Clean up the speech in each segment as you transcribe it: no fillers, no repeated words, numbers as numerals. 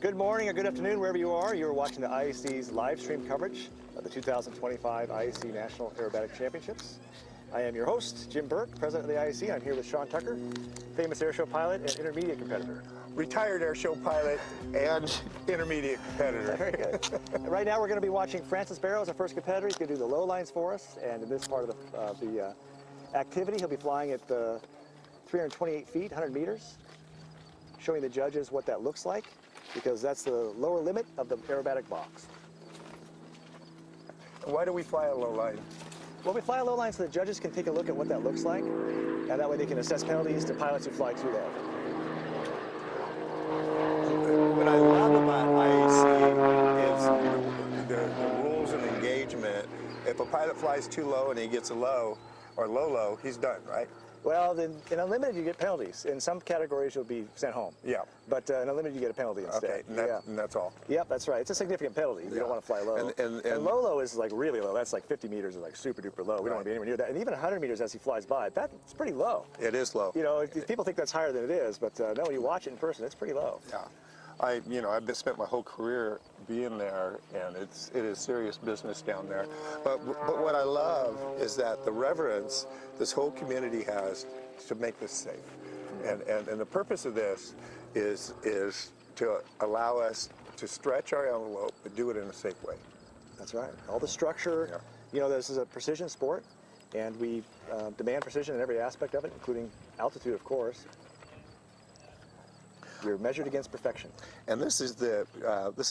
Good morning or good afternoon, wherever you are. You're watching the IAC's live stream coverage of the 2025 IAC National Aerobatic Championships. I am your host, Jim Burke, president of the IAC. I'm here with Sean Tucker, famous airshow pilot and intermediate competitor. Retired airshow pilot and intermediate competitor. Very good. Right now we're going to be watching Francis Barrows, our first competitor. He's going to do the low lines for us, and in this part of the activity, he'll be flying at 328 feet, 100 meters, showing the judges what that looks like, because that's the lower limit of the aerobatic box. Why do we fly a low line? Well, we fly a low line so the judges can take a look at what that looks like, and that way they can assess penalties to pilots who fly too low. What I love about IAC is the rules and the pilot flies too low and he gets a low, or low, he's done, right? Well, in unlimited you get penalties. In some categories you'll be sent home. Yeah. But in unlimited you get a penalty instead. Okay, and that's all. Yep, that's right. It's a significant penalty. You don't want to fly low. And low is like really low. That's like 50 meters is like super duper low. We don't want to be anywhere near that. And even 100 meters as he flies by, that's pretty low. It is low. You know, people think that's higher than it is, but no, when you watch it in person, it's pretty low. Yeah. I've spent my whole career being there, and it is serious business down there. But what I love is that the reverence this whole community has to make this safe, and the purpose of this is to allow us to stretch our envelope, but do it in a safe way. That's right. All the structure. Yeah. You know, this is a precision sport, and we demand precision in every aspect of it, including altitude, of course. You're measured against perfection. And this is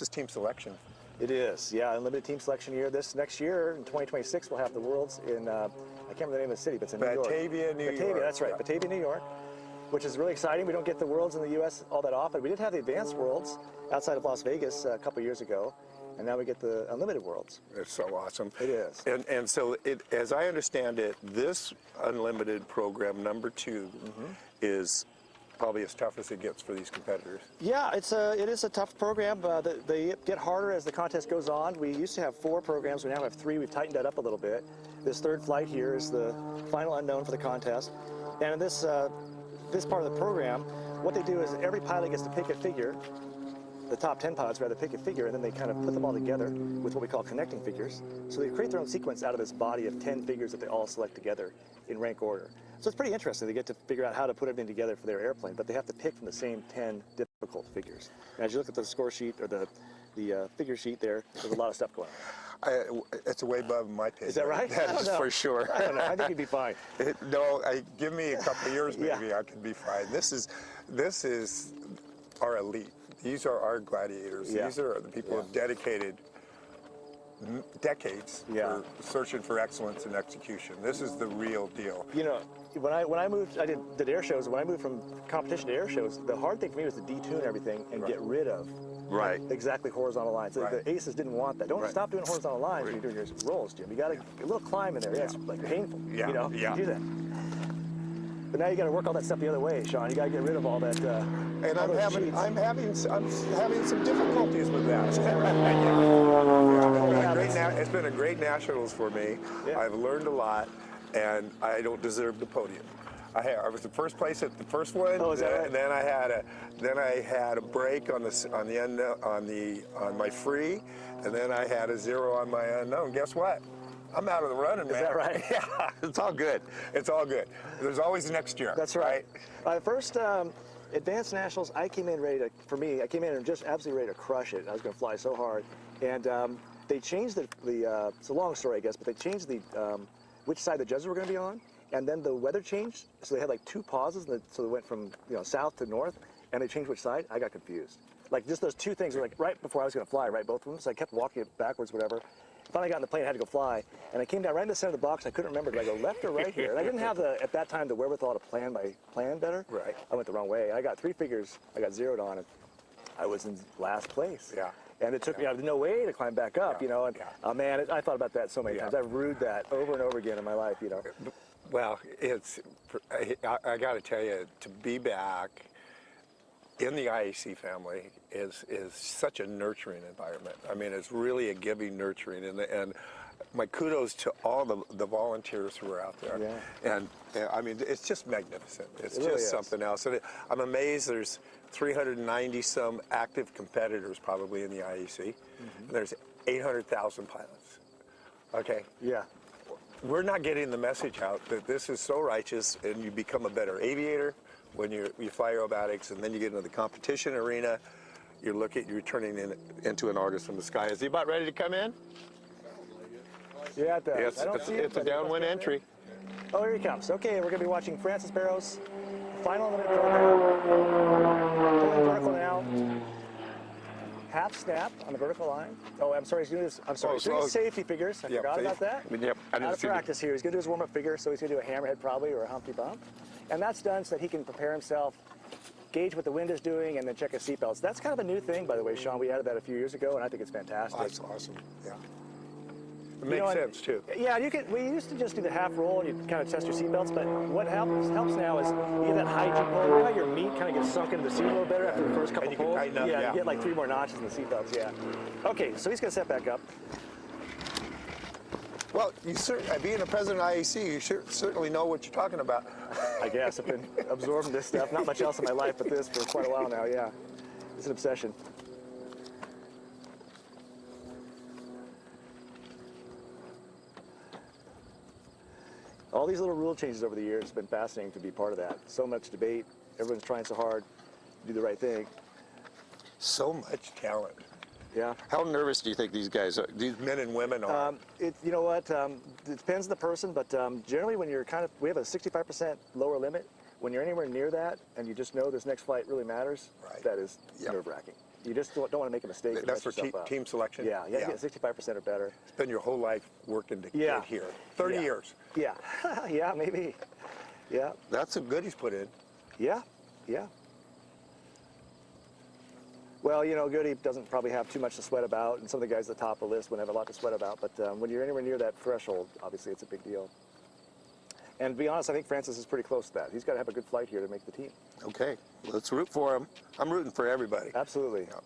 team selection. It is, yeah, unlimited team selection year. This next year, in 2026, we'll have the Worlds in, I can't remember the name of the city, but it's in New York. Batavia, New York. Batavia, that's right, yeah. Batavia, New York, which is really exciting. We don't get the Worlds in the U.S. all that often. We did have the Advanced Worlds outside of Las Vegas a couple years ago, and now we get the Unlimited Worlds. It's so awesome. It is. And so, as I understand it, this Unlimited program, number 2, is probably as tough as it gets for these competitors. Yeah, it is a tough program. They get harder as the contest goes on. We used to have 4 programs. We now have 3. We've tightened that up a little bit. This third flight here is the final unknown for the contest. And in this part of the program, what they do is every pilot gets to pick a figure. The top 10 pilots rather pick a figure, and then they kind of put them all together with what we call connecting figures. So they create their own sequence out of this body of 10 figures that they all select together in rank order. So it's pretty interesting. They get to figure out how to put everything together for their airplane, but they have to pick from the same 10 difficult figures. And as you look at the score sheet or the figure sheet there, there's a lot of stuff going on. It's way above my pay. Is that right? That is for sure. I don't know. I think you'd be fine. Give me a couple of years, maybe I could be fine. This is our elite. These are our gladiators. Yeah. These are the people who have dedicated decades for searching for excellence in execution. This is the real deal. You know, when I moved, I did air shows. When I moved from competition to air shows, the hard thing for me was to detune everything and get rid of exactly horizontal lines. The aces didn't want that. Don't stop doing horizontal lines when you're doing your rolls, Jim. You got a little climb in there. Yeah, it's like painful. Yeah. You know, you do that. But now you got to work all that stuff the other way, Sean. You got to get rid of all that. And I'm having some difficulties with that. It's been a great nationals for me. Yeah. I've learned a lot, and I don't deserve the podium. I was the first place at the first one. Oh, is that right? And then I had a break on my free, and then I had a 0 on my unknown. Guess what? I'm out of the running, man. Is that right? Yeah, it's all good. It's all good. There's always next year. That's right. First Advanced Nationals, I came in just absolutely ready to crush it. I was going to fly so hard. And they changed it's a long story, I guess, but they changed which side the judges were going to be on. And then the weather changed, so they had like 2 pauses, so they went from south to north, and they changed which side. I got confused. Like just those 2 things were like right before I was going to fly, right, both of them. So I kept walking it backwards, whatever. Finally got in the plane, I had to go fly, and I came down right in the center of the box. I couldn't remember, do I go left or right here? And I didn't have at that time the wherewithal to plan my plan better. Right. I went the wrong way. I got 3 figures, I got zeroed on, and I was in last place. Yeah. And it took me, I had no way to climb back up, and oh man, I thought about that so many times. I've rued that over and over again in my life, Well, I got to tell you, to be back in the IAC family is such a nurturing environment. I mean, it's really a giving, nurturing, and my kudos to all the volunteers who are out there. Yeah. And I mean, it's just magnificent. It's really just something else. And I'm amazed there's 390 some active competitors probably in the IAC. And there's 800,000 pilots. Okay. Yeah. We're not getting the message out that this is so righteous, and you become a better aviator when you fly aerobatics, and then you get into the competition arena. You're turning into an artist from the sky. Is he about ready to come in? Yeah, it does. Yes, it's a downwind entry. Oh, here he comes. Okay, we're going to be watching Francis Barrow's final limit program. Pulling vertical now. Half snap on the vertical line. Oh, I'm sorry, he's doing this. He's doing safety figures. I forgot about that. Yep. Out of practice here. He's going to do his warm-up figure, so he's going to do a hammerhead probably or a Humpty Bump. And that's done so that he can prepare himself, gauge what the wind is doing, and then check his seatbelts. That's kind of a new thing, by the way, Sean. We added that a few years ago, and I think it's fantastic. That's awesome. Yeah. It makes sense too. Yeah, we used to just do the half roll and you kind of test your seatbelts, but what helps now is you get that high G pull. You know how your meat kind of gets sunk into the seat a little better after the first couple And you can pulls? tighten up, Yeah, yeah. you get like 3 more notches in the seatbelts, yeah. Okay, so he's going to set back up. Well, being a president of IAC, you certainly know what you're talking about. I guess I've been absorbing this stuff. Not much else in my life but this for quite a while now, yeah. It's an obsession. All these little rule changes over the years have been fascinating to be part of that. So much debate. Everyone's trying so hard to do the right thing. So much talent. Yeah. How nervous do you think these men and women are? You know what? It depends on the person, but generally when you're we have a 65% lower limit. When you're anywhere near that and you just know this next flight really matters, right. That is nerve-wracking. You just don't want to make a mistake. That's for team selection? Yeah, you have to get 65% or better. Spend your whole life working to get here. 30 years. Yeah, yeah, maybe. Yeah. That's a good he's put in. Yeah, yeah. Well, you know, Goody doesn't probably have too much to sweat about, and some of the guys at the top of the list wouldn't have a lot to sweat about, but when you're anywhere near that threshold, obviously it's a big deal. And to be honest, I think Francis is pretty close to that. He's got to have a good flight here to make the team. Okay, let's root for him. I'm rooting for everybody. Absolutely. Yeah.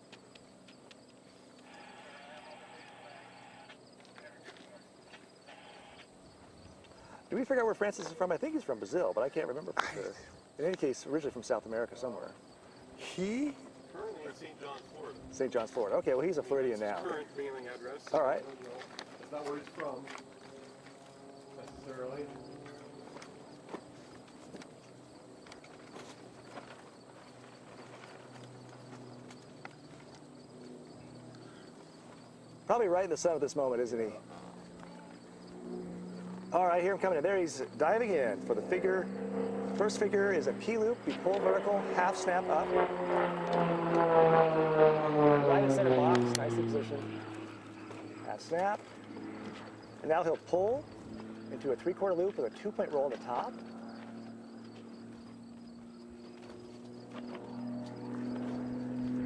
Did we figure out where Francis is from? I think he's from Brazil, but I can't remember for sure. In any case, originally from South America somewhere. He? Currently in St. John's, Florida. St. John's, Florida. Okay, well, he's a Floridian now. Current mailing address. All right. That's not where he's from, necessarily. Probably right in the sun at this moment, isn't he? All right, here I'm coming in. There he's diving in for the figure. First figure is a P-loop. You pull vertical, half snap up. Right in center box, nicely positioned. Half snap. And now he'll pull into a 3/4 loop with a 2-point roll on the top.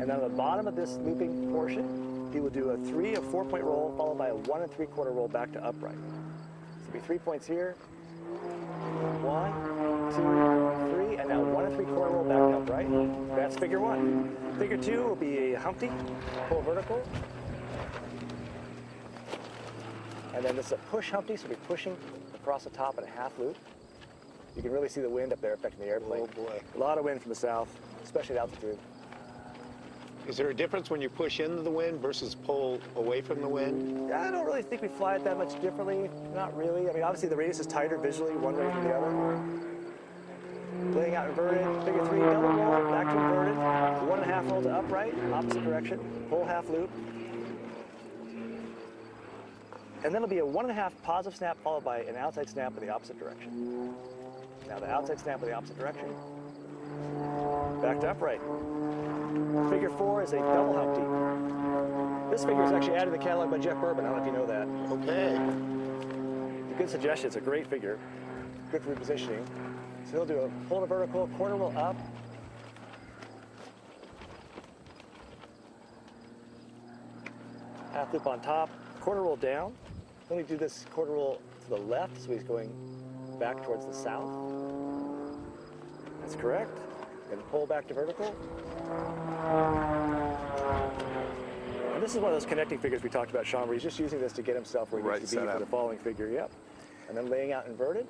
And then on the bottom of this looping portion, he will do a 3 or 4-point roll followed by a 1 3/4 roll back to upright. So it'll be 3 points here. 1, 2, 3, and now 1 3/4 roll back to upright. That's figure 1. Figure 2 will be a Humpty, pull vertical. And then this is a push Humpty, so we'll be pushing across the top in a half loop. You can really see the wind up there affecting the airplane. Oh boy. A lot of wind from the south, especially at altitude. Is there a difference when you push into the wind versus pull away from the wind? I don't really think we fly it that much differently. Not really. I mean, obviously the radius is tighter visually one way than the other. Laying out inverted, figure 3, double roll, back to inverted, 1 1/2 roll to upright, opposite direction, full half loop. And then it'll be a 1 1/2 positive snap followed by an outside snap in the opposite direction. Now the outside snap in the opposite direction, back to upright. Figure 4 is a double Humpty. This figure is actually added to the catalog by Jeff Bourbon. I don't know if you know that. Okay. It's a good suggestion. It's a great figure. Good for repositioning. So he'll do a pull to vertical, 1/4 roll up. Half loop on top, 1/4 roll down. Then we do this 1/4 roll to the left, so he's going back towards the south. That's correct. And pull back to vertical. And this is one of those connecting figures we talked about, Sean, where he's just using this to get himself where he needs to be for the following figure. Yep. And then laying out inverted.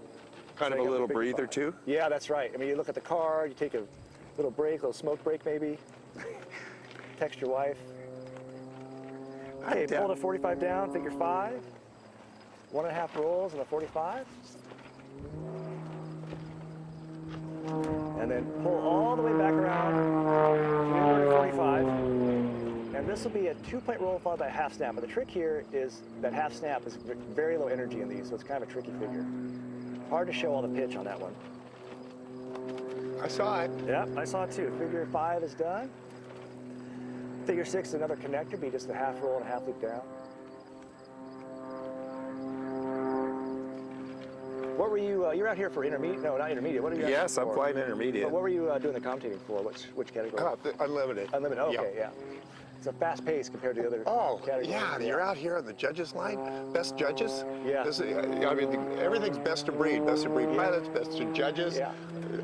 Kind of a little breather too? Yeah, that's right. I mean, you look at the car, you take a little break, a little smoke break maybe. Text your wife. Okay, pull to 45 down, figure 5. 1 1/2 rolls in the 45. And then pull all the way back around to the inverted 45. And this will be a 2-point roll followed by a half snap. But the trick here is that half snap is very low energy in these, so it's kind of a tricky figure. Hard to show all the pitch on that one. I saw it. Yep, I saw it too. Figure 5 is done. Figure 6 is another connector, be just a half roll and a half loop down. What were you, you're out here for intermediate? No, not intermediate. What are you out Yes, here I'm for? flying intermediate. But what were you doing the commentating for? Which category? Unlimited. Unlimited, okay, yeah. It's a fast pace compared to the other Oh, categories. yeah, you're out here on the judges line. Best judges? Yeah. I mean, everything's best of breed. Best of breed pilots, best of judges. Yeah.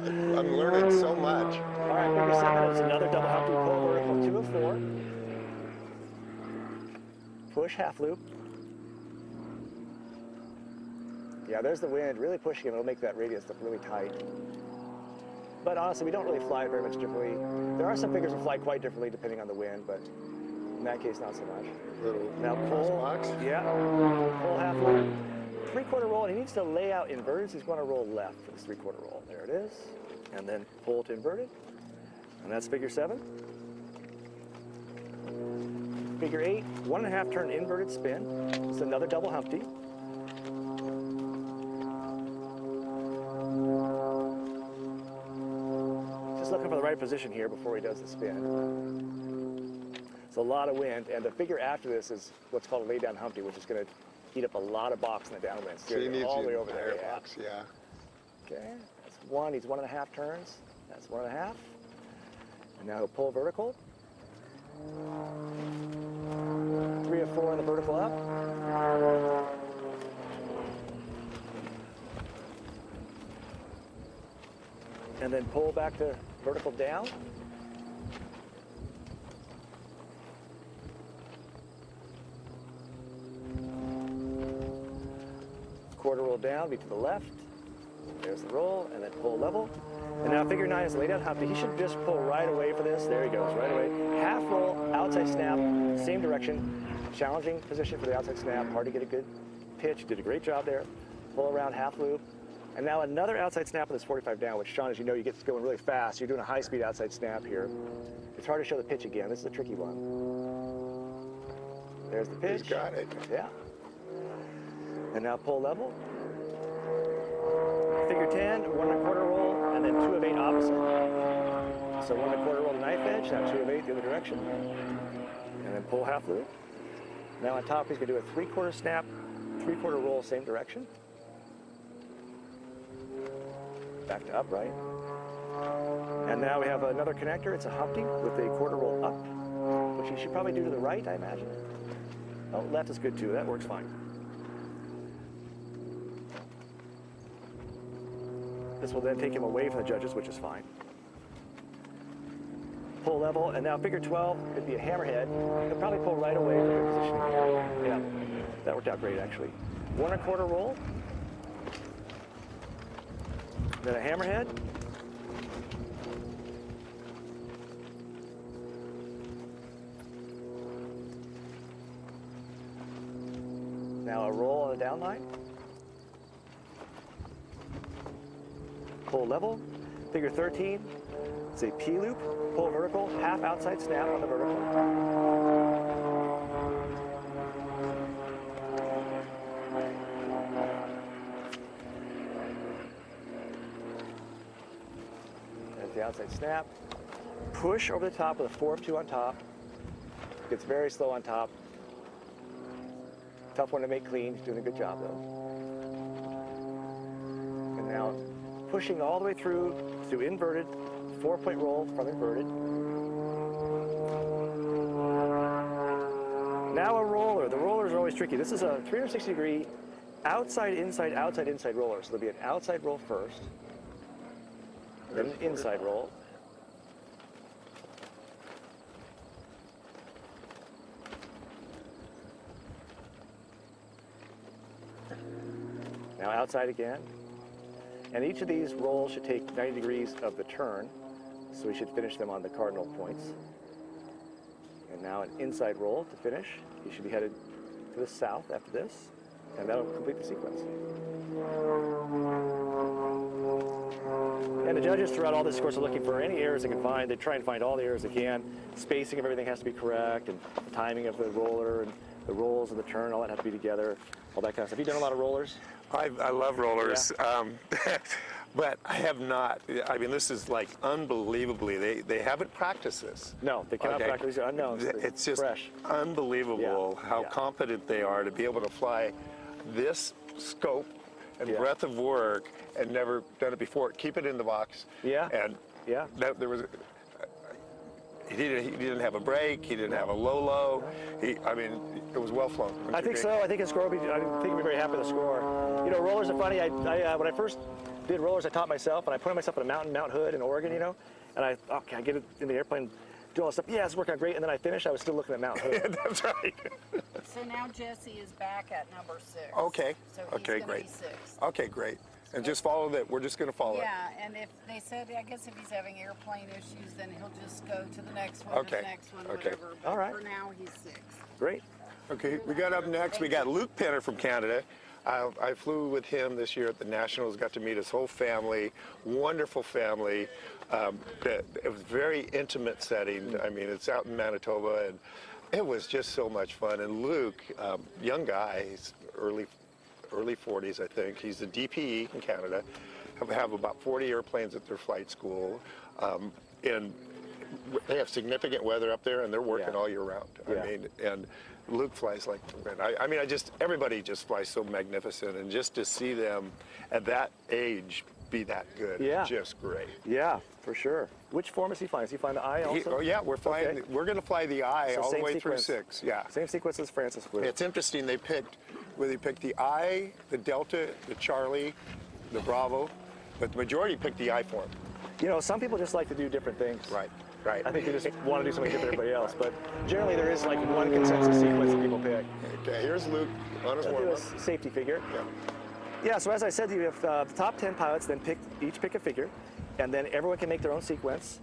I'm learning so much. All right, figure 7, it's another double Humpty pull vertical, 2 of 4. Push half loop. Yeah, there's the wind really pushing him. It'll make that radius look really tight. But honestly, we don't really fly it very much differently. There are some figures that fly quite differently depending on the wind, but in that case, not so much. Little Now pull, box. yeah, pull half loop, 3/4 roll, and he needs to lay out inverted, so he's going to roll left for this 3/4 roll. There it is. And then pull to inverted, and that's figure 7. Figure 8, 1.5 turn inverted spin. It's another double Humpty. Just looking for the right position here before he does the spin. It's a lot of wind, and the figure after this is what's called a lay down Humpty, which is going to eat up a lot of box in the downwind. So he needs all the way the over there. entire box, yeah. Okay, that's 1. He's 1.5 turns. That's 1.5. And now he'll pull vertical. 3 of 4 on the vertical up. And then pull back to vertical down. Quarter roll down, be to the left. There's the roll, and then pull level. And now figure 9 is lay down Humpty. He should just pull right away for this. There he goes, right away. Half roll, outside snap, same direction. Challenging position for the outside snap. Hard to get a good pitch. You did a great job there. Pull around half loop. And now another outside snap with this 45 down, which, Sean, as you know, you get going really fast. You're doing a high-speed outside snap here. It's hard to show the pitch again. This is a tricky one. There's the pitch. He's got it. Yeah. And now pull level. Figure 10, 1.25 roll, and then 2 of 8 opposite. So 1.25 roll to knife edge, now 2 of 8 the other direction. And then pull half loop. Now on top, he's going to do a 3/4 snap, 3/4 roll, same direction. Back to upright. And now we have another connector. It's a Humpty with a 1/4 roll up, which he should probably do to the right, I imagine. Oh, left is good too. That works fine. This will then take him away from the judges, which is fine. Pull level, and now figure 12 could be a hammerhead. He'll probably pull right away from the positioning here. Yeah, that worked out great actually. 1.25 roll. Then a hammerhead. Now a roll on the down line. Pull level. Figure 13. It's a P loop. Pull vertical. Half outside snap on the vertical. There's the outside snap. Push over the top with a 4 of 2 on top. Gets very slow on top. Tough one to make clean. He's doing a good job though. And now pushing all the way through to inverted, 4-point roll from inverted. Now a roller. The rollers are always tricky. This is a 360-degree outside, inside, outside, inside roller. So there'll be an outside roll first, then an inside roll. Now outside again. And each of these rolls should take 90 degrees of the turn, so we should finish them on the cardinal points. And now an inside roll to finish. You should be headed to the south after this, and that'll complete the sequence. And the judges throughout all this course are looking for any errors they can find. They try and find all the errors they can. Spacing of everything has to be correct, and the timing of the roller, and the rolls and the turn, all that has to be together, all that kind of stuff. Have you done a lot of rollers? I love rollers, Yeah. but I have not. I mean, this is like unbelievably. They haven't practiced this. No, they cannot Okay. practice. These are unknowns. It's just fresh. unbelievable Yeah. how Yeah. competent they are to be able to fly this scope and Yeah. breadth of work and never done it before. Keep it in the box. Yeah. And Yeah. there was. he didn't have a break. He didn't have a low. I mean, it was well flown. I think so. I think his score will be. I think he'll be very happy with the score. You know, rollers are funny. When I first did rollers, I taught myself, and I put myself in a Mount Hood in Oregon. You know, and I get it in the airplane, do all this stuff. Yeah, it's working out great. And then I finished. I was still looking at Mount Hood. That's right. So now Jesse is back at number 6. Okay. So he's Okay, gonna great. be 6. Okay, great. And just follow that. We're just going to follow it. Yeah, and if they said, I guess if he's having airplane issues, then he'll just go to the next one, Okay. to the next one, Okay. whatever. All right. For now, he's 6. Great. Okay, we got up next. We got Luke Penner from Canada. I flew with him this year at the Nationals. Got to meet his whole family. Wonderful family. It was a very intimate setting. I mean, it's out in Manitoba, and it was just so much fun. And Luke, young guy, he's early 40s, I think. He's a DPE in Canada. Have about 40 airplanes at their flight school, and they have significant weather up there, and they're working all year round. Yeah. I mean, and Luke flies like, I mean, everybody just flies so magnificent, and just to see them at that age be that good, Yeah. is just great. Yeah, for sure. Which form is he flying? Is he flying the I also? Oh yeah, we're flying. Okay. We're going to fly the I So all the same way through sequence. 6. Yeah. Same sequence as Francis flew. It's interesting. They picked the I, the Delta, the Charlie, the Bravo, but the majority picked the I form. You know, some people just like to do different things. Right. I think they just want to do something different than everybody else. But generally, there is like one consensus sequence that people pick. Okay, here's Luke on his I'll do warm-up. a safety figure. Yeah. Yeah, so as I said, you have the top 10 pilots then each pick a figure, and then everyone can make their own sequence,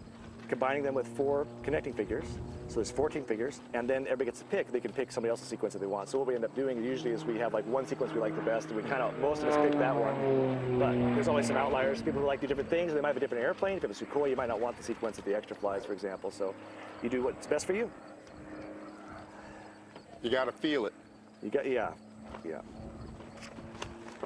combining them with 4 connecting figures. So there's 14 figures, and then everybody gets to pick. They can pick somebody else's sequence if they want. So what we end up doing usually is we have like one sequence we like the best, and we most of us pick that one. But there's always some outliers. People who like do different things. They might have a different airplane. If you have a Sukhoi, you might not want the sequence that the extra flies, for example. So you do what's best for you. You got to feel it. Yeah.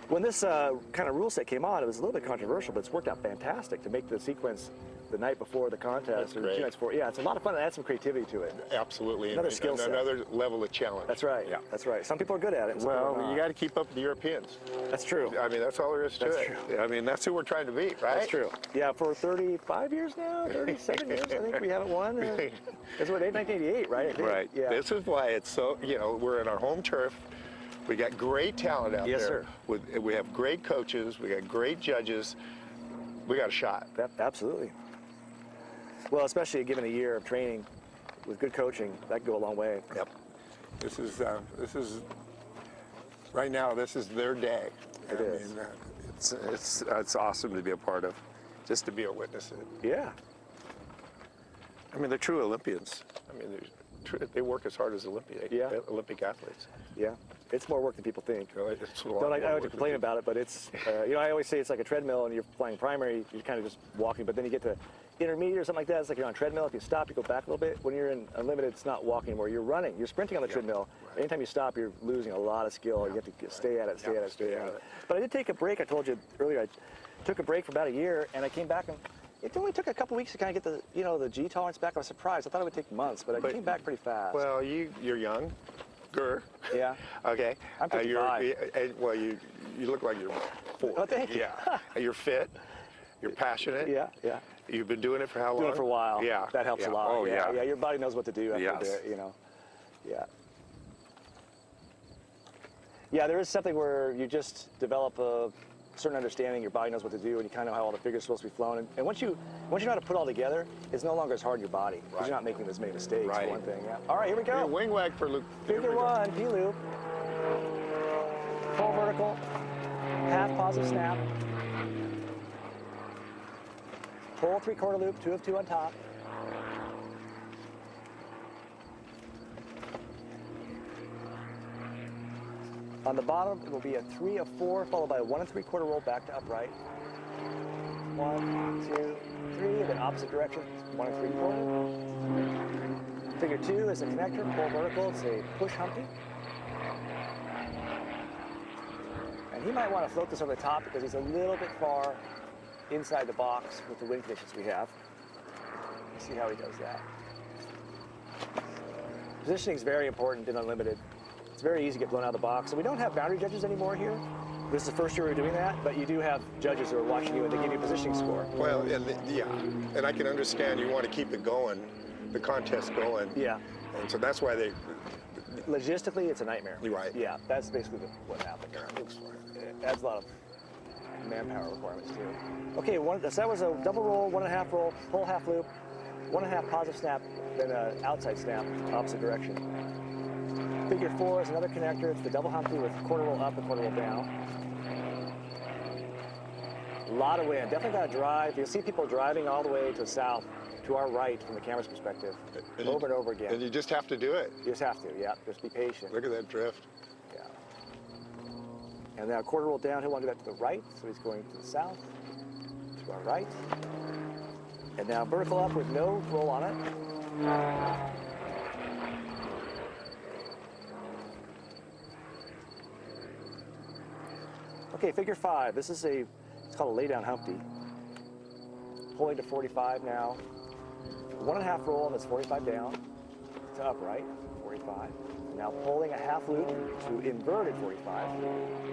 When this kind of rule set came on, it was a little bit controversial, but it's worked out fantastic to make the sequence the night before the contest, or great. 2 nights before. Yeah, it's a lot of fun. It adds some creativity to it. Absolutely. Another And skill set. Another level of challenge. That's right. Yeah. That's right. Some people are good at it. and some people are Well, not. you got to keep up with the Europeans. That's true. I mean, that's all there is to That's it. true. I mean, that's who we're trying to beat, right? That's true. Yeah, for 35 years now, 37 years, I think we haven't won. It's what, 1988, right? I think. Right. Yeah. This is why it's so, we're in our home turf. We got great talent out Yes, there. sir. We have great coaches. We got great judges. We got a shot. Absolutely. Well, especially given a year of training with good coaching, that can go a long way. Yep. This is right now. This is their day. It is. I mean, it's awesome to be a part of, just to be a witness of it. Yeah. I mean, they're true Olympians. I mean, they work as hard as Olympic athletes. Yeah. It's more work than people think. It's a lot Don't more I like work to than complain people- about it, but it's, I always say it's like a treadmill and you're flying primary, you're kind of just walking, but then you get to intermediate or something like that, it's like you're on a treadmill. If you stop, you go back a little bit. When you're in unlimited, it's not walking anymore. You're running, you're sprinting on the treadmill. right. Anytime you stop, you're losing a lot of skill. You have to stay at it, stay at it. But I did take a break. I told you earlier, I took a break for about a year, and I came back, and it only took a couple weeks to kind of get the G tolerance back. I was surprised. I thought it would take months, but I came back pretty fast. Well, you're young. Yeah. Okay. I'm 55. Well, you look like you're 40. Oh, thank you. Yeah. You're fit. You're passionate. Yeah. You've been doing it for how long? Doing it for a while. Yeah. That helps a lot. Oh, yeah. Yeah, your body knows what to do after a Yes. bit, Yeah. Yeah, there is something where you just develop a certain understanding, your body knows what to do, and you kind of know how all the figures are supposed to be flown. And once you know how to put it all together, it's no longer as hard on your body, because Right. you're not making as many mistakes, Right. for one thing. Yeah. All right, here we go. Wing wag for Luke. Here Figure we go. 1, P-loop. Full vertical, half positive snap. Full 3/4 loop, 2 of 2 on top. On the bottom, it will be a 3 of 4, followed by a 1 3/4 roll back to upright. 1, 2, 3, and then opposite direction, 1 3/4. Figure 2 is a connector, full vertical. It's a push humpy. And he might want to float this over the top because he's a little bit far inside the box with the wind conditions we have. Let's see how he does that. Positioning is very important in Unlimited. It's very easy to get blown out of the box. So we don't have boundary judges anymore here. This is the first year we're doing that, but you do have judges who are watching you and they give you a positioning score. Well, and I can understand you want to keep it going, the contest going. Yeah. And so that's why they. Logistically, it's a nightmare. You're right. Yeah, that's basically what happened there. It adds a lot of manpower requirements too. Okay, so that was a double roll, 1.5 roll, pull half loop, 1.5 positive snap, then an outside snap, opposite direction. Figure 4 is another connector. It's the double Humpty with quarter roll up and quarter roll down. A lot of wind. Definitely got to drive. You'll see people driving all the way to the south, to our right from the camera's perspective, over and over again. And you just have to do it. You just have to, yeah. Just be patient. Look at that drift. Yeah. And now quarter roll down, he'll want to do that to the right, so he's going to the south, to our right. And now vertical up with no roll on it. Okay, figure 5. This is it's called a lay down Humpty. Pulling to 45 now. 1.5 roll, and it's 45 down to upright, 45. Now pulling a half loop to inverted 45.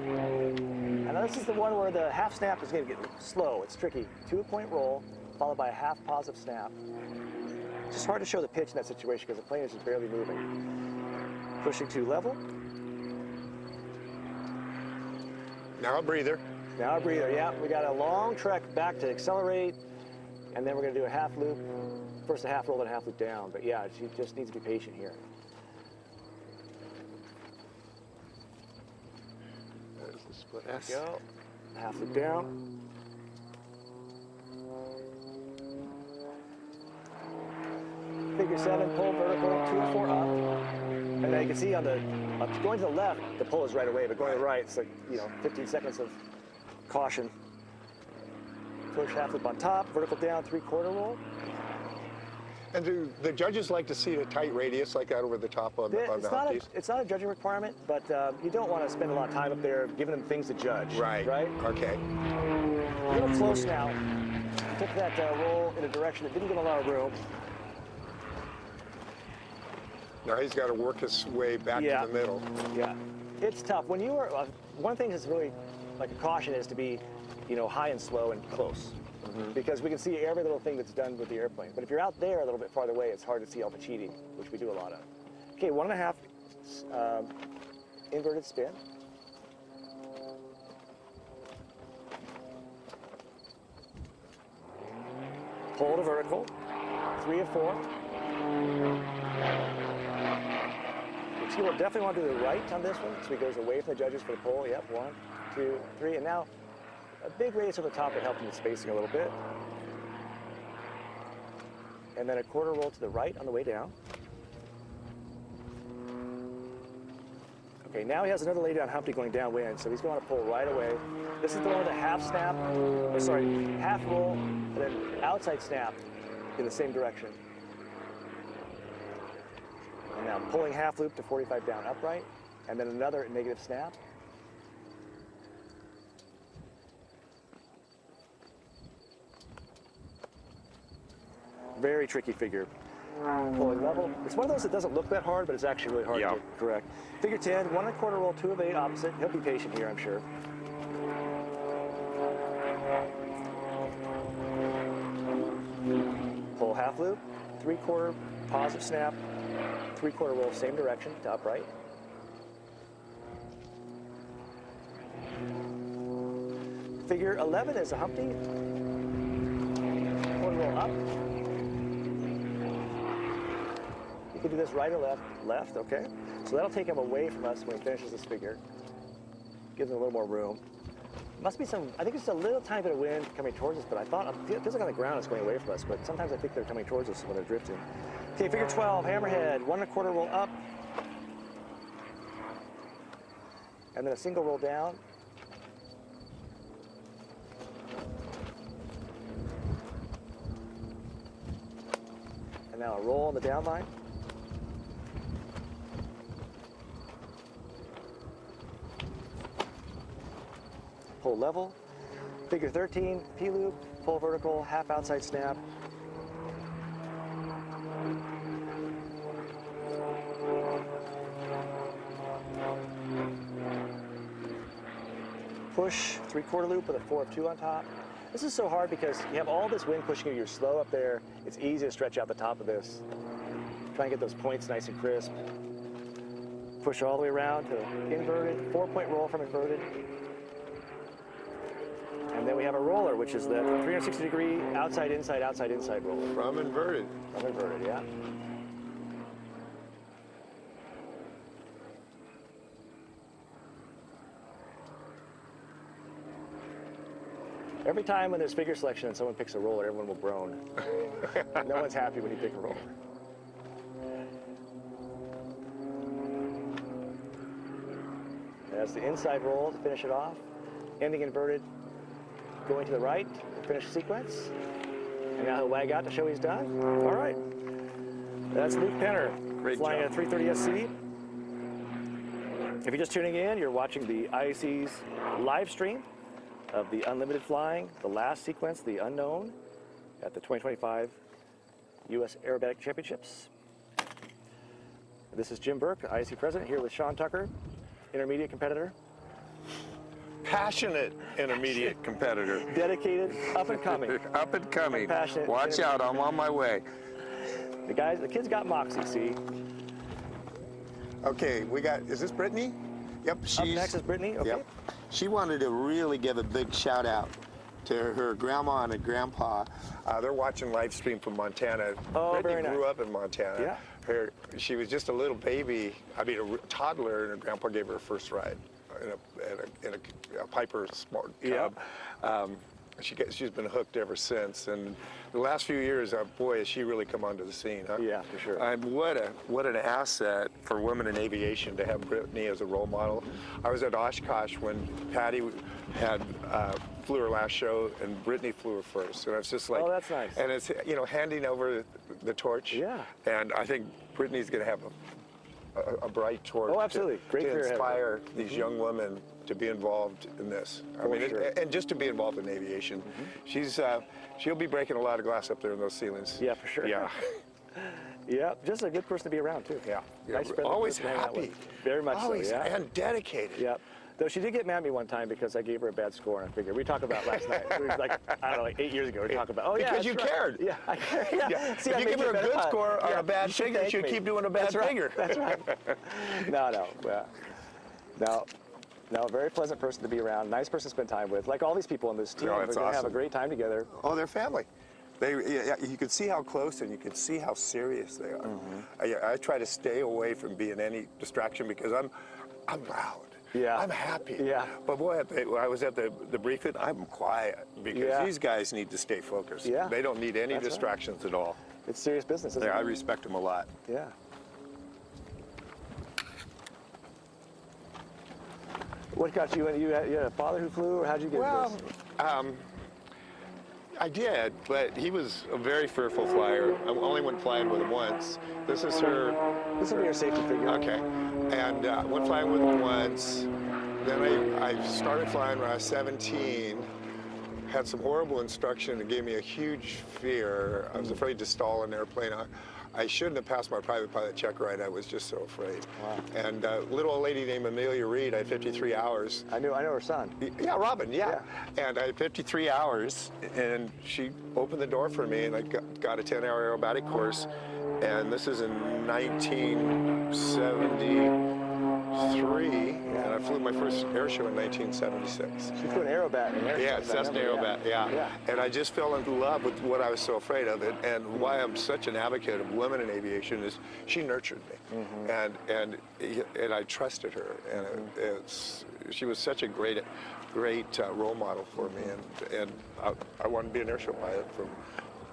And now this is the one where the half snap is going to get slow. It's tricky. 2-point roll, followed by a half positive snap. It's just hard to show the pitch in that situation because the plane is just barely moving. Pushing to level. Now a breather. Now a breather, yeah. We got a long trek back to accelerate, and then we're going to do a half loop. First a half roll, then a half loop down. But yeah, she just needs to be patient here. There's the split S. Go. Half loop down. Figure 7, pull vertical, 2 or 4 up. And then you can see on the, going to the left, the pull is right away, but going to the right, it's like, 15 seconds of caution. Push half loop on top, vertical down, 3/4 roll. And do the judges like to see a tight radius like that over the top on the Humpties? It's not a judging requirement, but you don't want to spend a lot of time up there giving them things to judge. Right. Right? Okay. A little close now. Took that roll in a direction that didn't give a lot of room. Now he's got to work his way back to the middle. Yeah. It's tough. When you are, one thing that's really like a caution is to be, high and slow and close. Because we can see every little thing that's done with the airplane. But if you're out there a little bit farther away, it's hard to see all the cheating, which we do a lot of. Okay, 1.5 inverted spin. Pull to vertical, 3 of 4. So we'll definitely want to do the right on this one, so he goes away from the judges for the pull. Yep, 1, 2, 3, and now a big radius over the top would help him with spacing a little bit. And then a 1/4 roll to the right on the way down. Okay, now he has another lay down Humpty going downwind, so he's going to pull right away. This is the one with a half snap, half roll, and then outside snap in the same direction. And now pulling half loop to 45 down upright, and then another negative snap. Very tricky figure. Pulling level. It's one of those that doesn't look that hard, but it's actually really hard to get correct. Figure 10, 1.25 roll, 2 of 8 opposite. He'll be patient here, I'm sure. Pull half loop, 3/4 positive snap, 3/4 roll, same direction to upright. Figure 11 is a Humpty. 1 roll up. You can do this right or left. Left, okay. So that'll take him away from us when he finishes this figure. Gives him a little more room. Must be I think it's a little tiny bit of wind coming towards us, but it feels like on the ground it's going away from us, but sometimes I think they're coming towards us when they're drifting. Okay, figure 12, hammerhead, 1.25 roll up. And then a single roll down. And now a roll on the down line. Pull level. Figure 13, P-loop, pull vertical, half outside snap. Push, 3/4 loop with a 4 of 2 on top. This is so hard because you have all this wind pushing you, you're slow up there. It's easy to stretch out the top of this. Try and get those points nice and crisp. Push all the way around to inverted, 4-point roll from inverted. And then we have a roller, which is the 360-degree outside, inside roller. From inverted. From inverted, yeah. Every time when there's figure selection and someone picks a roller, everyone will groan. No one's happy when you pick a roller. That's the inside roll to finish it off. Ending inverted, going to the right, finish the sequence. And now he'll wag out to show he's done. All right. That's Luke Penner, Great flying job. a 330 SC. If you're just tuning in, you're watching the IAC's live stream of the Unlimited Flying, the last sequence, the unknown, at the 2025 U.S. Aerobatic Championships. This is Jim Burke, IAC president, here with Sean Tucker, intermediate competitor. Passionate intermediate competitor. Dedicated, up and coming. Up and coming. Passionate Watch out, I'm on my way. The kids got moxie, see? Okay, we got, is this Brittany? Yep, she's. Up next is Brittany, okay. Yep. She wanted to really give a big shout out to her grandma and grandpa. They're watching live stream from Montana. Oh, Brittany very nice. grew up in Montana. Yeah. She was just a little baby, a toddler, and her grandpa gave her a first ride in a Piper Smart Cub. She's been hooked ever since, and the last few years, boy, has she really come onto the scene, huh? Yeah, for sure. What an asset for women in aviation to have Brittany as a role model. I was at Oshkosh when Patty flew her last show, and Brittany flew her first, and it's just like, oh, that's nice. And it's handing over the torch. Yeah. And I think Brittany's going to have a bright torch. Oh, absolutely. Great to career ahead. inspire these young women to be involved in this. Sure. And just to be involved in aviation. She'll be breaking a lot of glass up there in those ceilings. Yeah, for sure. Yeah. Yeah, just a good person to be around, too. Yeah. Nice friendly Always person to hang out happy. with. Very much Always, so, yeah. and dedicated. Yeah. Though she did get mad at me one time because I gave her a bad score on a figure. We talked about last night. It was like, I don't know, like 8 years ago. We talked about, oh yeah, Because you that's right. cared. Yeah, I cared. Yeah. Yeah. See, If I you made give her a better good putt. score on Yeah, a bad you should figure, thank she'll me. keep doing a bad That's right. figure. That's right. No. No, very pleasant person to be around. Nice person to spend time with. Like all these people on this team, Oh, we're that's going to have a awesome. great time together. Oh, they're family. You could see how close and you could see how serious they are. I try to stay away from being any distraction because I'm loud. Yeah. I'm happy. Yeah. But boy, when I was at the briefing, I'm quiet because Yeah. these guys need to stay focused. Yeah. They don't need any That's right. distractions at all. It's serious business, isn't I it? respect them a lot. Yeah. What got you? You had a father who flew, or how'd you get Well, this? I did, but he was a very fearful flyer. I only went flying with him once. This is her. This will be your safety figure. Okay. And went flying with him once. Then I started flying when I was 17. Had some horrible instruction that gave me a huge fear. I was afraid to stall an airplane. I shouldn't have passed my private pilot check ride. I was just so afraid. Wow. And a little old lady named Amelia Reed, I had 53 hours. I know her son. Yeah, Robin, yeah. And I had 53 hours, and she opened the door for me, and I got a 10-hour aerobatic course. And this is in 1973, and I flew my first air show in 1976. You flew an aerobat in there. Yeah, Cessna Aerobat, yeah. And I just fell in love with what I was so afraid of. And why I'm such an advocate of women in aviation is she nurtured me. And I trusted her. And she was such a great role model for me. And I wanted to be an air show pilot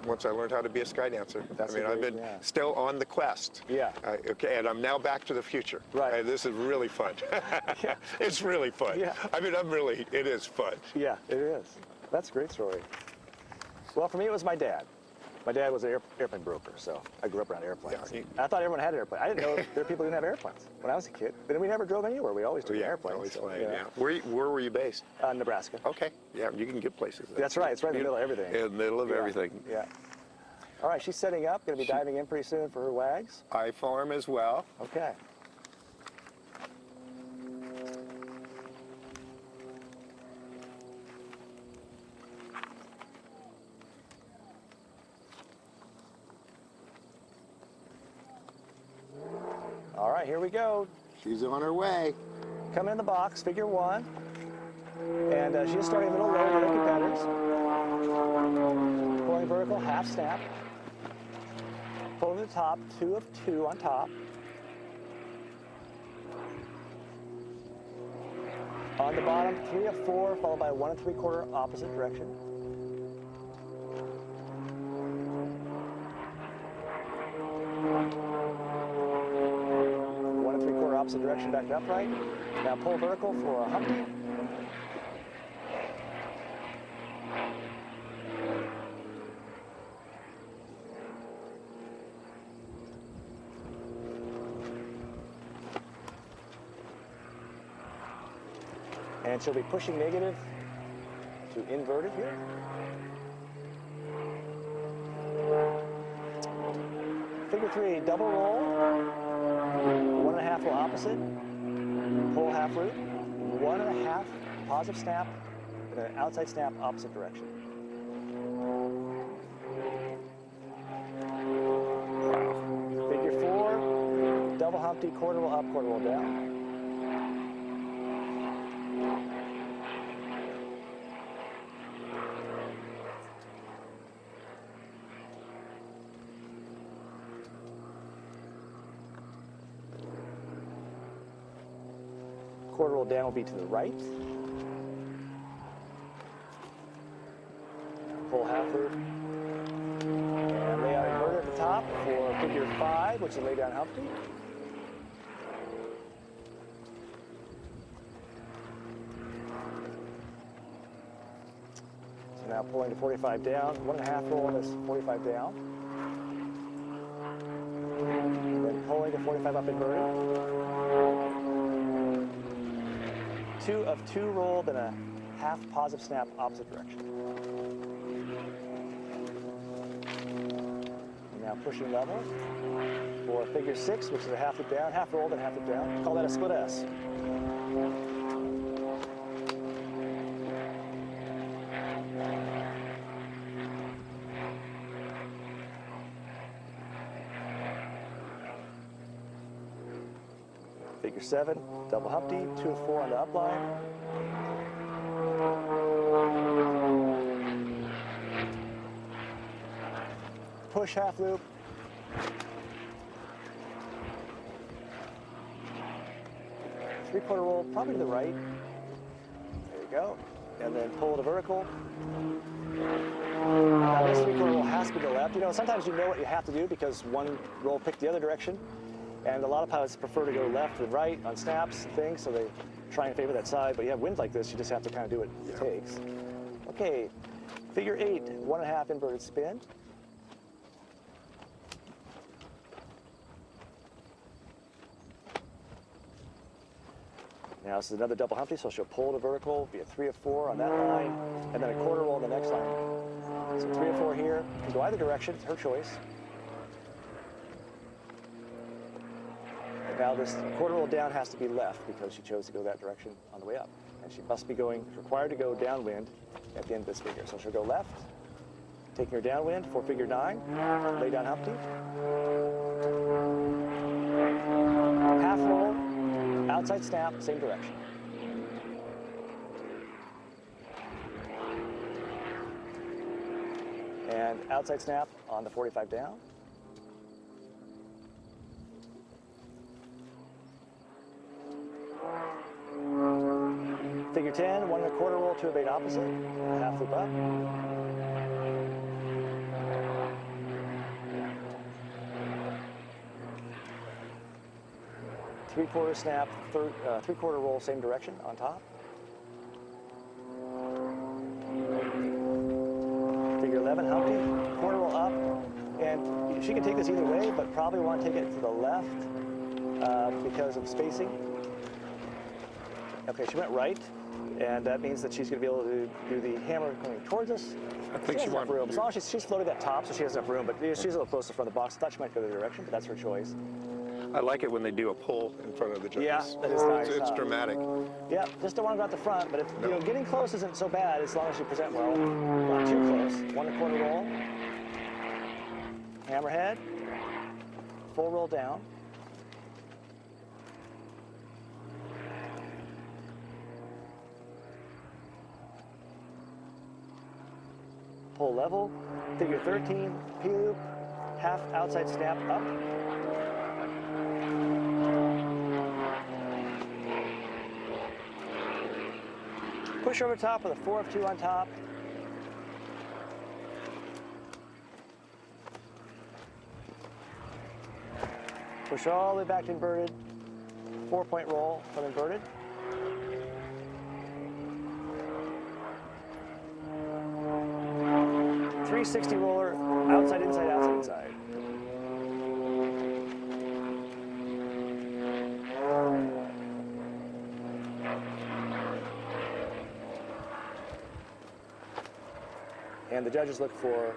once I learned how to be a sky dancer. I've been still on the quest. Yeah. Okay, and I'm now back to the future. Right. This is really fun. It's really fun. Yeah. It is fun. Yeah, it is. That's a great story. Well, for me, it was my dad. My dad was an airplane broker, so I grew up around airplanes. Yeah, I thought everyone had an airplane. I didn't know there were people who didn't have airplanes when I was a kid. But we never drove anywhere. We always took an airplane. Always so, flying, you know. yeah. Where were you based? Nebraska. Okay, yeah, you can get places. That's right. It's right in the middle of everything. In the middle of Yeah, everything. Yeah. All right, she's setting up. Going to be diving in pretty soon for her wags. I farm as well. Okay. right, here we go. She's on her way. Coming in the box, figure 1. And she's starting a little low with the competitors. Pulling vertical, half snap. Pulling to the top, 2 of 2 on top. On the bottom, 3 of 4, followed by 1 3/4 opposite direction. One 3/4 opposite direction back to upright. Now pull vertical for a humpty. And she'll be pushing negative to inverted here. Figure 3, double roll. 1 1/2 roll opposite. Pull half loop. 1 1/2 positive snap and an outside snap opposite direction. Figure 4, double humpty, quarter roll up, quarter roll down. Quarter roll down will be to the right. Pull half loop. And lay out inverted at the top for figure 5, which is lay down humpty. So now pulling to 45 down, 1 1/2 roll on this 45 down. And then pulling to 45 up inverted. 2 of 2 roll, then a half positive snap opposite direction. And now pushing level for figure 6, which is a half loop down, half roll, then half loop down. Call that a split S. Figure 7, double humpty, 2 of 4 on the upline. Push half loop. Three-quarter roll, probably to the right. There you go. And then pull to vertical. Now this 3/4 roll has to be to the left. You know, sometimes you know what you have to do because one roll picked the other direction. And a lot of pilots prefer to go left and right on snaps and things, so they try and favor that side. But you have winds like this, you just have to kind of do what it takes. Okay, figure 8, 1 1/2 inverted spin. Now this is another double humpty, so she'll pull to vertical, be a 3 of 4 on that line, and then a quarter roll on the next line. So 3 of 4 here, can go either direction, it's her choice. Now this quarter roll down has to be left because she chose to go that direction on the way up. And she must be required to go downwind at the end of this figure. So she'll go left, taking her downwind for figure 9, lay down humpty. Half roll, outside snap, same direction. And outside snap on the 45 down. Figure 10, 1 1/4 roll, 2 of 8 opposite, half loop up. Three-quarter snap, 3/4 roll, same direction on top. Figure 11, humpty, quarter roll up, and she can take this either way, but probably want to take it to the left because of spacing. Okay, she went right. And that means that she's going to be able to do the hammer coming towards us. I think she wanted room. to As long as she's floated that top, so she has enough room. But she's a little closer from the box. I thought she might go the other direction, but that's her choice. I like it when they do a pull in front of the judges. Yeah, that is nice. It's dramatic. Yeah, just don't want to go out the front, but if, you know, getting close isn't so bad as long as you present well. Not too close. 1 1/4 roll. Hammerhead. Full roll down. pull level, figure 13, P-loop, half outside snap up. Push over top with a 4 of 2 on top. Push all the way back to inverted. 4-point roll from inverted. .360 roller, outside, inside, outside, inside. And the judges look for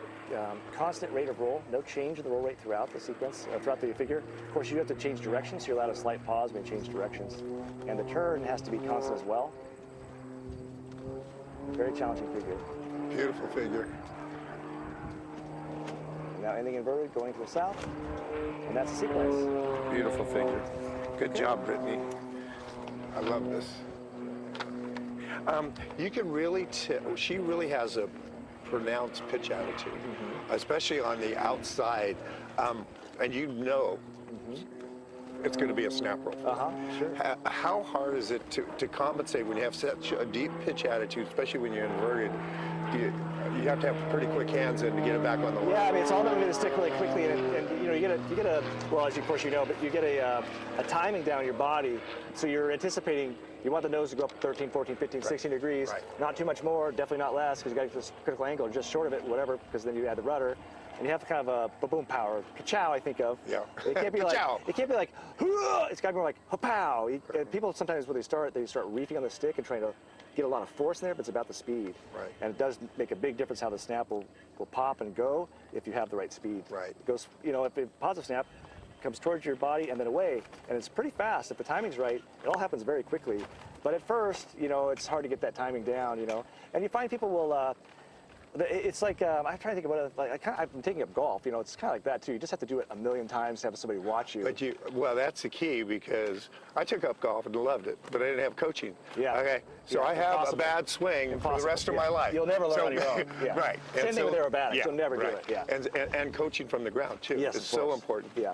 constant rate of roll, no change in the roll rate throughout the sequence, throughout the figure. Of course, you have to change direction, so you're allowed a slight pause when you change directions. And the turn has to be constant as well. Very challenging figure. Beautiful figure. Now ending inverted, going to the south, and that's the sequence. Beautiful figure. Good job, Brittany. I love this. You can really tell, she really has a pronounced pitch attitude, especially on the outside, and you know it's going to be a snap roll. Sure. How hard is it to compensate when you have such a deep pitch attitude, especially when you're inverted? You have to have pretty quick hands in to get it back on the line. Yeah, I mean, it's all about to stick really quickly, and you know, you get a well, as of course you know, but you get a timing down your body, so you're anticipating. You want the nose to go up 13, 14, 15, 16 degrees. Right. Not too much more, definitely not less, because you got to get this critical angle, just short of it, whatever, because then you add the rudder. And you have kind of a boom power, ka-chow, I think of. Yeah. It can't be like, Ka-chow. it can't be like, "Hoo-ah!" It's got to be like, ha-pow. People sometimes when they start reefing on the stick and trying to get a lot of force in there, but it's about the speed. Right. And it does make a big difference how the snap will pop and go if you have the right speed. Right. It goes, you know, if a positive snap comes towards your body and then away, and it's pretty fast. If the timing's right, it all happens very quickly. But at first, you know, it's hard to get that timing down, you know. And you find people will, it's like, I'm trying to think of what, I've been taking up golf, you know, it's kind of like that too. You just have to do it a million times to have somebody watch you. But well, that's the key, because I took up golf and loved it, but I didn't have coaching. Yeah. Okay. So Yeah, I have impossible. a bad swing for the rest of my life. You'll never learn on your own. Yeah. Right. Same thing with aerobatics. Yeah, You'll never do right. it. Yeah. And coaching from the ground too. Yes, It's of so course. important. Yeah.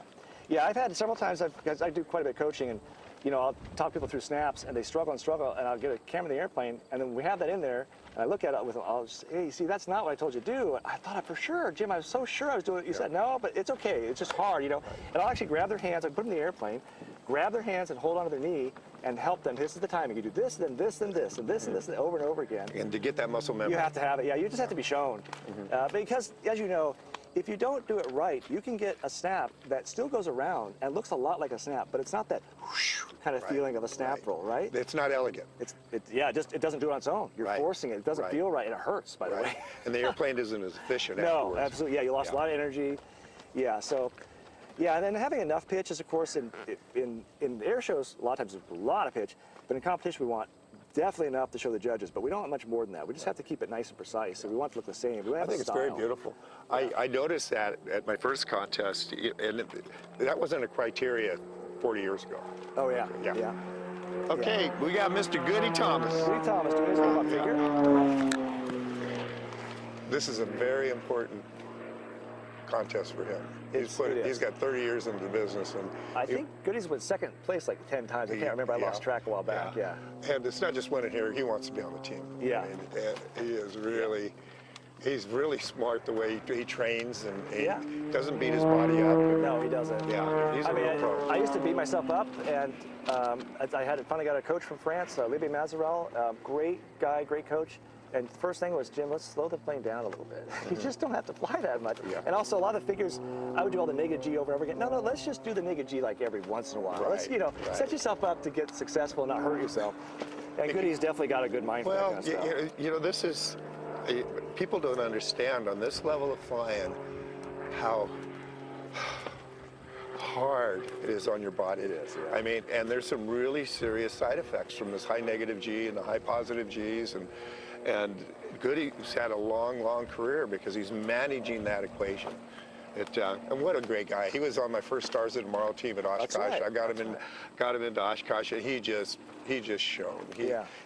Yeah, I've had several times, because I do quite a bit of coaching, and you know, I'll talk people through snaps, and they struggle, and I'll get a camera in the airplane, and then we have that in there, and I look at it with them, I'll just, hey, see, that's not what I told you to do. And I thought for sure, Jim, I was so sure I was doing it. You said, no, but it's okay. It's just hard, you know. And I'll actually grab their hands, I put them in the airplane, grab their hands and hold onto their knee, and help them. This is the timing. You do this, then this, then this, and this, and this, and over and over again. And to get that muscle memory. You have to have it. Yeah, you just have to be shown. Because, as you know, if you don't do it right, you can get a snap that still goes around and looks a lot like a snap, but it's not that whoosh kind of feeling of a snap roll, right? It's not elegant. It doesn't do it on its own. You're forcing it. It doesn't feel right, and it hurts, by the way. And the airplane isn't as efficient No, afterwards. absolutely. Yeah, you lost a lot of energy. Yeah, so, yeah, and then having enough pitch is, of course, in air shows, a lot of times there's a lot of pitch, but in competition we want definitely enough to show the judges, but we don't want much more than that. We just have to keep it nice and precise, so we want it to look the same. We I have think a it's very style. beautiful. I noticed that at my first contest, and that wasn't a criteria 40 years ago. Oh, yeah. Yeah. Yeah. Okay, we got Mr. Goody Thomas. Goody Thomas doing his warm-up figure. This is a very important contest for him. He's got 30 years into the business, and I think Goody's went second place like 10 times. I can't remember. I lost track a while back. Yeah. And it's not just winning here. He wants to be on the team. Yeah. I mean, he is really, he's really smart the way he trains, and he doesn't beat his body up. No, he doesn't. Yeah, he's a real pro. I used to beat myself up, and I finally got a coach from France, Libby Mazarel, great guy, great coach. And the first thing was, Jim, let's slow the plane down a little bit. You just don't have to fly that much. Yeah. And also a lot of figures, I would do all the negative G over and over again. No, let's just do the negative G like every once in a while. Let's, set yourself up to get successful and not hurt yourself. And Goody's definitely got a good mind for that kind of stuff. You know, this is, people don't understand on this level of flying how hard it is on your body. It is, yeah. I mean, and there's some really serious side effects from this high negative G and the high positive Gs, and Goody's had a long, long career because he's managing that equation. And what a great guy. He was on my first Stars of Tomorrow team at Oshkosh. Right. I got him into Oshkosh, and he just shone.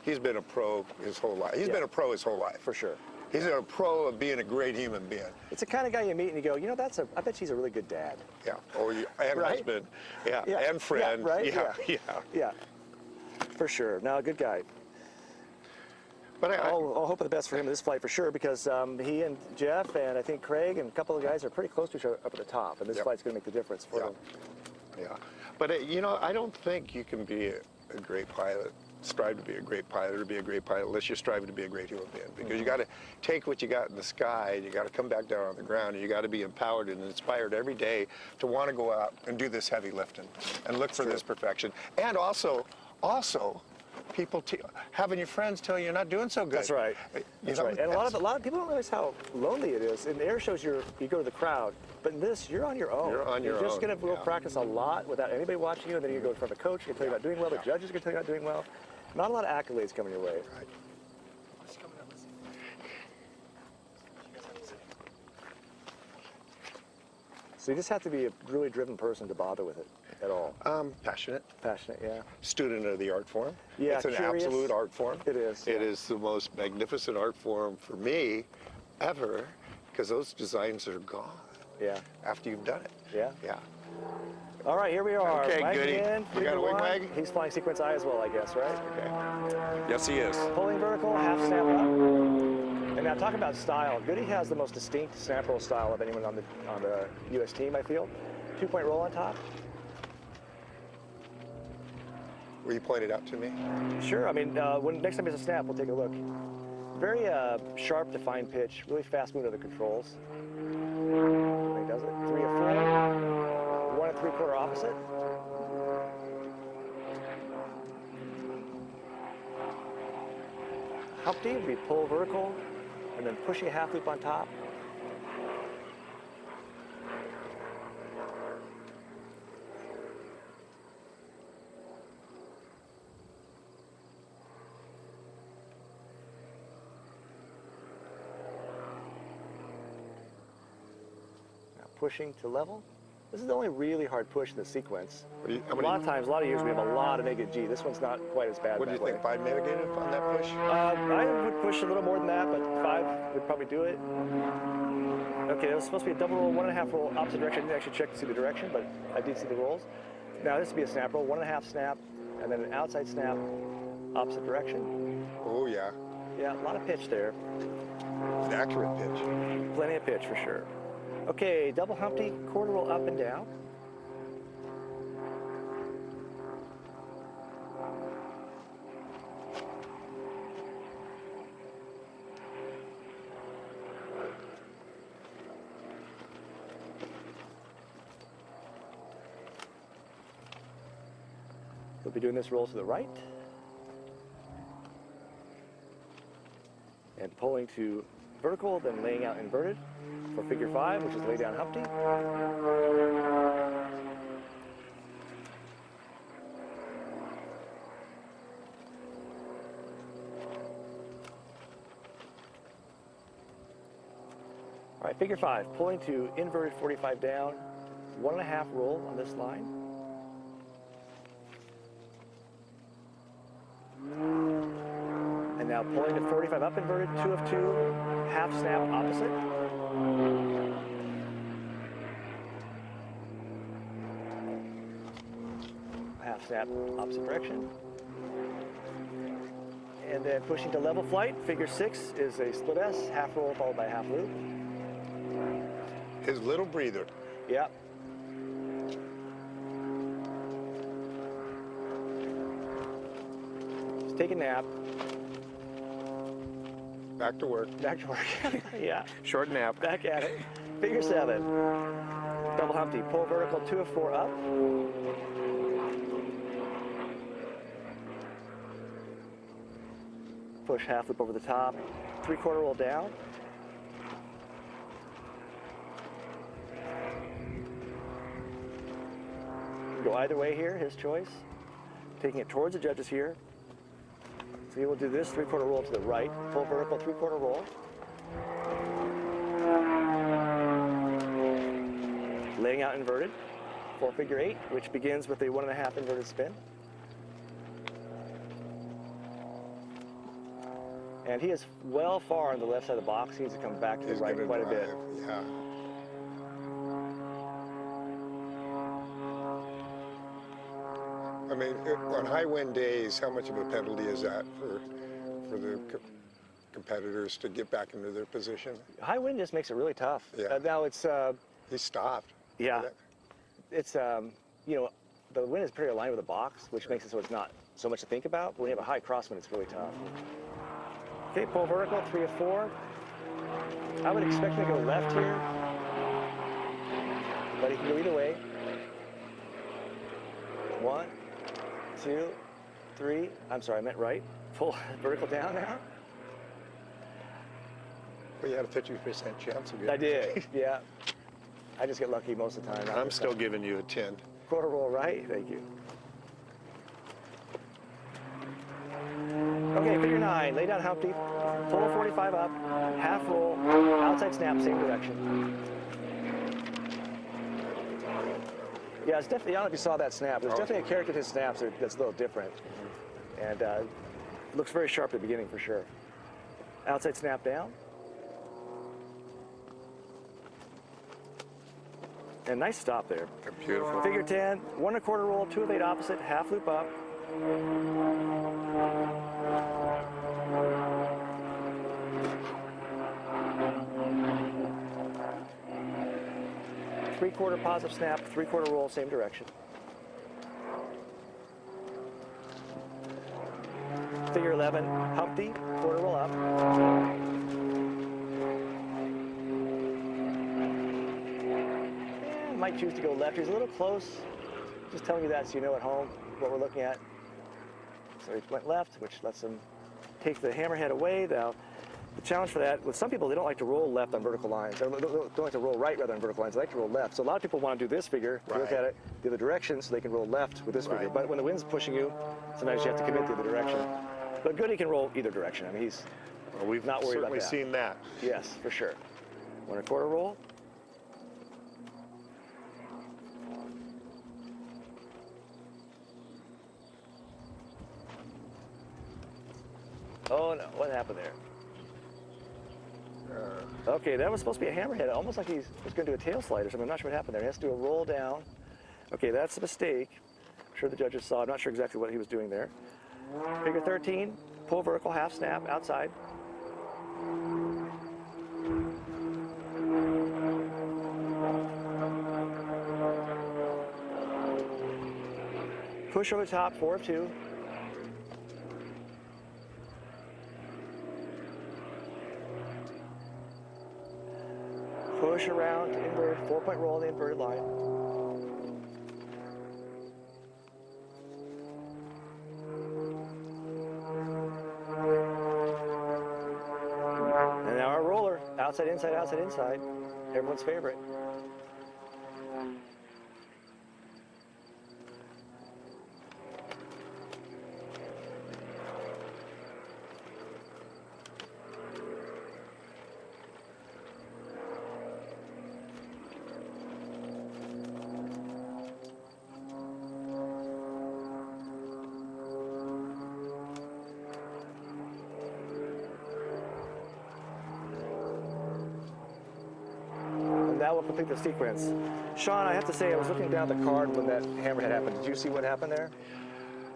He's been a pro his whole life. He's been a pro his whole life. For sure. He's a pro of being a great human being. It's the kind of guy you meet and you go, you know, I bet she's a really good dad. Yeah. And Right? husband. Yeah. Yeah. And friend. Yeah, right? Yeah. Yeah. Yeah, for sure. No, good guy. But I'll hope for the best for him in this flight for sure, because he and Jeff and I think Craig and a couple of guys are pretty close to each other up at the top, and this Yep. flight's going to make the difference for them. Yeah. But you know, I don't think you can be a great pilot, strive to be a great pilot, or be a great pilot unless you're striving to be a great human being. Because you got to take what you got in the sky, and you got to come back down on the ground, and you got to be empowered and inspired every day to want to go out and do this heavy lifting and look for this perfection. And also, people having your friends tell you you're not doing so good. That's right. That's right. And a lot of people don't realize how lonely it is. In the air shows, you go to the crowd, but in this, you're on your own. You're on your You're just own, going to go yeah. practice a lot without anybody watching you, and then you go in front of a coach, can tell you about doing well, the judges can tell you about doing well. Not a lot of accolades coming your way. Right. So you just have to be a really driven person to bother with it at all. Passionate. Passionate, yeah. Student of the art form. Yeah, It's an curious. absolute art form. It is, It yeah. is the most magnificent art form for me ever, because those designs are gone Yeah, after you've done it. yeah. Yeah. All right, here we are. Okay, Wagging goody. in, You got a wing one. wag? He's flying sequence I as well, I guess, right? Okay. Yes, he is. Pulling vertical, half snap up. And now talk about style. Goody has the most distinct snap roll style of anyone on the U.S. team, I feel. 2-point roll on top. Will you point it out to me? Sure. I mean, when next time there's a snap, we'll take a look. Very sharp, defined pitch. Really fast move to the controls. He does it. 3 or 4. 1 3/4 opposite. Humpty would be pull vertical, and then pushing a half loop on top. Now pushing to level. This is the only really hard push in the sequence. A lot of years we have a lot of negative G. This one's not quite as bad. What do you that way. think? 5 mitigated on that push? I would push a little more than that, but 5 would probably do it. Okay, it was supposed to be a double roll, 1.5 roll, opposite direction. I didn't actually check to see the direction, but I did see the rolls. Now this would be a snap roll, 1.5 snap, and then an outside snap, opposite direction. Oh, yeah. Yeah, a lot of pitch there. An accurate pitch. Plenty of pitch for sure. Okay, double Humpty, quarter roll up and down. We'll be doing this roll to the right. And pulling to vertical, then laying out inverted for figure 5, which is lay down Humpty. All right, figure 5, pulling to inverted 45 down, 1.5 roll on this line. And now pulling to 45 up inverted, 2 of 2, half snap opposite. Half snap opposite direction. And then pushing to level flight, figure 6 is a split S, half roll followed by half loop. His little breather. Yep. Just take a nap. Back to work. Back to work. Yeah. Short nap. Back at it. Figure 7. Double Humpty. Pull vertical, 2 of 4 up. Push half loop over the top. 3/4 roll down. Go either way here, his choice. Taking it towards the judges here. So he will do this 3/4 roll to the right, pull vertical 3/4 roll. Laying out inverted for figure 8, which begins with a 1.5 inverted spin. And he is well far on the left side of the box. He needs to come back to the right gonna quite a bit. drive, yeah. I mean, on high wind days, how much of a penalty is that for the competitors to get back into their position? High wind just makes it really tough. Yeah. Now it's, He stopped. yeah, it's, you know, the wind is pretty aligned with the box, which makes it so it's not so much to think about. But when you have a high crosswind, it's really tough. Okay, pull vertical, 3 of 4. I would expect him to go left here, but he can go either way. 1, 2, 3. I'm sorry, I meant right. Pull vertical down now. Well, you had a 50% chance of getting I did, yeah. I just get lucky most of the time. I'm still giving you a 10. Quarter roll right, thank you. Okay, figure 9, lay down Humpty, pull 45 up, half roll, outside snap, same direction. Yeah, it's definitely, I don't know if you saw that snap, there's definitely a character to his snaps that's a little different. And looks very sharp at the beginning for sure. Outside snap down. And nice stop there. Beautiful. Figure 10, 1 1/4 roll, 2 of 8 opposite, half loop up. Three-quarter positive snap, 3/4 roll, same direction. Figure 11, Humpty, quarter roll up. And might choose to go left. He's a little close. Just telling you that so you know at home what we're looking at. So he went left, which lets him take the hammerhead away. Now, the challenge for that, with some people, they don't like to roll left on vertical lines. They don't like to roll right rather than vertical lines. They like to roll left. So a lot of people want to do this figure, look Right. at it the other direction, so they can roll left with this figure. Right. But when the wind's pushing you, sometimes you have to commit the other direction. But good, he can roll either direction. I mean, he's Well, we've not worried about certainly that. seen that. Yes, for sure. 1 1/4 roll. Oh no, what happened there? Okay, that was supposed to be a hammerhead, almost like he was going to do a tail slide or something. I'm not sure what happened there. He has to do a roll down. Okay, that's a mistake. I'm sure the judges saw. I'm not sure exactly what he was doing there. Figure 13, pull vertical, half snap, outside. Push over the top, 4 of 2. Push around to invert, 4-point roll on the inverted line. And now our roller, outside, inside, outside, inside. Everyone's favorite. That will complete the sequence. Sean, I have to say, I was looking down the card when that hammerhead happened. Did you see what happened there?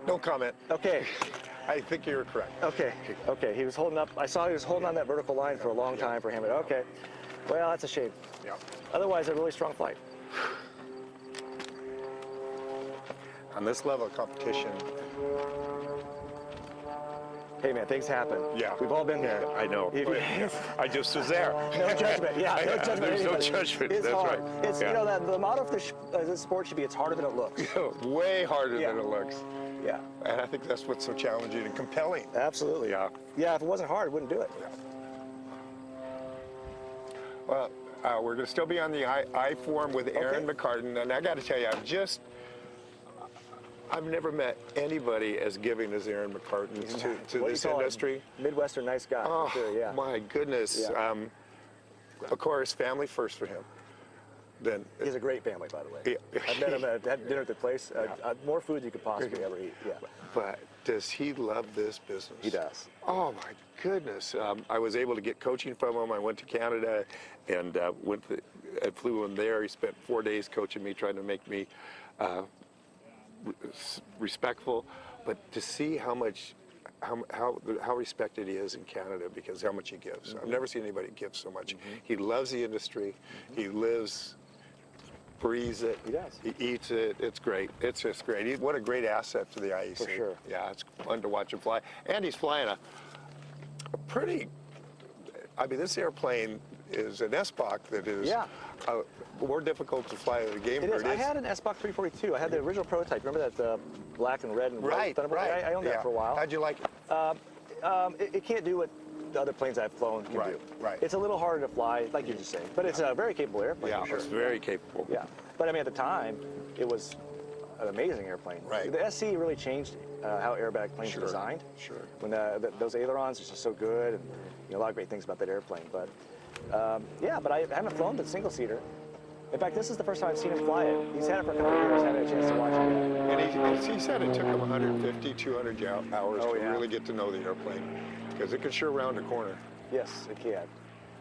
No comment. Okay, I think you're correct. okay. He was holding up. I saw he was holding on that vertical line for a long time for hammerhead. Okay. Well, that's a shame. Yeah. Otherwise, a really strong flight. On this level of competition, Hey, man, things happen. Yeah. We've all been there. I know. I just was there. No judgment. Yeah, no judgment. There's no anybody. judgment. It's That's hard. right. It's, Yeah. you know, that the motto of this sport should be, it's harder than it looks. Way harder Yeah. than it looks. Yeah, And I think that's what's so challenging and compelling. absolutely. Yeah. Yeah, if it wasn't hard, I wouldn't do it. Well, we're going to still be on the I form with Aaron Okay. McCartan, and I got to tell you, I've never met anybody as giving as Aaron McCartan to What do you this call it? industry. Midwestern nice guy. Oh, for sure, yeah. my goodness. Yeah. Of course, family first for him. Then He's a great family, by the way. Yeah. I've met him at dinner at the place. More food you could possibly ever eat. Yeah. But does he love this business? He does. Oh my goodness! I was able to get coaching from him. I went to Canada and I flew him there. He spent 4 days coaching me, trying to make me respectful. But to see how respected he is in Canada because how much he gives. I've never seen anybody give so much. He loves the industry. He lives, breathes it. He does. He eats it. It's great. It's just great. What a great asset to the IEC. For sure. Yeah, it's fun to watch him fly. And he's flying a pretty, I mean, this airplane is an S-Bach that is more difficult to fly than a game It bird. is. I had an S-Bach 342. I had the original prototype. Remember that black and red and white Thunderbird? Right. I owned that for a while. How'd you like it? It can't do what the other planes I've flown can do. Right. It's a little harder to fly, like you're just saying, but it's a very capable airplane. Yeah, for sure. it's very capable. Yeah, but I mean, at the time, it was an amazing airplane. Right. The SC really changed how aerobatic planes are designed. Sure. When those ailerons are just so good, and a lot of great things about that airplane. But yeah, but I haven't flown the single-seater. In fact, this is the first time I've seen him fly it. He's had it for a couple of years. I haven't had a chance to watch it yet. And he said it took him 150, 200 hours to yeah. really get to know the airplane because it can sure round a corner. Yes, it can.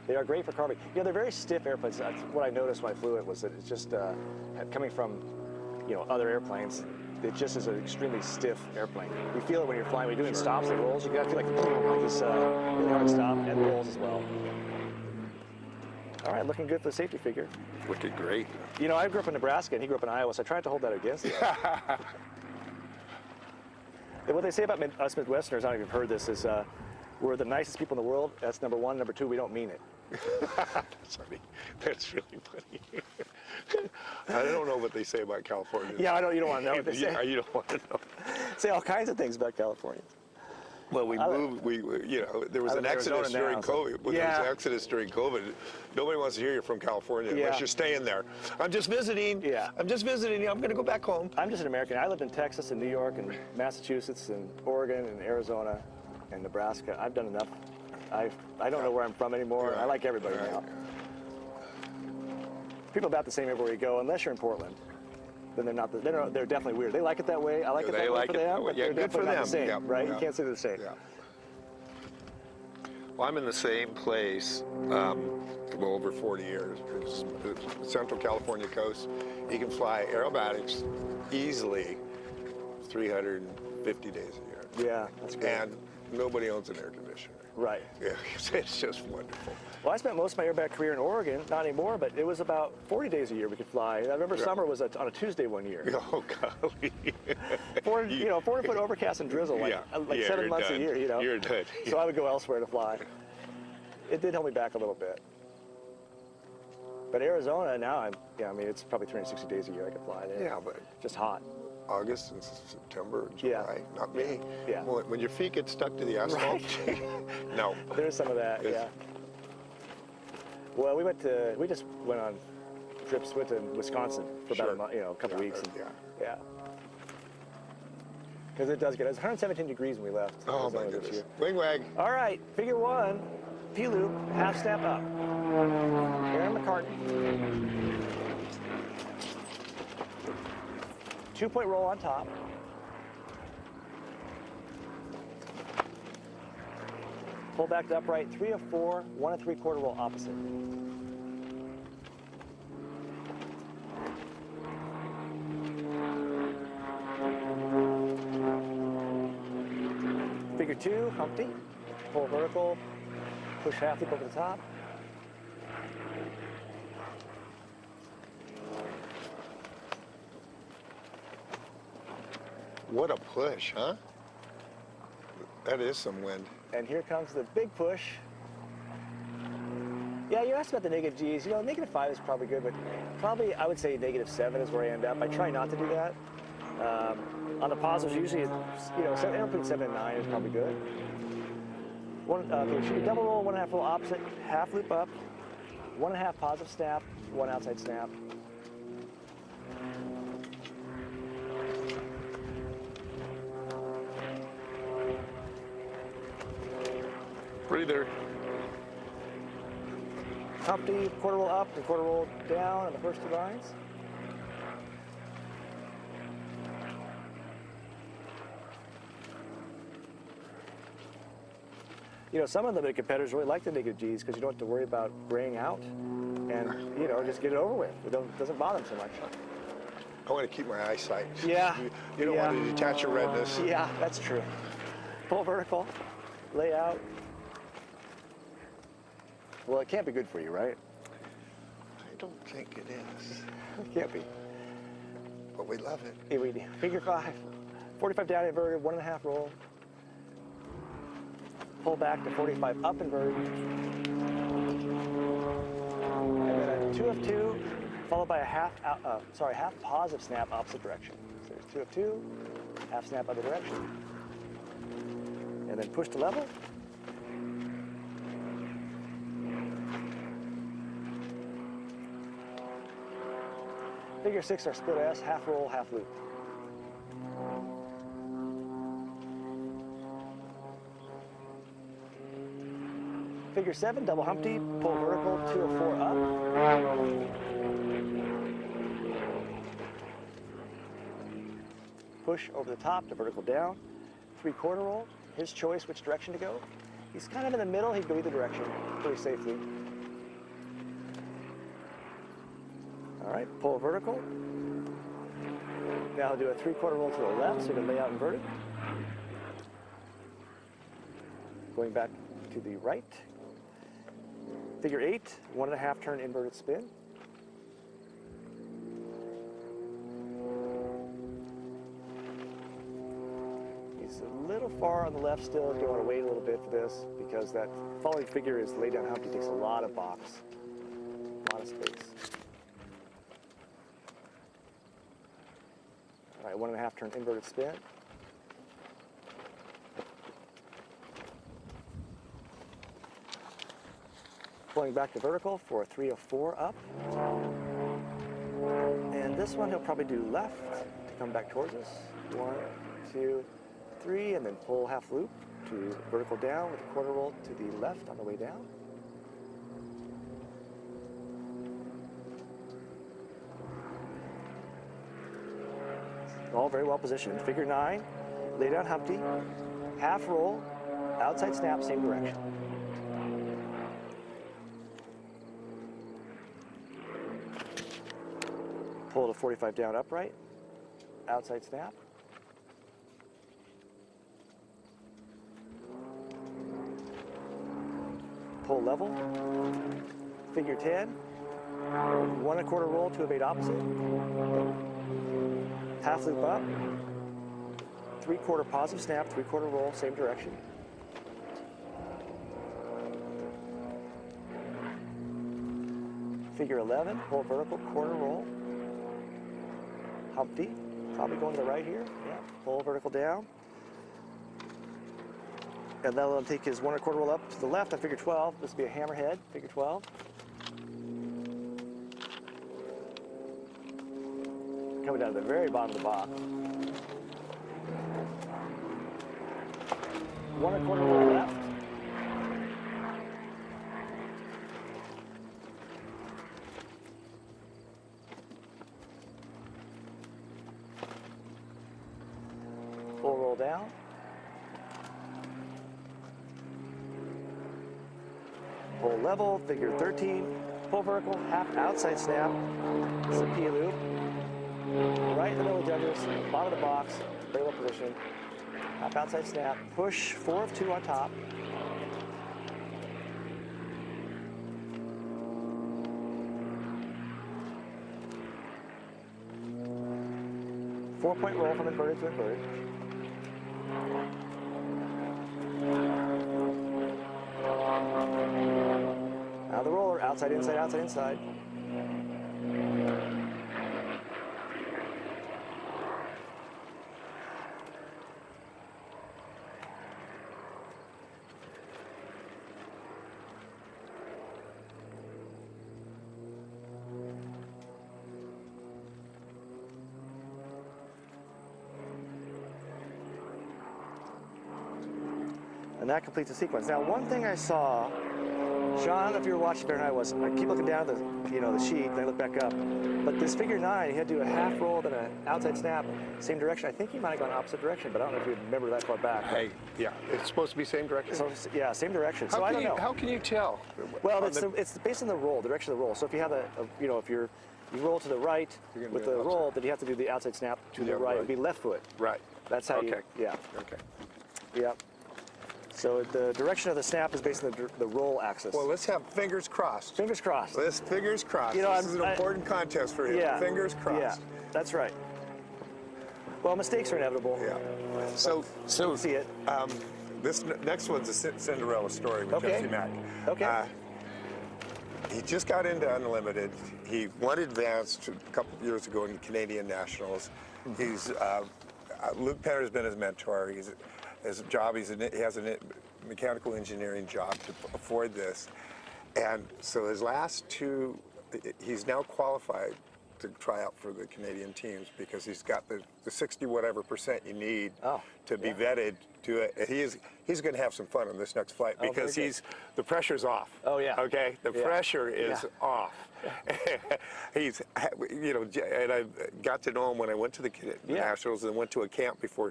They are great for carving. They're very stiff airplanes. That's what I noticed when I flew it was that it's just coming from, other airplanes. It just is an extremely stiff airplane. You feel it when you're flying. When you're doing stops and rolls, you gotta feel like this really hard stop and rolls as well. All right, looking good for the safety figure. Looking great. I grew up in Nebraska and he grew up in Iowa, so I tried to hold that against him. What they say about us Midwesterners, I don't know if you've heard this, is we're the nicest people in the world. That's number one. Number two, we don't mean it. That's funny. That's really funny. I don't know what they say about California. Yeah, you don't want to know what they say. Yeah, you don't want to know. Say all kinds of things about California. Well, there was an exodus during COVID. When there was an exodus during COVID, nobody wants to hear you're from California unless you're staying there. I'm just visiting. Yeah. I'm just visiting. I'm going to go back home. I'm just an American. I lived in Texas and New York and Massachusetts and Oregon and Arizona and Nebraska. I've done enough. I don't know where I'm from anymore. Yeah. I like everybody now. People about the same everywhere you go, unless you're in Portland. Then they're not. They're definitely weird. They like it that way. I like it that way for them. But they're definitely not the same, right? You can't say they're the same. Yeah. Well, I'm in the same place for over 40 years. It's the Central California coast. You can fly aerobatics easily 350 days a year. Yeah, that's great. And nobody owns an air conditioner. Right. Yeah, it's just wonderful. Well, I spent most of my airbatic career in Oregon, not anymore, but it was about 40 days a year we could fly. I remember summer was on a Tuesday one year. Oh, golly. 40-foot overcast and drizzle, like 7 months a year, You're done. So I would go elsewhere to fly. It did hold me back a little bit. But Arizona, now it's probably 360 days a year I could fly there. Yeah, but just hot. August and September and July, not me. Yeah. When your feet get stuck to the asphalt, no. There's some of that, yeah. Well, we just went on trips, went to Wisconsin for about a month, a couple weeks. And, yeah. Because it does get, it was 117 degrees when we left. Oh my goodness. Wing wag. All right, figure one, P-loop, half step up. Aaron McCartney. 2-point roll on top. Pull back to upright, 3 of 4, 1 3/4 roll opposite. Figure 2, Humpty. Pull vertical, push half loop over the top. What a push, huh? That is some wind. And here comes the big push. Yeah, you asked about the negative G's. -5 is probably good, but probably I would say -7 is where I end up. I try not to do that. On the positives, usually, anywhere between 7 and 9 is probably good. Okay, should be double roll, 1.5 roll opposite, half loop up, 1.5 positive snap, 1 outside snap. Breather. Humpty, quarter roll up and quarter roll down on the first 2 lines. You know, some of the big competitors really like the negative G's because you don't have to worry about graying out, and you know, just get it over with. It doesn't bother them so much. I want to keep my eyesight. Yeah. You don't Yeah. want to detach your retinas. Yeah, that's true. Pull vertical, lay out. Well, it can't be good for you, right? I don't think it is, It can't be. but we love it. Here we do. Figure 5, 45 down inverted, 1.5 roll. Pull back to 45 up inverted. And then a 2 of 2, followed by a half positive snap opposite direction. So there's 2 of 2, half snap other direction. And then push to level. Figure 6 are split S, half roll, half loop. Figure 7, double Humpty, pull vertical, 2 of 4 up. Push over the top to vertical down, 3/4 roll. His choice which direction to go. He's kind of in the middle, he'd go either direction pretty safely. All right, pull vertical. Now I'll do a 3/4 roll to the left so you can lay out inverted. Going back to the right. Figure 8, 1.5 turn inverted spin. He's a little far on the left still. You want to wait a little bit for this because that following figure is lay down Humpty, takes a lot of box, a lot of space. All right, 1.5 turn inverted spin. Pulling back to vertical for a 3 of 4 up. And this one he'll probably do left to come back towards us. 1, 2, 3, and then pull half loop to vertical down with a 1/4 roll to the left on the way down. All very well positioned. Figure 9, lay down Humpty, half roll, outside snap, same direction. Pull to 45 down upright, outside snap. Pull level, figure 10, 1/4 roll to evade opposite, half loop up, 3/4 positive snap, 3/4 roll, same direction. Figure 11, pull vertical, 1/4 roll. Humpty, probably going to the right here. Yeah, pull vertical down. And then let him take his 1/4 roll up to the left on figure 12. This will be a hammerhead, figure 12. Coming down to the very bottom of the box. 1/4 roll left. Full roll down. Pull level, figure 13. Pull vertical, half outside snap. This is a P loop. Right in the middle of the judges, bottom of the box, very well positioned. Half outside snap, push 4 of 2 on top. Four-point roll from inverted to inverted. Now the roller, outside, inside, outside, inside. And that completes the sequence. Now, one thing I saw Sean, I don't know if you were watching better than I was. I keep looking down at the sheet, then I look back up. But this figure 9, he had to do a half roll, then an outside snap, same direction. I think he might have gone opposite direction, but I don't know if you remember that far back. Hey, yeah, it's supposed to be same direction. So yeah, same direction. So I don't know. How can you tell? Well, it's based on the roll, direction of the roll. So if you have if you roll to the right You're gonna with do the an roll, then you have to do the outside snap to the Yeah, right. right. It would be left foot. Right. That's how Okay. yeah. Okay. Yeah. So the direction of the snap is based on the roll axis. Well, let's have fingers crossed. Fingers crossed. Let's fingers crossed. You know, This is an important contest for him. Yeah. Fingers crossed. Yeah, that's right. Well, mistakes are inevitable. Yeah. So See it. this next one's a Cinderella story with Okay. Jesse Mack. Okay. He just got into Unlimited. He won advanced a couple of years ago in the Canadian Nationals. He's Luke Penner's been his mentor. His job, he has a mechanical engineering job to afford this. And so his last two, he's now qualified to try out for the Canadian teams because he's got the 60 whatever percent you need to be vetted to it. And he's going to have some fun on this next flight because the pressure's off. Oh, yeah. Okay, the pressure is off. He's, and I got to know him when I went to the Nationals and went to a camp before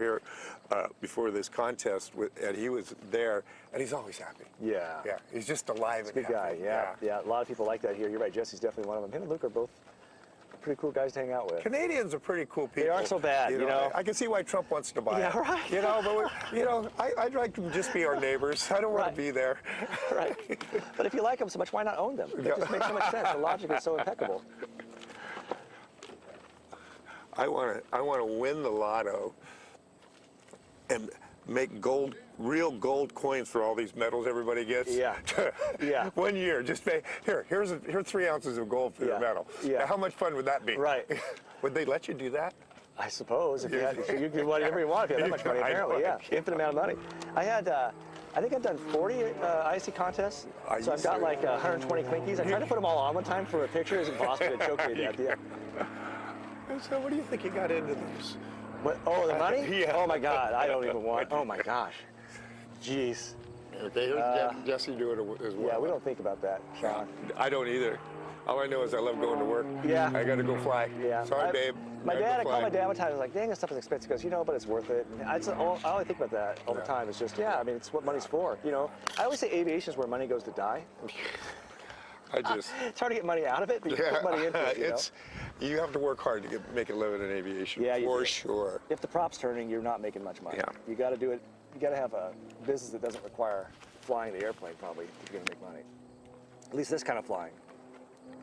this contest, and he was there, and he's always happy. Yeah. Yeah, he's just alive and Good guy. happy. Yeah. A lot of people like that here. You're right. Jesse's definitely one of them. Him and Luke are both pretty cool guys to hang out with. Canadians are pretty cool people. They aren't so bad, you know. I can see why Trump wants to buy Yeah, it. right. But I'd like them to just be our neighbors. I don't want Right. to be there. Right. But if you like them so much, why not own them? That just makes so much sense. The logic is so impeccable. I want to win the lotto and make real gold coins for all these medals everybody gets. Yeah. Yeah. 1 year, just pay. Here's 3 ounces of gold for your medal. Yeah. Now, how much fun would that be? Right. Would they let you do that? I suppose if you could do whatever you want if you had that much money. I know. Apparently, yeah, infinite amount of money. I think I've done 40 IC contests, Are so you I've got serious? like 120 Clinkies. I tried to put them all on one time for a picture. It's impossible to choke me to death. Yeah. So, what do you think you got into this? What, oh, the money? Yeah. Oh my God, I don't even want. Oh my gosh. Jeez. Okay, here's Jesse doing it as well. Yeah, we don't think about that, Sean. I don't either. All I know is I love going to work. Yeah. I got to go fly. Yeah. Sorry, babe. My Gotta dad, go I fly. called my dad one time. I was like, dang, this stuff is expensive. He goes, but it's worth it. I only think about that all the time. It's just, it's what money's for. I always say aviation is where money goes to die. It's hard to get money out of it, but you put money into it. You have to work hard to make a living in aviation. Yeah, you for do. sure. If the prop's turning, you're not making much money. Yeah. You got to do it. You got to have a business that doesn't require flying the airplane, probably, if you're going to make money. At least this kind of flying.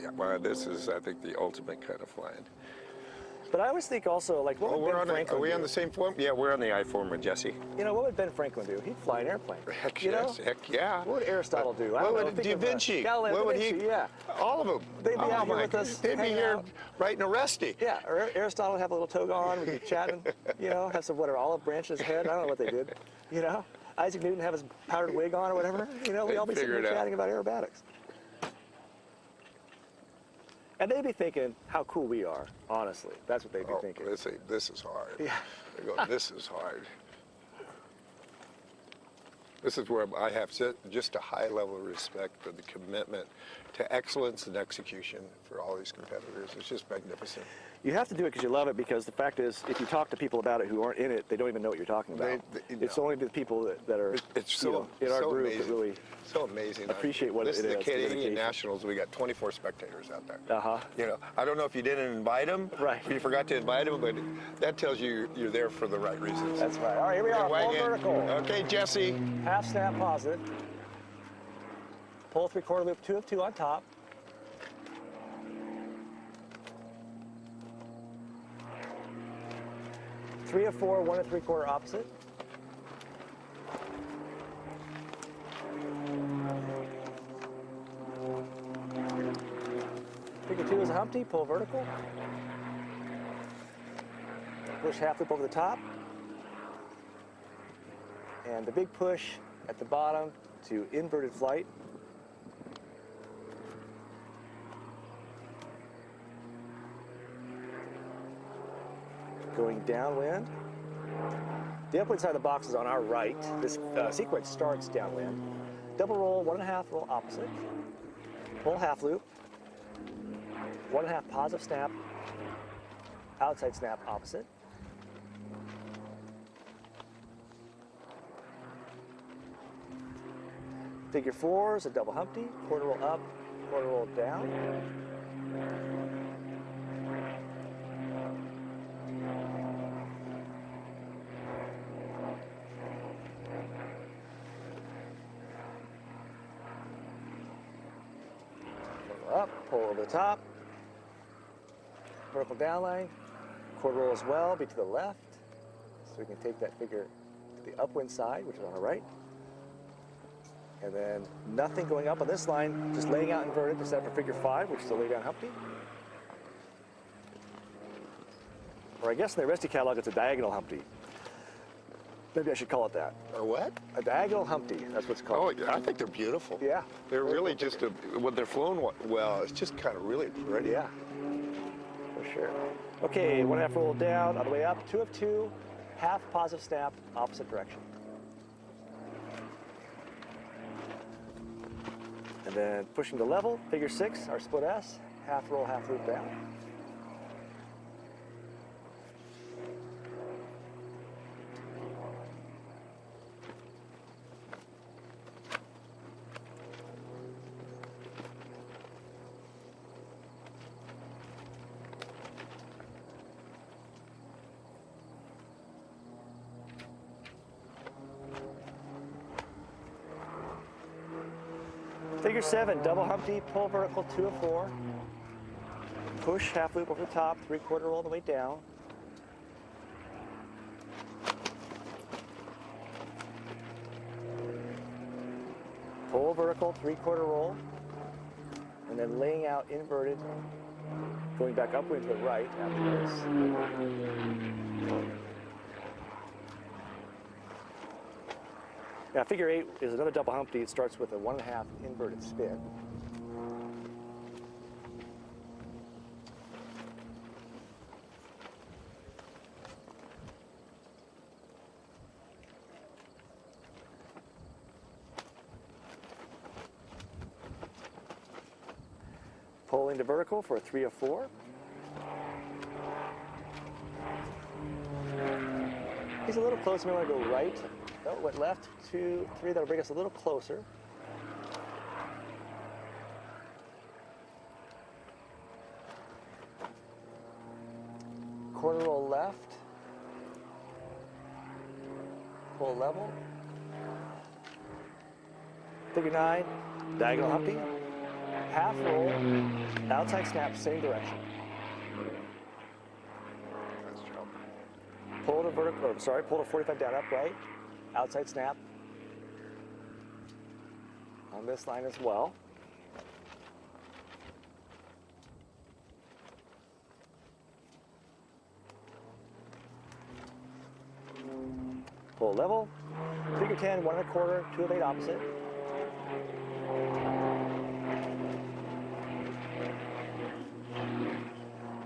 Yeah, well, this is, I think, the ultimate kind of flying. But I always think also, like, what would Ben Franklin are we do? on the same form? Yeah, we're on the I-form with Jesse. What would Ben Franklin do? He'd fly an airplane. Heck you yes, know? heck yeah. What would Aristotle do? I What don't know. would Think Da of, Vinci? Galileo, What Da would Vinci, he? yeah. All of them. They'd be out here my with us, God. They'd be hanging here out. writing a Rusty. Yeah, or Aristotle would have a little toga on, we'd be chatting, have some, olive branch in his head. I don't know what they did, Isaac Newton have his powdered wig on or whatever. We'd all be sitting figure there it out. chatting about aerobatics. And they'd be thinking how cool we are, honestly. That's what they'd be thinking. This is hard. Yeah. They're going, this is hard. This is where I have just a high level of respect for the commitment to excellence and execution for all these competitors. It's just magnificent. You have to do it because you love it, because the fact is, if you talk to people about it who aren't in it, they don't even know what you're talking about. It's only the people that are It's so, in our so group amazing. that really so amazing. appreciate what this it is. is, The the Canadian dedication. Nationals, we got 24 spectators out there. Uh-huh. I don't know if you didn't invite them, Right. if you forgot to invite them, but that tells you you're there for the right reasons. That's right. All right, here we are, full Wagon. vertical. Okay, Jesse. Half snap positive. Pull 3/4 loop, 2 of 2 on top. Three of 4, 1 3/4 opposite. Figure 2 is a Humpty, pull vertical. Push half loop over the top. And the big push at the bottom to inverted flight. Going downwind. The upwind side of the box is on our right. This sequence starts downwind. double roll, 1.5 roll opposite. Pull half loop. 1.5 positive snap. Outside snap opposite. Figure 4 is a double Humpty. Quarter roll up, quarter roll down. Up, pull over the top. Vertical down line. Quarter roll as well, be to the left. So we can take that figure to the upwind side, which is on the right. And then nothing going up on this line, just laying out inverted to set up for figure 5, which is a lay down Humpty. Or I guess in the Resty catalog, it's a diagonal Humpty. Maybe I should call it that. Or what? A diagonal Humpty, that's what it's called. Oh, yeah, I think they're beautiful. Yeah. They're really just, when they're flown well, it's just kind of really pretty. Yeah, for sure. Okay, 1.5 roll down, on the way up, 2 of 2, half positive snap, opposite direction. And then pushing to level, figure 6, our split S, half roll, half loop down. Figure 7, double Humpty, pull vertical, 2 of 4. Push half loop over the top, 3/4 roll the way down. Pull vertical, 3/4 roll. And then laying out inverted, going back upwind to the right after this. Now, figure 8 is another double Humpty. It starts with a 1.5 inverted spin. Pull into vertical for a 3 of 4. He's a little close. We want to go right. Oh, went left, 2, 3. That'll bring us a little closer. Quarter roll left. Pull level. Figure 9, diagonal Humpty. Half roll, outside snap, same direction. Nice job. Pull to vertical, or sorry, pull to 45 down upright. Outside snap on this line as well. Pull level. Figure 10, 1.25, 2 of 8 opposite.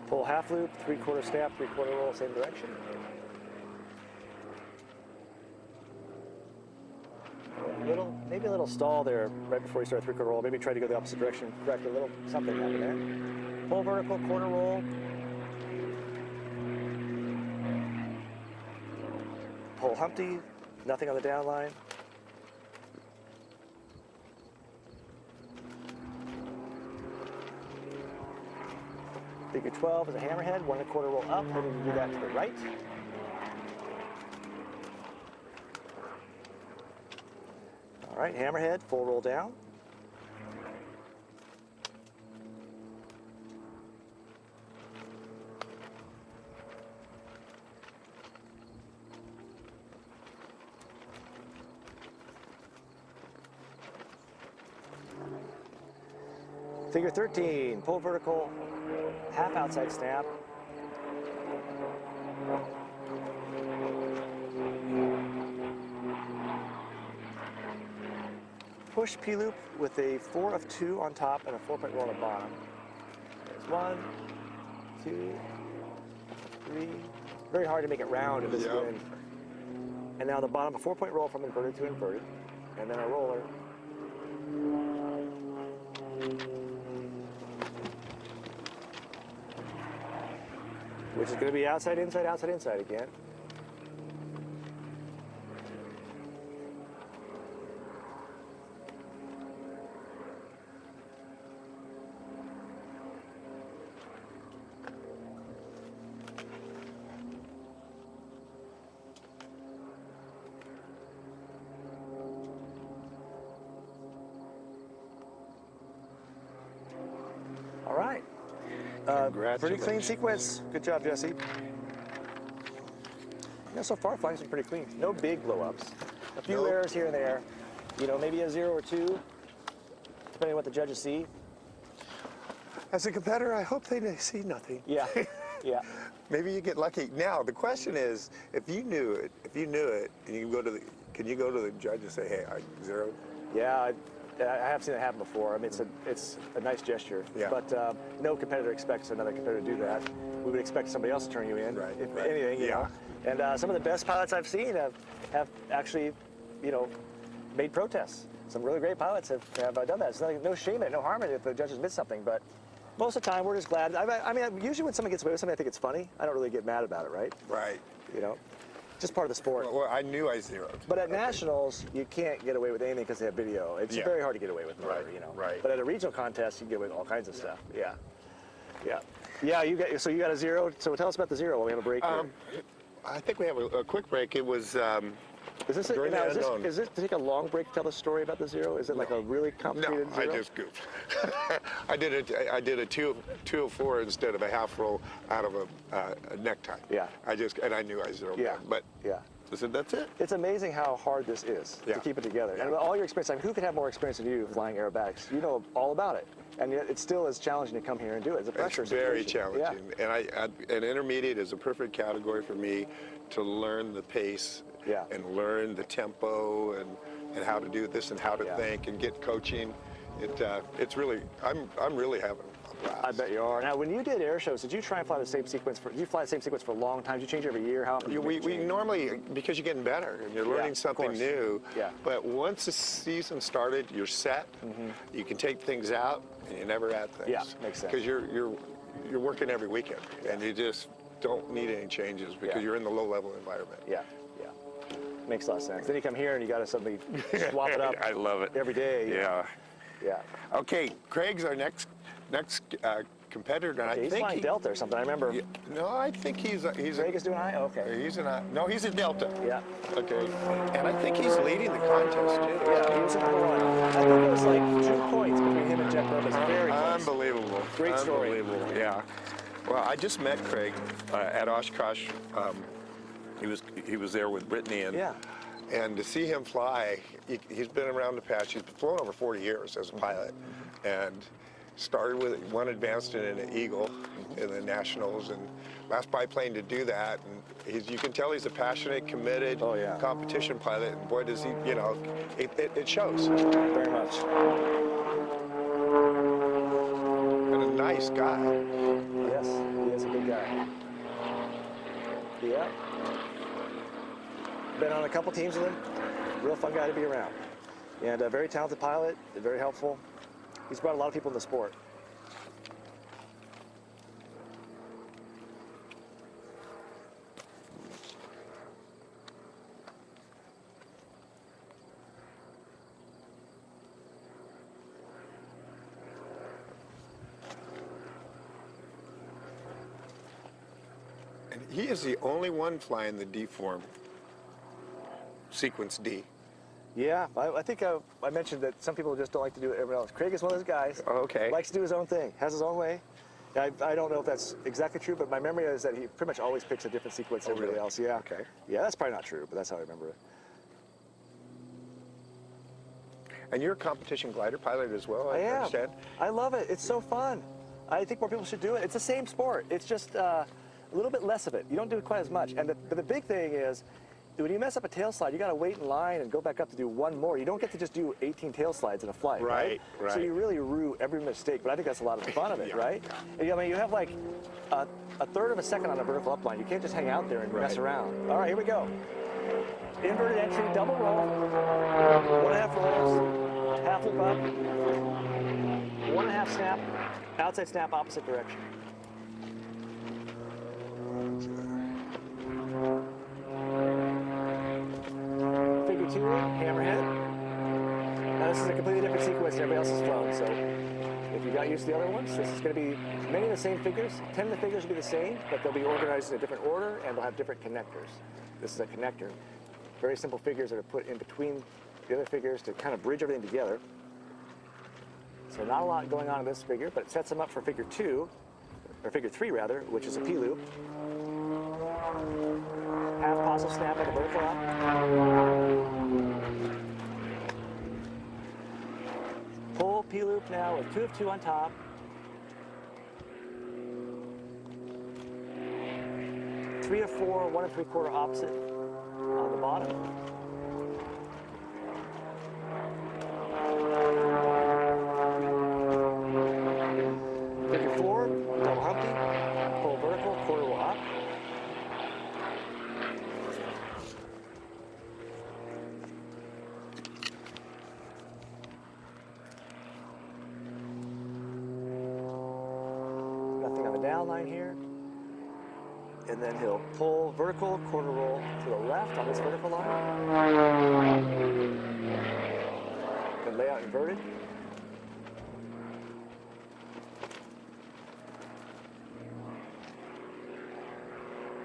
Pull half loop, 3/4 snap, 3/4 roll, same direction. Maybe a little stall there right before you start 3/4 roll. Maybe try to go the opposite direction. Correct a little, something happened there. Pull vertical, quarter roll. Pull Humpty, nothing on the down line. Figure 12 is a hammerhead, 1.25 roll up, hoping to do that to the right. All right, hammerhead, full roll down. Figure 13, pull vertical, half outside snap. Push P-loop with a 4 of 2 on top and a 4-point roll on the bottom. There's 1, 2, 3. Very hard to make it round in this wind. And now on the bottom, a 4-point roll from inverted to inverted, and then a roller. Which is going to be outside, inside, outside, inside again. All right. Pretty clean sequence. Good job, Jesse. So far, flying's been pretty clean. No big blow-ups. A few Nope. errors here and there. You know, maybe a 0 or 2, depending on what the judges see. As a competitor, I hope they see nothing. Yeah, yeah. Maybe you get lucky. Now, the question is, if you knew it, and you go to can you go to the judge and say, hey, I zeroed? Yeah, I have seen that happen before. I mean, it's a nice gesture. Yeah. But no competitor expects another competitor to do that. We would expect somebody else to turn you in, Right, if right. anything. You Yeah. know? And some of the best pilots I've seen have actually, you know, made protests. Some really great pilots have done that. It's no shame in it, no harm in it if the judges miss something. But most of the time, we're just glad. I mean, usually when someone gets away with something, I think it's funny. I don't really get mad about it, right? Right. You know, just part of the sport. Well, I knew I zeroed. But at nationals, you can't get away with anything because they have video. It's Yeah. very hard to get away with murder, Right, you know. right. But at a regional contest, you can get away with all kinds of stuff. Yeah. Yeah. Yeah, you got a 0. So tell us about the 0 while we have a break here. I think we have a quick break. It was Is this during the unknown. is this to take a long break to tell the story about the 0? Is it like a really No, complicated 0? I just goofed. I did a 204 instead of a half roll out of a necktie. Yeah. I knew I zeroed. Yeah. that, but Yeah. I said that's it. It's amazing how hard this is Yeah. to keep it together. Yeah. And with all your experience, I mean, who could have more experience than you flying aerobatics? You know all about it. And yet it still is challenging to come here and do it. It's a pressure It's very situation. challenging, and intermediate is a perfect category for me to learn the pace Yeah. and learn the tempo and how to do this and how to Yeah. think and get coaching. It's really I'm really having a blast. I bet you are. Now, when you did air shows, did you try and fly the same sequence did you fly the same sequence for a long time? Did you change every year? How often? We normally, because you're getting better and you're learning of something course. new. Yeah. But once the season started, you're set. You can take things out, and you never add things. Yeah, makes sense. Because you're working every weekend, and you just don't need any changes because Yeah. you're in the low-level environment. Yeah, yeah. Makes a lot of sense. Then you come here and you got to suddenly swap it up. I love it. Every day. Yeah. Yeah. Okay, Craig's our next competitor, and I He's think flying Delta or something. I remember. No, I think he's Craig is doing high? Okay. he's a Delta. Yeah. Okay, and I think he's leading the contest too. Yeah, he was at number 1. I think it was like 2 points between him and Jeff Lopez. Very close. Unbelievable. Great story. Unbelievable, yeah. Well, I just met Craig at Oshkosh. He was there with Brittany, and Yeah. and to see him fly, he's been around the patch. He's flown over 40 years as a pilot, and started with one advanced in an Eagle in the Nationals, and last biplane to do that. And you can tell he's a passionate, committed Oh, yeah. competition pilot, and boy, does he, it shows. Very much. And a nice guy. Yes, he is a good guy. Yeah. Been on a couple teams with him. Real fun guy to be around. And a very talented pilot, very helpful. He's brought a lot of people in the sport. And he is the only one flying the D form, sequence D. Yeah, I think I mentioned that some people just don't like to do it everyone else. Craig is one of those guys. Oh, okay. Likes to do his own thing, has his own way. I don't know if that's exactly true, but my memory is that he pretty much always picks a different sequence than everybody really? else. Yeah. Okay. Yeah, that's probably not true, but that's how I remember it. And you're a competition glider pilot as well, I am. understand? I love it. It's so fun. I think more people should do it. It's the same sport. It's just a little bit less of it. You don't do it quite as much. And but the big thing is, when you mess up a tail slide, you got to wait in line and go back up to do one more. You don't get to just do 18 tail slides in a flight, right? Right, So right. you really rue every mistake. But I think that's a lot of the fun of it, Yeah, right? And, I mean, you have like a third of a second on a vertical upline. You can't just hang out there and mess Right. around. All right, here we go. Inverted entry, double roll, 1.5 rolls, half loop up. snap, outside snap, opposite direction. Figure 2, hammerhead. Now this is a completely different sequence than everybody else has flown, so if you got used to the other ones, this is going to be many of the same figures. 10 of the figures will be the same, but they'll be organized in a different order and they'll have different connectors. This is a connector. Very simple figures that are put in between the other figures to kind of bridge everything together. So not a lot going on in this figure, but it sets them up for figure 2, or figure 3 rather, which is a P-loop. Half positive snap at the vertical up. Pull P-loop now with 2 of 2 on top. Three of 4, 1 3/4 opposite on the bottom. Figure 4, double humpty, pull vertical, quarter roll up. Nothing on the down line here. And then he'll pull vertical, quarter roll to the left on this vertical line. Then lay out inverted.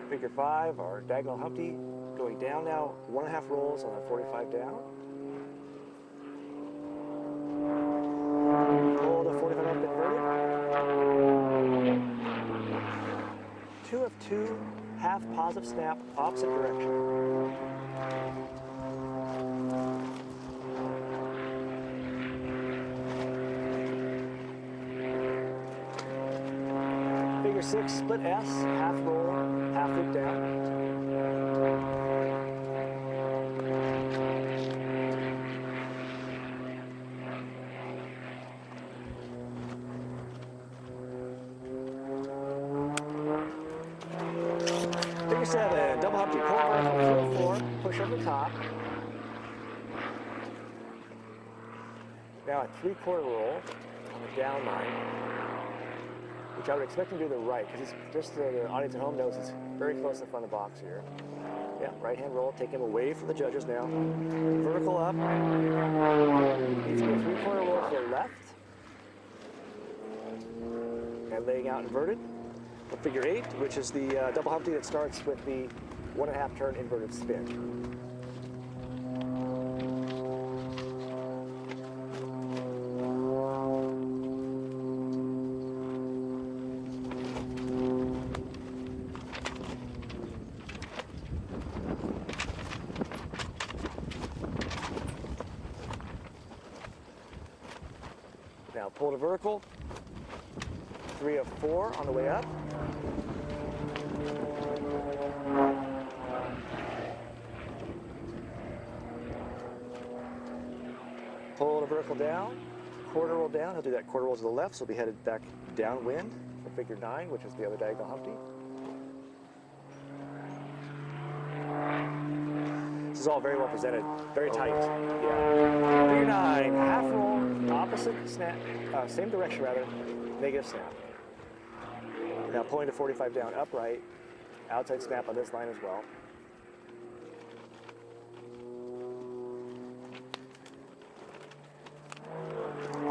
Figure 5, our diagonal humpty, going down now, 1.5 rolls on a 45 down. Pull the 45 up inverted. 2 of 2, half positive snap, opposite direction. Figure 6, split S, half roll, half loop down. Figure 7, double humpty, pull vertical, 4, push over the top. Now a 3/4 roll on the down line, which I would expect him to do the right, because he's just the audience at home knows he's very close to the front of the box here. Yeah, right hand roll, take him away from the judges now. Vertical up. Needs to be a 3/4 roll to the left. And laying out inverted. A figure 8, which is the double humpty that starts with the 1.5 turn inverted spin. Now pull to vertical, 3 of 4 on the way up. Pull the vertical down, quarter roll down. He'll do that quarter roll to the left, so he'll be headed back downwind for figure 9, which is the other diagonal humpty. This is all very well presented, very tight. Yeah. Figure 9, half roll, opposite snap, same direction rather, negative snap. Now pulling to 45 down upright, outside snap on this line as well.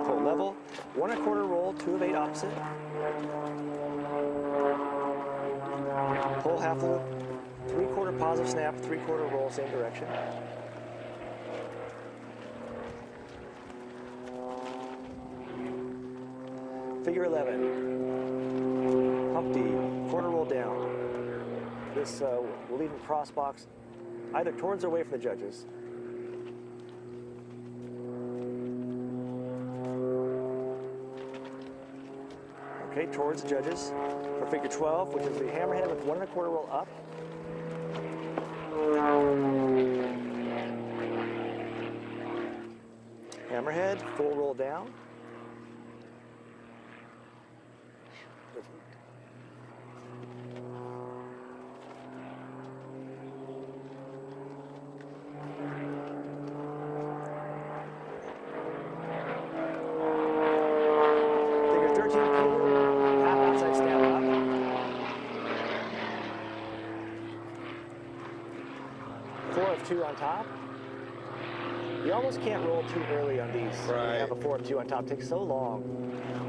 Pull level, 1 1/4 roll, 2 of 8 opposite. Pull half loop, 3/4 positive snap, 3/4 roll, same direction. Figure 11, humpty, quarter roll down. This will leave him cross box either towards or away from the judges. Okay, towards the judges. For figure 12, which is the hammerhead with 1 1/4 roll up. Hammerhead, full roll down. 4-2 on top. You almost can't roll too early on these. Right. You have a 4-2 on top. It takes so long.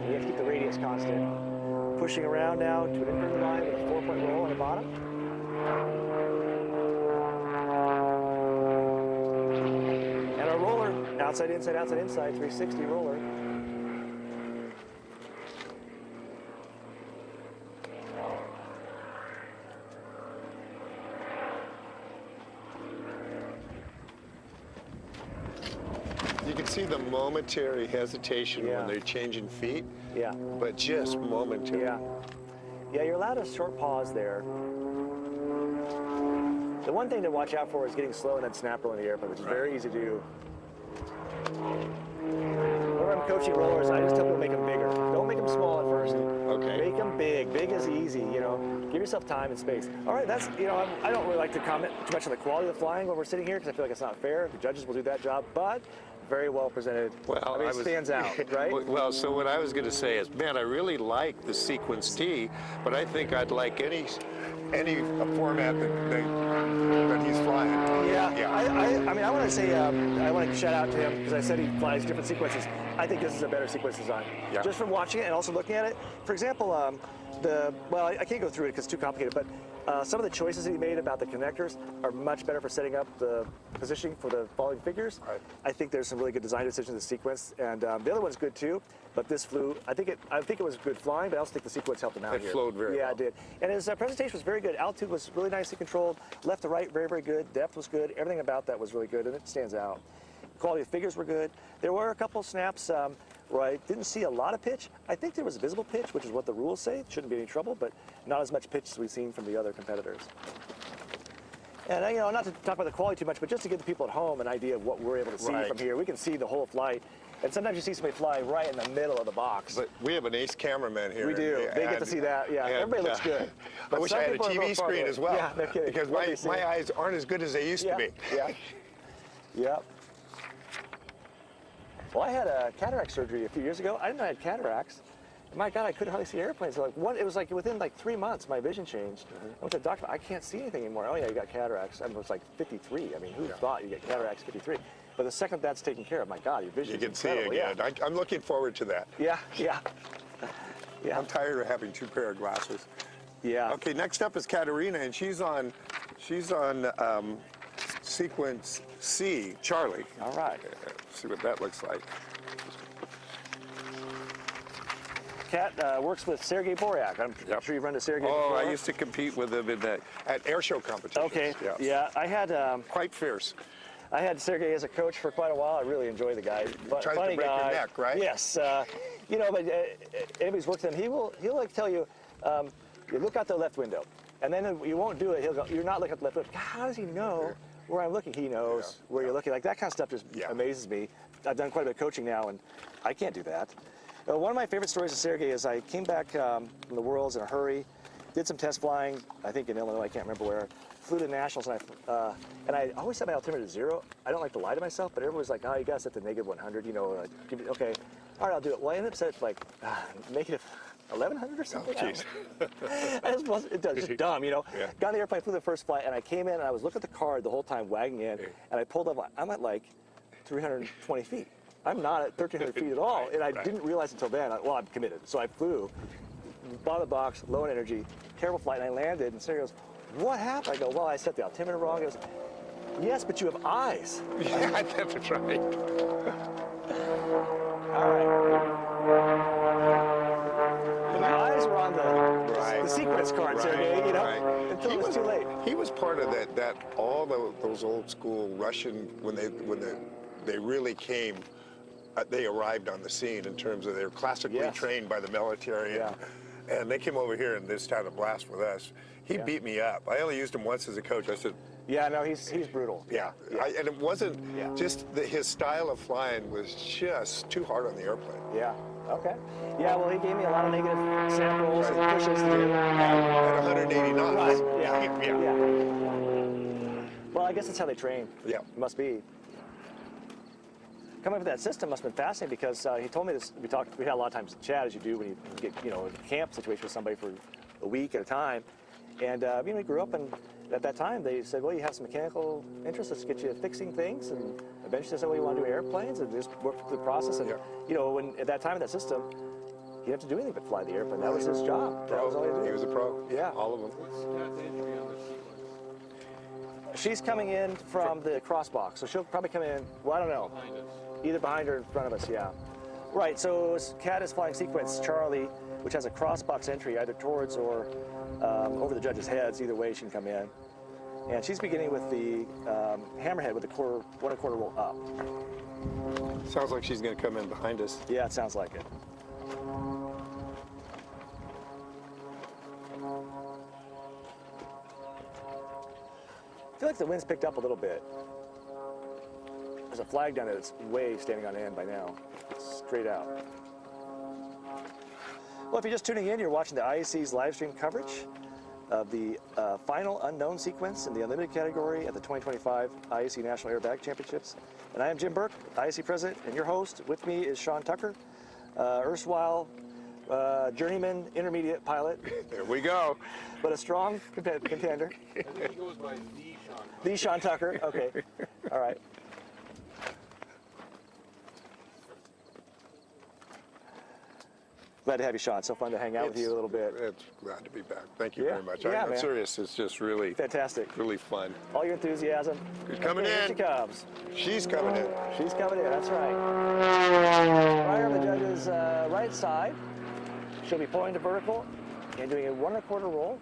You have to keep the radius constant. Pushing around now to an inverted line with a 4-point roll on the bottom. And our roller, outside, inside, 360 roller. You can see the momentary hesitation Yeah. when they're changing feet, Yeah. but just momentary. Yeah. Yeah, you're allowed a short pause there. The one thing to watch out for is getting slow and then snap rolling the airplane, which is very easy to do. Whenever I'm coaching rollers, I just tell people make them bigger. Don't make them small at first. Okay. Make them big. Big is easy, you know. Give yourself time and space. All right, that's, you know, I don't really like to comment too much on the quality of the flying when we're sitting here because I feel like it's not fair. The judges will do that job, but very well presented. Well, I mean, it stands out, right? Well, so what I was going to say is, man, I really like the sequence T, but I think I'd like any format that he's flying. Yeah. I mean, I want to say, I want to shout out to him because I said he flies different sequences. I think this is a better sequence design. Yeah. Just from watching it and also looking at it. For example, well, I can't go through it because it's too complicated, but some of the choices that he made about the connectors are much better for setting up the positioning for the falling figures. Right. I think there's some really good design decisions in the sequence, and the other one's good too. But this flew. I think it was good flying, but I also think the sequence helped him out It here. flowed very Yeah, well. it did. And his presentation was very good. Altitude was really nicely controlled. Left to right, very, very good. Depth was good. Everything about that was really good, and it stands out. Quality of figures were good. There were a couple snaps where I didn't see a lot of pitch. I think there was a visible pitch, which is what the rules say. Shouldn't be any trouble, but not as much pitch as we've seen from the other competitors. And you know, not to talk about the quality too much, but just to give the people at home an idea of what we're able to see Right. from here. We can see the whole flight, and sometimes you see somebody fly right in the middle of the box. But we have an ace cameraman here. We do. They get to see that. Yeah, everybody looks good. I But wish some I had a people are TV real far screen away. as well. Yeah, no kidding. Because What do you see? my eyes aren't as good as they used to be. Yeah. Yep. Well, I had a cataract surgery a few years ago. I didn't know I had cataracts. My God, I couldn't hardly see airplanes. Like what? It was like within like 3 months, my vision changed. I went to the doctor. I can't see anything anymore. Oh yeah, you got cataracts. I mean, it was like 53. I mean, who thought you get cataracts 53? But the second that's taken care of, my God, your vision. You can is see incredible. again. I'm looking forward to that. Yeah. Yeah. Yeah. I'm tired of having two pair of glasses. Yeah. Okay, next up is Katerina, and she's on sequence C, Charlie. All right. See what that looks like. Kat works with Sergei Boryak. I'm Yep. sure you've run to Sergei Oh, before. I used to compete with him at air show competitions. Okay. Yes. Yeah, I had Quite fierce. Sergei as a coach for quite a while. I really enjoy the guy. Tries to Funny break your guy. neck, right? Yes. You know, but anybody's worked with him, he'll like tell you, you look out the left window, and then you won't do it. He'll go, you're not looking at the left window. How does he know where I'm looking? He knows where you're looking. Like that kind of stuff just amazes me. I've done quite a bit of coaching now, and I can't do that. One of my favorite stories of Sergei is I came back from the Worlds in a hurry, did some test flying, I think in Illinois, I can't remember where. Flew to Nationals, and I always set my altimeter to 0. I don't like to lie to myself, but everyone's like, oh, you gotta set to -100, you know, okay, all right, I'll do it. Well, I ended up setting it to like negative 1100 or something. Oh, jeez. It's just dumb, you know. Yeah. Got on the airplane, flew the first flight, and I came in and I was looking at the card the whole time, wagging in, and I pulled up, I'm at like 320 feet. I'm not at 1,300 feet at all, and I didn't realize until then, well, I'm committed. So I flew, bottom of the box, low in energy, terrible flight, and I landed, and Sergey goes, what happened? I go, well, I set the altimeter wrong. He goes, yes, but you have eyes. Yeah, that's right. All right. But my eyes were on the sequence card, Sergey, you know, until it was too late. He was part of all those old school Russian, when they really came, they arrived on the scene in terms of they were classically trained by the military. And they came over here and this had a blast with us. He beat me up. I only used him once as a coach. I said, yeah, no, he's brutal. yeah. And it wasn't just his style of flying was just too hard on the airplane. Yeah, okay. Yeah, well, he gave me a lot of negative snap rolls and pushes to do. At 180 knots. Right, yeah. Well, I guess that's how they train. Yeah. It must be. Coming up with that system must have been fascinating because he told me this. We had a lot of times chat, as you do when you get, you know, in a camp situation with somebody for a week at a time. And you know, he grew up in at that time, they said, well, you have some mechanical interest, let's get you fixing things. And eventually they said, well, you want to do airplanes? And just work through the process. And, you know, when, at that time in that system, he didn't have to do anything but fly the airplane. That was his job. That was all he did. He was a pro. Yeah. All of them. What's Kat's entry on the sequence? She's coming in from the cross box, so she'll probably come in, well, I don't know, Behind us. either behind or in front of us, yeah. Right, so Kat is flying sequence Charlie, which has a cross box entry either towards or over the judges' heads. Either way, she can come in. And she's beginning with the hammerhead with the 1/4 roll up. Sounds like she's going to come in behind us. Yeah, it sounds like it. I feel like the wind's picked up a little bit. There's a flag down there that's way standing on end by now. It's straight out. Well, if you're just tuning in, you're watching the IAC's live stream coverage of the final unknown sequence in the unlimited category at the 2025 IAC National Airbag Championships. And I am Jim Burke, IAC President, and your host. With me is Sean Tucker, erstwhile journeyman intermediate pilot, There we go. but a strong contender. I think he goes by the Sean. The Sean Tucker, okay. All right. Glad to have you, Sean. So fun to hang out with you a little bit. It's glad to be back. Thank you Yeah. very much. Yeah, I'm man. serious. It's just really, Fantastic. really fun. All your enthusiasm. She's coming Okay, here in. she comes. She's coming in. She's coming in, that's right. Right on the judge's right side. She'll be pulling to vertical and doing a 1/4 roll.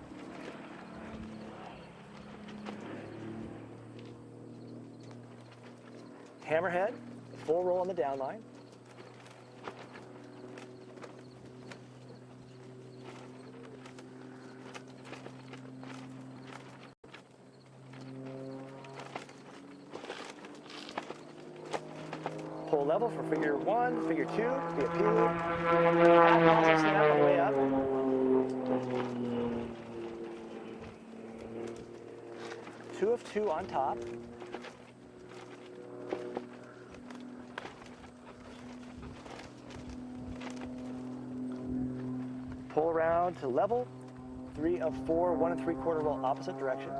Hammerhead, full roll on the down line. Pull level for figure 1, figure 2, be a P loop. Half positive snap on the way up. Two of 2 on top. Pull around to level. 3 of 4, 1 3/4 roll opposite direction.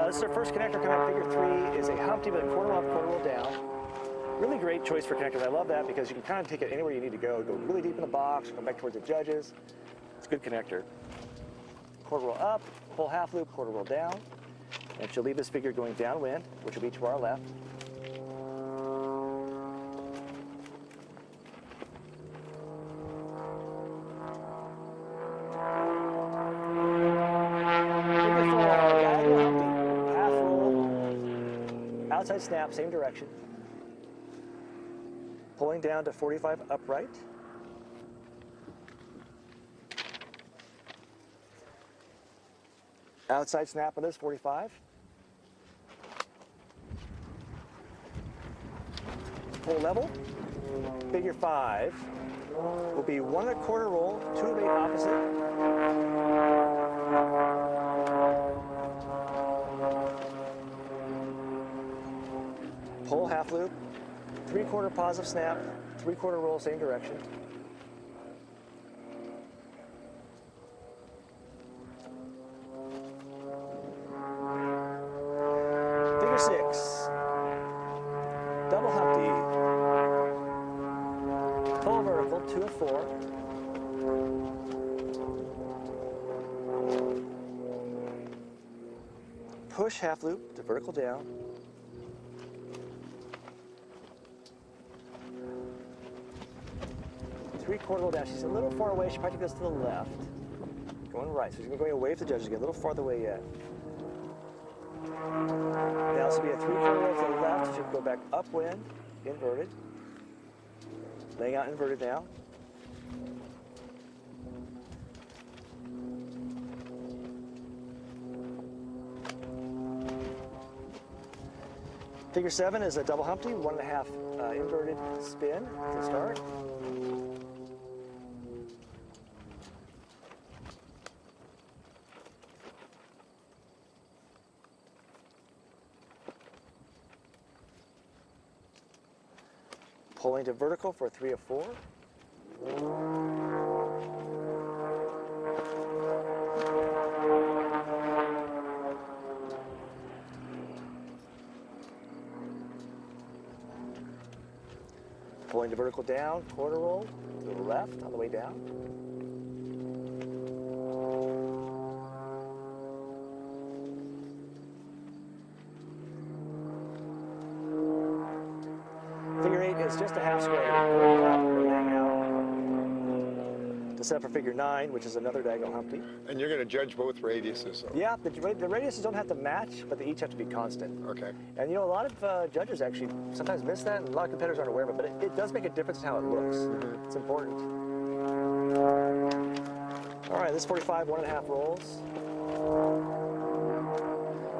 This is our first connector coming up. Figure 3 is a Humpty with a 1/4 up, 1/4 roll down. Really great choice for connectors. I love that because you can kind of take it anywhere you need to go. Go really deep in the box, come back towards the judges. It's a good connector. 1/4 roll up, full half loop, 1/4 roll down. And she'll leave this figure going downwind, which will be to our left. Outside snap, same direction. Pulling down to 45 upright. Outside snap on this, 45. Pull level. Figure 5 will be 1 1/4 roll, 2 of 8 opposite. Pull half loop, 3/4 positive snap, 3/4 roll, same direction. Figure 6, double Humpty, full vertical, 2 of 4. Push half loop to vertical down. Three-quarter roll down. She's a little far away. She probably goes to the left. Going right. So she's going away from the judges again, a little farther away yet. Now this will be a 3/4 roll to the left. She'll go back upwind, inverted. Laying out inverted now. Figure 7 is a double Humpty, 1.5 inverted spin to start. Pulling to vertical for 3 of 4. Pulling to vertical down, quarter roll, to the left on the way down. Figure 8 is just a half square. Going up, laying out. To set up for figure 9, which is another diagonal Humpty. And you're going to judge both radiuses, though. Yeah, the radiuses don't have to match, but they each have to be constant. Okay. And you know, a lot of judges actually sometimes miss that, and a lot of competitors aren't aware of it, but it does make a difference in how it looks. It's important. All right, this 45, 1.5 rolls.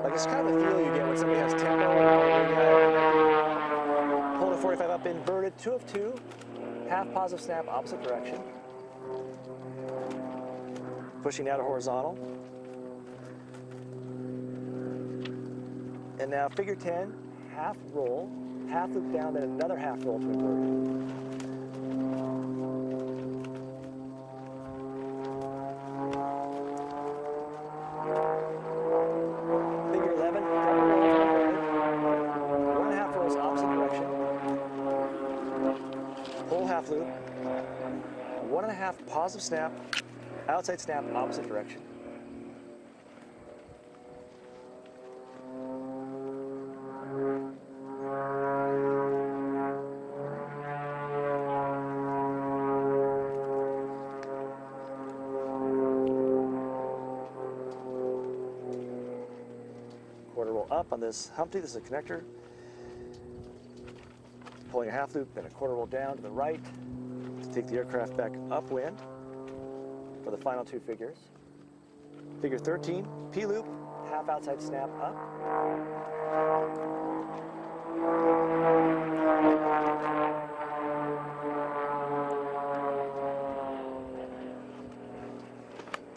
Like, it's kind of the feel you get when somebody has tempo. Pull the 45 up, inverted, 2 of 2. Half positive snap, opposite direction. Pushing now to horizontal. And now figure 10, half roll, half loop down, then another half roll to invert. Figure 11, double roll to inverted. 1.5 rolls opposite direction. Pull half loop. 1.5 positive snap, outside snap, opposite direction. Quarter roll up on this Humpty. This is a connector. Pulling a half loop, then a quarter roll down to the right to take the aircraft back upwind for the final 2 figures. Figure 13, P-loop, half outside snap up.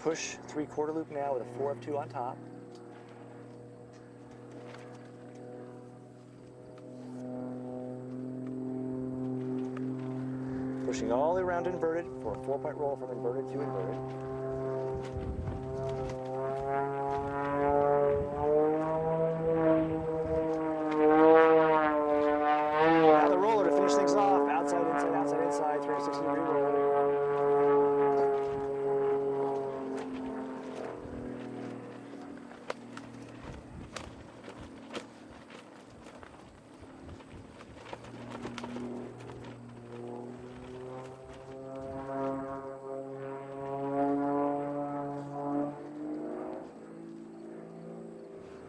Push 3/4 loop now with a 4 of 2 on top. Pushing all the way around inverted for a 4-point roll from inverted to inverted. Now the roller to finish things off. Outside, inside, 360-degree roll.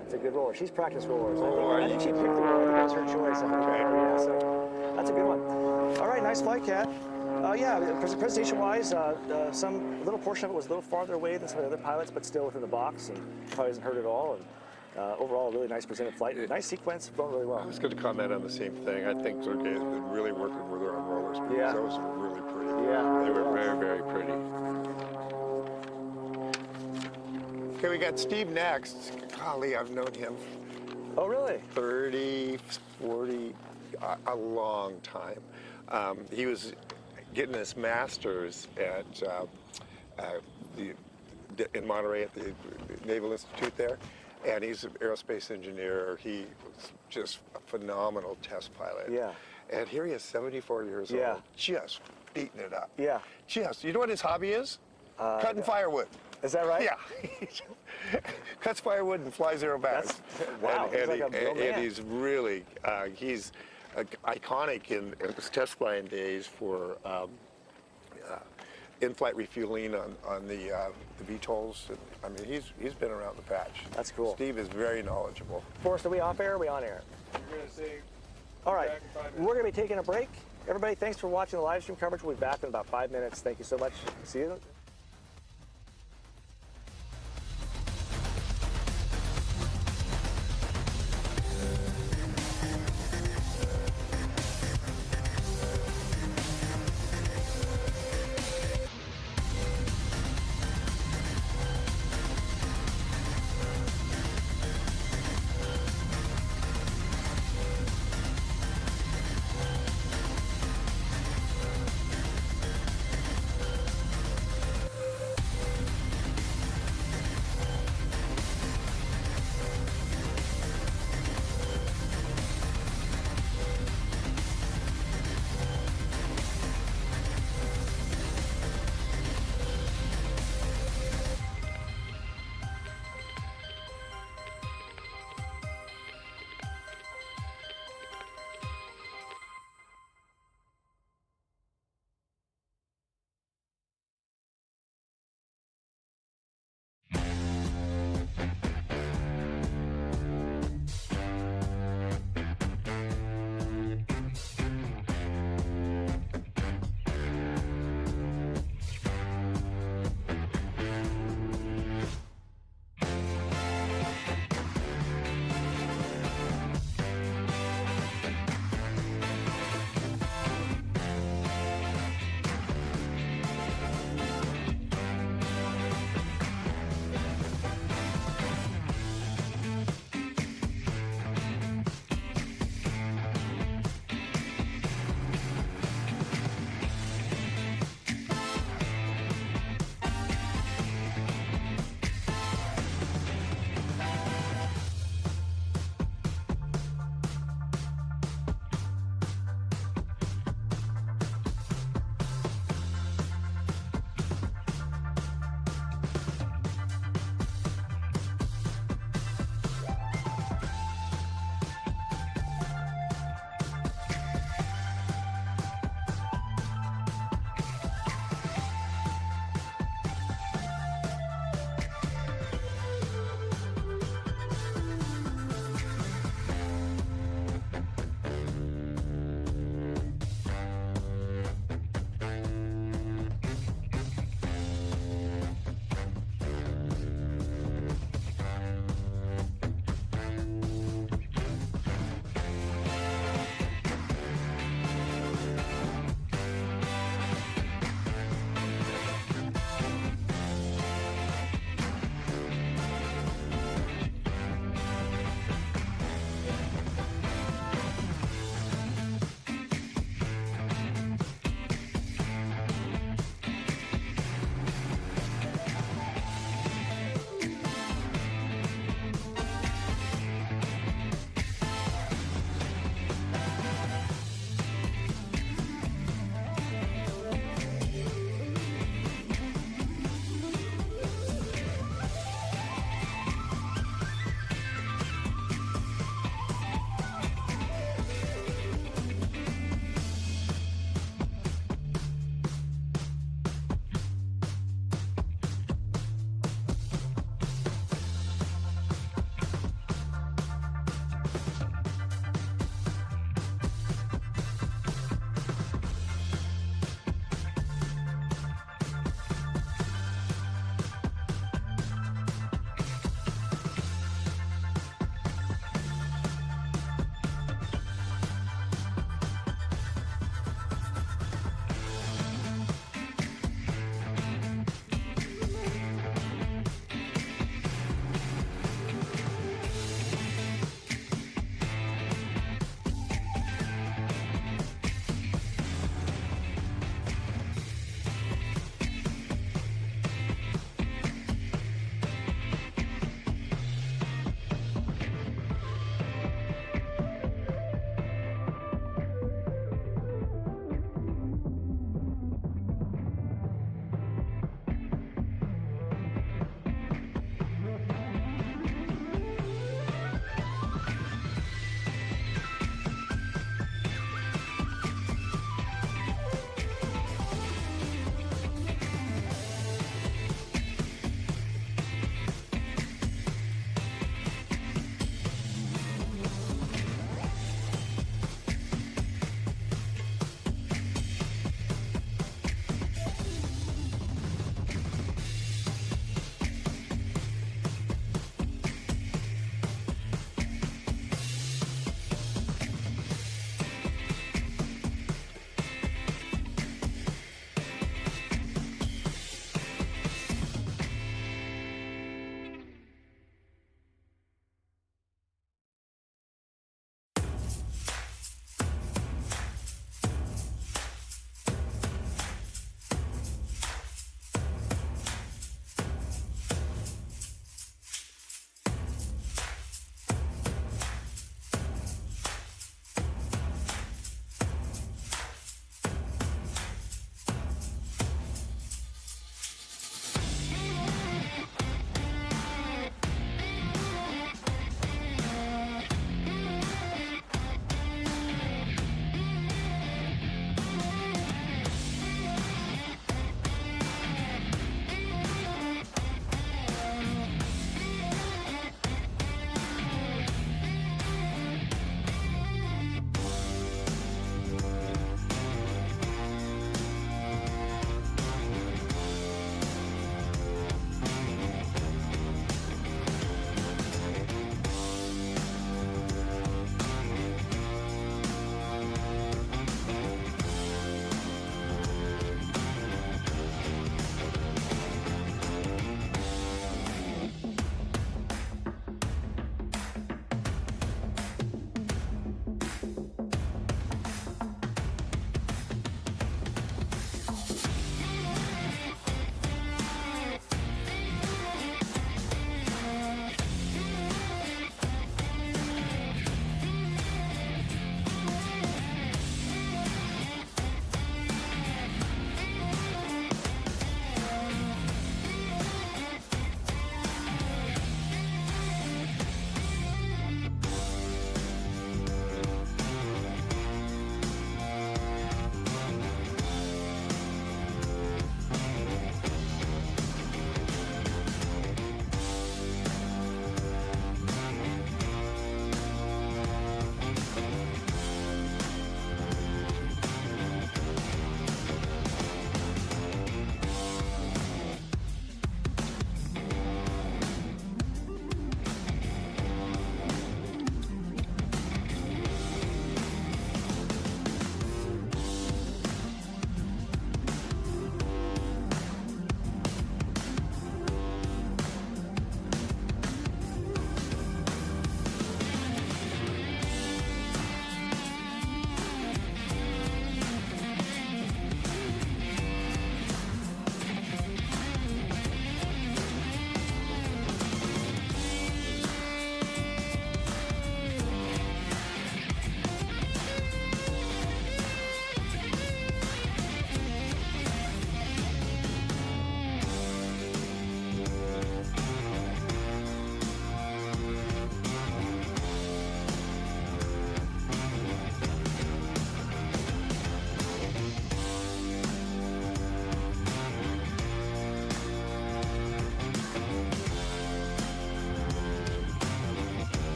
That's a good roller. She's practiced rollers. I think she picked the roller. I think it was her choice. Yeah, so that's a good one. All right, nice flight, Cat. Yeah, presentation-wise, some little portion of it was a little farther away than some of the other pilots, but still within the box, and probably hasn't hurt at all. And overall, a really nice presented flight. Nice sequence, going really well. I was going to comment on the same thing. I think Sergey has been really working with her on rollers because Yeah. those were really pretty. Yeah. They were very, very pretty. Okay, we got Steve next. Golly, I've known him Oh, really? 30, 40, a long time. He was getting his master's at in Monterey at the Naval Institute there, and he's an aerospace engineer. He was just a phenomenal test pilot. Yeah. And here he is, 74 years Yeah. old, just beating it up. Yeah. Just, you know what his hobby is? Cutting firewood. Is that right? Yeah. Cuts firewood and flies airbags. Wow, And, he's like a real and man. he's really, he's iconic in his test flying days for in-flight refueling on the VTOLs. And, I mean, he's been around the patch. That's cool. Steve is very knowledgeable. Forrest, are we off air or are we on air? You're going to say, All right, back in 5 minutes. we're going to be taking a break. Everybody, thanks for watching the live stream coverage. We'll be back in about 5 minutes. Thank you so much. See you.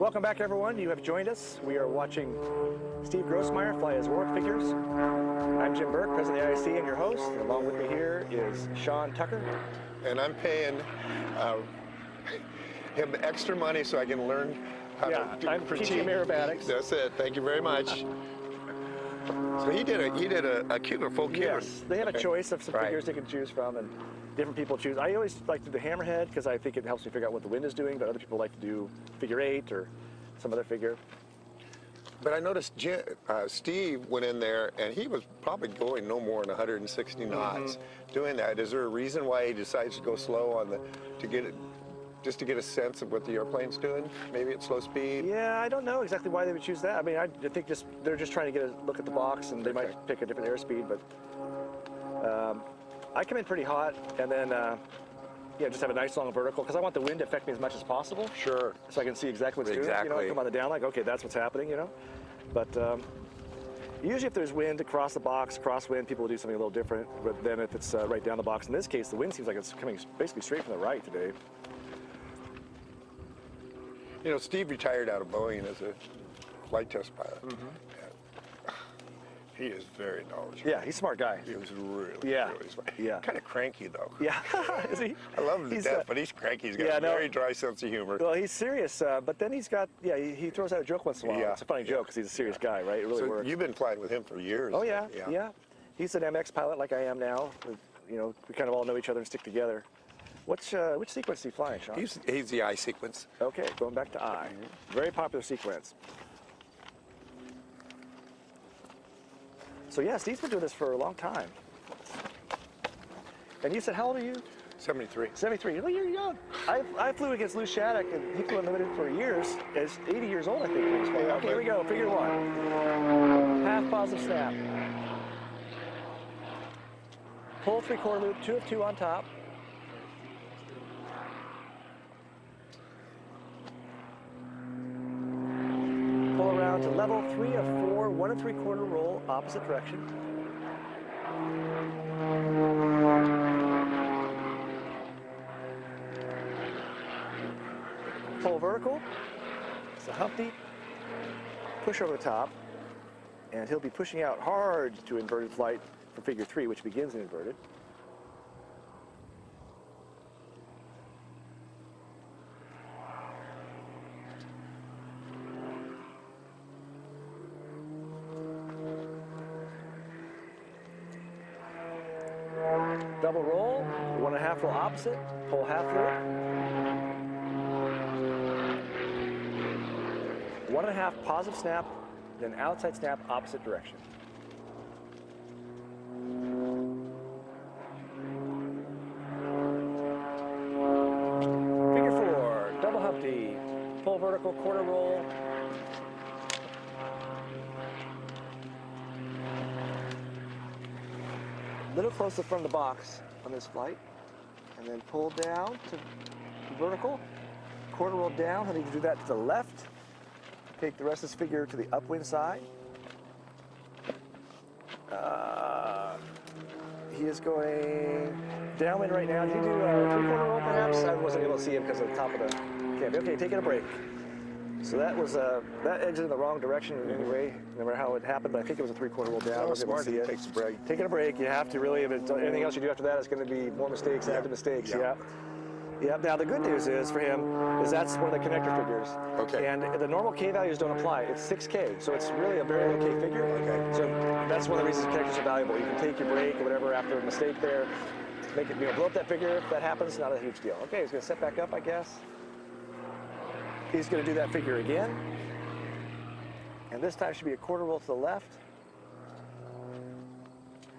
Welcome back, everyone. You have joined us. We are watching Steve Grossmeyer fly his work figures. I'm Jim Burke, president of the IIC, and your host. And along with me here is Sean Tucker. And I'm paying him extra money so I can learn how to do I'm teaching him aerobatics. That's it. Thank you very much. So he did a cube, a full cube. Yes, they have a choice of some Right. figures they can choose from, and different people choose. I always like to do the hammerhead because I think it helps me figure out what the wind is doing, but other people like to do figure 8 or some other figure. But I noticed Steve went in there, and he was probably going no more than 160 knots doing that. Is there a reason why he decides to go slow on just to get a sense of what the airplane's doing? Maybe at slow speed? Yeah, I don't know exactly why they would choose that. I mean, I think they're just trying to get a look at the box, and they Okay. might pick a different airspeed, but I come in pretty hot, and then just have a nice long vertical, because I want the wind to affect me as much as possible. Sure. So I can see exactly what's doing. You know, Exactly. I come on the down like, okay, that's what's happening, you know? But usually if there's wind across the box, crosswind, people will do something a little different than if it's right down the box. In this case, the wind seems like it's coming basically straight from the right today. You know, Steve retired out of Boeing as a flight test pilot. He is very knowledgeable. Yeah, he's a smart guy. He was really, Yeah. really smart. Yeah. Kind of cranky, though. Yeah, is he? I love him to He's, death, but he's cranky. He's got yeah, a no. very dry sense of humor. Well, he's serious, but then he's got, yeah, he throws out a joke once in a while. Yeah, It's a funny yeah, joke because he's a serious guy, right? It really So works. you've been flying with him for years. Oh, yeah, yeah. He's an MX pilot like I am now. You know, we kind of all know each other and stick together. Which sequence is he flying, Sean? He's the I sequence. Okay, going back to I. Very popular sequence. So yeah, Steve's been doing this for a long time. And you said, how old are you? 73. 73. Well, you're young. I flew against Lou Shattuck, and he flew unlimited for years. As 80 years old, I think. When he was flying. Yeah, Okay, here we go. Figure one. Half positive snap. Pull 3/4 loop, 2 of 2 on top. Pull around to level, 3 of 4, 1 3/4 roll, opposite direction. Pull vertical. It's a Humpty. Push over the top. And he'll be pushing out hard to inverted flight for figure 3, which begins in inverted. Double roll, 1 1/2 roll opposite, pull half loop. 1 1/2 positive snap, then outside snap, opposite direction. Figure 4, double Humpty, pull vertical, 1/4 roll. Little closer from the box on this flight, and then pull down to vertical, 1/4 roll down. I need to do that to the left. Take the rest of this figure to the upwind side. He is going downwind right now. Did he do a 3/4 roll perhaps? I wasn't able to see him because of the top of the canopy. Okay, taking a break. So that was that exited in the wrong direction anyway. No matter how it happened, but I think it was a 3/4 roll down. I Oh, wasn't able to smart. see He it. takes a break. Taking a break, you have to really. If it's anything else you do after that, it's going to be more mistakes after mistakes. Yeah. Yeah. Now the good news is for him is that's one of the connector figures. Okay. And the normal K values don't apply. It's 6K, so it's really a very low K figure. Okay. So that's one of the reasons connectors are valuable. You can take your break or whatever after a mistake there, make it, blow up that figure. If that happens, not a huge deal. Okay, he's going to set back up, I guess. He's going to do that figure again. And this time should be a 1/4 roll to the left.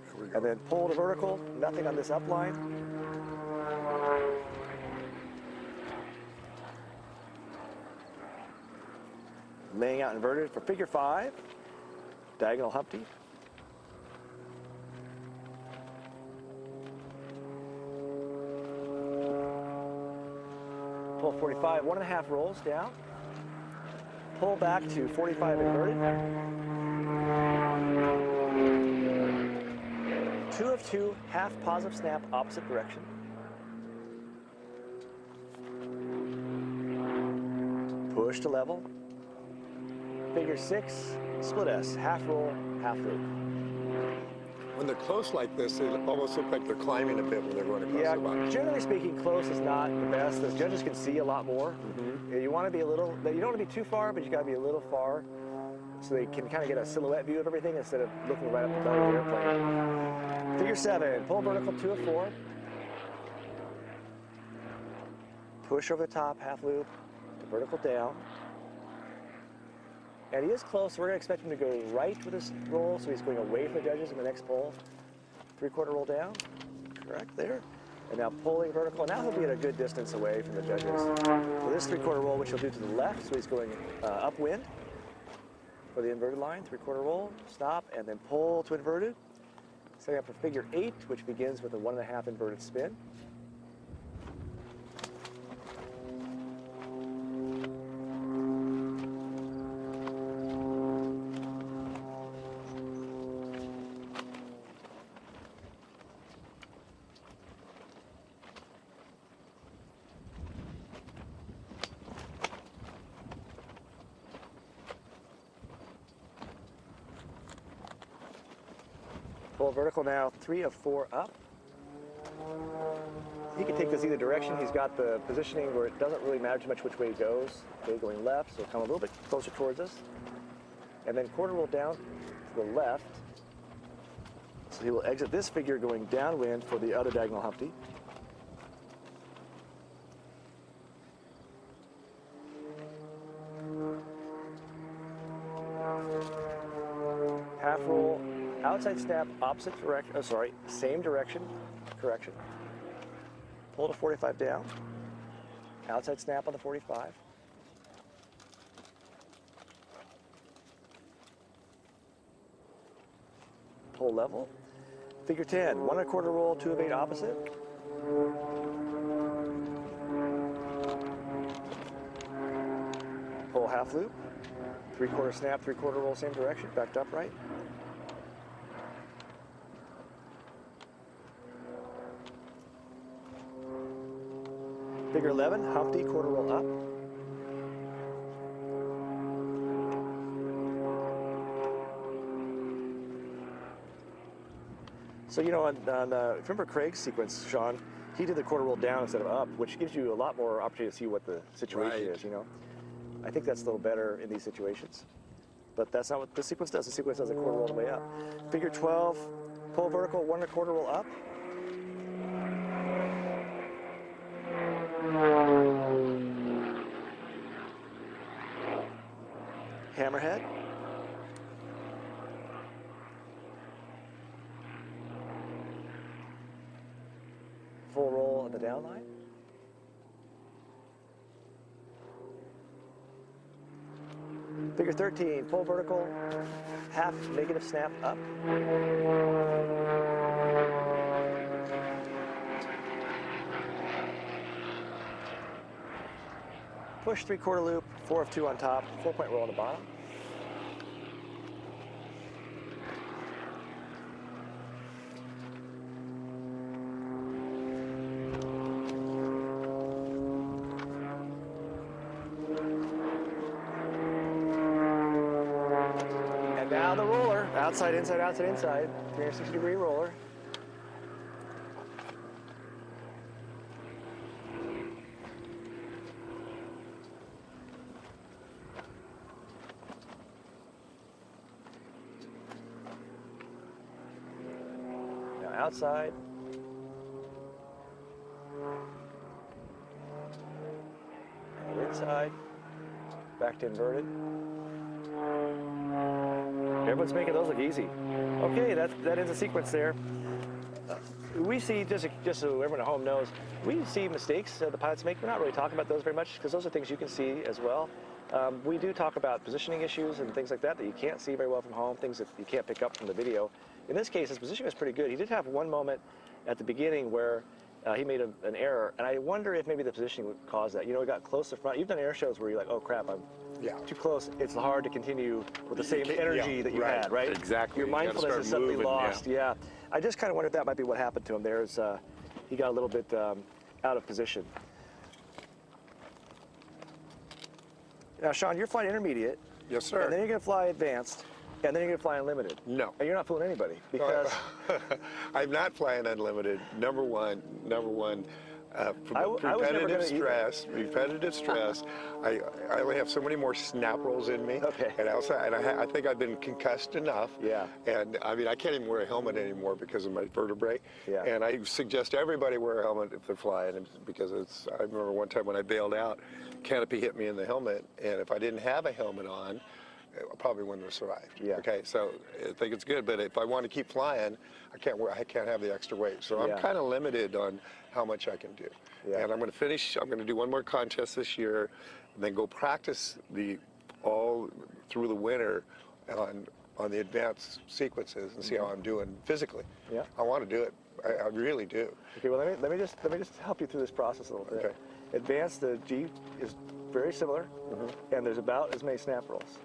Here we go. And then pull to vertical, nothing on this upline. Laying out inverted for figure 5, diagonal Humpty. Pull 45, 1 1/2 rolls down. Pull back to 45 inverted. 2 of 2, half positive snap, opposite direction. Push to level. Figure 6, split S, half roll, half loop. When they're close like this, they almost look like they're climbing a bit when they're going across Yeah, the box. generally speaking, close is not the best. The judges can see a lot more. Yeah, you want to be a little, you don't want to be too far, but you got to be a little far so they can kind of get a silhouette view of everything instead of looking right up the belly of the airplane. Figure 7, pull vertical, 2 of 4. Push over the top, half loop, vertical down. And he is close, so we're going to expect him to go right with this roll, so he's going away from the judges in the next pull. 3/4 roll down, correct there. And now pulling vertical, and now he'll be at a good distance away from the judges. So this 3/4 roll, which he'll do to the left, so he's going upwind for the inverted line, 3/4 roll, stop, and then pull to inverted. Setting up for figure 8, which begins with a 1 1/2 inverted spin. Pull vertical now, 3 of 4 up. He can take this either direction. He's got the positioning where it doesn't really matter too much which way he goes. Okay, going left, so come a little bit closer towards us. And then quarter roll down to the left. So he will exit this figure going downwind for the other diagonal Humpty. Half roll, outside snap, opposite direction, oh sorry, same direction, correction. Pull to 45 down, outside snap on the 45. Pull level. Figure 10, 1 1/4 roll, 2 of 8 opposite. Pull half loop, 3/4 snap, 3/4 roll, same direction, backed upright. Figure 11, Humpty, quarter roll up. So, you know, remember Craig's sequence, Sean? He did the quarter roll down instead of up, which gives you a lot more opportunity to see what the situation is, you know? I think that's a little better in these situations. But that's not what the sequence does. The sequence does a quarter roll all the way up. Figure 12, pull vertical, 1 1/4 roll up. Hammerhead. Full roll on the down line. Figure 13, pull vertical, half negative snap up. Push 3/4 loop, 4 of 2 on top, 4-point roll on the bottom. And now the roller, outside, inside, 360-degree roller. Outside. And inside. Back to inverted. Everyone's making those look easy. Okay, that is a sequence there. We see, just so everyone at home knows, we see mistakes the pilots make. We're not really talking about those very much because those are things you can see as well. We do talk about positioning issues and things like that you can't see very well from home, things that you can't pick up from the video. In this case, his positioning was pretty good. He did have one moment at the beginning where he made an error, and I wonder if maybe the positioning would cause that. You know, he got close to front. You've done air shows where you're like, oh crap, I'm too close. It's hard to continue with the same energy that you had, right? Exactly. Your You gotta mindfulness start is suddenly moving, lost. Yeah. I just kind of wonder if that might be what happened to him. He got a little bit out of position. Now, Sean, you're flying intermediate. Yes, sir. And then you're going to fly advanced, and then you're going to fly unlimited. No. And you're not fooling anybody because I'm not flying unlimited. Number one, repetitive stress. I only have so many more snap rolls in me. Okay. And I think I've been concussed enough. Yeah. And I mean, I can't even wear a helmet anymore because of my vertebrae. Yeah. And I suggest everybody wear a helmet if they're flying because I remember one time when I bailed out, canopy hit me in the helmet, and if I didn't have a helmet on, I probably wouldn't have survived. Yeah. Okay, so I think it's good, but if I want to keep flying, I can't have the extra weight. So I'm kind of limited on how much I can do. Yeah. And I'm going to do one more contest this year, and then go practice all through the winter on the advanced sequences and see how I'm doing physically. Yeah. I want to do it. I really do. Okay, well, let me just help you through this process a little bit. Okay. Advanced, the G is very similar, and there's about as many snap rolls.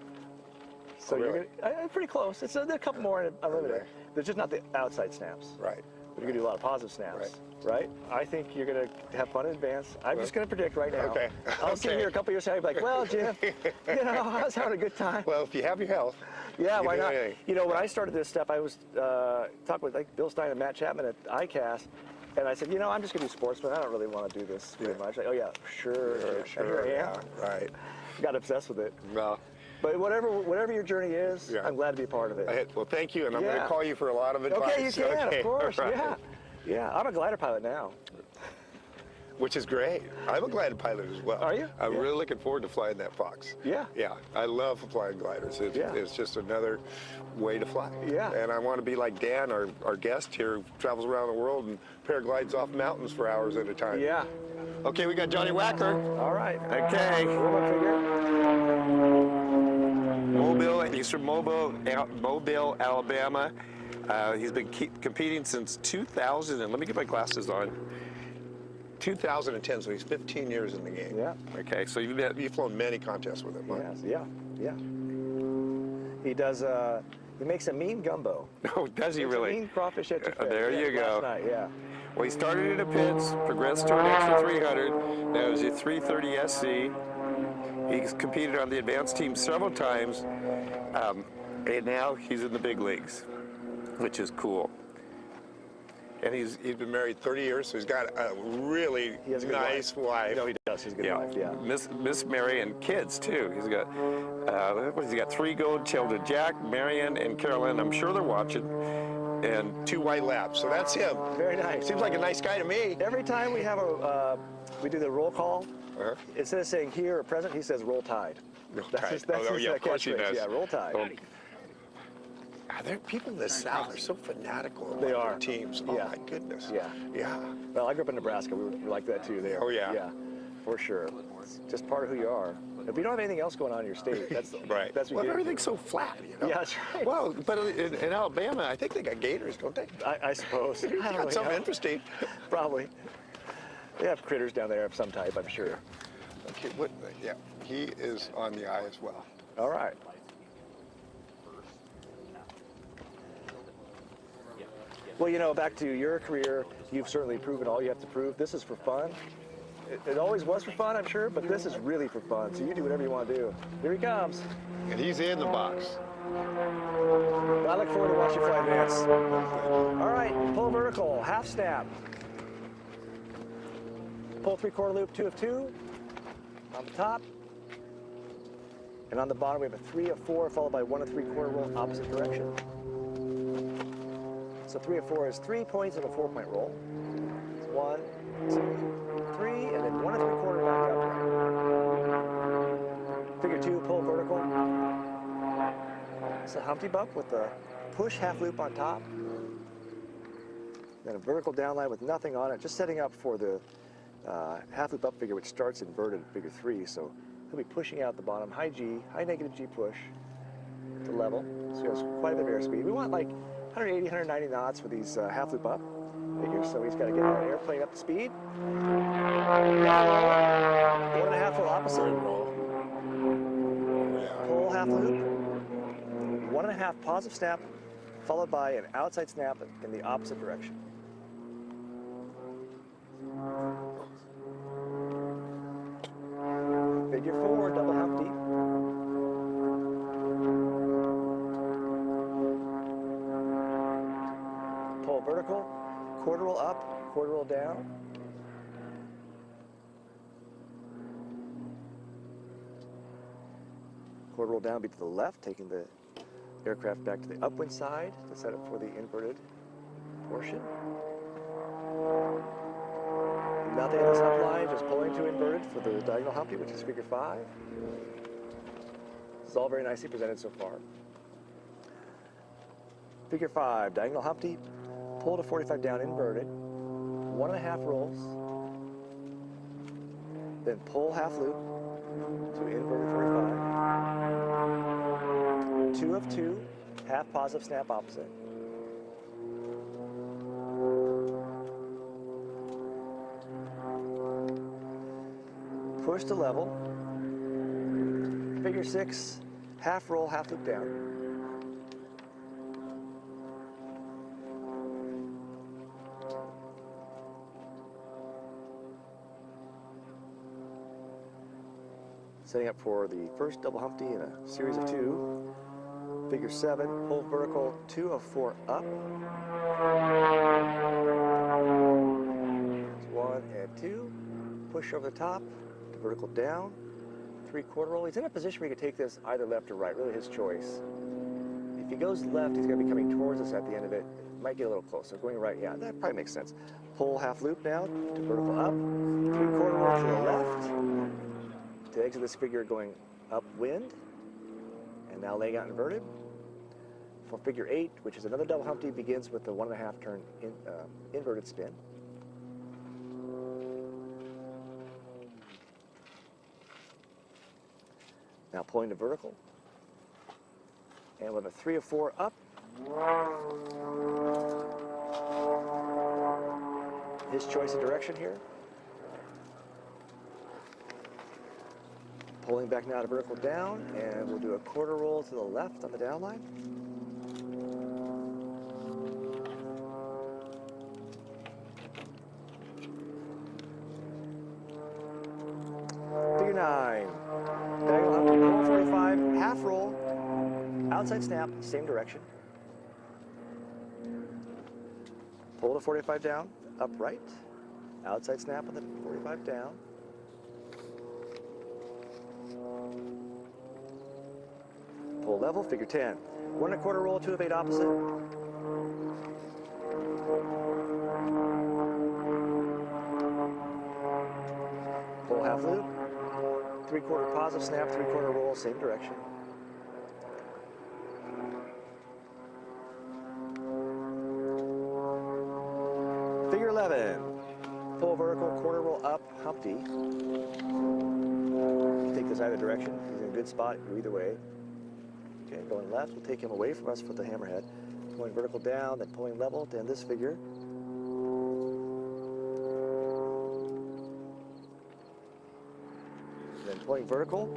So really? you're pretty close. It's a couple more unlimited. Okay. There's just not the outside snaps. Right. but you're going to do a lot of positive snaps, right? I think you're going to have fun in advance. I'm just going to predict right now. Okay. I'll see you here a couple years from now and be like, well, Jim, you know, I was having a good time. Well, if you have your health. Yeah, you why can do not? anything. You know, when I started this stuff, I was talking with like Bill Stein and Matt Chapman at ICAST, and I said, you know, I'm just going to do Sportsman. I don't really want to do this very much. Like, oh yeah, sure. And here I am. Yeah, right. Got obsessed with it. Well, But whatever your journey is, I'm glad to be a part of it. well, thank you, and I'm going to call you for a lot of advice. Okay, you can, Okay, of course. all right. Yeah. Yeah, I'm a glider pilot now. Which is great. I'm a glider pilot as well. Are you? I'm really looking forward to flying that Fox. Yeah. Yeah, I love flying gliders. It's just another way to fly. Yeah. And I want to be like Dan, our guest here, who travels around the world and paraglides off mountains for hours at a time. Yeah. Okay, we got Johnny Wacker. All right. Okay. Warm-up figure. He's from Mobile, Alabama. He's been competing since 2000, and let me get my glasses on. 2010, so he's 15 years in the game. Yeah. Okay, so you've flown many contests with him, huh? Yes, yeah. He does. He makes a mean gumbo. Oh, does he Makes really? A mean crawfish etouffee. There you go. Last night, yeah. Well, he started in the pits, progressed to an extra 300. Now he's a 330 SC. He's competed on the advanced team several times, and now he's in the big leagues, which is cool. And he's been married 30 years, so he's got a really nice wife. No, he does. He's a good wife. Yeah. Miss Mary and kids too. He's got he's got 3 gold children: Jack, Marion, and Carolyn. I'm sure they're watching. And 2 white labs. So that's him. Very nice. Seems like a nice guy to me. Every time we have we do the roll call. Instead of saying here or present, he says roll tide. Roll That's Tide. his, that's his of course he catchphrase. does. Yeah, roll tide. There are people in the South are so fanatical about They are. their teams. Oh Yeah. my goodness. Yeah. Yeah. Well, I grew up in Nebraska. We were like that too there. Oh, yeah. Yeah, for sure. It's just part of who you are. If you don't have anything else going on in your state, that's Right. That's what Well, you get everything's so flat, you know. Yeah, that's right. Well, but in Alabama, I think they got gators, don't they? I suppose. I don't Got really something know. interesting. Probably. They have critters down there of some type, I'm sure. Okay, yeah, he is on the eye as well. All right. Well, you know, back to your career, you've certainly proven all you have to prove. This is for fun. It always was for fun, I'm sure, but this is really for fun. So you do whatever you want to do. Here he comes. And he's in the box. I look forward to watching you fly advance. All right, pull vertical, half snap. Pull 3/4 loop, 2 of 2. On the top. And on the bottom, we have a 3 of 4, followed by 1 of 3/4 roll, opposite direction. So 3 of 4 is 3 points of a 4-point roll. It's 1, 2, 3, and then 1 of 3/4 back up. Figure 2, pull vertical. It's a Humpty Bump with a push half loop on top. Then a vertical downline with nothing on it, just setting up for the half loop up figure, which starts inverted at figure 3. So he'll be pushing out the bottom, high G, high negative G push to level. So he has quite a bit of airspeed. We want like 180, 190 knots for these half loop up figures. So he's got to get that airplane up to speed. 1.5 full opposite. Pull half loop. 1.5 positive snap, followed by an outside snap in the opposite direction. Figure 4, double hump deep. Pull vertical, quarter roll up, quarter roll down. Quarter roll down, be to the left, taking the aircraft back to the upwind side to set up for the inverted portion. Nothing in this up line, just pulling to inverted for the diagonal humpy, which is figure 5. This is all very nicely presented so far. Figure 5, diagonal humpty, pull to 45 down inverted, 1.5 rolls, then pull half loop to inverted 45, 2 of 2, half positive snap opposite. Push to level, figure 6, half roll, half loop down. Setting up for the first double Humpty in a series of 2. Figure 7, pull vertical 2 of 4 up. 1 and 2. Push over the top, to vertical down. 3/4 roll. He's in a position where he can take this either left or right, really his choice. If he goes left, he's going to be coming towards us at the end of it. Might get a little closer. Going right, yeah, that probably makes sense. Pull half loop now to vertical up. 3/4 roll to the left. To exit this figure going upwind. And now laying out inverted. For figure 8, which is another double Humpty, begins with the 1.5 turn inverted spin. Now pulling to vertical. And with a 3 of 4 up. His choice of direction here. Pulling back now to vertical down, and we'll do a 1/4 roll to the left on the down line. Figure 9. Diagonal Humpty, pull 45, half roll, outside snap, same direction. Pull the 45 down, upright, outside snap with the 45 down. Pull level, figure 10. 1 1/4 roll, 2 of 8 opposite. Pull half loop. 3/4 positive snap, 3/4 roll, same direction. Figure 11. Pull vertical, 1/4 roll up, Humpty. Take this either direction. He's in a good spot, go either way. Okay, going left, we'll take him away from us with the hammerhead. Pulling vertical down, then pulling level to end this figure. Then pulling vertical.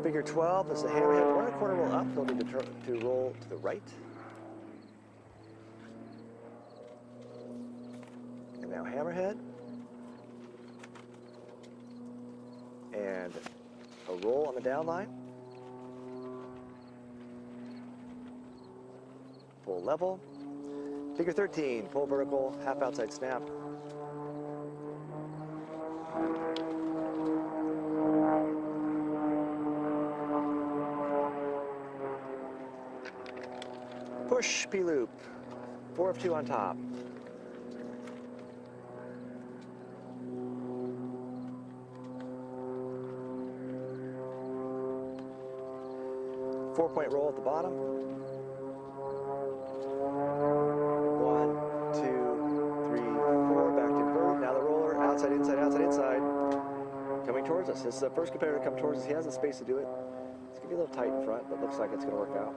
Figure 12 is the hammerhead. 1 1/4 roll up, he'll need to roll to the right. And now hammerhead. And a roll on the down line. Pull level. Figure 13, pull vertical, half outside snap. Push P-loop, 4 of 2 on top. Four-point roll at the bottom. 1, 2, 3, 4, back to invert. Now the roller, outside, inside, outside, inside. Coming towards us. This is the first competitor to come towards us. He has the space to do it. It's gonna be a little tight in front, but looks like it's gonna work out.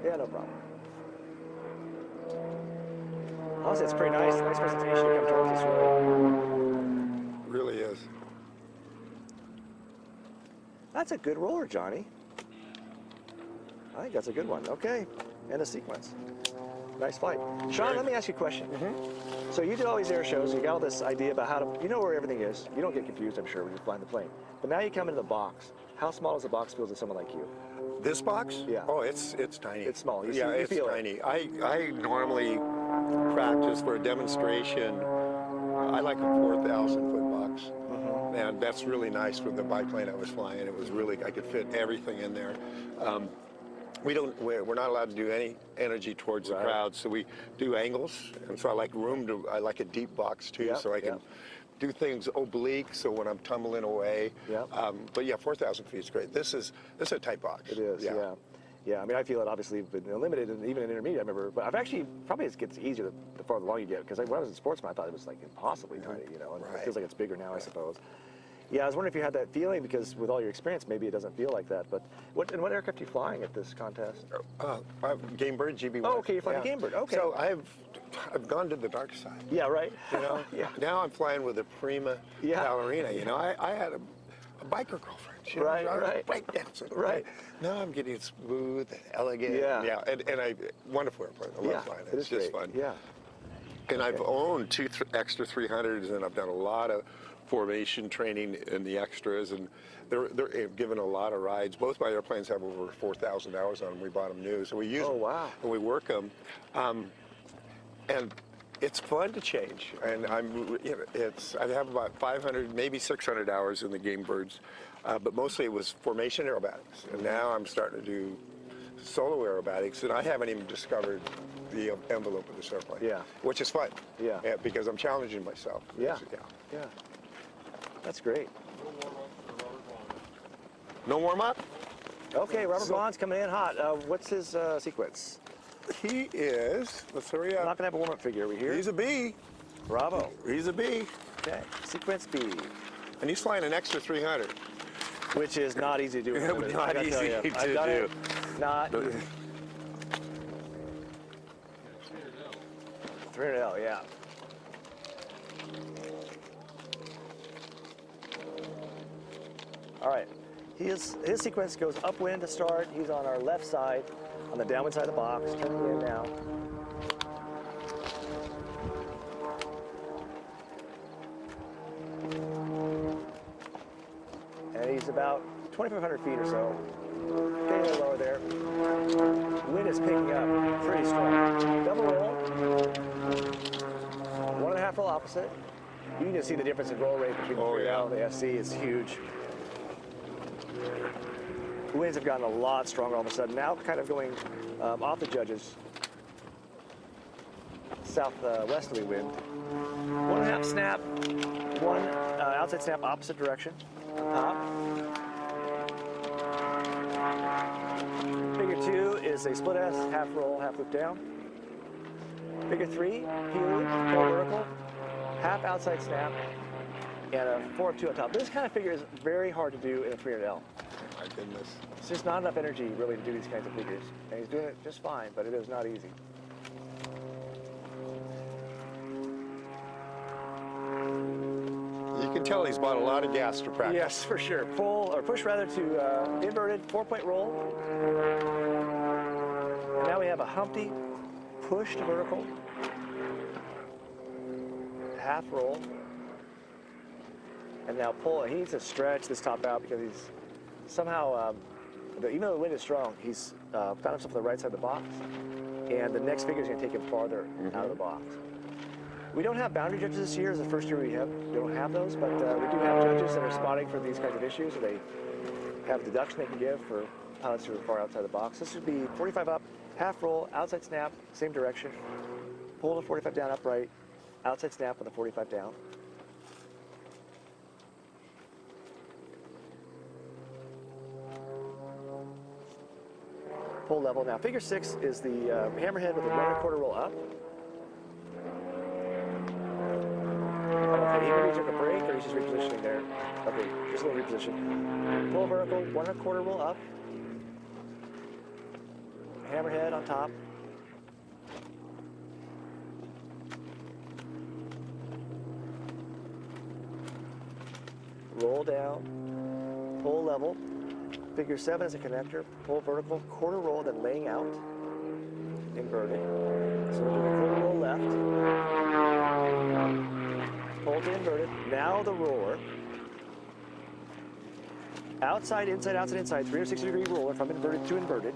Yeah, no problem. Honestly, it's pretty nice. Nice presentation to come towards us, really. Really is. That's a good roller, Johnny. I think that's a good one. Okay, and a sequence. Nice flight. Sean, let me ask you a question. So you did all these air shows, you got all this idea about how to, you know where everything is. You don't get confused, I'm sure, when you're flying the plane. But now you come into the box. How small does the box feel to someone like you? This box? Yeah. Oh, it's tiny. It's small. You Yeah, see, you it's feel it. tiny. I normally practice for a demonstration. I like a 4,000 foot box. And that's really nice for the biplane I was flying. It was really, I could fit everything in there. We're not allowed to do any energy towards the crowd, so we do angles. And so I like I like a deep box too, so I can do things oblique, so when I'm tumbling away. But yeah, 4,000 feet is great. This is a tight box. It is, yeah. Yeah, I mean, I feel it obviously been limited, and even in intermediate, I remember, but I've actually, probably it gets easier the farther along you get, because when I was in Sportsman, I thought it was like impossibly tiny, you know, and it feels like it's bigger now, I suppose. Yeah, I was wondering if you had that feeling, because with all your experience, maybe it doesn't feel like that, but what aircraft are you flying at this contest? Game Bird, GB1. Oh, okay, you're flying a Game Bird, okay. So I've gone to the dark side. Yeah, right. You know, now I'm flying with a prima ballerina. You know, I had a biker girlfriend. You know, I was breakdancing. Right. Now I'm getting smooth and elegant. Yeah. And I wonderful airplane. I love flying it. It's just fun. Yeah. And I've owned two extra 300s, and I've done a lot of formation training in the extras, and they're given a lot of rides. Both my airplanes have over 4,000 hours on them. We bought them new, so we use them. Oh, wow. And we work them. And it's fun to change. And I have about 500, maybe 600 hours in the Game Birds, but mostly it was formation aerobatics. And now I'm starting to do solo aerobatics, and I haven't even discovered the envelope of this airplane. Yeah. Which is fun. Yeah. Because I'm challenging myself. Yeah. Yeah. That's great. No warm up? Okay, Robert Vaughn's coming in hot. What's his sequence? He is, let's hurry I'm up. not gonna have a warm-up figure. Are we here? He's a B. Bravo. He's a B. Okay, sequence B, And he's flying an extra 300. which is not easy to do. Yeah, with not I gotta tell easy you. to I've done do. it. Not easy. 300L, yeah. All right, his sequence goes upwind to start. He's on our left side, on the downwind side of the box, turning in now. And he's about 2,500 feet or so. Getting a little lower there. Wind is picking up pretty strong. Double roll. 1.5 roll opposite. You can just see the difference in roll rate between the 3L and the SC. It's huge. The winds have gotten a lot stronger all of a sudden. Now kind of going off the judges. Southwesterly wind. 1.5 snap. One outside snap opposite direction. Top. Figure 2 is a split S, half roll, half loop down. Figure 3, heel, full vertical, half outside snap, and a 4 of 2 on top. This kind of figure is very hard to do in a 300L. My goodness. It's just not enough energy really to do these kinds of figures. And he's doing it just fine, but it is not easy. You can tell he's bought a lot of gas to practice. Yes, for sure. Pull, or push rather, to inverted 4-point roll. And now we have a Humpty push to vertical. Half roll. And now pull. He needs to stretch this top out because he's somehow, even though the wind is strong, he's found himself on the right side of the box. And the next figure is going to take him farther out of the box. We don't have boundary judges this year. It's the first year we don't have those, but we do have judges that are spotting for these kinds of issues. So they have a deduction they can give for pilots who are far outside the box. This would be 45 up, half roll, outside snap, same direction. Pull to 45 down upright, outside snap with a 45 down. Pull level. Now figure 6 is the hammerhead with a 1.25 roll up. Okay, he maybe took a break or he's just repositioning there. Okay, just a little reposition. Pull vertical, 1.25 roll up. Hammerhead on top. Roll down, pull level. Figure 7 is a connector, pull vertical, 1/4 roll, then laying out, inverted. So we're doing 1/4 roll left. Pull to inverted. Now the roller. Outside, inside, outside, inside. 360-degree roller from inverted to inverted.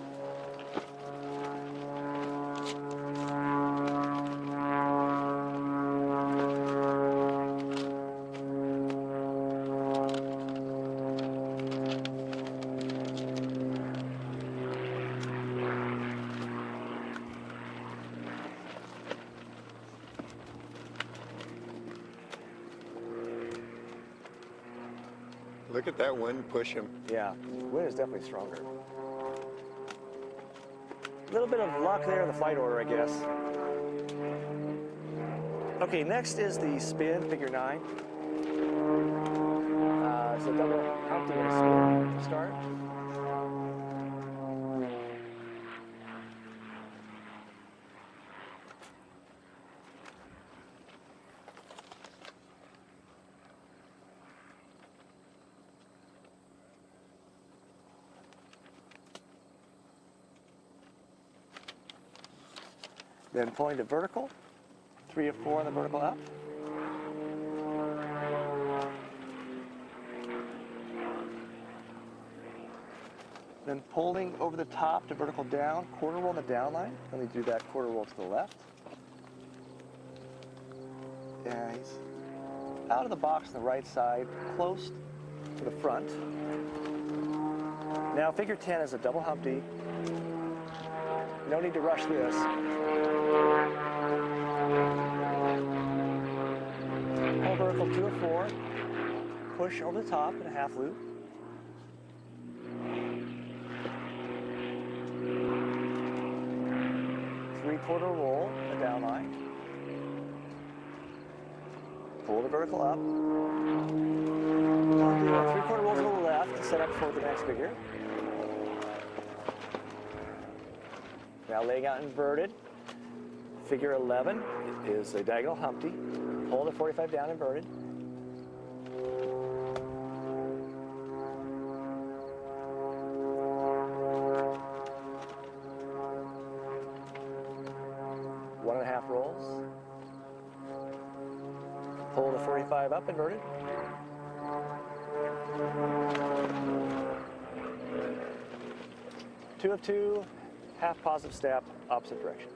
Look at that wind push him. Yeah, wind is definitely stronger. A little bit of luck there in the flight order, I guess. Okay, next is the spin, figure 9. So double Humpty and a spin to start. Then pulling to vertical. 3 of 4 on the vertical up. Then pulling over the top to vertical down, quarter roll on the down line. Then we do that quarter roll to the left. Yeah, he's out of the box on the right side, close to the front. Now figure 10 is a double Humpty. No need to rush this. Pull vertical 2 of 4. Push over the top in a half loop. Three-quarter roll, the down line. Pull the vertical up. I'll do a three-quarter roll to the left to set up for the next figure. Now laying out inverted. Figure 11 is a diagonal Humpty. Pull the 45 down inverted. One and a half rolls. Pull the 45 up inverted. Two of 2, half positive step, opposite direction.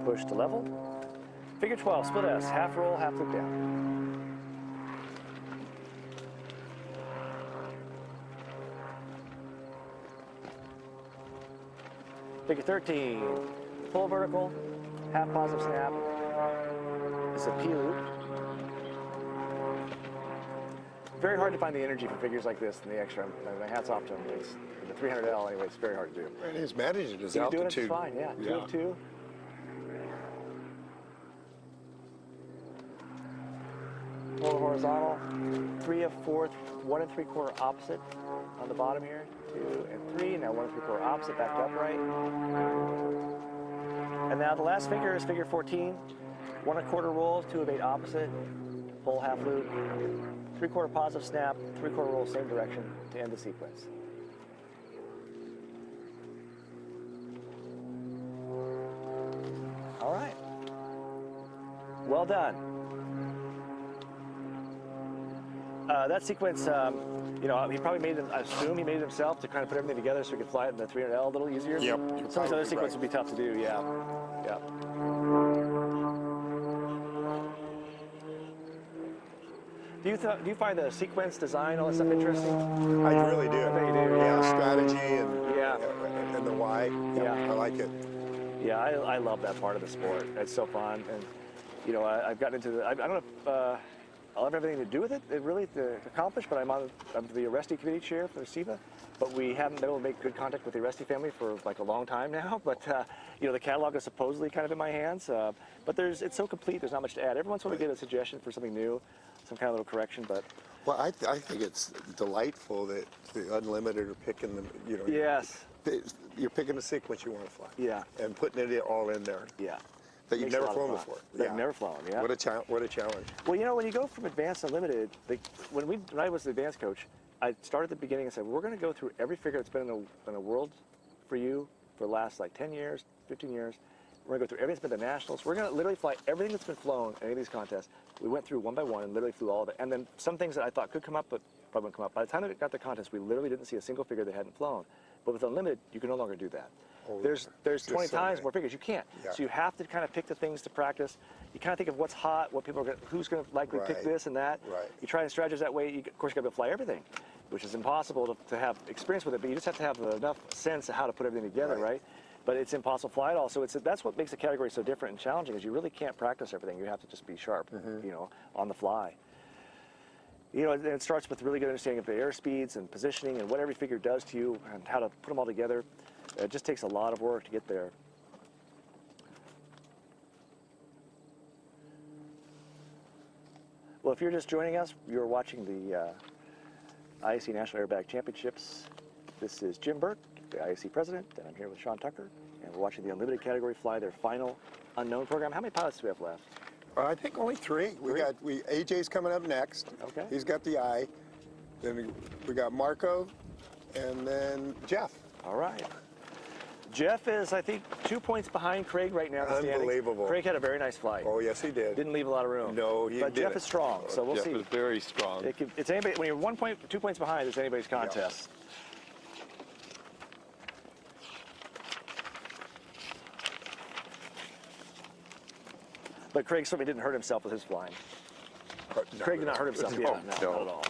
Push to level. Figure 12, split S, half roll, half loop down. Figure 13, pull vertical, half positive snap. It's a P loop. Very hard to find the energy for figures like this and the extra. My hat's off to him. It's, the 300L anyway, it's very hard to do. And he's managing his He's altitude. doing it fine, yeah. 2 of 2. Pull the horizontal. 3 of 4, 1 3/4 opposite on the bottom here. 2 and 3. Now 1 3/4 opposite, back to upright. And now the last figure is figure 14. 1 1/4 roll, 2 of 8 opposite. Pull half loop. 3/4 positive snap. 3/4 roll, same direction to end the sequence. All right. Well done. That sequence, you know, he probably made it, I assume he made it himself to kind of put everything together so he could fly it in the 300L a little easier. Yep. Some of these other sequences would be tough to do, yeah. Yeah. Do you find the sequence design, all that stuff interesting? I really do. I bet you do. Yeah, strategy Yeah. and the why. Yeah. I like it. Yeah, I love that part of the sport. It's so fun, and you know, I've gotten into the. I don't know if I'll have everything to do with it, really, to accomplish. But I'm the Arresti committee chair for SEVA, but we haven't been able to make good contact with the Arresti family for like a long time now. But you know, the catalog is supposedly kind of in my hands. But it's so complete. There's not much to add. Every once in a while, we get a suggestion for something new, some kind of little correction. But Well, I think it's delightful that the Unlimited are picking them. You know. yes, You're picking a sequence you want to fly. yeah, And putting it all in there yeah. that you've Makes a never lot of flown fun. before. That I've never flown. Yeah. What a challenge. Well, you know, when you go from advanced to limited, when I was the advanced coach, I started at the beginning and said, we're going to go through every figure that's been in the world for you for the last like 10 years, 15 years. We're going to go through everything that's been the nationals. We're going to literally fly everything that's been flown in any of these contests. We went through one by one and literally flew all of it. And then some things that I thought could come up, but probably wouldn't come up. By the time that it got to the contest, we literally didn't see a single figure that hadn't flown. But with Unlimited, you can no longer do that. Oh, There's 20 so times many. more figures. You can't. Yeah. So you have to kind of pick the things to practice. You kind of think of what's hot, what people are who's going to likely pick Right. this and that. Right. You try and strategize that way. Of course, you got to fly everything, which is impossible to have experience with it. But you just have to have enough sense of how to put everything together, right? But it's impossible to fly it all. So that's what makes the category so different and challenging. Is you really can't practice everything. You have to just be sharp, you know, on the fly. You know, and it starts with really good understanding of the air speeds and positioning and what every figure does to you and how to put them all together. It just takes a lot of work to get there. Well, if you're just joining us, you're watching the IAC National Airbag Championships. This is Jim Burke, the IAC president, and I'm here with Sean Tucker, and we're watching the Unlimited category fly their final unknown program. How many pilots do we have left? I think only 3. AJ's coming up next. Okay. He's got the eye. Then we got Marco, and then Jeff. All right. Jeff is, I think, 2 points behind Craig right now in the standings. Unbelievable. Craig had a very nice flight. Oh, yes, he did. Didn't leave a lot of room. No, he But Jeff didn't. is strong, so we'll Jeff see. is very strong. It's anybody, when you're 1 point, 2 points behind, it's anybody's contest. But Craig certainly didn't hurt himself with his flying. No, Craig did not hurt himself. No, Yeah, no, not no. at all.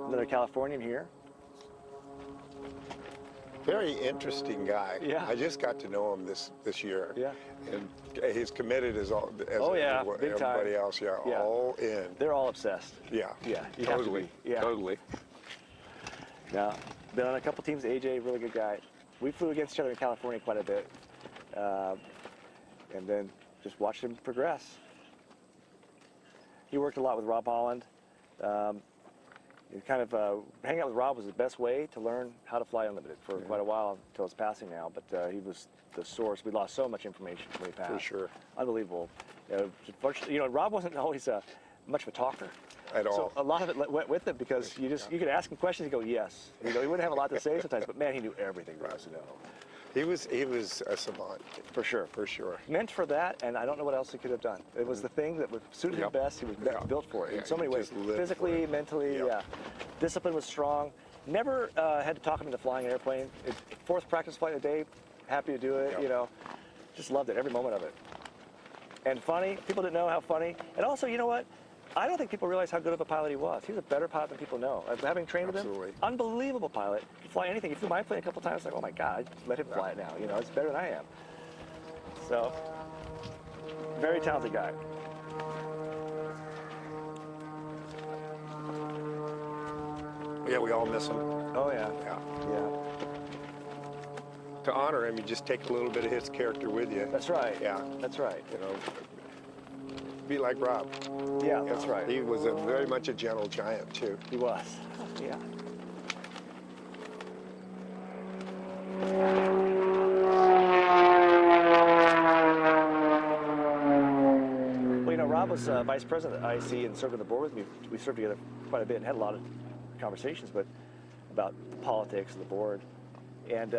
Another Californian here. Very interesting guy. Yeah. I just got to know him this year. Yeah. And he's committed as Oh, yeah, big time. everybody else. Yeah, Yeah. all in. They're all obsessed. Yeah. Yeah, you have to Totally. be. Yeah. Totally. Yeah, been on a couple teams. AJ, really good guy. We flew against each other in California quite a bit, and then just watched him progress. He worked a lot with Rob Holland. Hanging out with Rob was the best way to learn how to fly unlimited for quite a while until his passing now. But he was the source. We lost so much information when he passed. For sure. Unbelievable. Rob wasn't always much of a talker. At all. So a lot of it went with it because you could ask him questions and go yes. He wouldn't have a lot to say sometimes, but man, he knew everything there was to know. He was a savant. For sure. For sure. Meant for that, and I don't know what else he could have done. It was the thing that would suit him Yep. best. He was built for it Yeah, in so he many ways. just lived for Physically, it. mentally, Yep. yeah. Discipline was strong. Never had to talk him into flying an airplane. Fourth practice flight a day, happy to do it, Yep. Just loved it, every moment of it. And funny, people didn't know how funny. And also, you know what? I don't think people realize how good of a pilot he was. He was a better pilot than people know. Having trained with Absolutely. him, unbelievable pilot. He could fly anything. He flew my plane a couple times, like, oh my God, let him fly it now. It's better than I am. So, very talented guy. Yeah, we all miss him. Oh yeah, Yeah. yeah. To honor him, you just take a little bit of his character with you. That's right. Yeah. That's right. Be like Rob. Yeah, that's right. He was very much a gentle giant too. He was. Yeah. Well, Rob was vice president at IC and served on the board with me. We served together quite a bit and had a lot of conversations, but about the politics of the board. And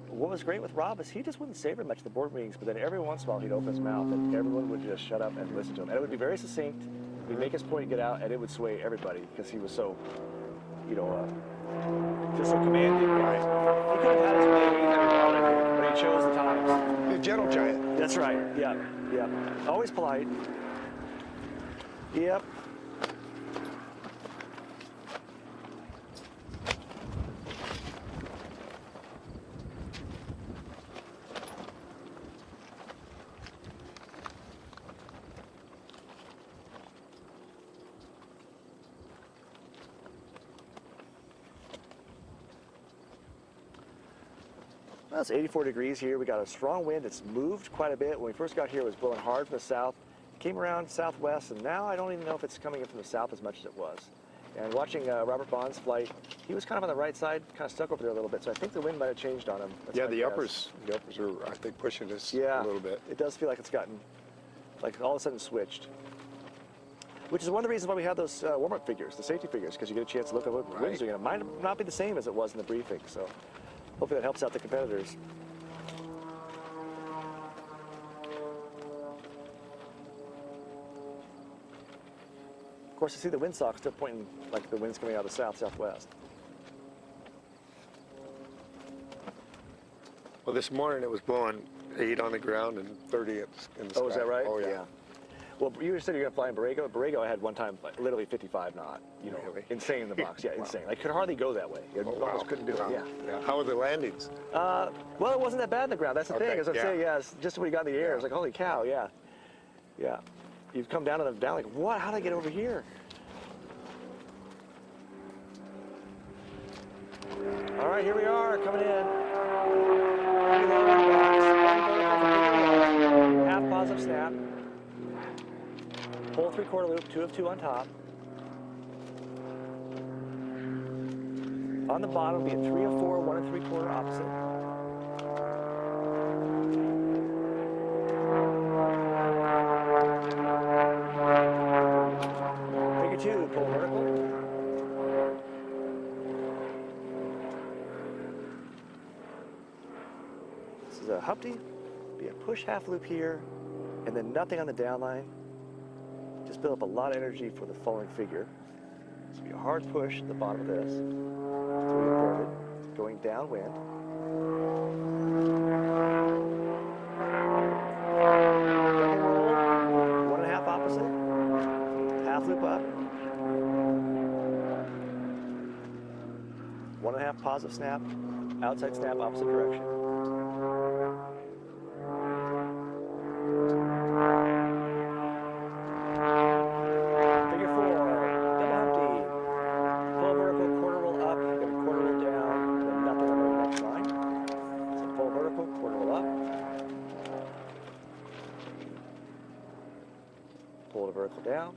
what was great with Rob is he just wouldn't say very much at the board meetings, but then every once in a while he'd open his mouth and everyone would just shut up and listen to him. And it would be very succinct. He'd make his point, get out, and it would sway everybody because he was so, just so commanding. Right? He could have had his way anytime he wanted, I think, but he chose the times. A gentle giant. That's right. Yeah, yeah. Always polite. Yep. Well, it's 84 degrees here. We got a strong wind. It's moved quite a bit. When we first got here, it was blowing hard from the south. Came around southwest, and now I don't even know if it's coming in from the south as much as it was. And watching Robert Bond's flight, he was kind of on the right side, kind of stuck over there a little bit. So I think the wind might have changed on him. That's Yeah, my the guess. uppers are, I think, pushing us Yeah, a little bit. It does feel like it's gotten, like all of a sudden switched. Which is one of the reasons why we have those warm-up figures, the safety figures, because you get a chance to look at what the wind's doing. It might not be the same as it was in the briefing, so hopefully that helps out the competitors. Of course, you see the windsock still pointing like the wind's coming out of the south, southwest. Well, this morning it was blowing 8 on the ground and 30 in the sky. Oh, is that right? Oh, yeah. Well, you said you're going to fly in Borrego. Borrego, I had one time like, literally 55 knot. Really? Insane in the box. Yeah, Wow. insane. I could hardly go that way. You Oh, almost wow. couldn't do Wow. it. Yeah. How were the landings? Well, it wasn't that bad in the ground. That's the Okay, thing. As I'm yeah. saying, yeah, it's just when you got in the air, Yeah. it was like, holy cow, yeah. Yeah. You've come down and down like, what? How did I get over here? All right, here we are, coming in. Half positive snap. Pull 3 3/4 loop, 2 of 2 on top. On the bottom, be a 3 of 4, 1 3/4 opposite. Figure 2, pull vertical. This is a Humpty, be a push half loop here, and then nothing on the downline. Just build up a lot of energy for the falling figure. So be a hard push at the bottom of this. 3 inverted, going downwind. Double roll, 1.5 opposite. Half loop up. 1.5 positive snap, outside snap, opposite direction. Figure 4, double Humpty. Pull vertical, 1/4 roll up, you're going to 1/4 roll down, then nothing on the next line. So pull vertical, 1/4 roll up. Pull the vertical down.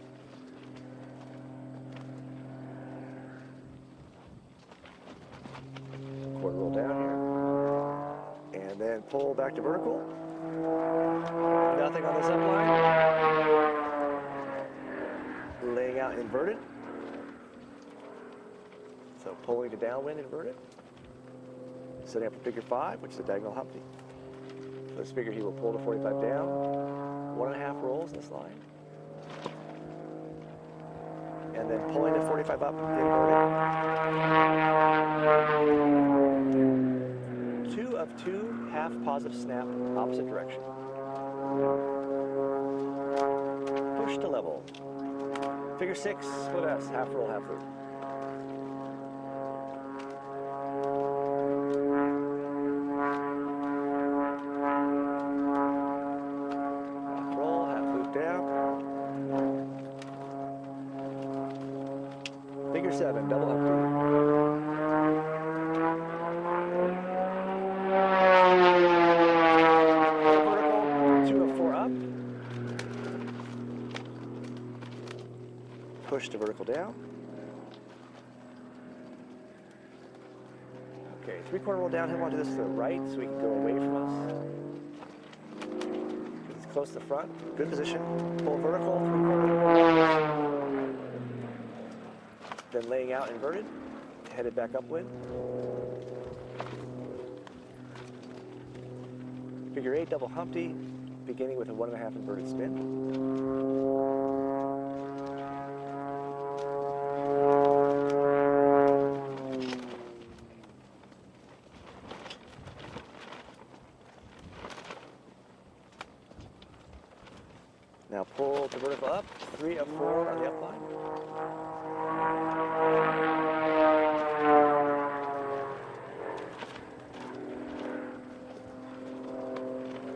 Quarter roll down here. And then pull back to vertical. Nothing on this up line. Laying out inverted. So pulling to downwind inverted. Setting up a figure 5, which is a diagonal Humpty. For this figure, he will pull to 45 down. 1.5 rolls in this line. And then pulling to 45 up, inverted. 2 of 2, half positive snap, opposite direction. Push to level. Figure 6, split S, half roll, half loop. Half roll, half loop down. Figure 7, double Humpty. Vertical, 2 of 4 up. Push to vertical down. Okay, 3/4 roll down. He'll want to do this to the right so he can go away from us. He's close to the front. Good position. Pull vertical, 3/4. Then laying out inverted, headed back upwind. Figure 8, double Humpty, beginning with a 1.5 inverted spin. Now pull to vertical up, 3 of 4 on the up line.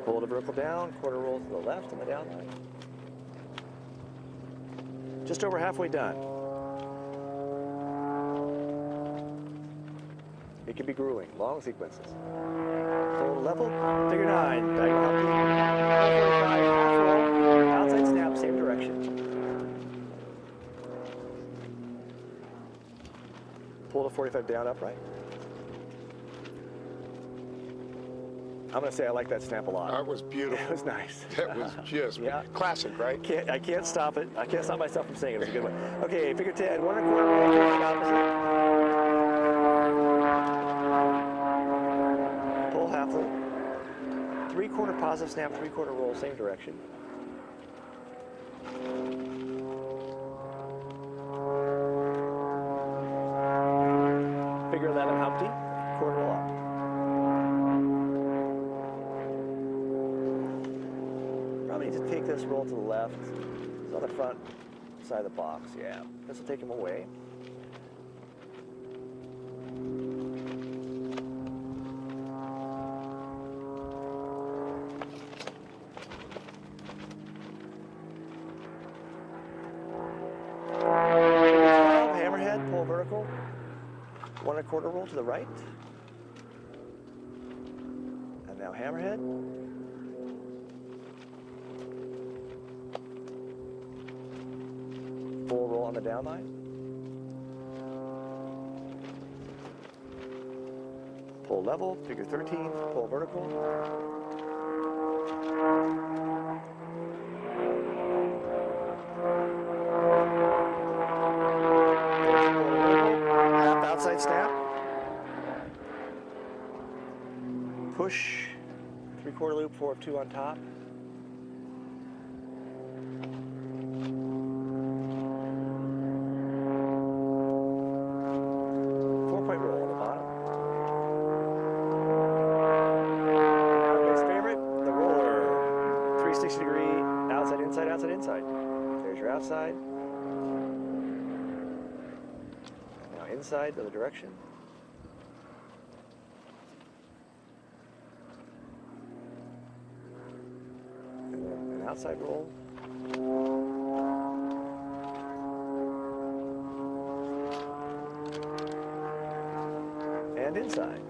Pull the vertical down, 1/4 roll to the left on the down line. Just over halfway done. It can be grueling, long sequences. Pull level, figure 9, diagonal Humpty, 45, half roll, outside snap, same direction. Pull to 45 down upright. I'm going to say I like that snap a lot. That was beautiful. It was nice. That was just Yeah. classic, right? I can't stop it. I can't stop myself from saying it. It was a good one. Okay, figure 10, 1/4 roll to the opposite. Pull half loop. 3/4 positive snap, 3/4 roll, same direction. Figure 11 Humpty, 1/4 roll up. Probably need to take this roll to the left. It's on the front side of the box, yeah. This will take him away. Hammerhead, pull vertical. 1/4 roll to the right. And now hammerhead. And 1/4 on the downline. Pull level, figure 13, pull vertical. Half outside snap. Push, 3/4 loop, 4 of 2 on top. Four-point roll on the bottom. Now everybody's favorite, the roller. 360-degree, outside, inside, outside, inside. There's your outside. Now inside, the other direction. And then an outside roll. And inside.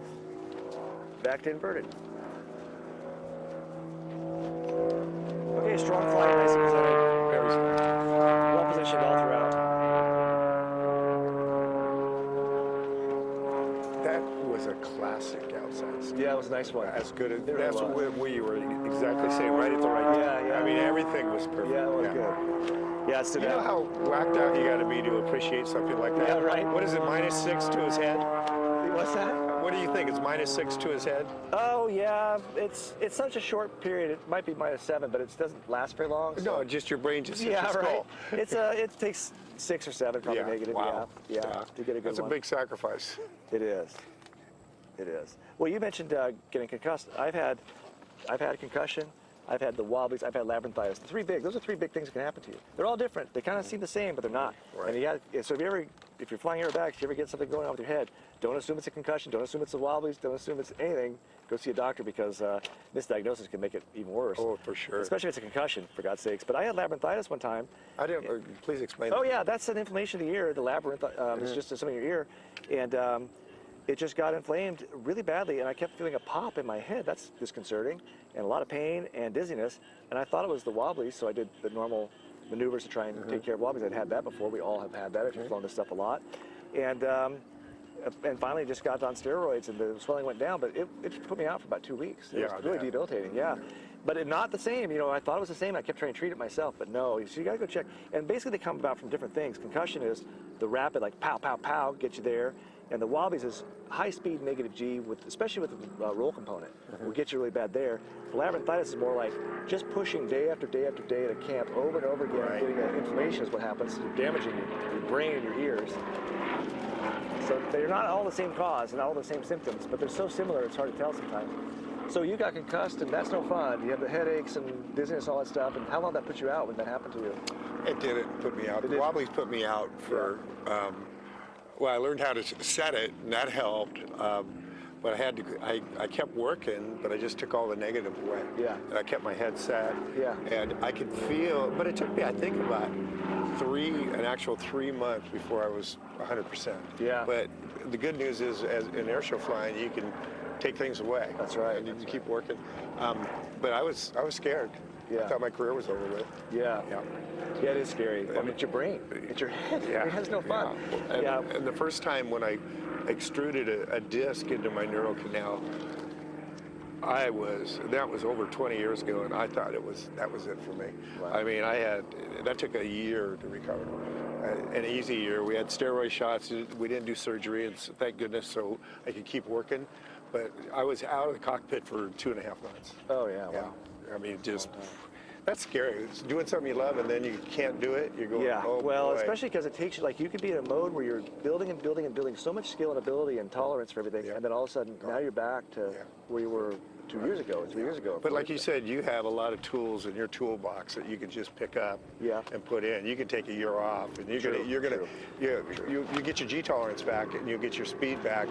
Back to inverted. Okay, strong flight, nice and presented. Very smart. Well positioned all throughout. That was a classic outside snap. Yeah, it was a nice one. As good as There it that's was. what you were exactly saying, right at the right time. Yeah, yeah. I mean, everything was perfect. Yeah, it was good. Yeah, it stood You know out. how whacked out you got to be to appreciate something like that? Yeah, right. What is it, -6 to his head? What's that? What do you think? It's -6 to his head? Oh yeah, it's such a short period. It might be -7, but it doesn't last very long. So. No, just your brain just hits Yeah, your right. skull. It takes 6 or 7 probably negative. Wow. Yeah, to get a good That's one. a big sacrifice. It is. It is. Well, you mentioned getting concussed. I've had a concussion. I've had the wobblies. I've had labyrinthitis. Those are 3 big things that can happen to you. They're all different. They kind of seem the same, but they're not. Right. And so if you're flying aerobatics, if you ever get something going on with your head, don't assume it's a concussion. Don't assume it's the wobblies. Don't assume it's anything. Go see a doctor because misdiagnosis can make it even worse. Oh, for sure. Especially if it's a concussion, for God's sakes. But I had labyrinthitis one time. I didn't. Please explain. Oh that. yeah, that's an inflammation of the ear. The labyrinth is just something in your ear, and it just got inflamed really badly, and I kept feeling a pop in my head. That's disconcerting, and a lot of pain and dizziness. And I thought it was the wobblies, so I did the normal maneuvers to try and take care of wobblies. I'd had that before. We all have had that if you've flown this stuff a lot, and finally just got on steroids, and the swelling went down. But it put me out for about 2 weeks. It was really debilitating. Yeah. But not the same, I thought it was the same. I kept trying to treat it myself, but no. So you got to go check. And basically, they come about from different things. Concussion is the rapid, like pow, pow, pow, get you there, and the wobblies is high-speed negative G, especially with the roll component, will get you really bad there. The labyrinthitis is more like just pushing day after day after day at a camp over and over again. Right. Getting that inflammation is what happens. You're damaging your brain and your ears. So they're not all the same cause and all the same symptoms, but they're so similar it's hard to tell sometimes. So you got concussed, and that's no fun. You have the headaches and dizziness, all that stuff. And how long did that put you out when that happened to you? It didn't put me out. It The did. wobblies put me out for. Well, I learned how to set it, and that helped. But I had to. I kept working, but I just took all the negative away. Yeah. And I kept my head set. Yeah. And I could feel, but it took me, I think, about an actual 3 months before I was 100%. Yeah. But the good news is, as in airshow flying, you can take things away. That's right. And you can keep working. But I was scared. Yeah. I thought my career was over with. Yeah. Yeah. Yeah, it is scary. I mean, it's your brain. It's your head. Yeah. It has no fun. Yeah. And the first time when I extruded a disc into my neural canal, that was over 20 years ago, and I thought that was it for me. Wow. I mean, that took a year to recover, an easy year. We had steroid shots. We didn't do surgery, and thank goodness, so I could keep working. But I was out of the cockpit for 2.5 months. Oh, yeah. Wow. I mean, that's scary. It's doing something you love, and then you can't do it. You're going, Yeah, oh, well, boy. especially because it takes you, like, you could be in a mode where you're building and building and building so much skill and ability and tolerance for everything, Yeah. and then all of a sudden, now you're back to where you were 2 years ago, 3 years ago. But like you said, you have a lot of tools in your toolbox that you can just pick up and put in. You can take a year off, and you get your G tolerance back, and you get your speed back,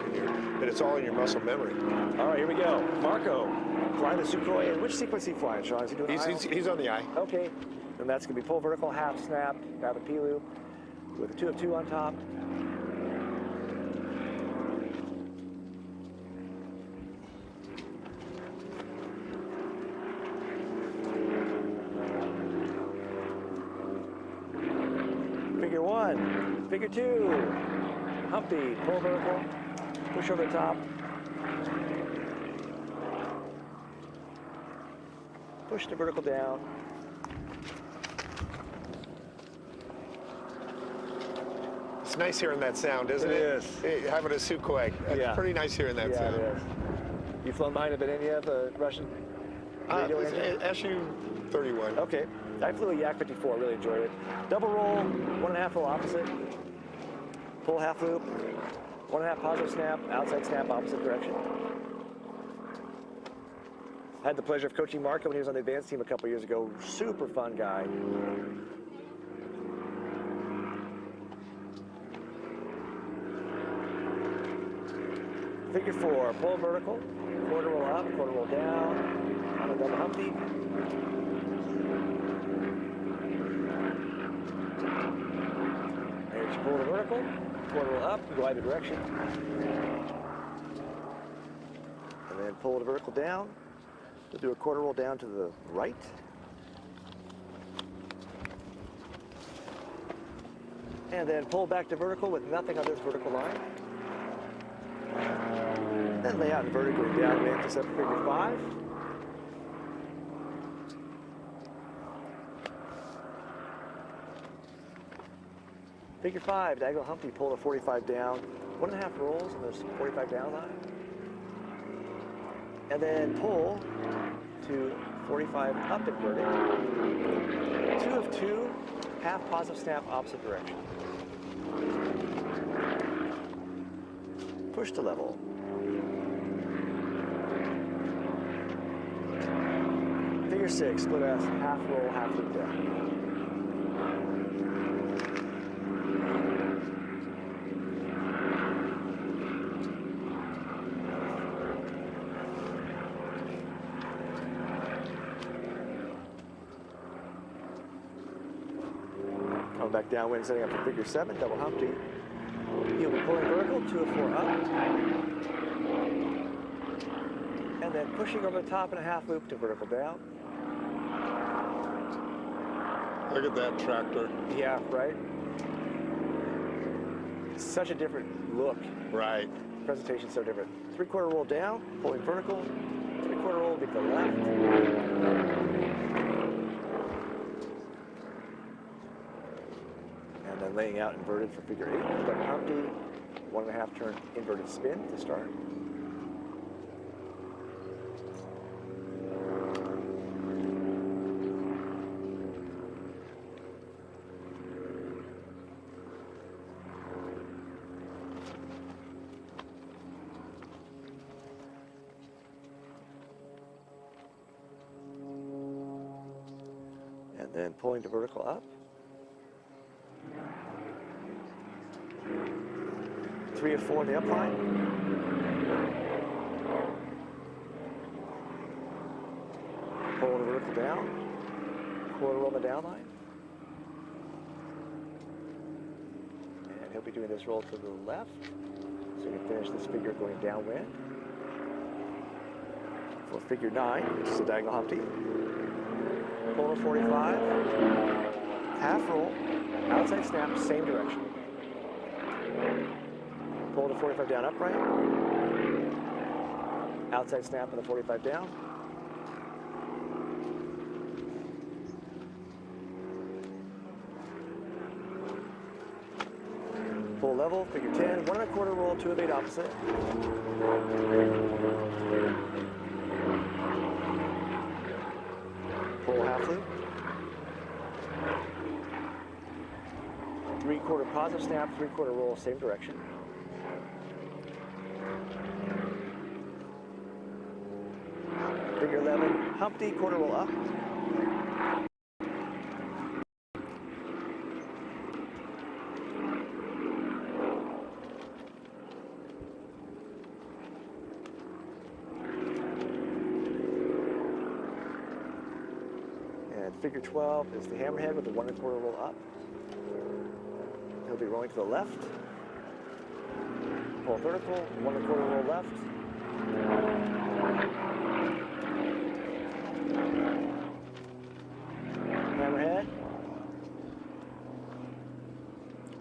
but it's all in your muscle memory. All right, here we go. Marco, flying the Sukhoi. And which sequence is he flying, Sean? Is he doing He's on the eye. Okay, and that's going to be full vertical, half snap, grab a P-loop with a 2 of 2 on top. Figure 1. Figure 2. Humpty, pull vertical, push over the top. Push the vertical down. It's nice hearing that sound, isn't it? It is. Having a Sukhoi. It's Yeah. pretty nice hearing that Yeah, sound. it is. You flown mine a bit, any of the Russian radio engine? SU-31. Okay. I flew a Yak 54, really enjoyed it. Double roll, 1.5 roll opposite. Pull half loop, 1.5 positive snap, outside snap, opposite direction. I had the pleasure of coaching Marco when he was on the advanced team a couple years ago. Super fun guy. Figure 4, pull vertical, quarter roll up, quarter roll down, on a double Humpty. There's your pull to vertical, quarter roll up, go either direction. And then pull the vertical down. We'll do a quarter roll down to the right. And then pull back to vertical with nothing on this vertical line. Then lay out in vertical going downwind to set up figure 5. Figure 5, diagonal Humpty, pull the 45 down. 1.5 rolls on this 45 down line. And then pull to 45 up inverted. 2 of 2, half positive snap, opposite direction. Push to level. Figure 6, split S, half roll, half loop down. Coming back downwind, setting up for figure 7, double Humpty. You'll be pulling vertical, 2 of 4 up. And then pushing over the top and a half loop to vertical down. Look at that tractor. Yeah, right? Such a different look. Right. Presentation's so different. 3/4 roll down, pulling vertical. 3/4 roll will be to the left. And then laying out inverted for figure 8. Double Humpty, 1.5 turn inverted spin to start. And then pulling to vertical up. 3 of 4 in the upline. Pull the vertical down. Quarter roll the down line. And he'll be doing this roll to the left. So you can finish this figure going downwind. For figure 9, which is a diagonal Humpty. Pull to 45. Half roll. Outside snap, same direction. Pull to 45 down upright. Outside snap and the 45 down. Pull level, figure 10, 1.25 roll, 2 of 8 opposite. Pull half loop. 3/4 positive snap, 3/4 roll, same direction. Figure 11, Humpty, quarter roll up. And figure 12 is the hammerhead with the 1.25 roll up. He'll be rolling to the left. Pull vertical, 1.25 roll left. Hammerhead.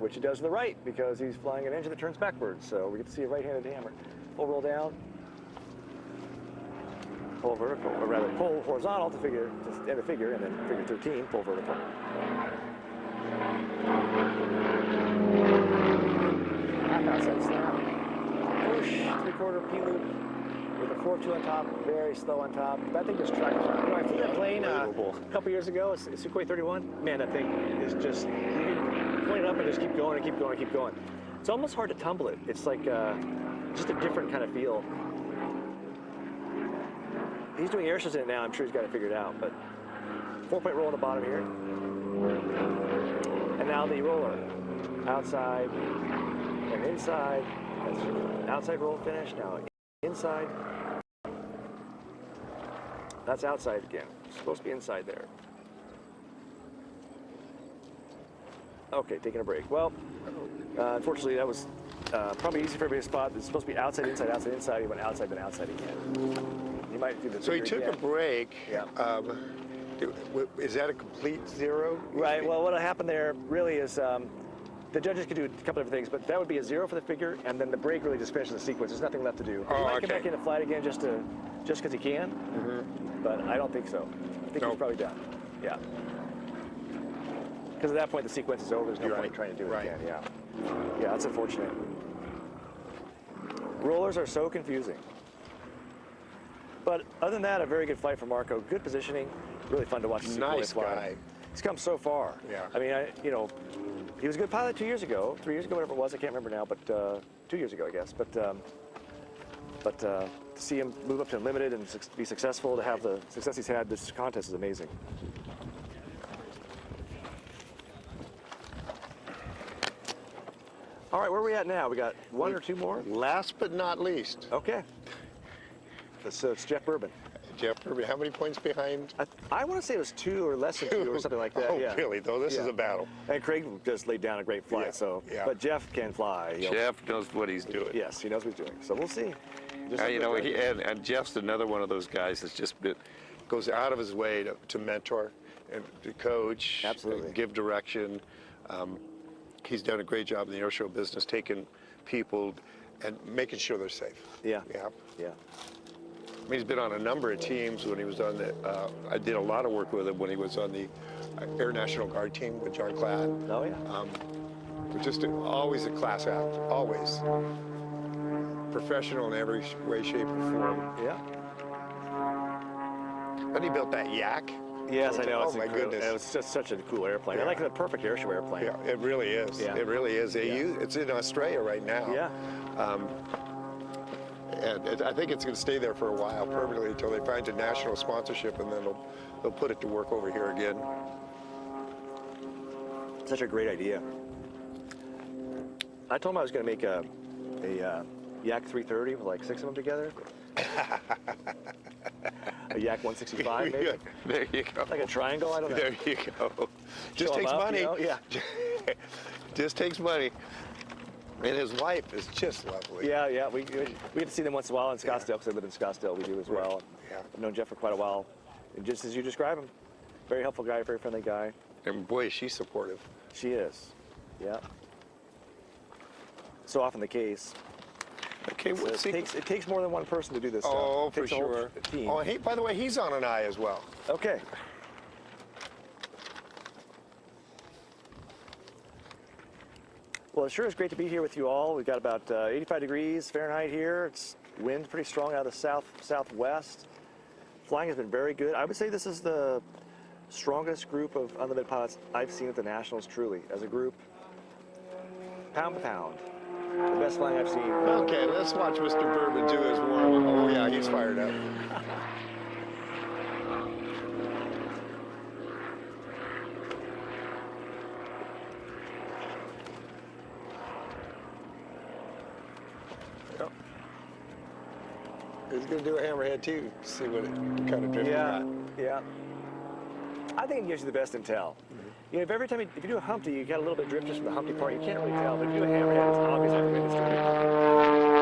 which he does to the right because he's flying an engine that turns backwards. So we get to see a right-handed hammer. Full roll down, pull vertical, or rather pull horizontal to end the figure, and then figure 13, pull vertical. Half outside snap. Push, 3/4 P-loop with a 4-2 on top, very slow on top. That thing just tracks. You know, I flew that plane a couple years ago, a Sukhoi 31. Man, that thing is just, you can point it up and just keep going and keep going and keep going. It's almost hard to tumble it. It's like just a different kind of feel. He's doing air shows in it now. I'm sure he's got it figured out. But 4-point roll on the bottom here. And now the roller. Outside and inside. That's outside roll finish. Now inside. That's outside again. It's supposed to be inside there. Okay, taking a break. Well, unfortunately, that was probably easy for everybody to spot. It's supposed to be outside, inside, outside, inside. He went outside, then outside again. He might do the So he took again. a break. Yeah. Is that a complete zero? Right. Well, what happened there really is the judges could do a couple of things, but that would be a 0 for the figure, and then the break really just finishes the sequence. There's nothing left to do. He might get back into flight again just because he can, but I don't think so. I think he's probably done. Yeah. Because at that point the sequence is over. There's no point trying to do it again. Yeah. Yeah, that's unfortunate. Rollers are so confusing. But other than that, a very good flight for Marco. Good positioning. Really fun to watch. Nice guy. He's come so far. Yeah. I mean, he was a good pilot 2 years ago, 3 years ago, whatever it was. I can't remember now, but 2 years ago, I guess. But to see him move up to unlimited and be successful, to have the success he's had this contest is amazing. All right, where are we at now? We got one or two more? Last but not least. Okay. So it's Jeff Bourbon. Jeff Bourbon, how many points behind? I want to say it was 2 or less than 2 or something like that. Oh, yeah. really? Though this is a battle. And Craig just laid down a great flight. But Jeff can fly. Jeff knows what he's doing. Yes, he knows what he's doing. So we'll see. And Jeff's another one of those guys that's just been Goes out of his way to mentor and to coach. Absolutely. And give direction. He's done a great job in the airshow business, taking people and making sure they're safe. Yeah. Yeah. Yeah. I mean, he's been on a number of teams when he was on the, I did a lot of work with him when he was on the Air National Guard team with John Cladd. Oh, yeah. Just always a class act, always. Professional in every way, shape, or form. Yeah. Then he built that Yak. Yes, I know. Oh, It's my incredible. goodness. It was just such a cool airplane. Yeah. I like the perfect airshow airplane. Yeah, it really is. Yeah. It really is. It's in Australia right now. Yeah. And I think it's going to stay there for a while, permanently, until they find a national sponsorship, and then they'll put it to work over here again. Such a great idea. I told him I was going to make a Yak 330 with like 6 of them together. A Yak 165, maybe. There you go. Like a triangle, I don't know. There you go. Just Show 'em takes up, money. you know? Yeah. Just takes money. And his wife is just lovely. Yeah, yeah. We get to see them once in a while in Scottsdale because I live in Scottsdale. We do as well. Yeah. I've known Jeff for quite a while. And just as you describe him, very helpful guy, very friendly guy. And boy, she's supportive. She is. Yeah. So often the case. Okay, So it takes more than one person to do this stuff. Oh, It for takes a whole sure. team. Oh, hey, by the way, he's on an eye as well. Okay. Well, it sure is great to be here with you all. We've got about 85 degrees Fahrenheit here. It's wind pretty strong out of the southwest. Flying has been very good. I would say this is the strongest group of unlimited pilots I've seen at the Nationals, truly, as a group. Pound for pound. The best flying I've seen. Okay, let's watch Mr. Bourbon do his warm-up. Oh, yeah, he's fired up. Yep. He's going to do a hammerhead, too, see what kind of drift he Yeah, got. yeah. I think it gives you the best intel. You know, if every time if you do a Humpty, you got a little bit of drift just from the Humpty part, you can't really tell. But if you do a hammerhead, it's obvious how the wind is doing.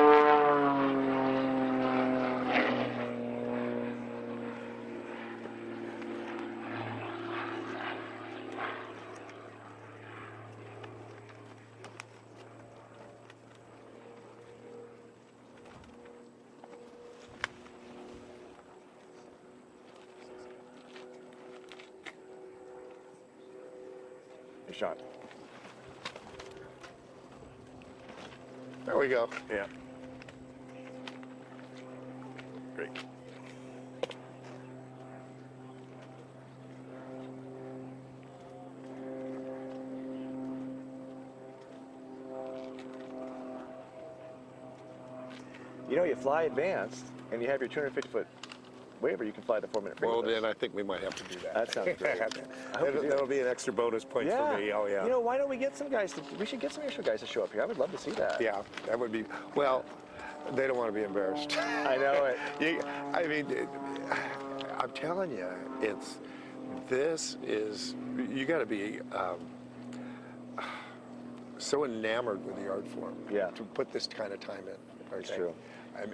you, Sean. There we go. Yeah. Great. You know, you fly advanced, and you have your 250-foot waiver, you can fly the 4-minute free. Well, with us. then I think we might have to do that. That sounds great. I hope you do. That'll be an extra bonus point for me. Oh, yeah. You know, why don't we get some guys we should get some extra guys to show up here. I would love to see that. Yeah, that would be, well, they don't want to be embarrassed. I know it. I mean, I'm telling you, you got to be so enamored with the art form to put this kind of time in. Okay? It's true.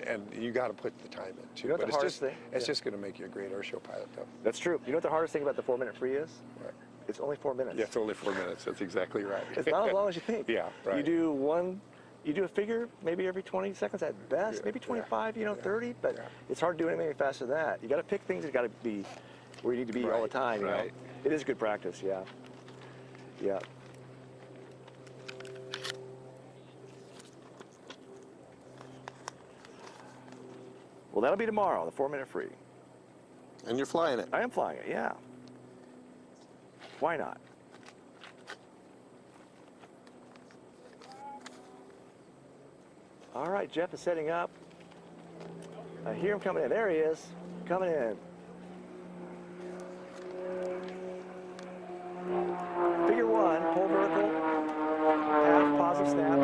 And you got to put the time in too. You know what but the hardest thing? It's just going to make you a great airshow pilot, though. That's true. You know what the hardest thing about the 4-minute free is? Right. It's only 4 minutes. Yeah, it's only 4 minutes. That's exactly right. It's not as long as you think. Yeah, right. You do a figure maybe every 20 seconds at best, Yeah, maybe 25, yeah, 30, but yeah. it's hard to do anything faster than that. You got to pick things that got to be where you need to be all the time. You know? Right. It is good practice, yeah. Yeah. Well, that'll be tomorrow, the 4-minute free. And you're flying it. I am flying it, yeah. Why not? All right, Jeff is setting up. I hear him coming in. There he is, coming in. Figure 1, pull vertical, half positive snap.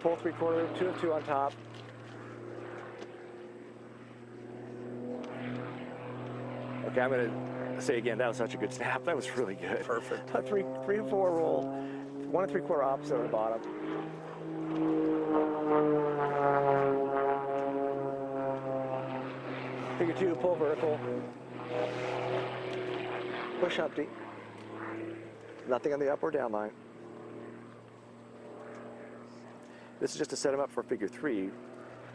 Pull 3/4, 2 of 2 on top. Okay, I'm gonna say again, that was such a good snap. That was really good. Perfect. A 3 and 4 roll, 1 3/4 opposite on the bottom. Figure 2, pull vertical. Push Humpty. Nothing on the up or down line. This is just to set him up for figure 3,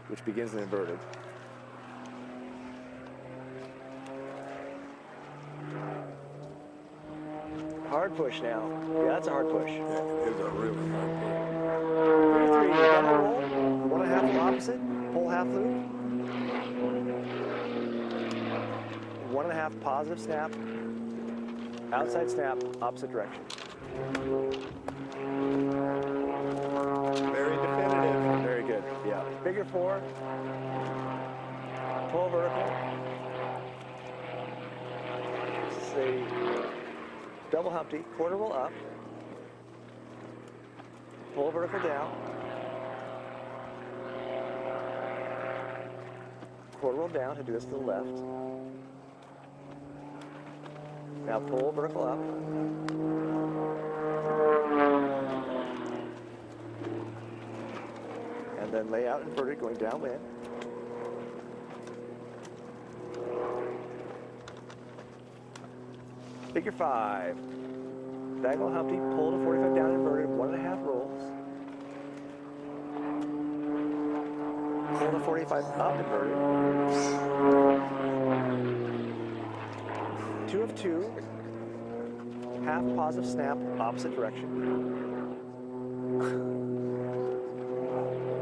which begins in inverted. Hard push now. Yeah, that's a hard push. Yeah, it is a really hard Figure 3, double roll, 1.5 opposite, pull half loop. 1.5 positive snap, outside snap, opposite direction. Very definitive. Very good, yeah. Figure 4, pull vertical. Say double Humpty, quarter roll up, pull vertical down, quarter roll down, to do this to the left. Now pull vertical up. And then lay out inverted going downwind. Figure 5. Diagonal Humpty, pull to 45 down inverted, 1.5 rolls. Pull to 45 up inverted. 2 of 2. Half positive snap, opposite direction.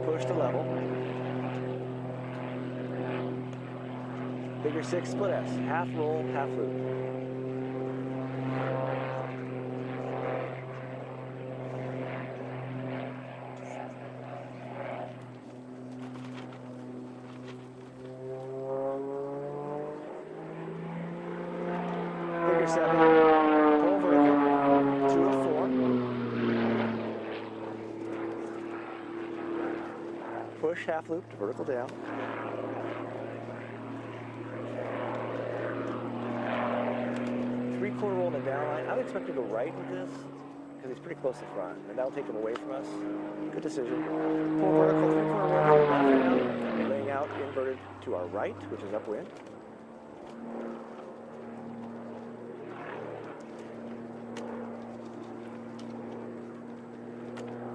Push to level. Figure 6, split S. Half roll, half loop. Figure 7, pull vertical, 2 of 4. Push half loop to vertical down. Three-quarter roll in the down line. I would expect to go right with this because he's pretty close to front, and that'll take him away from us. Good decision. Pull vertical, three-quarter roll to the left down, laying out inverted to our right, which is upwind.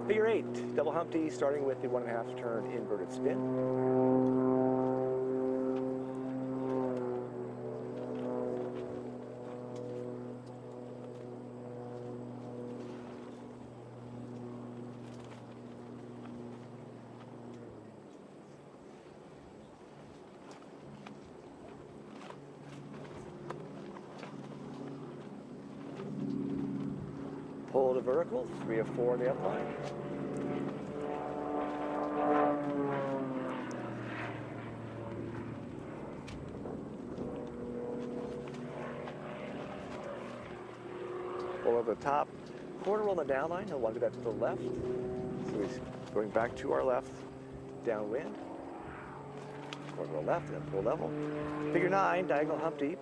Figure 8, double Humpty, starting with the 1.5 turn inverted spin. Pull to vertical, 3 of 4 on the upline. Pull over the top. Quarter roll on the downline. He'll want to do that to the left. So he's going back to our left, downwind. Quarter roll left, and then pull level. Figure 9, diagonal hump deep.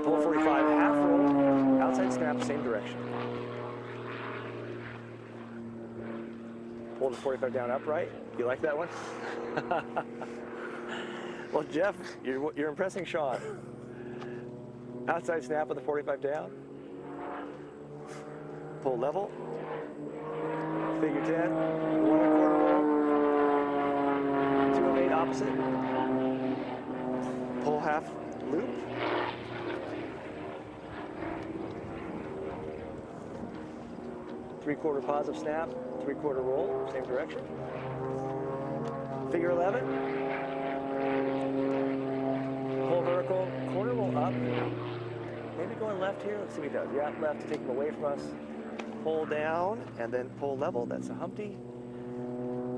Pull 45, half roll, outside snap, same direction. Pull the 45 down upright. You like that one? Well, Jeff, you're impressing Sean. Outside snap with the 45 down. Pull level. Figure 10. 1 1/4 roll. 2 of 8 opposite. Pull half loop. Three-quarter positive snap, 3/4 roll, same direction. Figure 11. Pull vertical, corner roll up. Maybe going left here. Let's see what he does. Yeah, left to take him away from us. Pull down and then pull level. That's a Humpty.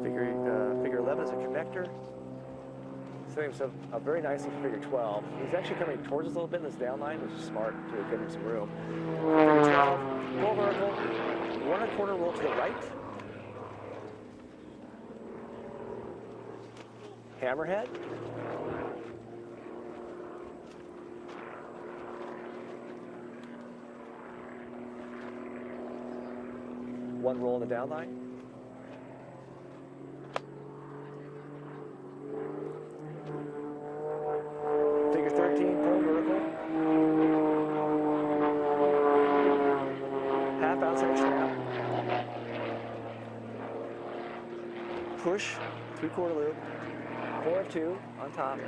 Figure 11 is a connector. Setting himself up very nicely for figure 12. He's actually coming towards us a little bit in this down line, which is smart to give him some room. Figure 12, pull vertical, 1 1/4 roll to the right. Hammerhead. One roll in the down line. Figure 13, pull vertical. Half outside snap. Push, 3/4 loop. 4 of 2 on top.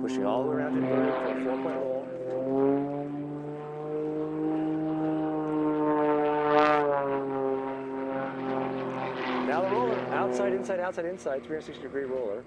Pushing all the way around to inverted for a 4-point roll. Now the roller, outside, inside, outside, inside, 360-degree roller.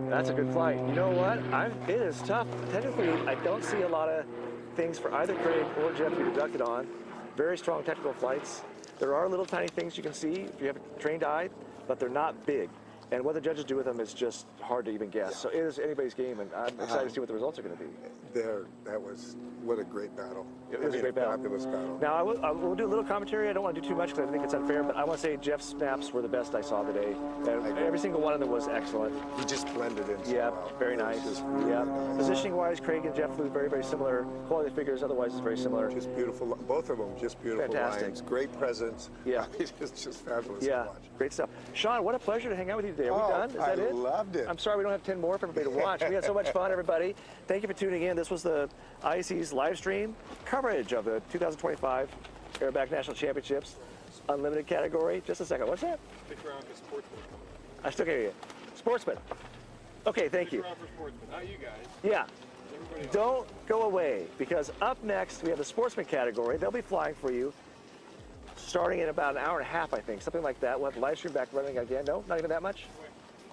That's a good flight. You know what? It is tough. Technically, I don't see a lot of things for either Craig or Jeff to be deducted on. Very strong technical flights. There are little tiny things you can see if you have a trained eye, but they're not big. And what the judges do with them is just hard to even guess. Yeah. So it is anybody's game, and I'm excited to see what the results are going to be. What a great battle. It was a great battle. Fabulous battle. Now, I will do a little commentary. I don't want to do too much because I think it's unfair, but I want to say Jeff's snaps were the best I saw today. And every single one of them was excellent. He just blended in so yeah, well. Very nice. Really yeah. nice. Positioning-wise, Craig and Jeff flew very, very similar. Quality of figures, otherwise, is very similar. Just beautiful. Both of them, just beautiful Fantastic. lines. Great presence. Yeah. It's just fabulous Yeah, to watch. great stuff. Sean, what a pleasure to hang out with you today. Are we done? Is that I it? loved it. I'm sorry we don't have 10 more for everybody to watch. We had so much fun, everybody. Thank you for tuning in. This was the IAC's live stream coverage of the 2025 Airback National Championships, unlimited category. Just a second. What's that? Stick around for Sportsman. I still can't hear you. Sportsman. Okay, thank you. Stick around for Sportsman, not you guys. Yeah. Everybody else. Don't go away, because up next we have the Sportsman category. They'll be flying for you starting in about an hour and a half, I think, something like that. We'll have the live stream back running again. No, not even that much?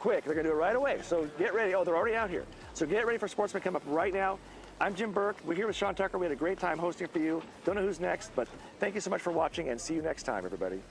Quick, they're going to do it right away. So get ready. Oh, they're already out here. So get ready for Sportsman come up right now. I'm Jim Burke. We're here with Sean Tucker. We had a great time hosting for you. Don't know who's next, but thank you so much for watching, and see you next time, everybody.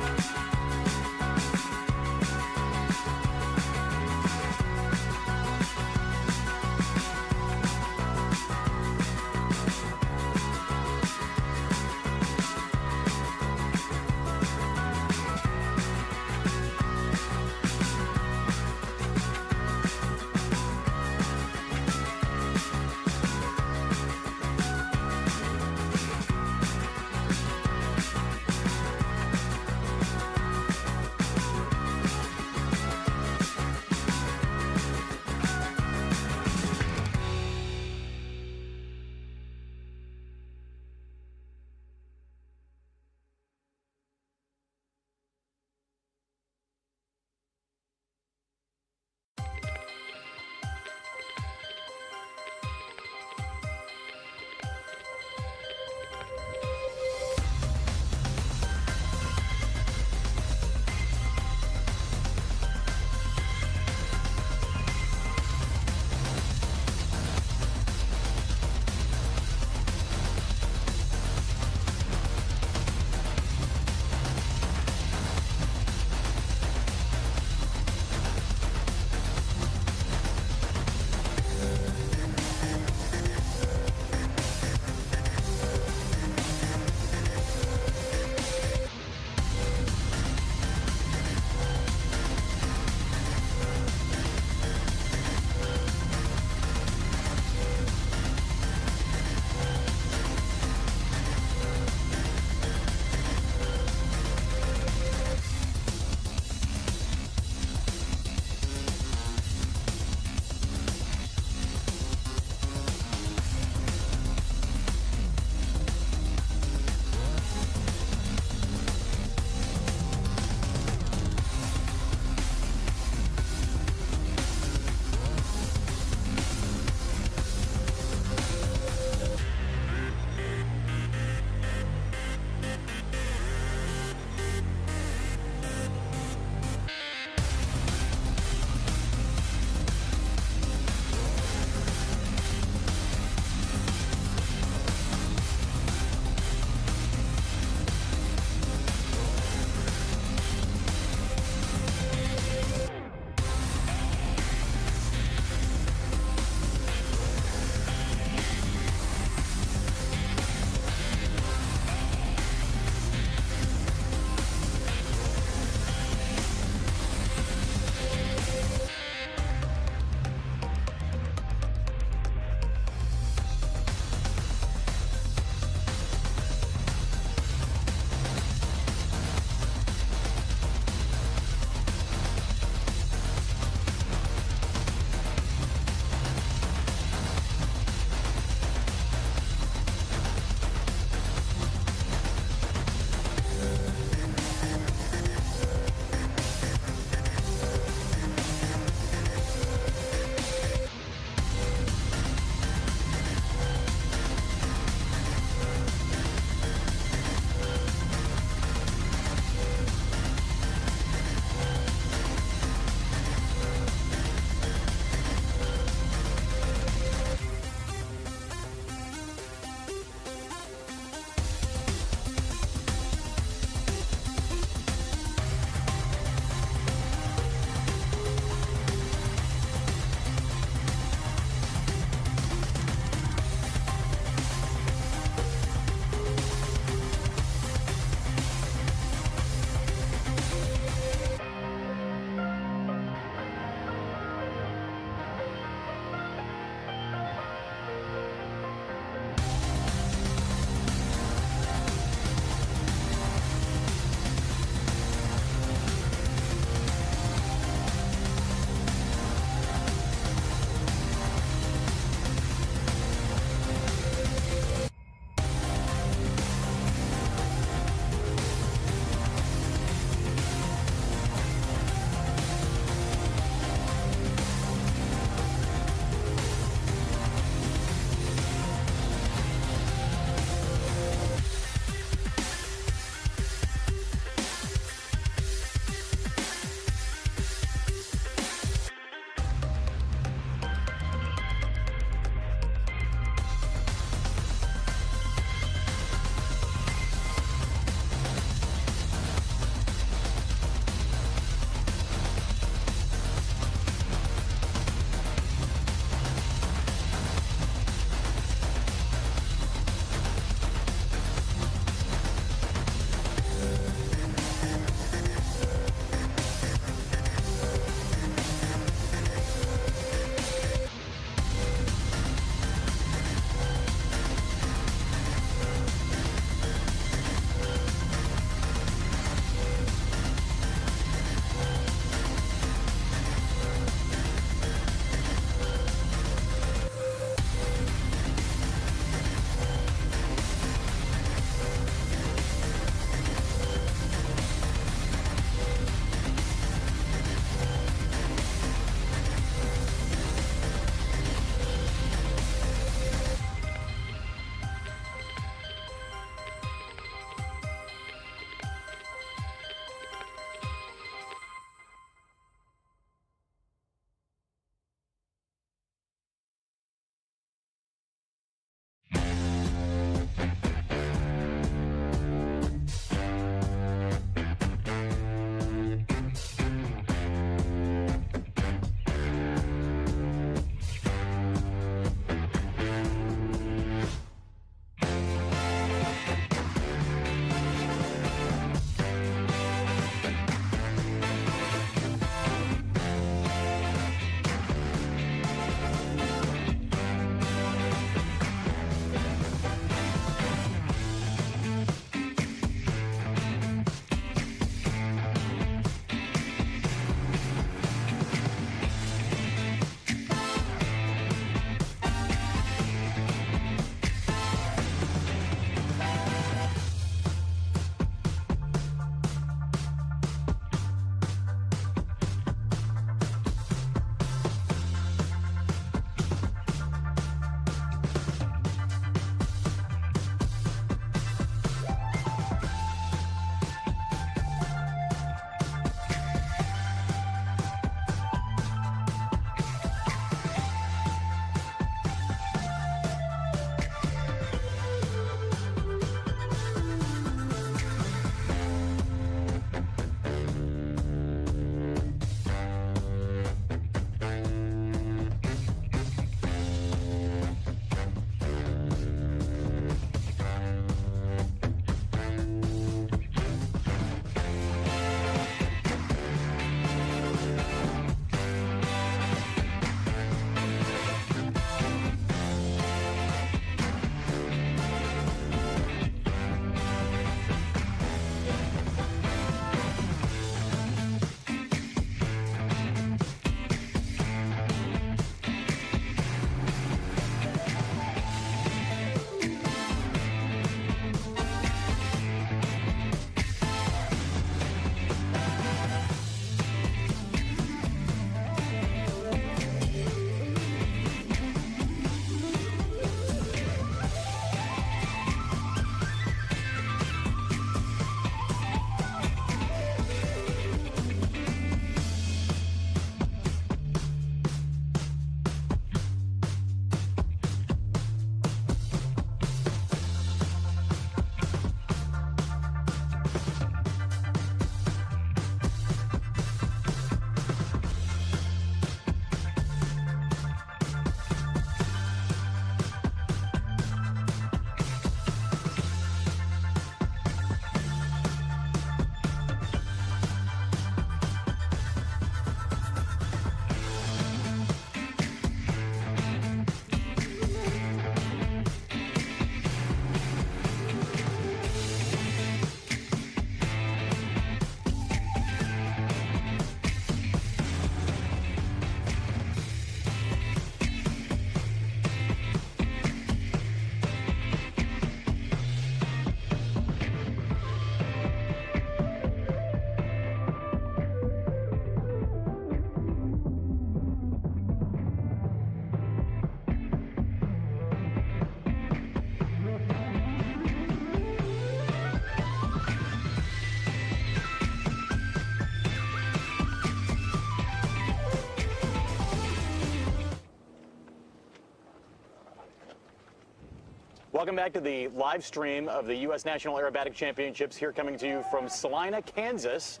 Welcome back to the live stream of the U.S. National Aerobatic Championships, here coming to you from Salina, Kansas.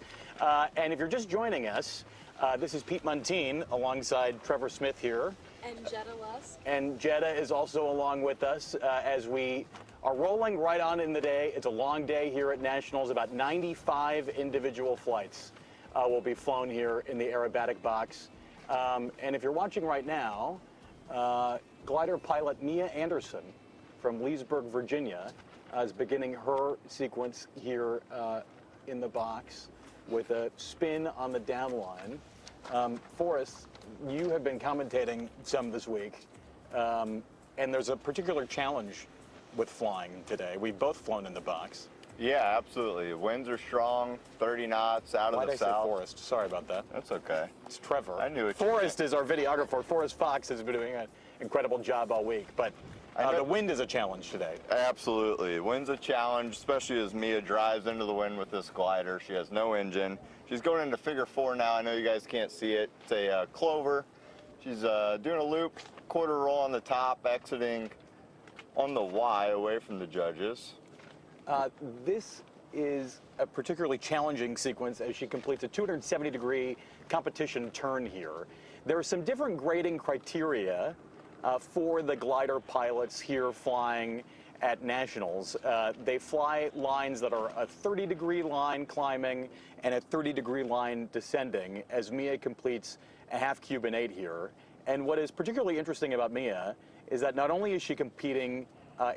And if you're just joining us, this is Pete Muntean alongside Trevor Smith here. And Jetta Lusk. And Jetta is also along with us as we are rolling right on in the day. It's a long day here at Nationals. About 95 individual flights will be flown here in the aerobatic box. And if you're watching right now, glider pilot Mia Anderson from Leesburg, Virginia, is beginning her sequence here in the box with a spin on the downline. Forrest, you have been commentating some this week, and there's a particular challenge with flying today. We've both flown in the box. Yeah, absolutely. Winds are strong, 30 knots out of Why'd the I say south. Forrest? Sorry about that. That's okay. It's Trevor. I knew it. Forrest is our videographer. Forrest Fox has been doing an incredible job all week, but the wind is a challenge today. Absolutely. Wind's a challenge, especially as Mia drives into the wind with this glider. She has no engine. She's going into figure 4 now. I know you guys can't see it. It's a clover. She's doing a loop, quarter roll on the top, exiting on the Y away from the judges. This is a particularly challenging sequence as she completes a 270-degree competition turn here. There are some different grading criteria for the glider pilots here flying at Nationals. They fly lines that are a 30-degree line climbing and a 30-degree line descending as Mia completes a half cube and 8 here. And what is particularly interesting about Mia is that not only is she competing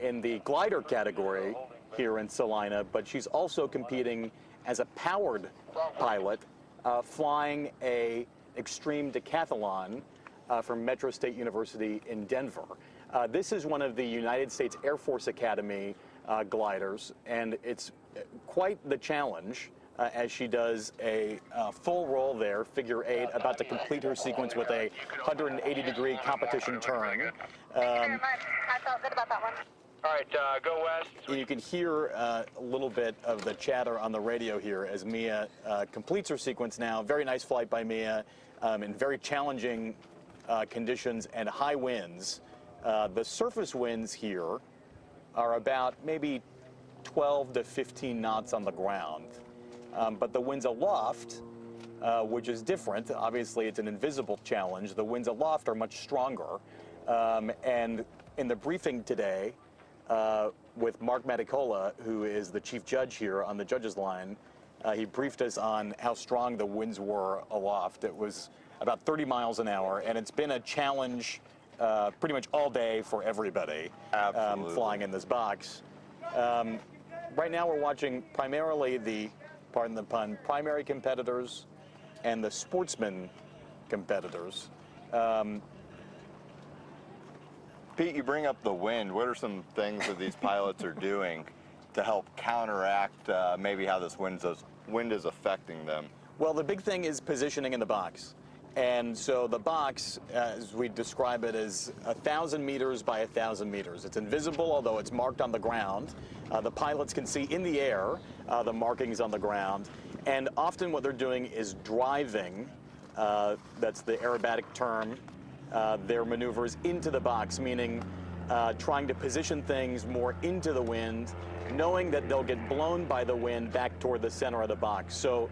in the glider category here in Salina, but she's also competing as a powered pilot, flying a extreme decathlon from Metro State University in Denver. This is one of the United States Air Force Academy gliders, and it's quite the challenge as she does a full roll there, figure 8, about to complete her sequence with a 180-degree competition turn. I felt good about that one. All right, go west. You can hear a little bit of the chatter on the radio here as Mia completes her sequence now. Very nice flight by Mia in very challenging conditions and high winds. The surface winds here are about maybe 12 to 15 knots on the ground. But the winds aloft, which is different, obviously it's an invisible challenge, the winds aloft are much stronger. And in the briefing today, with Mark Maticola, who is the chief judge here on the judges line, he briefed us on how strong the winds were aloft. It was about 30 miles an hour, and it's been a challenge pretty much all day for everybody flying in this box. Right now we're watching primarily the, pardon the pun, primary competitors and the Sportsman competitors. Pete, you bring up the wind. What are some things that these pilots are doing to help counteract maybe how this wind is affecting them? Well, the big thing is positioning in the box. And so the box, as we describe it, is 1,000 meters by 1,000 meters. It's invisible, although it's marked on the ground. The pilots can see in the air the markings on the ground. And often what they're doing is driving, that's the aerobatic term, their maneuvers into the box, meaning trying to position things more into the wind, knowing that they'll get blown by the wind back toward the center of the box. So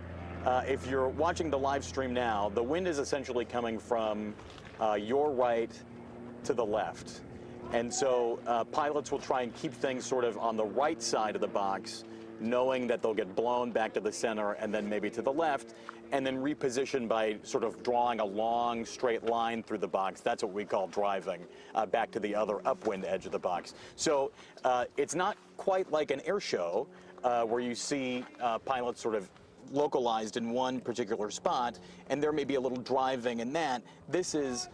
if you're watching the live stream now, the wind is essentially coming from your right to the left. And so pilots will try and keep things sort of on the right side of the box, knowing that they'll get blown back to the center and then maybe to the left, and then reposition by sort of drawing a long straight line through the box. That's what we call driving back to the other upwind edge of the box. So it's not quite like an air show where you see pilots sort of localized in one particular spot, and there may be a little driving in that. This is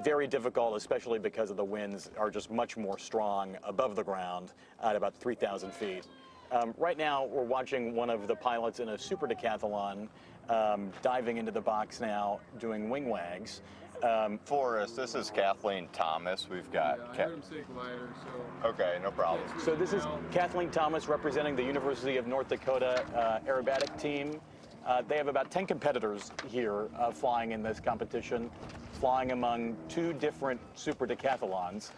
very difficult, especially because of the winds are just much more strong above the ground at about 3,000 feet. Right now, we're watching one of the pilots in a super decathlon diving into the box now, doing wing wags. Forrest, this is Kathleen Thomas. We've got. I heard him say glider, so. Okay, no problem. So this is Kathleen Thomas representing the University of North Dakota aerobatic team. They have about 10 competitors here flying in this competition, flying among 2 different super decathlons.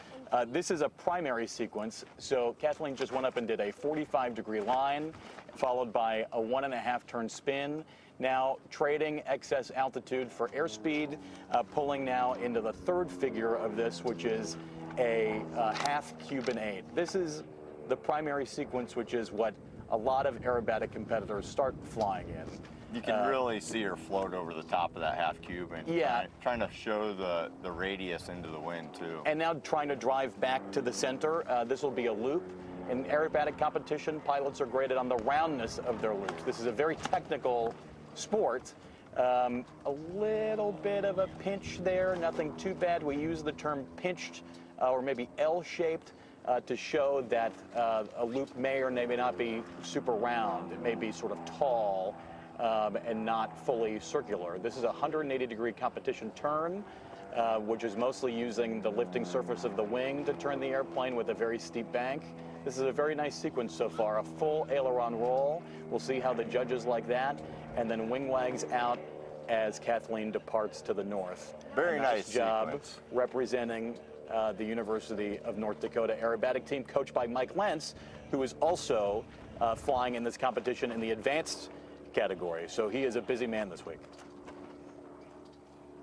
This is a primary sequence, so Kathleen just went up and did a 45-degree line, followed by a 1.5 turn spin. Now trading excess altitude for airspeed, pulling now into the third figure of this, which is a half Cuban 8. This is the primary sequence, which is what a lot of aerobatic competitors start flying in. You can really see her float over the top of that half cube and Yeah. trying to show the radius into the wind too. And now trying to drive back to the center. This will be a loop. In aerobatic competition, pilots are graded on the roundness of their loops. This is a very technical sport. A little bit of a pinch there, nothing too bad. We use the term pinched or maybe L-shaped to show that a loop may or may not be super round. It may be sort of tall and not fully circular. This is a 180-degree competition turn, which is mostly using the lifting surface of the wing to turn the airplane with a very steep bank. This is a very nice sequence so far, a full aileron roll. We'll see how the judges like that, and then wing wags out as Kathleen departs to the north. Very nice job sequence. representing the University of North Dakota aerobatic team, coached by Mike Lentz, who is also flying in this competition in the advanced category. So he is a busy man this week.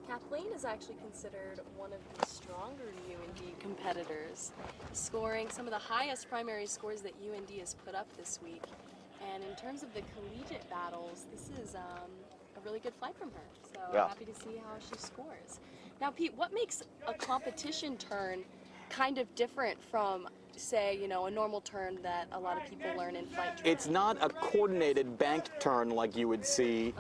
Kathleen is actually considered one of the stronger UND competitors, scoring some of the highest primary scores that UND has put up this week. And in terms of the collegiate battles, this is a really good flight from her. So Yeah. happy to see how she scores. Now, Pete, what makes a competition turn kind of different from, say, you know, a normal turn that a lot of people learn in flight training? It's not a coordinated banked turn like you would see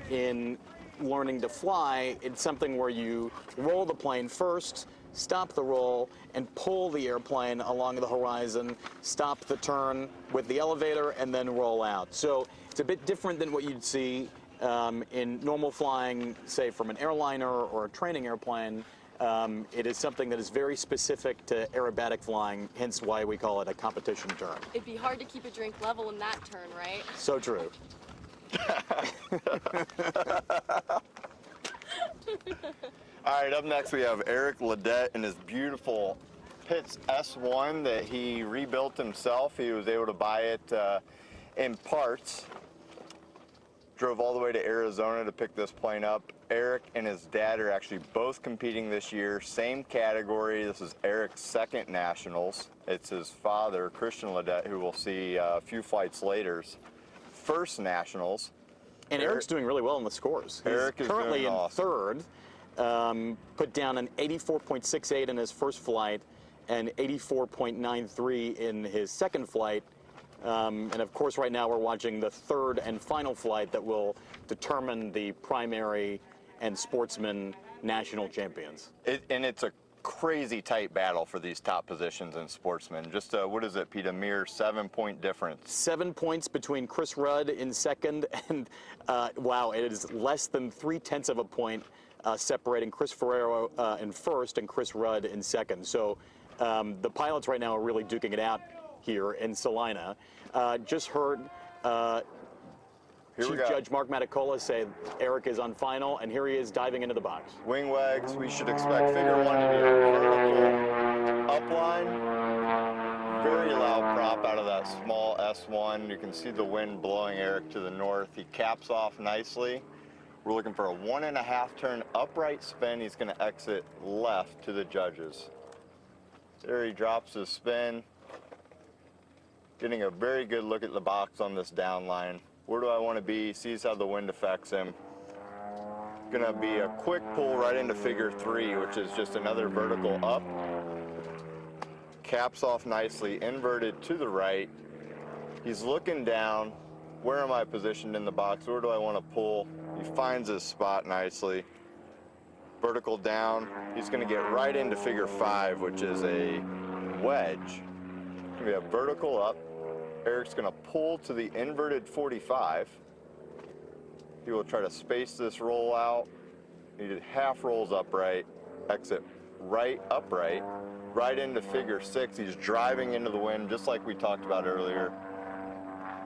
in learning to fly. It's something where you roll the plane first, stop the roll, and pull the airplane along the horizon, stop the turn with the elevator, and then roll out. So it's a bit different than what you'd see in normal flying, say from an airliner or a training airplane. It is something that is very specific to aerobatic flying, hence why we call it a competition turn. It'd be hard to keep a drink level in that turn, right? So true. All right, up next we have Eric Ledette and his beautiful Pitts S1 that he rebuilt himself. He was able to buy it in parts. Drove all the way to Arizona to pick this plane up. Eric and his dad are actually both competing this year, same category. This is Eric's second nationals. It's his father, Christian Ledette, who we'll see a few flights later's first nationals. And Eric's doing really well in the scores. Eric He's is currently doing in awesome. third, put down an 84.68 in his first flight and 84.93 in his second flight. And of course, right now we're watching the third and final flight that will determine the primary and Sportsman national champions. And it's a crazy tight battle for these top positions in Sportsman. Just, what is it, Pete, a mere 7-point difference? 7 points between Chris Rudd in second and, wow, it is less than 0.3 of a point separating Chris Ferrero in first and Chris Rudd in second. So the pilots right now are really duking it out here in Salina. Just heard Chief Judge Mark Matacola say Eric is on final, and here he is diving into the box. Wing wags, we should expect figure one to be a vertical upline. Very loud prop out of that small S1. You can see the wind blowing Eric to the north. He caps off nicely. We're looking for a 1.5 turn upright spin. He's going to exit left to the judges. There he drops his spin. Getting a very good look at the box on this down line. Where do I want to be? Sees how the wind affects him. Gonna be a quick pull right into figure 3, which is just another vertical up. Caps off nicely, inverted to the right. He's looking down. Where am I positioned in the box? Where do I want to pull? He finds his spot nicely. Vertical down. He's gonna get right into figure 5, which is a wedge. We have vertical up. Eric's gonna pull to the inverted 45. He will try to space this roll out. He did half rolls upright, exit right upright, right into figure 6. He's driving into the wind just like we talked about earlier.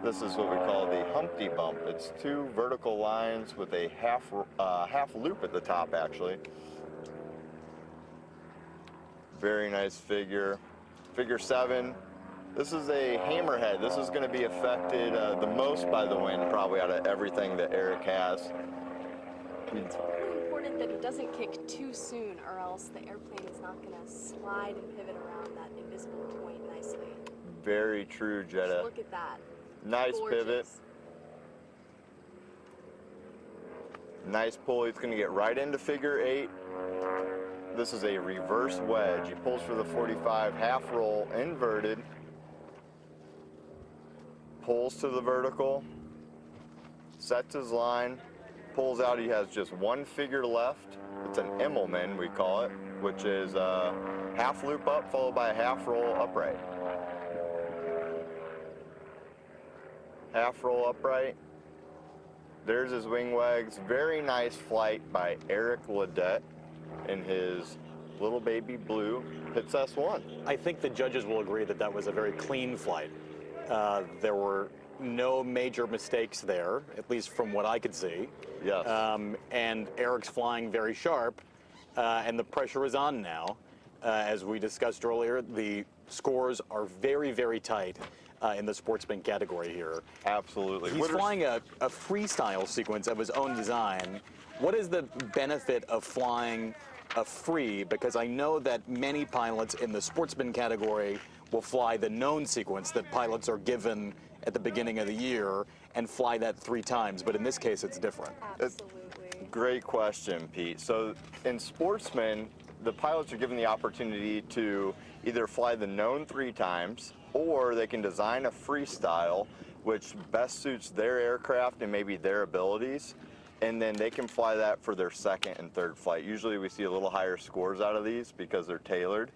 This is what we call the Humpty Bump. It's 2 vertical lines with a half loop at the top, actually. Very nice figure. Figure 7. This is a hammerhead. This is going to be affected the most by the wind, probably out of everything that Eric has. It's really important that he doesn't kick too soon, or else the airplane is not going to slide and pivot around that invisible point nicely. Very true, Jetta. Just look at that. Nice Gorgeous. pivot. Nice pull. He's going to get right into figure 8. This is a reverse wedge. He pulls for the 45, half roll, inverted. Pulls to the vertical. Sets his line. Pulls out. He has just one figure left. It's an Immelman, we call it, which is a half loop up followed by a half roll upright. Half roll upright. There's his wing wags. Very nice flight by Eric Ledet in his little baby blue Pitts S1. I think the judges will agree that that was a very clean flight. There were no major mistakes there, at least from what I could see. Yes. And Eric's flying very sharp, and the pressure is on now. As we discussed earlier, the scores are very, very tight in the Sportsman category here. Absolutely. He's flying a freestyle sequence of his own design. What is the benefit of flying a free? Because I know that many pilots in the Sportsman category will fly the known sequence that pilots are given at the beginning of the year and fly that 3 times, but in this case it's different. Absolutely. Great question, Pete. So in Sportsman, the pilots are given the opportunity to either fly the known 3 times, or they can design a freestyle which best suits their aircraft and maybe their abilities, and then they can fly that for their 2nd and 3rd flight. Usually we see a little higher scores out of these because they're tailored.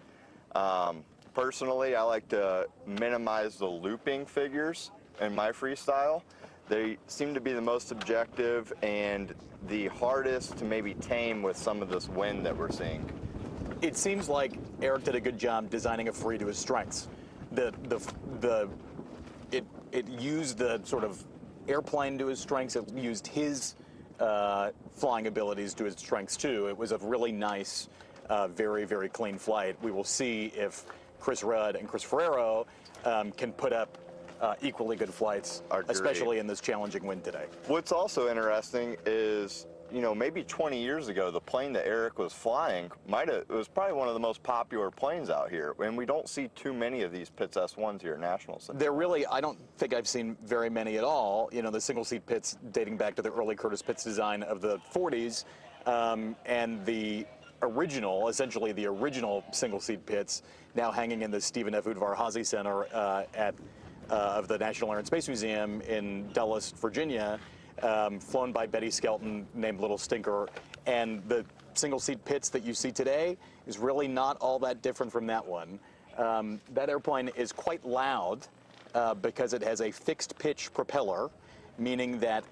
Personally, I like to minimize the looping figures in my freestyle. They seem to be the most objective and the hardest to maybe tame with some of this wind that we're seeing. It seems like Eric did a good job designing a free to his strengths. It used the sort of airplane to his strengths. It used his flying abilities to his strengths too. It was a really nice, very, very clean flight. We will see if Chris Rudd and Chris Ferrero can put up equally good flights, especially in this challenging wind today. What's also interesting is, you know, maybe 20 years ago, the plane that Eric was flying it was probably one of the most popular planes out here, and we don't see too many of these Pitts S1s here at Nationals. They're really, I don't think I've seen very many at all. You know, the single-seat Pitts dating back to the early Curtis Pitts design of the 40s, and the original, essentially the original single-seat Pitts, now hanging in the Stephen F. Udvar-Hazy Center of the National Air and Space Museum in Dulles, Virginia, flown by Betty Skelton, named Little Stinker. And the single-seat Pitts that you see today is really not all that different from that one. That airplane is quite loud because it has a fixed-pitch propeller, meaning that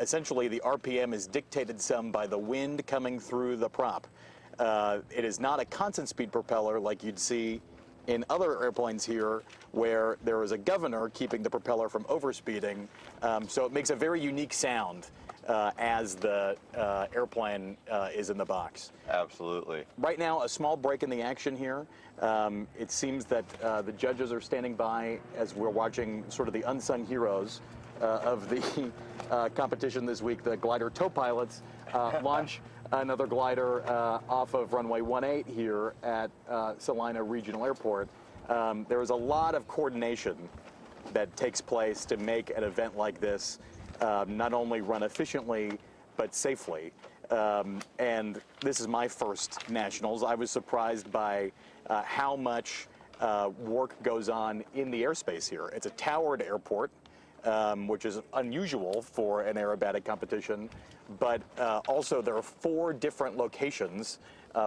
essentially the RPM is dictated some by the wind coming through the prop. It is not a constant speed propeller like you'd see in other airplanes here, where there is a governor keeping the propeller from overspeeding. So it makes a very unique sound as the airplane is in the box. Absolutely. Right now, a small break in the action here. It seems that the judges are standing by as we're watching sort of the unsung heroes of the competition this week. The glider tow pilots launch another glider off of runway 18 here at Salina Regional Airport. There is a lot of coordination that takes place to make an event like this not only run efficiently, but safely. And this is my first Nationals. I was surprised by how much work goes on in the airspace here. It's a towered airport, which is unusual for an aerobatic competition, but also there are 4 different locations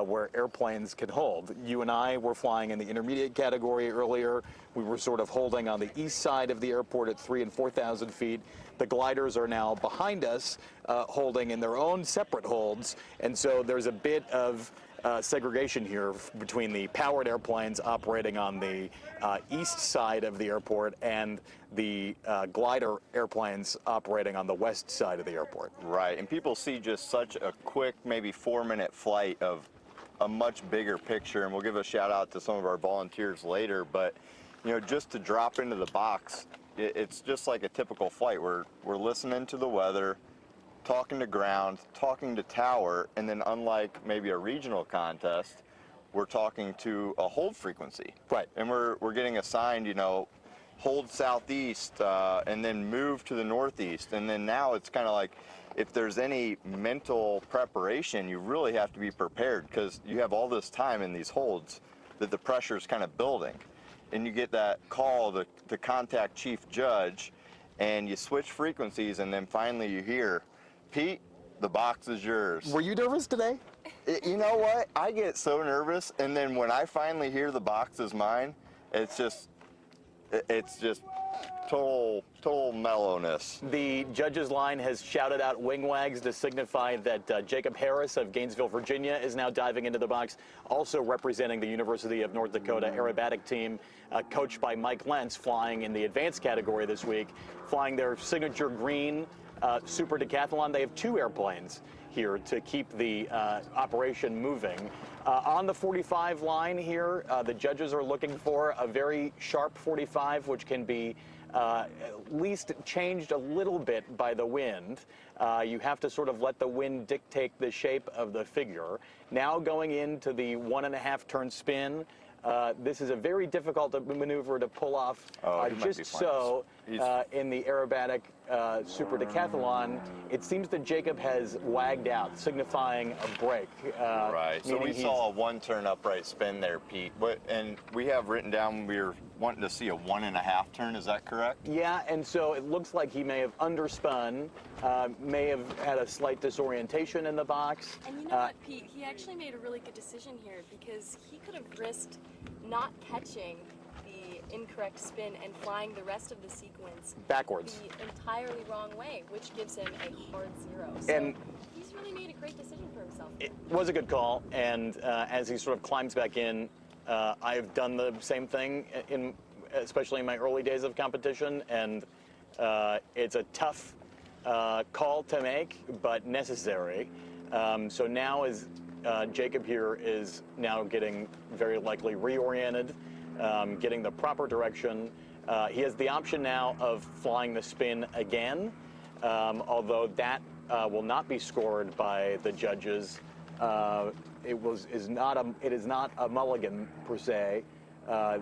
where airplanes can hold. You and I were flying in the intermediate category earlier. We were sort of holding on the east side of the airport at 3,000 and 4,000 feet. The gliders are now behind us, holding in their own separate holds, and so there's a bit of segregation here between the powered airplanes operating on the east side of the airport and the glider airplanes operating on the west side of the airport. Right, and people see just such a quick, maybe 4-minute flight of a much bigger picture, and we'll give a shout out to some of our volunteers later, but just to drop into the box, it's just like a typical flight. We're listening to the weather, talking to ground, talking to tower, and then unlike maybe a regional contest, we're talking to a hold frequency. Right. And we're getting assigned, hold southeast, and then move to the northeast. And then now it's kind of like, if there's any mental preparation, you really have to be prepared, because you have all this time in these holds that the pressure is kind of building. And you get that call to contact chief judge, and you switch frequencies, and then finally you hear, Pete, the box is yours. Were you nervous today? You know what? I get so nervous, and then when I finally hear the box is mine, it's just total mellowness. The judges line has shouted out wing wags to signify that Jacob Harris of Gainesville, Virginia is now diving into the box, also representing the University of North Dakota aerobatic team, coached by Mike Lentz, flying in the advanced category this week, flying their signature green super decathlon. They have 2 airplanes here to keep the operation moving. On the 45 line here, the judges are looking for a very sharp 45, which can be at least changed a little bit by the wind. You have to sort of let the wind dictate the shape of the figure. Now going into the 1.5 turn spin, this is a very difficult maneuver to pull off. Just so in the aerobatic super decathlon, it seems that Jacob has wagged out, signifying a break. Right. So we saw a 1-turn upright spin there, Pete. And we have written down we were wanting to see a 1.5 turn. Is that correct? Yeah, and so it looks like he may have underspun, may have had a slight disorientation in the box. And you know what, Pete? He actually made a really good decision here, because he could have risked not catching the incorrect spin and flying the rest of the sequence backwards the entirely wrong way, which gives him a hard 0. So and he's really made a great decision for himself. It was a good call, and as he sort of climbs back in, I've done the same thing, especially in my early days of competition, and it's a tough call to make, but necessary. So now as Jacob here is now getting very likely reoriented, getting the proper direction. He has the option now of flying the spin again, although that will not be scored by the judges. It is not a mulligan per se.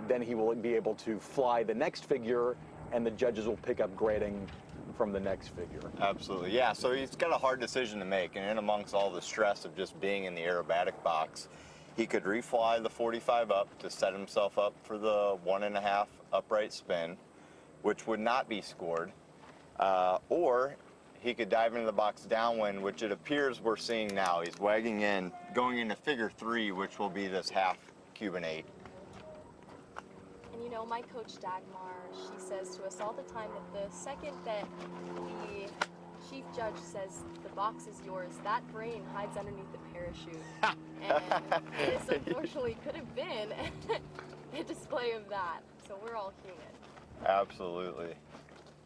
Then he will be able to fly the next figure, and the judges will pick up grading from the next figure. Absolutely, yeah. So he's got a hard decision to make, and in amongst all the stress of just being in the aerobatic box, he could refly the 45 up to set himself up for the 1.5 upright spin, which would not be scored, or he could dive into the box downwind, which it appears we're seeing now. He's wagging in, going into figure 3, which will be this half Cuban 8. And you know, my coach Dagmar, she says to us all the time that the second that the chief judge says the box is yours, that brain hides underneath the parachute. And this unfortunately could have been a display of that. So we're all human. Absolutely.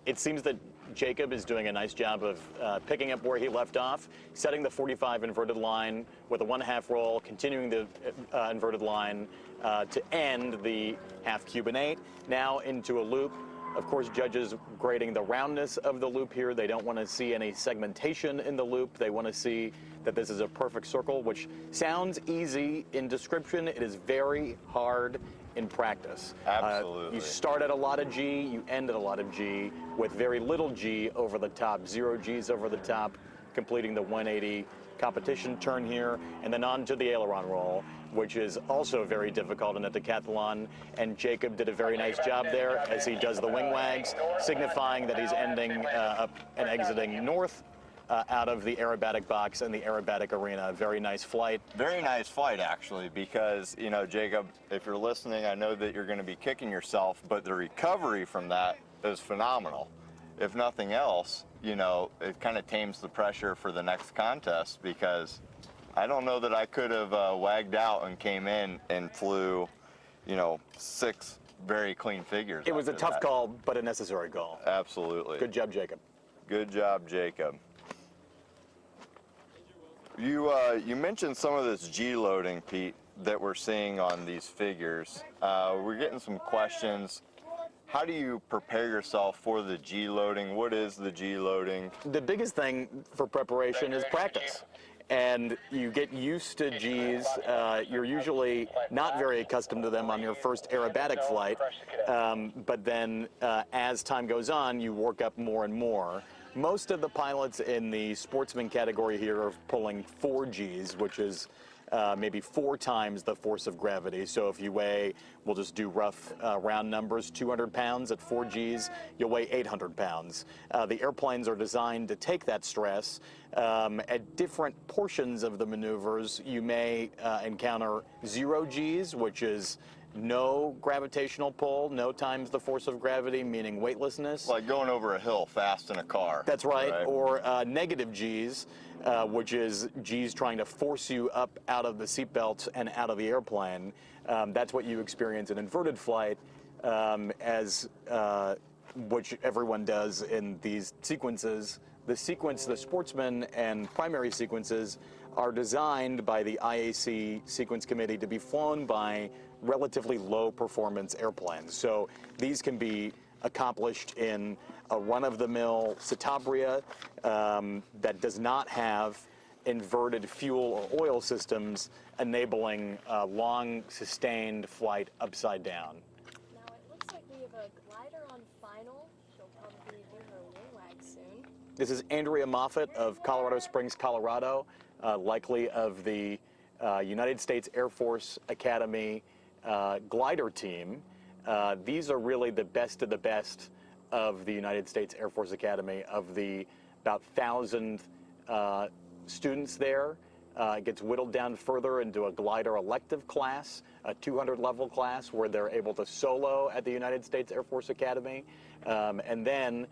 It seems that Jacob is doing a nice job of picking up where he left off, setting the 45 inverted line with a 1.5 roll, continuing the inverted line to end the half Cuban 8. Now into a loop. Of course, judges grading the roundness of the loop here. They don't want to see any segmentation in the loop. They want to see that this is a perfect circle, which sounds easy in description. It is very hard in practice. Absolutely. You start at a lot of G, you end at a lot of G, with very little G over the top, 0 Gs over the top, completing the 180 competition turn here, and then on to the aileron roll, which is also very difficult in a decathlon. And Jacob did a very nice job there as he does the wing wags, signifying that he's ending up and exiting north out of the aerobatic box and the aerobatic arena. Very nice flight. Very nice flight, actually, because, you know, Jacob, if you're listening, I know that you're going to be kicking yourself, but the recovery from that is phenomenal. If nothing else, you know, it kind of tames the pressure for the next contest, because I don't know that I could have wagged out and came in and flew, you know, 6 very clean figures. It was a tough call, but a necessary call. Absolutely. Good job, Jacob. Good job, Jacob. You mentioned some of this G-loading, Pete, that we're seeing on these figures. We're getting some questions. How do you prepare yourself for the G-loading? What is the G-loading? The biggest thing for preparation is practice. And you get used to G's. You're usually not very accustomed to them on your first aerobatic flight, but then as time goes on, you work up more and more. Most of the pilots in the Sportsman category here are pulling 4 G's, which is maybe 4 times the force of gravity. So if you weigh, we'll just do rough round numbers, 200 pounds at 4 G's, you'll weigh 800 pounds. The airplanes are designed to take that stress. At different portions of the maneuvers, you may encounter 0 G's, which is no gravitational pull, no times the force of gravity, meaning weightlessness. Like going over a hill fast in a car. That's right. Or negative G's, which is G's trying to force you up out of the seatbelt and out of the airplane. That's what you experience in inverted flight, which everyone does in these sequences. The Sportsman and primary sequences are designed by the IAC sequence committee to be flown by relatively low performance airplanes. So these can be accomplished in a run-of-the-mill Citabria that does not have inverted fuel or oil systems, enabling long sustained flight upside down. Now it looks like we have a glider on final. She'll probably do her wing wag soon. This is Andrea Moffett of Colorado Springs, Colorado, likely of the United States Air Force Academy glider team. These are really the best of the best of the United States Air Force Academy. Of the about 1,000 students there, it gets whittled down further into a glider elective class, a 200 level class where they're able to solo at the United States Air Force Academy. And then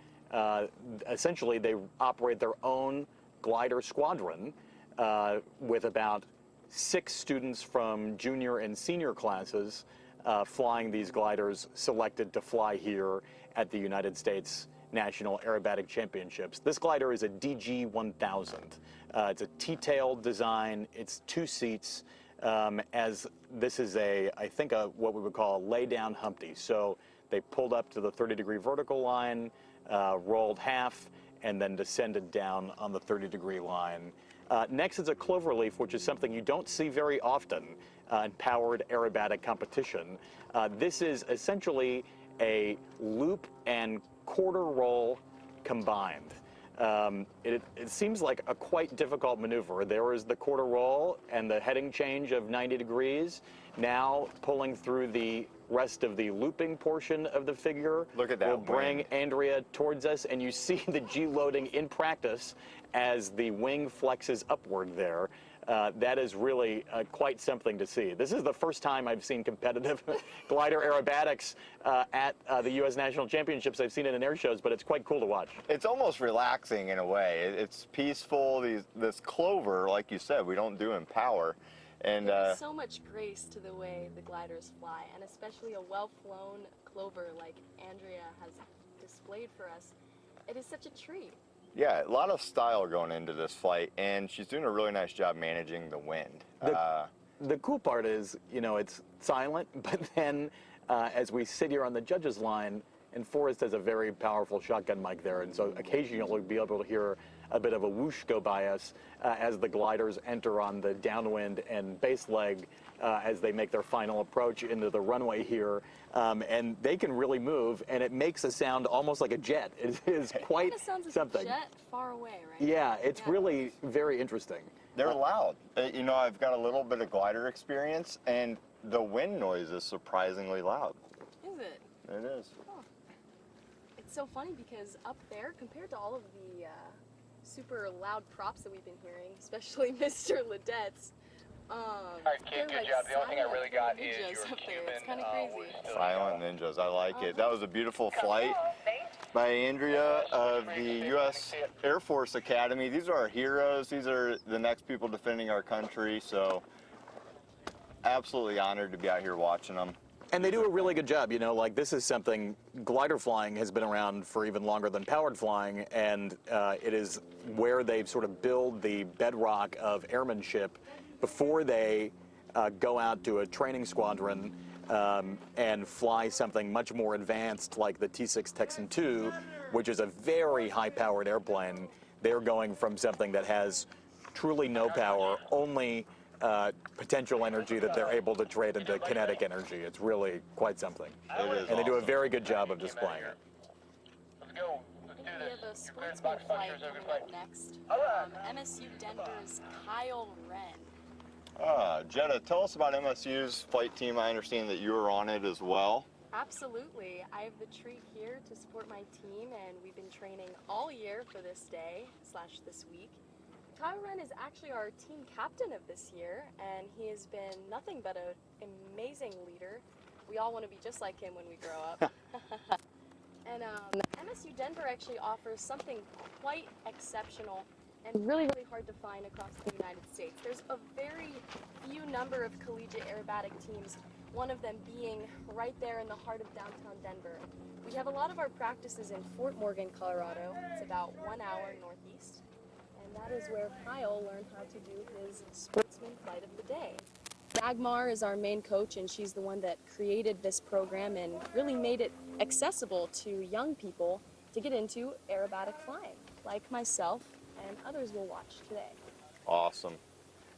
essentially they operate their own glider squadron with about 6 students from junior and senior classes flying these gliders selected to fly here at the United States National Aerobatic Championships. This glider is a DG-1000. It's a T-tailed design. It's 2 seats, as this is I think what we would call a lay-down Humpty. So they pulled up to the 30-degree vertical line, rolled half, and then descended down on the 30-degree line. Next is a cloverleaf, which is something you don't see very often in powered aerobatic competition. This is essentially a loop and quarter roll combined. It seems like a quite difficult maneuver. There is the quarter roll and the heading change of 90 degrees. Now pulling through the rest of the looping portion of the figure. Look at that. Will bring Andrea towards us, and you see the G loading in practice as the wing flexes upward there. That is really quite something to see. This is the first time I've seen competitive glider aerobatics at the U.S. National Championships. I've seen it in air shows, but it's quite cool to watch. It's almost relaxing in a way. It's peaceful. This clover, like you said, we don't do in power. And there's so much grace to the way the gliders fly, and especially a well-flown clover like Andrea has displayed for us. It is such a treat. Yeah, a lot of style going into this flight, and she's doing a really nice job managing the wind. The cool part is, it's silent, but then as we sit here on the judges' line, and Forrest has a very powerful shotgun mic there, and so occasionally you'll be able to hear a bit of a whoosh go by us as the gliders enter on the downwind and base leg as they make their final approach into the runway here. And they can really move, and it makes a sound almost like a jet. It is quite It sounds like something. a jet far away, right? Yeah, it's really very interesting. They're loud. I've got a little bit of glider experience, and the wind noise is surprisingly loud. Is it? It is. Oh. It's so funny because up there, compared to all of the super loud props that we've been hearing, especially Mr. Ledette's, Alright, kid, good job. The only thing I really got is your up there. Cuban, It's kind of crazy. Silent ninjas, I like it. That was a beautiful flight by Andrea of the U.S. Air Force Academy. These are our heroes. These are the next people defending our country. So absolutely honored to be out here watching them. And they do a really good job, you know, like this is something, glider flying has been around for even longer than powered flying, and it is where they sort of build the bedrock of airmanship before they go out to a training squadron and fly something much more advanced like the T-6 Texan II, which is a very high-powered airplane. They're going from something that has truly no power, only potential energy that they're able to trade into kinetic energy. It's really quite something. And they do a very good job of displaying it. Let's go. Let's do We this. have a Sportsman flight coming up next. MSU Denver's Kyle Wren. Jetta, tell us about MSU's flight team. I understand that you were on it as well. Absolutely. I have the treat here to support my team, and we've been training all year for this day / this week. Kyle Wren is actually our team captain of this year, and he has been nothing but an amazing leader. We all want to be just like him when we grow up. And MSU Denver actually offers something quite exceptional and really, really hard to find across the United States. There's a very few number of collegiate aerobatic teams, one of them being right there in the heart of downtown Denver. We have a lot of our practices in Fort Morgan, Colorado. It's about 1 hour northeast. And that is where Kyle learned how to do his Sportsman flight of the day. Dagmar is our main coach, and she's the one that created this program and really made it accessible to young people to get into aerobatic flying, like myself and others will watch today. Awesome.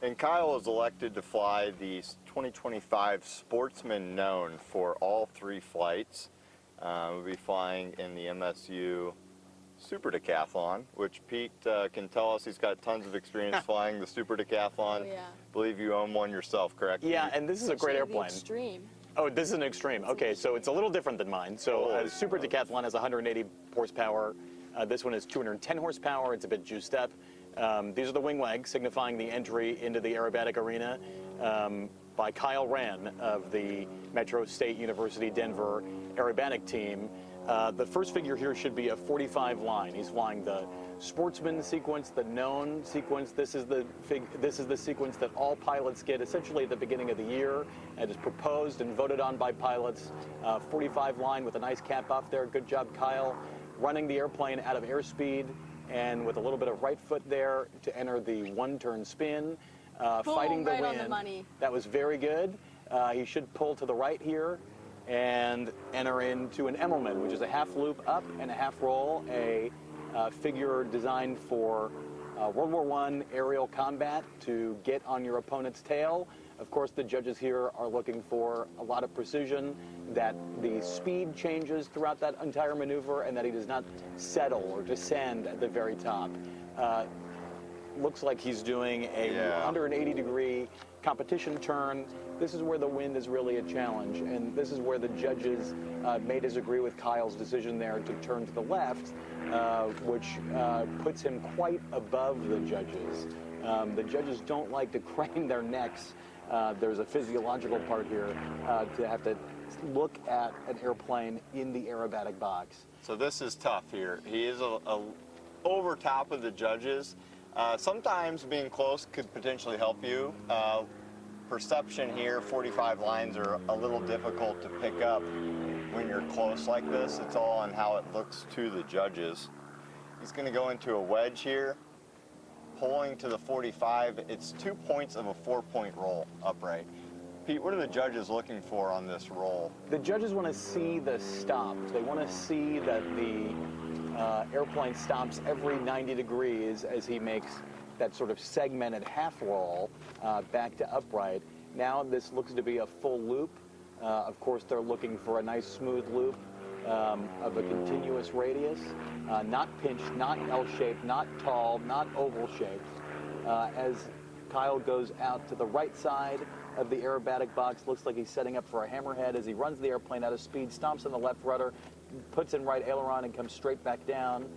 And Kyle was elected to fly the 2025 Sportsman known for all 3 flights. We'll be flying in the MSU Super Decathlon, which Pete can tell us he's got tons of experience flying the Super Decathlon. Oh, yeah. Believe you own one yourself, correct? Yeah, and this is a great Actually, the airplane. Extreme. Oh, this is an Extreme. Okay, so it's a little different than mine. So Super Decathlon has 180 horsepower. This one is 210 horsepower. It's a bit juiced up. These are the wing legs, signifying the entry into the aerobatic arena by Kyle Wren of the Metro State University Denver aerobatic team. The first figure here should be a 45 line. He's flying the Sportsman sequence, the known sequence. This is the sequence that all pilots get essentially at the beginning of the year. It is proposed and voted on by pilots. 45 line with a nice cap off there. Good job, Kyle. Running the airplane out of airspeed and with a little bit of right foot there to enter the one-turn spin. Fighting the right wind. on the money. That was very good. He should pull to the right here and enter into an Emmelman, which is a half loop up and a half roll, a figure designed for World War I aerial combat to get on your opponent's tail. Of course, the judges here are looking for a lot of precision, that the speed changes throughout that entire maneuver, and that he does not settle or descend at the very top. Looks like he's doing a 180-degree competition turn. This is where the wind is really a challenge, and this is where the judges may disagree with Kyle's decision there to turn to the left, which puts him quite above the judges. The judges don't like to crane their necks. There's a physiological part here to have to look at an airplane in the aerobatic box. So this is tough here. He is over top of the judges. Sometimes being close could potentially help you. Perception here, 45 lines are a little difficult to pick up when you're close like this. It's all on how it looks to the judges. He's going to go into a wedge here, pulling to the 45. It's 2 points of a 4-point roll upright. Pete, what are the judges looking for on this roll? The judges want to see the stop. They want to see that the airplane stops every 90 degrees as he makes that sort of segmented half roll back to upright. Now this looks to be a full loop. Of course, they're looking for a nice smooth loop of a continuous radius, not pinched, not L-shaped, not tall, not oval-shaped. As Kyle goes out to the right side of the aerobatic box, looks like he's setting up for a hammerhead as he runs the airplane out of speed, stomps on the left rudder, puts in right aileron, and comes straight back down.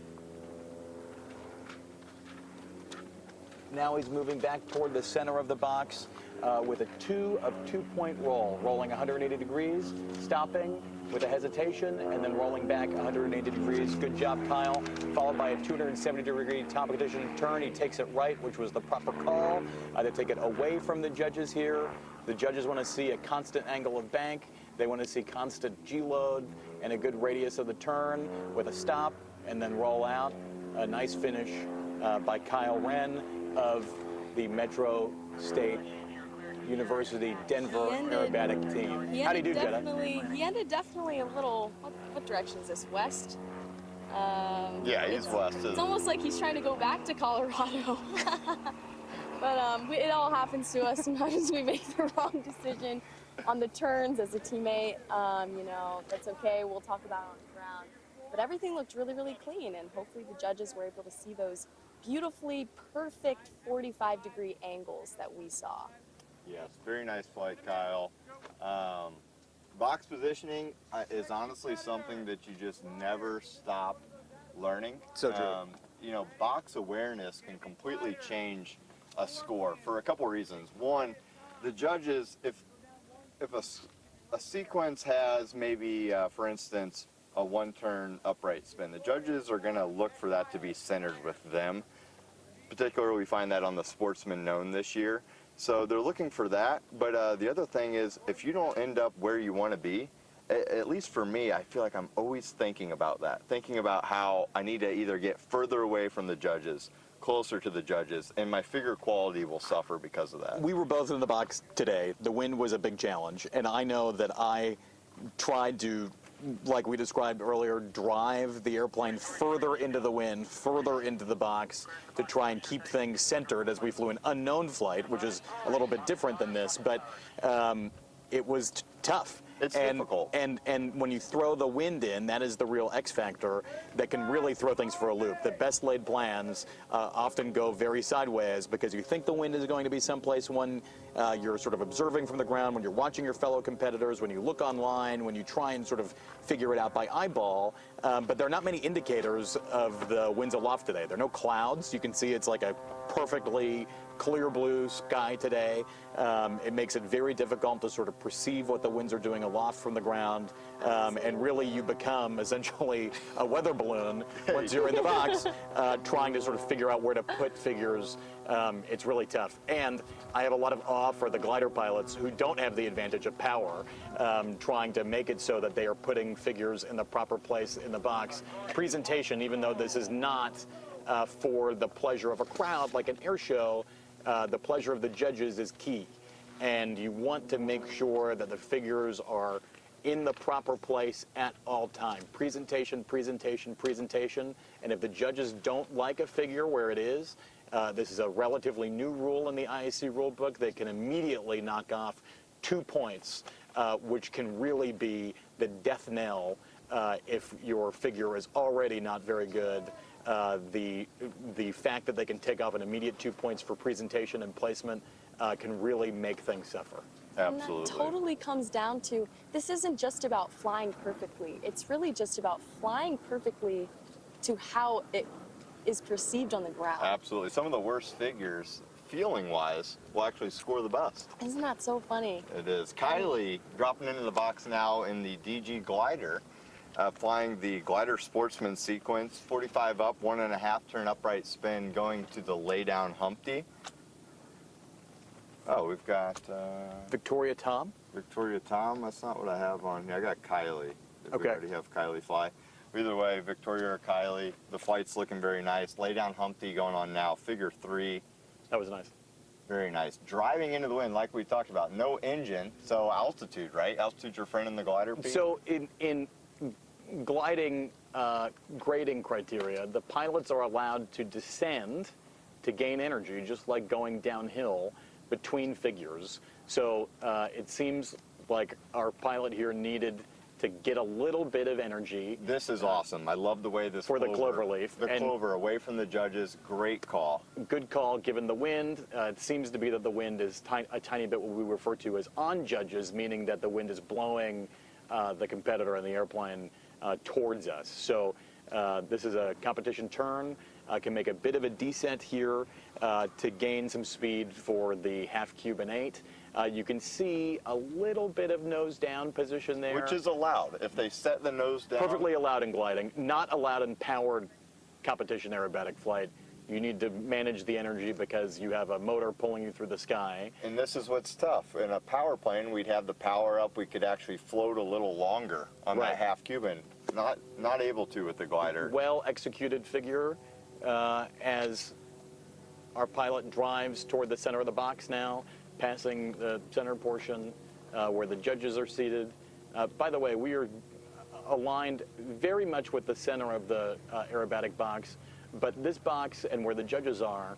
Now he's moving back toward the center of the box with a 2-point roll, rolling 180 degrees, stopping with a hesitation, and then rolling back 180 degrees. Good job, Kyle. Followed by a 270-degree competition turn. He takes it right, which was the proper call. They take it away from the judges here. The judges want to see a constant angle of bank. They want to see constant G-load and a good radius of the turn with a stop and then roll out. A nice finish by Kyle Wren of the Metro State University Denver aerobatic team. How do you do, Jetta? He ended definitely a little, what direction is this, west? Yeah, he's west. It's almost like he's trying to go back to Colorado. But it all happens to us. Sometimes we make the wrong decision on the turns as a teammate. You know, that's okay. We'll talk about it on the ground. But everything looked really, really clean, and hopefully the judges were able to see those beautifully perfect 45-degree angles that we saw. Yes, very nice flight, Kyle. Box positioning is honestly something that you just never stop learning. So true. You know, box awareness can completely change a score for a couple reasons. One, the judges, if a sequence has maybe, for instance, a one-turn upright spin, the judges are going to look for that to be centered with them. Particularly, we find that on the Sportsman known this year. So they're looking for that. But the other thing is, if you don't end up where you want to be, at least for me, I feel like I'm always thinking about that, thinking about how I need to either get further away from the judges, closer to the judges, and my figure quality will suffer because of that. We were both in the box today. The wind was a big challenge, and I know that I tried to, like we described earlier, drive the airplane further into the wind, further into the box to try and keep things centered as we flew an unknown flight, which is a little bit different than this, but it was tough. It's difficult. And when you throw the wind in, that is the real X factor that can really throw things for a loop. The best laid plans often go very sideways because you think the wind is going to be someplace when you're sort of observing from the ground, when you're watching your fellow competitors, when you look online, when you try and sort of figure it out by eyeball. But there are not many indicators of the winds aloft today. There are no clouds. You can see it's like a perfectly clear blue sky today. It makes it very difficult to sort of perceive what the winds are doing aloft from the ground. And really you become essentially a weather balloon once you're in the box trying to sort of figure out where to put figures. It's really tough. And I have a lot of awe for the glider pilots who don't have the advantage of power, trying to make it so that they are putting figures in the proper place in the box. Presentation, even though this is not for the pleasure of a crowd like an air show, the pleasure of the judges is key. And you want to make sure that the figures are in the proper place at all time. Presentation, presentation, presentation. And if the judges don't like a figure where it is, this is a relatively new rule in the IAC rulebook. They can immediately knock off 2 points, which can really be the death knell if your figure is already not very good. The fact that they can take off an immediate 2 points for presentation and placement can really make things suffer. Absolutely. And that totally comes down to, this isn't just about flying perfectly. It's really just about flying perfectly to how it is perceived on the ground. Absolutely. Some of the worst figures, feeling-wise, will actually score the best. Isn't that so funny? It is. Kylie dropping into the box now in the DG glider. Flying the glider Sportsman sequence, 45 up, 1.5 turn upright spin, going to the lay down Humpty. Oh, we've got Victoria Tom? Victoria Tom. That's not what I have on here. I got Kylie. Okay. We already have Kylie fly. Either way, Victoria or Kylie, the flight's looking very nice. Lay down Humpty going on now, figure 3. That was nice. Very nice. Driving into the wind, like we talked about, no engine, so altitude, right? Altitude's your friend in the glider, Pete? So in gliding grading criteria, the pilots are allowed to descend to gain energy, just like going downhill between figures. So it seems like our pilot here needed to get a little bit of energy. This is awesome. I love the way this for the clover leaf. The clover away from the judges, great call. Good call given the wind. It seems to be that the wind is a tiny bit what we refer to as on judges, meaning that the wind is blowing the competitor and the airplane towards us. So this is a competition turn. Can make a bit of a descent here to gain some speed for the half Cuban 8. You can see a little bit of nose down position there. Which is allowed. If they set the nose down. Perfectly allowed in gliding. Not allowed in powered competition aerobatic flight. You need to manage the energy because you have a motor pulling you through the sky. And this is what's tough. In a power plane, we'd have the power up. We could actually float a little longer on that half Cuban. Not able to with the glider. Well executed figure as our pilot drives toward the center of the box now, passing the center portion where the judges are seated. By the way, we are aligned very much with the center of the aerobatic box, but this box and where the judges are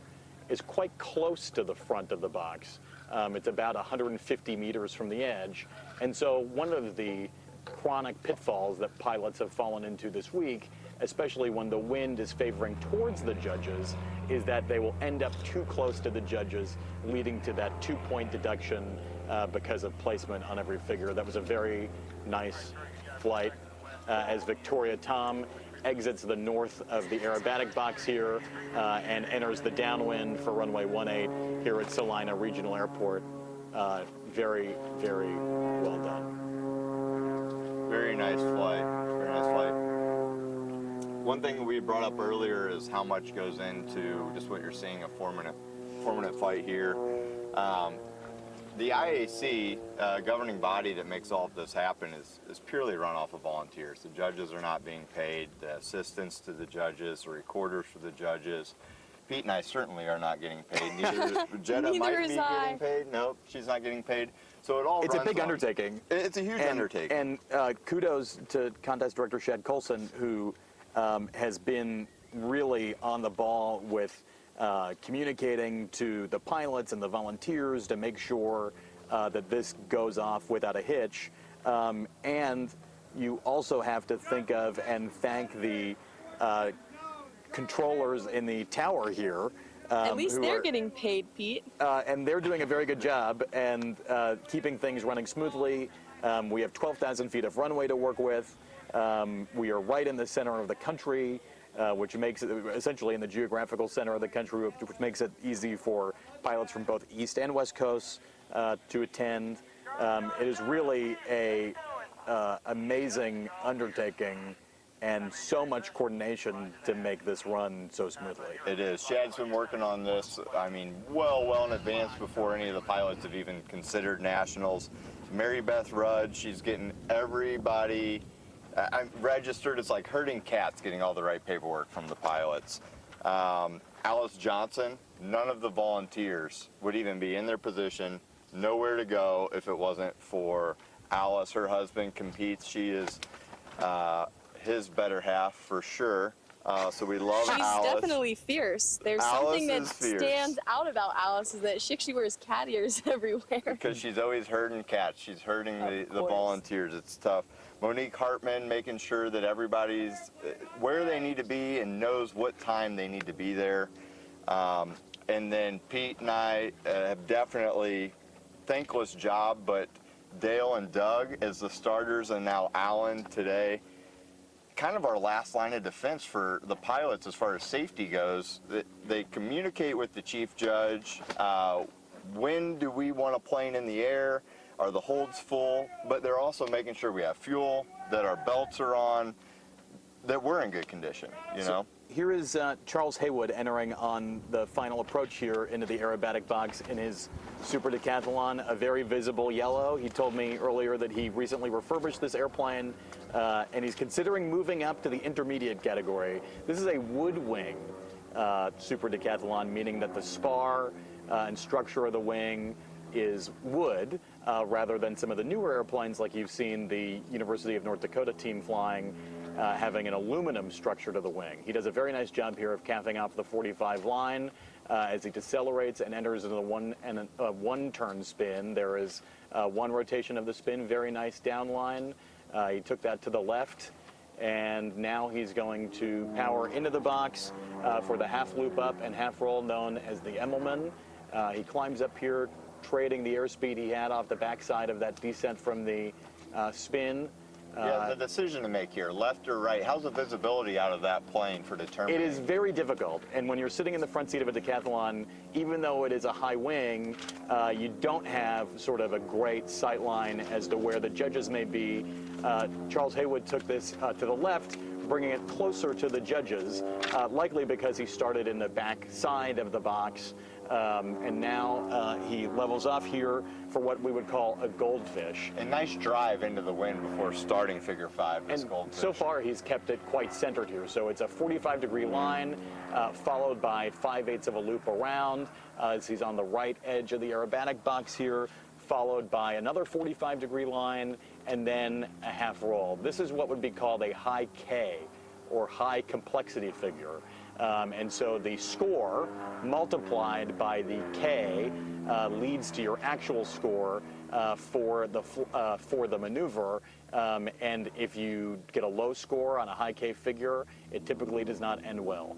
is quite close to the front of the box. It's about 150 meters from the edge. And so one of the chronic pitfalls that pilots have fallen into this week, especially when the wind is favoring towards the judges, is that they will end up too close to the judges, leading to that 2-point deduction because of placement on every figure. That was a very nice flight as Victoria Tom exits the north of the aerobatic box here and enters the downwind for runway 18 here at Salina Regional Airport. Very, very well done. Very nice flight. Very nice flight. One thing we brought up earlier is how much goes into just what you're seeing, a 4-minute flight here. The IAC governing body that makes all of this happen is purely run off of volunteers. The judges are not being paid. The assistants to the judges, the recorders for the judges. Pete and I certainly are not getting paid. Neither Jetta might be getting paid. Nope, she's not getting paid. So it all It's a big undertaking. It's a huge undertaking. And kudos to contest director Shad Colson, who has been really on the ball with communicating to the pilots and the volunteers to make sure that this goes off without a hitch. And you also have to think of and thank the controllers in the tower here. At least they're getting paid, Pete. And they're doing a very good job and keeping things running smoothly. We have 12,000 feet of runway to work with. We are right in the center of the country, which makes it essentially in the geographical center of the country, which makes it easy for pilots from both East and West Coasts to attend. It is really a amazing undertaking and so much coordination to make this run so smoothly. It is. Shad's been working on this, I mean, well in advance before any of the pilots have even considered nationals. Mary Beth Rudd, she's getting everybody I'm registered. It's like herding cats, getting all the right paperwork from the pilots. Alice Johnson, none of the volunteers would even be in their position, nowhere to go if it wasn't for Alice. Her husband competes. She is his better half for sure. So we love Alice. She's definitely fierce. There's something that stands out about Alice is that she actually wears cat ears everywhere. Because she's always herding cats. She's herding the volunteers. It's tough. Monique Hartman making sure that everybody's where they need to be and knows what time they need to be there. And then Pete and I have definitely, thankless job, but Dale and Doug as the starters and now Alan today. Kind of our last line of defense for the pilots as far as safety goes. They communicate with the chief judge. When do we want a plane in the air? Are the holds full? But they're also making sure we have fuel, that our belts are on, that we're in good condition, you know? Here is Charles Haywood entering on the final approach here into the aerobatic box in his Super Decathlon, a very visible yellow. He told me earlier that he recently refurbished this airplane and he's considering moving up to the intermediate category. This is a wood wing Super Decathlon, meaning that the spar and structure of the wing is wood rather than some of the newer airplanes like you've seen the University of North Dakota team flying, having an aluminum structure to the wing. He does a very nice job here of capping off the 45 line as he decelerates and enters into the one-turn spin. There is one rotation of the spin, very nice downline. He took that to the left, and now he's going to power into the box for the half loop up and half roll known as the Emmelman. He climbs up here, trading the airspeed he had off the backside of that descent from the spin. Yeah, the decision to make here, left or right. How's the visibility out of that plane for determining? It is very difficult, and when you're sitting in the front seat of a decathlon, even though it is a high wing, you don't have sort of a great sight line as to where the judges may be. Charles Haywood took this to the left, bringing it closer to the judges, likely because he started in the back side of the box. And now he levels off here for what we would call a goldfish. A nice drive into the wind before starting figure 5, this And goldfish. so far he's kept it quite centered here. So it's a 45-degree line followed by 5/8 of a loop around as he's on the right edge of the aerobatic box here, followed by another 45-degree line and then a half roll. This is what would be called a high K or high complexity figure. And so the score multiplied by the K leads to your actual score for the maneuver. And if you get a low score on a high K figure, it typically does not end well.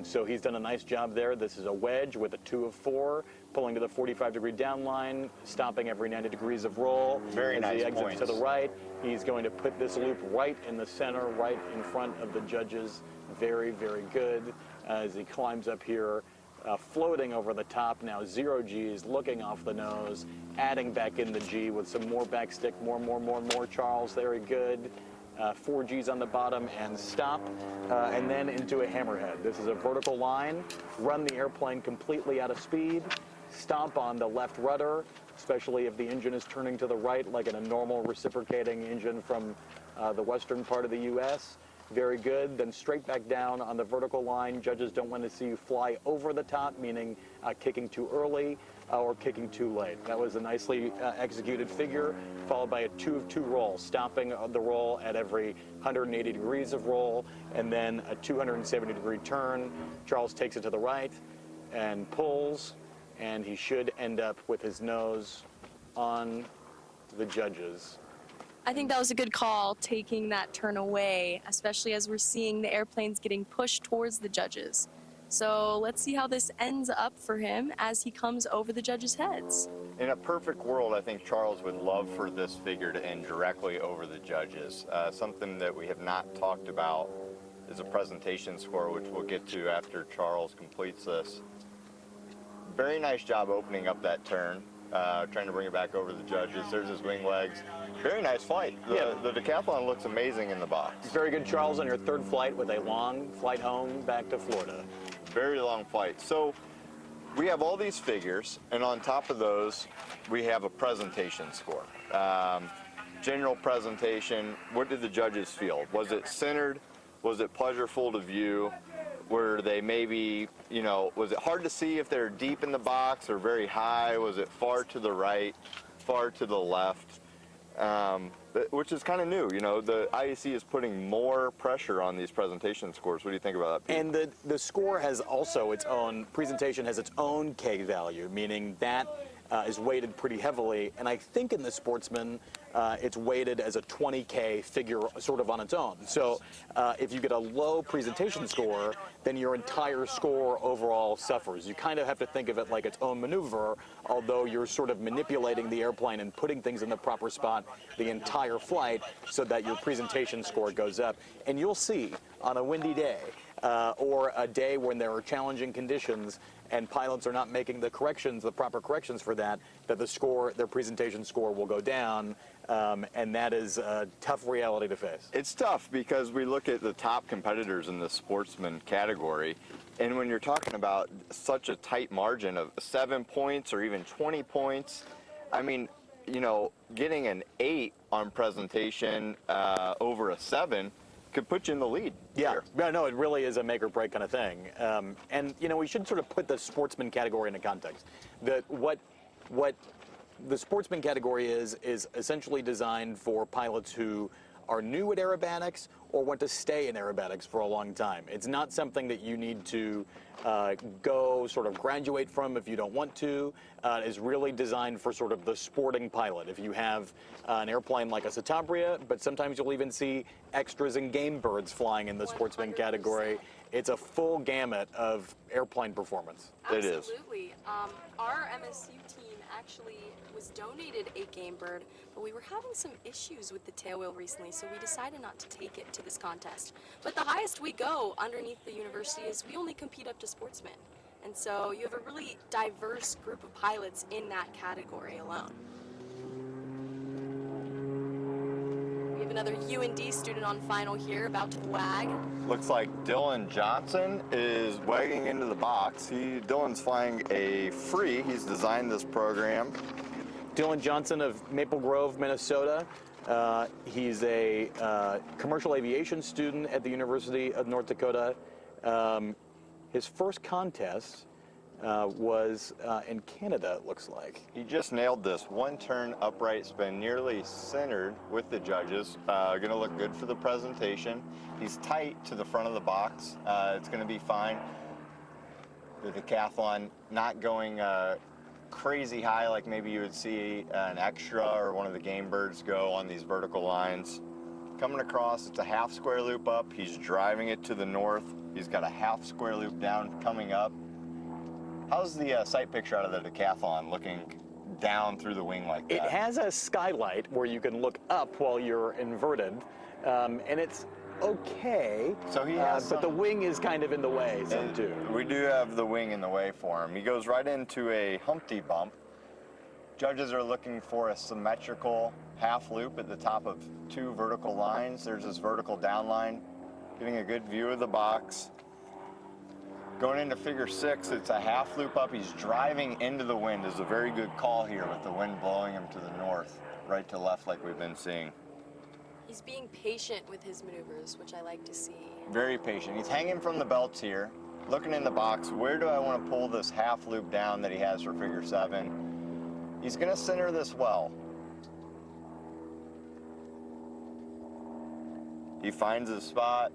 So he's done a nice job there. This is a wedge with a 2 of 4, pulling to the 45-degree down line, stopping every 90 degrees of roll. Very nice As he exits points. to the right, he's going to put this loop right in the center, right in front of the judges. Very, very good as he climbs up here, floating over the top. Now 0 G's, looking off the nose, adding back in the G with some more back stick, more, Charles, very good. 4 G's on the bottom and stop, and then into a hammerhead. This is a vertical line. Run the airplane completely out of speed, stomp on the left rudder, especially if the engine is turning to the right, like in a normal reciprocating engine from the western part of the U.S. Very good. Then straight back down on the vertical line. Judges don't want to see you fly over the top, meaning kicking too early or kicking too late. That was a nicely executed figure, followed by a 2 of 2 roll, stopping the roll at every 180 degrees of roll, and then a 270-degree turn. Charles takes it to the right and pulls, and he should end up with his nose on the judges. I think that was a good call, taking that turn away, especially as we're seeing the airplanes getting pushed towards the judges. So let's see how this ends up for him as he comes over the judges' heads. In a perfect world, I think Charles would love for this figure to end directly over the judges. Something that we have not talked about is a presentation score, which we'll get to after Charles completes this. Very nice job opening up that turn, trying to bring it back over the judges. There's his wing legs. Very nice flight. The decathlon looks amazing in the box. Very good, Charles, on your 3rd flight with a long flight home back to Florida. Very long flight. So we have all these figures, and on top of those, we have a presentation score. General presentation, what did the judges feel? Was it centered? Was it pleasurable to view? Were they maybe, was it hard to see if they're deep in the box or very high? Was it far to the right, far to the left? Which is kind of new. The IAC is putting more pressure on these presentation scores. What do you think about that, Pete? And the score has also its own, presentation has its own K value, meaning that is weighted pretty heavily. And I think in the Sportsman, it's weighted as a 20K figure sort of on its own. So if you get a low presentation score, then your entire score overall suffers. You kind of have to think of it like its own maneuver, although you're sort of manipulating the airplane and putting things in the proper spot the entire flight so that your presentation score goes up. And you'll see on a windy day or a day when there are challenging conditions and pilots are not making the corrections, the proper corrections for that, that the score, their presentation score will go down, and that is a tough reality to face. It's tough because we look at the top competitors in the Sportsman category, and when you're talking about such a tight margin of 7 points or even 20 points, I mean, getting an 8 on presentation over a 7 could put you in the lead. Yeah, no, it really is a make or break kind of thing. And we should sort of put the Sportsman category into context. What the Sportsman category is essentially designed for pilots who are new at aerobatics or want to stay in aerobatics for a long time. It's not something that you need to go sort of graduate from if you don't want to. It is really designed for sort of the sporting pilot. If you have an airplane like a Citabria, but sometimes you'll even see extras and game birds flying in the Sportsman category. It's a full gamut of airplane performance. Absolutely. Our MSU team actually was donated a game bird, but we were having some issues with the tail wheel recently, so we decided not to take it to this contest. But the highest we go underneath the university is we only compete up to Sportsman. And so you have a really diverse group of pilots in that category alone. We have another UND student on final here, about to wag. Looks like Dylan Johnson is wagging into the box. Dylan's flying a free. He's designed this program. Dylan Johnson of Maple Grove, Minnesota. He's a commercial aviation student at the University of North Dakota. His first contest was in Canada, it looks like. He just nailed this one-turn upright spin, nearly centered with the judges. Going to look good for the presentation. He's tight to the front of the box. It's going to be fine. The decathlon not going crazy high like maybe you would see an extra or one of the game birds go on these vertical lines. Coming across, it's a half square loop up. He's driving it to the north. He's got a half square loop down coming up. How's the sight picture out of the decathlon looking down through the wing like that? It has a skylight where you can look up while you're inverted, and it's okay, so he has but the wing is kind of in the way some too. We do have the wing in the way for him. He goes right into a Humpty bump. Judges are looking for a symmetrical half loop at the top of two vertical lines. There's this vertical down line, getting a good view of the box. Going into figure 6, it's a half loop up. He's driving into the wind. Is a very good call here with the wind blowing him to the north, right to left like we've been seeing. He's being patient with his maneuvers, which I like to see. Very patient. He's hanging from the belts here, looking in the box. Where do I want to pull this half loop down that he has for figure 7? He's going to center this well. He finds his spot.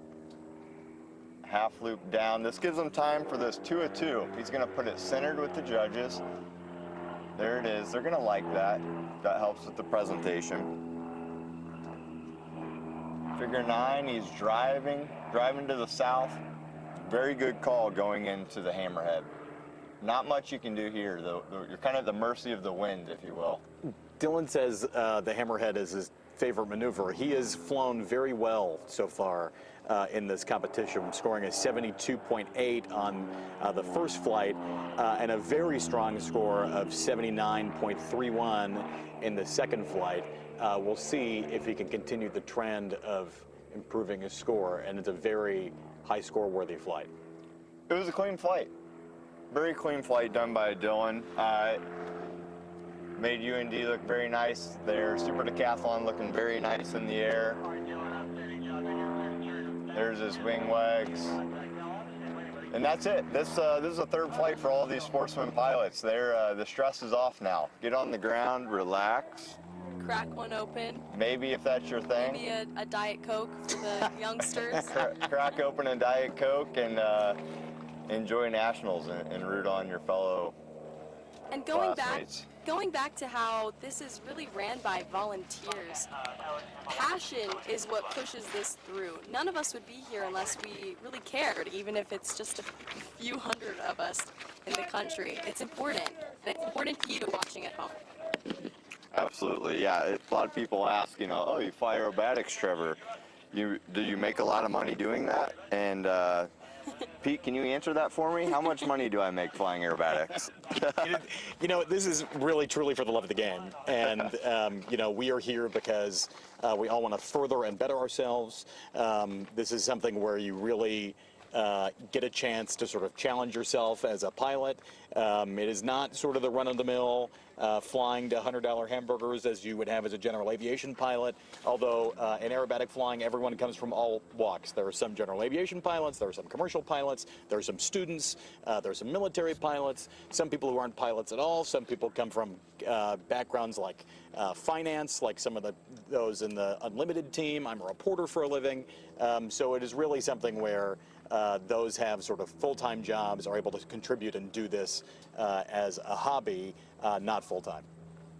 Half loop down. This gives him time for this 2 of 2. He's going to put it centered with the judges. There it is. They're going to like that. That helps with the presentation. Figure 9, he's driving to the south. Very good call going into the hammerhead. Not much you can do here, though. You're kind of at the mercy of the wind, if you will. Dylan says the hammerhead is his favorite maneuver. He has flown very well so far in this competition, scoring a 72.8 on the first flight and a very strong score of 79.31 in the second flight. We'll see if he can continue the trend of improving his score, and it's a very high score-worthy flight. It was a clean flight. Very clean flight done by Dylan. Made UND look very nice. Their super decathlon looking very nice in the air. There's his wing wags. And that's it. This is a third flight for all of these Sportsman pilots. The stress is off now. Get on the ground, relax. Crack one open. Maybe if that's your thing. Maybe a Diet Coke for the youngsters. Crack open a Diet Coke and enjoy nationals and root on your fellow and classmates. Going back to how this is really ran by volunteers. Passion is what pushes this through. None of us would be here unless we really cared, even if it's just a few hundred of us in the country. It's important. And it's important to you watching at home. Absolutely, yeah. A lot of people ask, oh, you fly aerobatics, Trevor. Do you make a lot of money doing that? And Pete, can you answer that for me? How much money do I make flying aerobatics? This is really truly for the love of the game. And, we are here because we all want to further and better ourselves. This is something where you really get a chance to sort of challenge yourself as a pilot. It is not sort of the run-of-the-mill flying to $100 hamburgers as you would have as a general aviation pilot, although in aerobatic flying, everyone comes from all walks. There are some general aviation pilots, there are some commercial pilots, there are some students, there are some military pilots, some people who aren't pilots at all, some people come from backgrounds like finance, like some of those in the unlimited team. I'm a reporter for a living, so it is really something where those have sort of full-time jobs, are able to contribute and do this as a hobby, not full-time.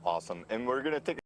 Awesome. And we're going to take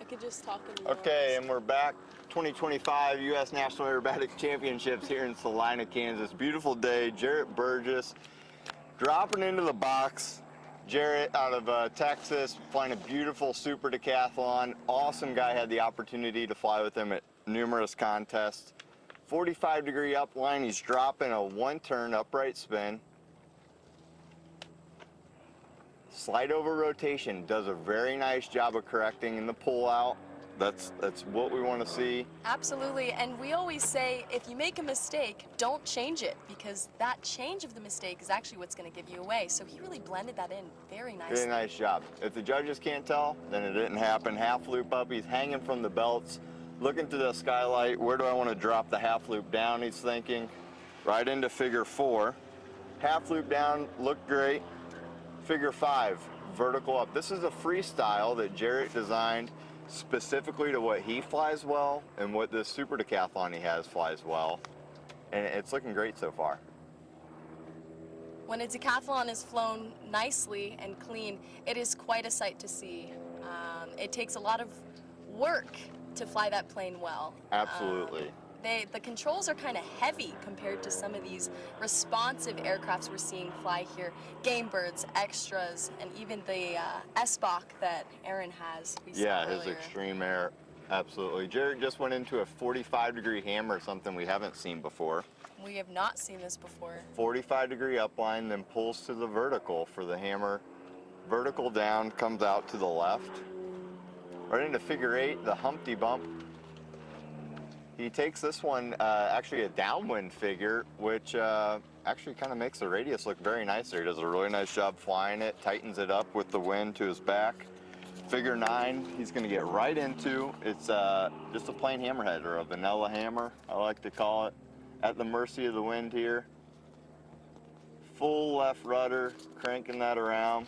could just talk in the Okay, and we're back. 2025 U.S. National Aerobatics Championships here in Salina, Kansas. Beautiful day. Jarrett Burgess dropping into the box. Jarrett out of Texas, flying a beautiful super decathlon. Awesome guy, had the opportunity to fly with him at numerous contests. 45-degree upline, he's dropping a one-turn upright spin. Slide over rotation, does a very nice job of correcting in the pull out. That's what we want to see. Absolutely, and we always say if you make a mistake, don't change it, because that change of the mistake is actually what's going to give you away. So he really blended that in very nicely. Very nice job. If the judges can't tell, then it didn't happen. Half loop up, he's hanging from the belts, looking to the skylight. Where do I want to drop the half loop down, he's thinking. Right into figure 4. Half loop down, looked great. Figure 5, vertical up. This is a freestyle that Jarrett designed specifically to what he flies well and what this super decathlon he has flies well. And it's looking great so far. When a decathlon is flown nicely and clean, it is quite a sight to see. It takes a lot of work to fly that plane well. Absolutely. The controls are kind of heavy compared to some of these responsive aircrafts we're seeing fly here. Game Birds, Extras, and even the S-Bach that Aaron has. Yeah, his Extreme Air, absolutely. Jarrett just went into a 45-degree hammer, something we haven't seen before. We have not seen this before. 45-degree upline, then pulls to the vertical for the hammer. Vertical down, comes out to the left. Right into figure 8, the Humpty Bump. He takes this one, actually a downwind figure, which actually kind of makes the radius look very nice there. He does a really nice job flying it, tightens it up with the wind to his back. Figure 9, he's going to get right into. It's just a plain hammerhead, or a vanilla hammer, I like to call it. At the mercy of the wind here. Full left rudder, cranking that around.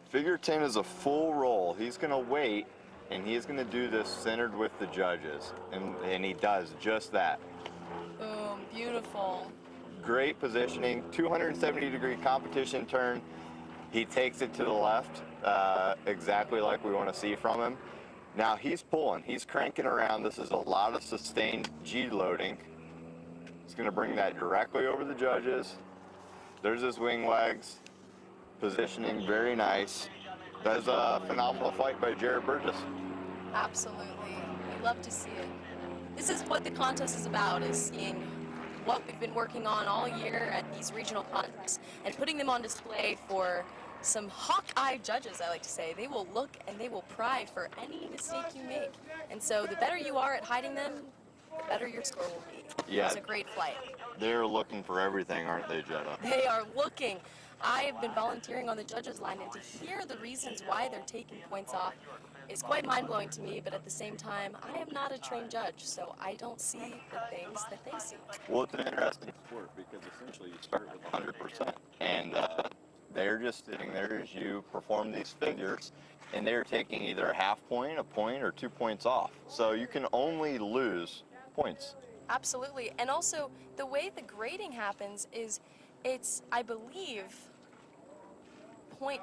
Figure 10 is a full roll. He's going to wait. And he's going to do this centered with the judges, and he does just that. Boom, beautiful. Great positioning, 270-degree competition turn. He takes it to the left, exactly like we want to see from him. Now he's pulling, he's cranking around. This is a lot of sustained G loading. He's going to bring that directly over the judges. There's his wing wags. Positioning, very nice. That's a phenomenal flight by Jarrett Burgess. Absolutely. We love to see it. This is what the contest is about, is seeing what we've been working on all year at these regional contests and putting them on display for some hawk-eyed judges, I like to say. They will look and they will pry for any mistake you make. And so the better you are at hiding them, the better your score will be. Yeah. It's a great flight. They're looking for everything, aren't they, Jetta? They are looking. I have been volunteering on the judges line, and to hear the reasons why they're taking points off is quite mind-blowing to me, but at the same time, I am not a trained judge, so I don't see the things that they see. Well, it's an interesting sport because essentially you start with 100%, and they're just sitting there as you perform these figures, and they're taking either a half point, a point, or 2 points off. So you can only lose points. Absolutely, and also the way the grading happens is it's, I believe, 0.5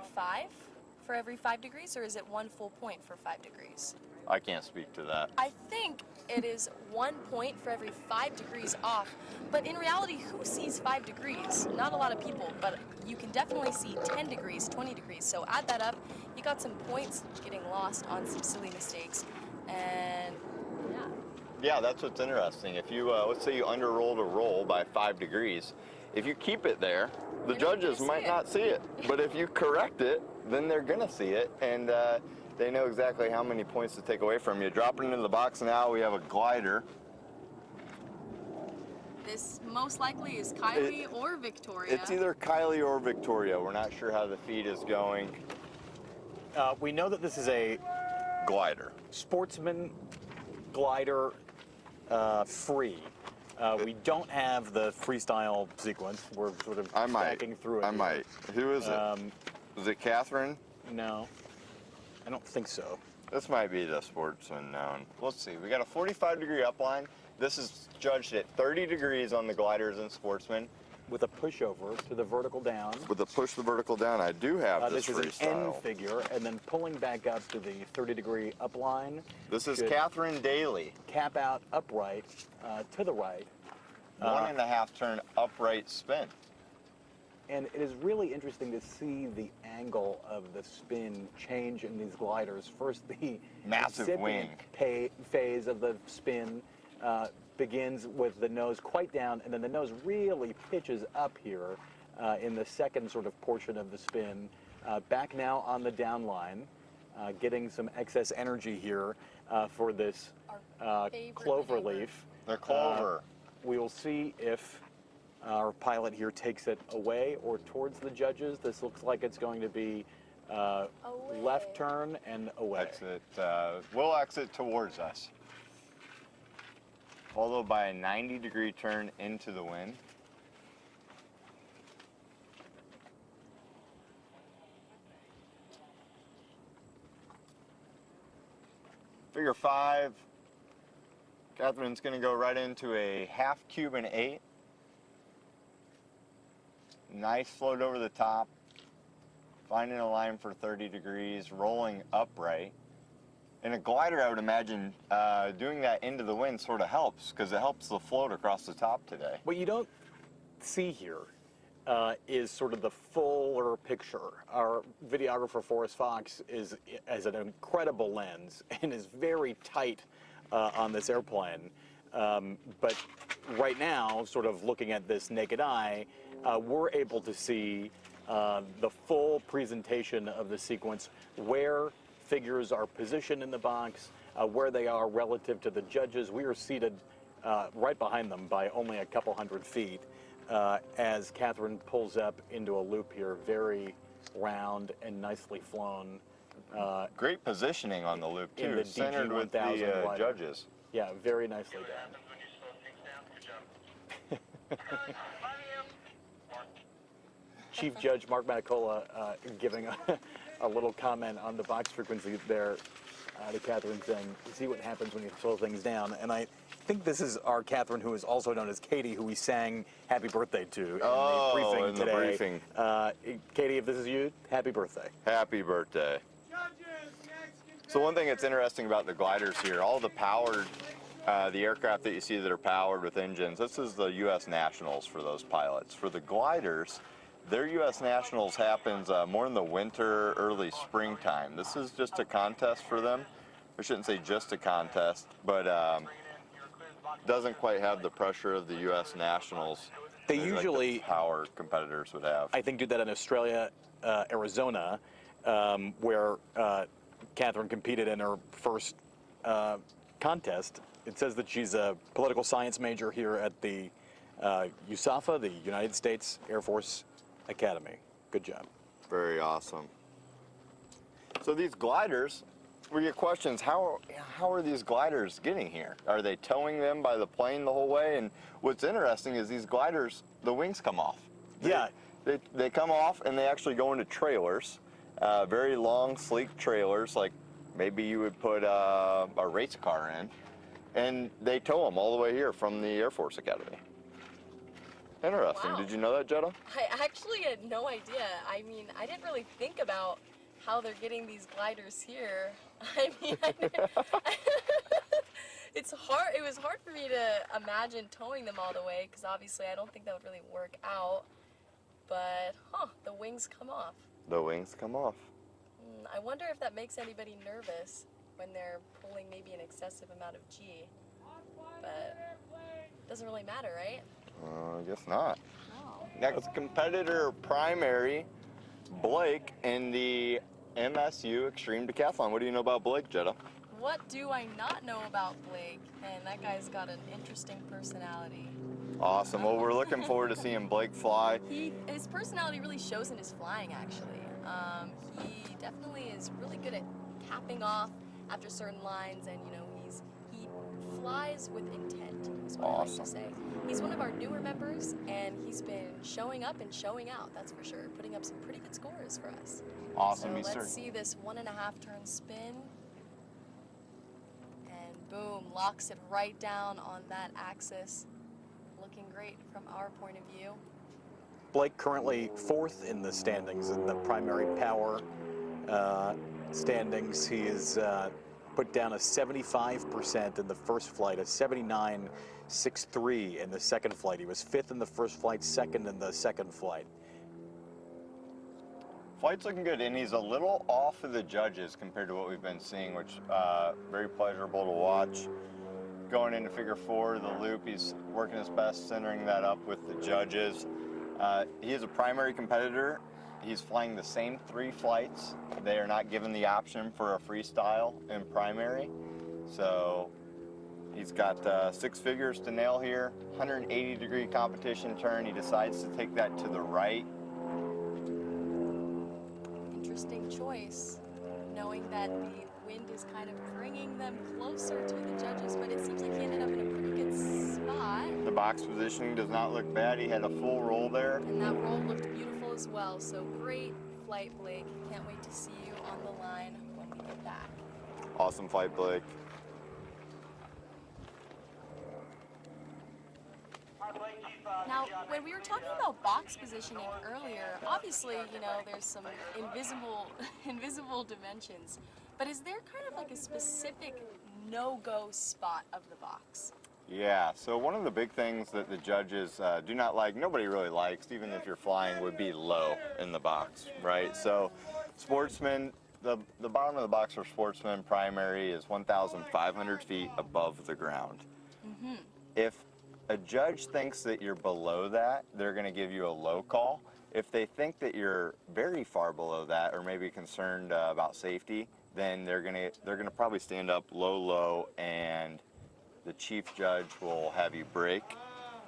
for every 5 degrees, or is it 1 full point for 5 degrees? I can't speak to that. I think it is 1 point for every 5 degrees off, but in reality, who sees 5 degrees? Not a lot of people, but you can definitely see 10 degrees, 20 degrees, so add that up, you got some points getting lost on some silly mistakes, and yeah. Yeah, that's what's interesting. If you, let's say you underrolled a roll by 5 degrees, if you keep it there, the judges might not see it. But if you correct it, then they're going to see it, and they know exactly how many points to take away from you. Dropping into the box now, we have a glider. This most likely is Kylie or Victoria. It's either Kylie or Victoria. We're not sure how the feed is going. We know that this is a glider. Sportsman glider free. We don't have the freestyle sequence. We're sort of backing through it. I might. Who is it? Is it Catherine? No, I don't think so. This might be the Sportsman known. Let's see. We got a 45-degree upline. This is judged at 30 degrees on the gliders and Sportsman. with a pushover to the vertical down. With a push the vertical down, I do have this This is an freestyle. N figure, and then pulling back up to the 30-degree upline. This is should Catherine Daly. Cap out upright to the right. 1.5 turn upright spin. And it is really interesting to see the angle of the spin change in these gliders. First, the Massive incipient wing. phase of the spin begins with the nose quite down, and then the nose really pitches up here in the second sort of portion of the spin. Back now on the down line, getting some excess energy here for this clover leaf. The clover. We will see if our pilot here takes it away or towards the judges. This looks like it's going to be left turn and away. Exit. We'll exit towards us. Followed by a 90-degree turn into the wind. Figure 5. Catherine's going to go right into a half Cuban 8. Nice float over the top. Finding a line for 30 degrees, rolling upright. In a glider, I would imagine doing that into the wind sort of helps because it helps the float across the top today. What you don't see here is sort of the fuller picture. Our videographer, Forrest Fox, has an incredible lens and is very tight on this airplane. But right now, sort of looking at this naked eye, we're able to see the full presentation of the sequence, where figures are positioned in the box, where they are relative to the judges. We are seated right behind them by only a couple hundred feet as Catherine pulls up into a loop here, very round and nicely flown. Great positioning on the loop too, centered with the judges. Yeah, very nicely done. Chief Judge Mark Matacola giving a little comment on the box frequency there to Catherine, saying, see what happens when you slow things down. And I think this is our Catherine, who is also known as Katie, who we sang Happy Birthday to in the briefing today. The briefing. Katie, if this is you, happy birthday. Happy birthday. So one thing that's interesting about the gliders here, all the powered, the aircraft that you see that are powered with engines, this is the U.S. Nationals for those pilots. For the gliders, their U.S. Nationals happens more in the winter, early springtime. This is just a contest for them. I shouldn't say just a contest, but doesn't quite have the pressure of the U.S. Nationals. They usually, like the power competitors would have. I think, do that in Australia, Arizona, where Catherine competed in her first contest. It says that she's a political science major here at the USAFA, the United States Air Force Academy. Good job. Very awesome. So these gliders, we get questions, how are these gliders getting here? Are they towing them by the plane the whole way? And what's interesting is these gliders, the wings come off. They come off and they actually go into trailers, very long, sleek trailers, like maybe you would put a race car in, and they tow them all the way here from the Air Force Academy. Interesting. Wow. Did you know that, Jetta? I actually had no idea. I mean, I didn't really think about how they're getting these gliders here. I mean, it's hard. It was hard for me to imagine towing them all the way, because obviously I don't think that would really work out. But, the wings come off. The wings come off. I wonder if that makes anybody nervous when they're pulling maybe an excessive amount of G. But it doesn't really matter, right? I guess not. No. Next competitor primary, Blake in the MSU Extreme Decathlon. What do you know about Blake, Jetta? What do I not know about Blake? And that guy's got an interesting personality. Awesome. Well, we're looking forward to seeing Blake fly. His personality really shows in his flying, actually. He definitely is really good at capping off after certain lines, and he flies with intent, is what I like to say. He's one of our newer members, and he's been showing up and showing out, that's for sure, putting up some pretty good scores for us. Awesome. So let's see this 1.5 turn spin, and boom, locks it right down on that axis. Looking great from our point of view. Blake currently 4th in the standings in the primary power standings. He is put down a 75% in the first flight, a 79.63 in the second flight. He was 5th in the first flight, 2nd in the second flight. Flight's looking good, and he's a little off of the judges compared to what we've been seeing, which very pleasurable to watch. Going into figure 4, the loop, he's working his best, centering that up with the judges. He is a primary competitor. He's flying the same 3 flights. They are not given the option for a freestyle in primary. So he's got 6 figures to nail here. 180-degree competition turn. He decides to take that to the right. Interesting choice, knowing that the wind is kind of bringing them closer to the judges, but it seems like he ended up in a pretty good spot. The box positioning does not look bad. He had a full roll there. And that roll looked beautiful as well, so great flight, Blake. Can't wait to see you on the line when we get back. Awesome flight, Blake. Now, when we were talking about box positioning earlier, obviously, you know, there's some invisible dimensions, but is there kind of like a specific no-go spot of the box? Yeah, so one of the big things that the judges do not like, nobody really likes, even if you're flying, would be low in the box, right? So Sportsman, the bottom of the box for Sportsman primary is 1,500 feet above the ground. Mm-hmm. If a judge thinks that you're below that, they're going to give you a low call. If they think that you're very far below that, or maybe concerned about safety, then they're going to probably stand up low, and the chief judge will have you brake.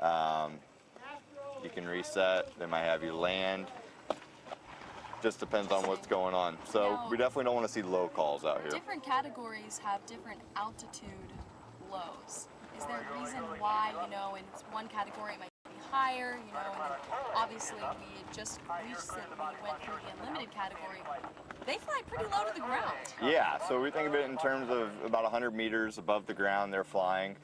You can reset. They might have you land. Just depends on what's going on. So we definitely don't want to see low calls out here. Different categories have different altitude lows. Is there a reason why, you know, in one category it might be higher, you know, and obviously we had just recently went through the unlimited category. They fly pretty low to the ground. Yeah, so we think of it in terms of about 100 meters above the ground they're flying.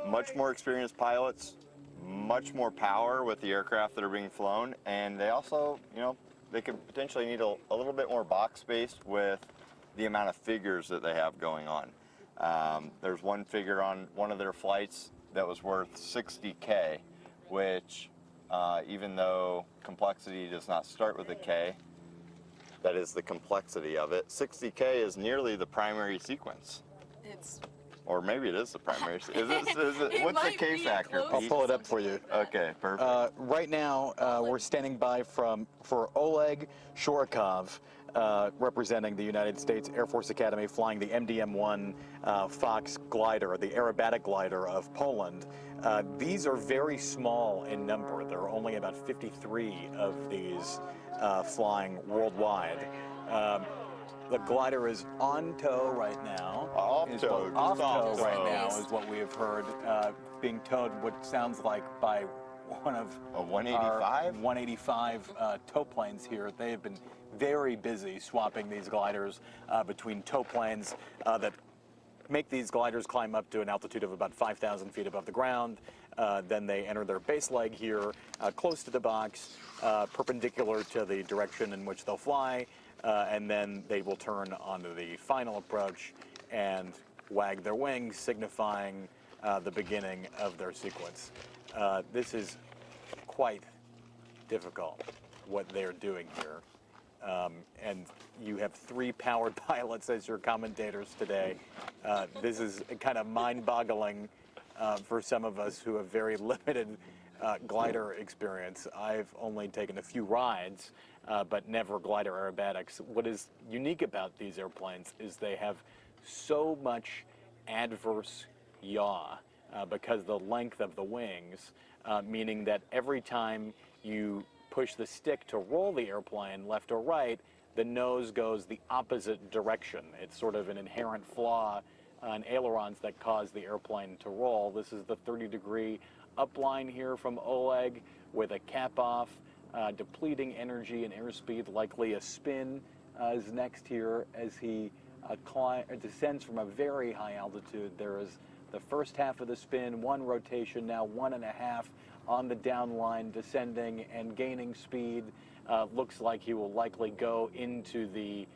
Much more experienced pilots, much more power with the aircraft that are being flown, and they also, you know, they could potentially need a little bit more box space with the amount of figures that they have going on. There's one figure on one of their flights that was worth $60K, which even though complexity does not start with a K, that is the complexity of it. $60K is nearly the primary sequence. It's... Or maybe it is the primary. Is it what's the K factor? I'll pull it up for you. Okay, perfect. Right now, we're standing by for Oleg Shorokov, representing the United States Air Force Academy, flying the MDM-1 Fox glider, the aerobatic glider of Poland. These are very small in number. There are only about 53 of these flying worldwide. The glider is on tow right now. Off tow right now is what we have heard, being towed what sounds like by one of a 185? 185 tow planes here. They have been very busy swapping these gliders between tow planes that make these gliders climb up to an altitude of about 5,000 feet above the ground. Then they enter their base leg here, close to the box, perpendicular to the direction in which they'll fly. And then they will turn onto the final approach and wag their wings, signifying the beginning of their sequence. This is quite difficult, what they're doing here. And you have 3 powered pilots as your commentators today. This is kind of mind-boggling for some of us who have very limited glider experience. I've only taken a few rides, but never glider aerobatics. What is unique about these airplanes is they have so much adverse yaw because the length of the wings, meaning that every time you push the stick to roll the airplane left or right, the nose goes the opposite direction. It's sort of an inherent flaw on ailerons that cause the airplane to roll. This is the 30-degree upline here from Oleg with a cap off, depleting energy and airspeed. Likely a spin is next here as he descends from a very high altitude. There is the first half of the spin, 1 rotation, now 1.5 on the down line, descending and gaining speed. Looks like he will likely go into the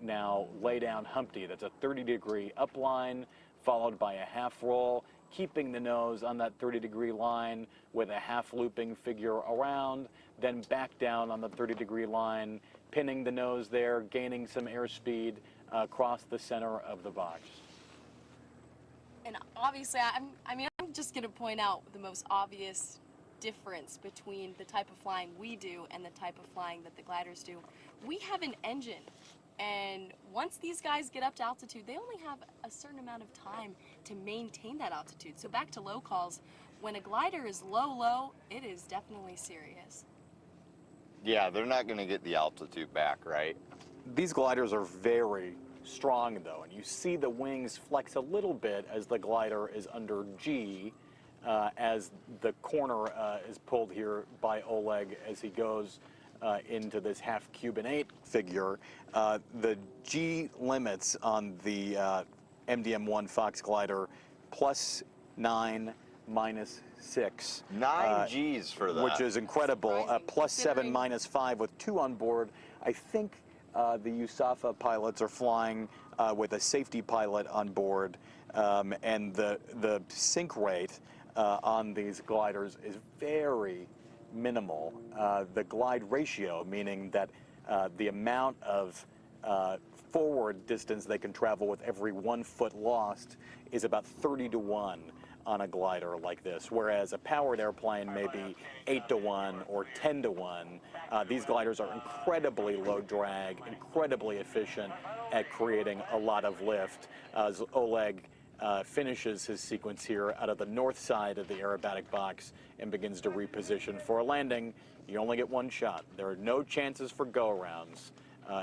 now lay down Humpty. That's a 30-degree upline, followed by a half roll, keeping the nose on that 30-degree line with a half looping figure around, then back down on the 30-degree line, pinning the nose there, gaining some airspeed across the center of the box. And obviously, I'm just going to point out the most obvious difference between the type of flying we do and the type of flying that the gliders do. We have an engine, and once these guys get up to altitude, they only have a certain amount of time to maintain that altitude. So back to low calls, when a glider is low, it is definitely serious. Yeah, they're not going to get the altitude back, right? These gliders are very strong though, and you see the wings flex a little bit as the glider is under G, as the corner is pulled here by Oleg as he goes into this half Cuban 8 figure. The G limits on the MDM-1 Fox glider +9, -6. 9 Gs for that. Which is incredible. +7, -5 with 2 on board. I think the USAFA pilots are flying with a safety pilot on board, and the sink rate on these gliders is very minimal. The glide ratio, meaning that the amount of forward distance they can travel with every 1 foot lost, is about 30-to-1 on a glider like this, whereas a powered airplane may be 8-to-1 or 10-to-1. These gliders are incredibly low drag, incredibly efficient at creating a lot of lift. As Oleg finishes his sequence here out of the north side of the aerobatic box and begins to reposition for a landing, you only get 1 shot. There are no chances for go-arounds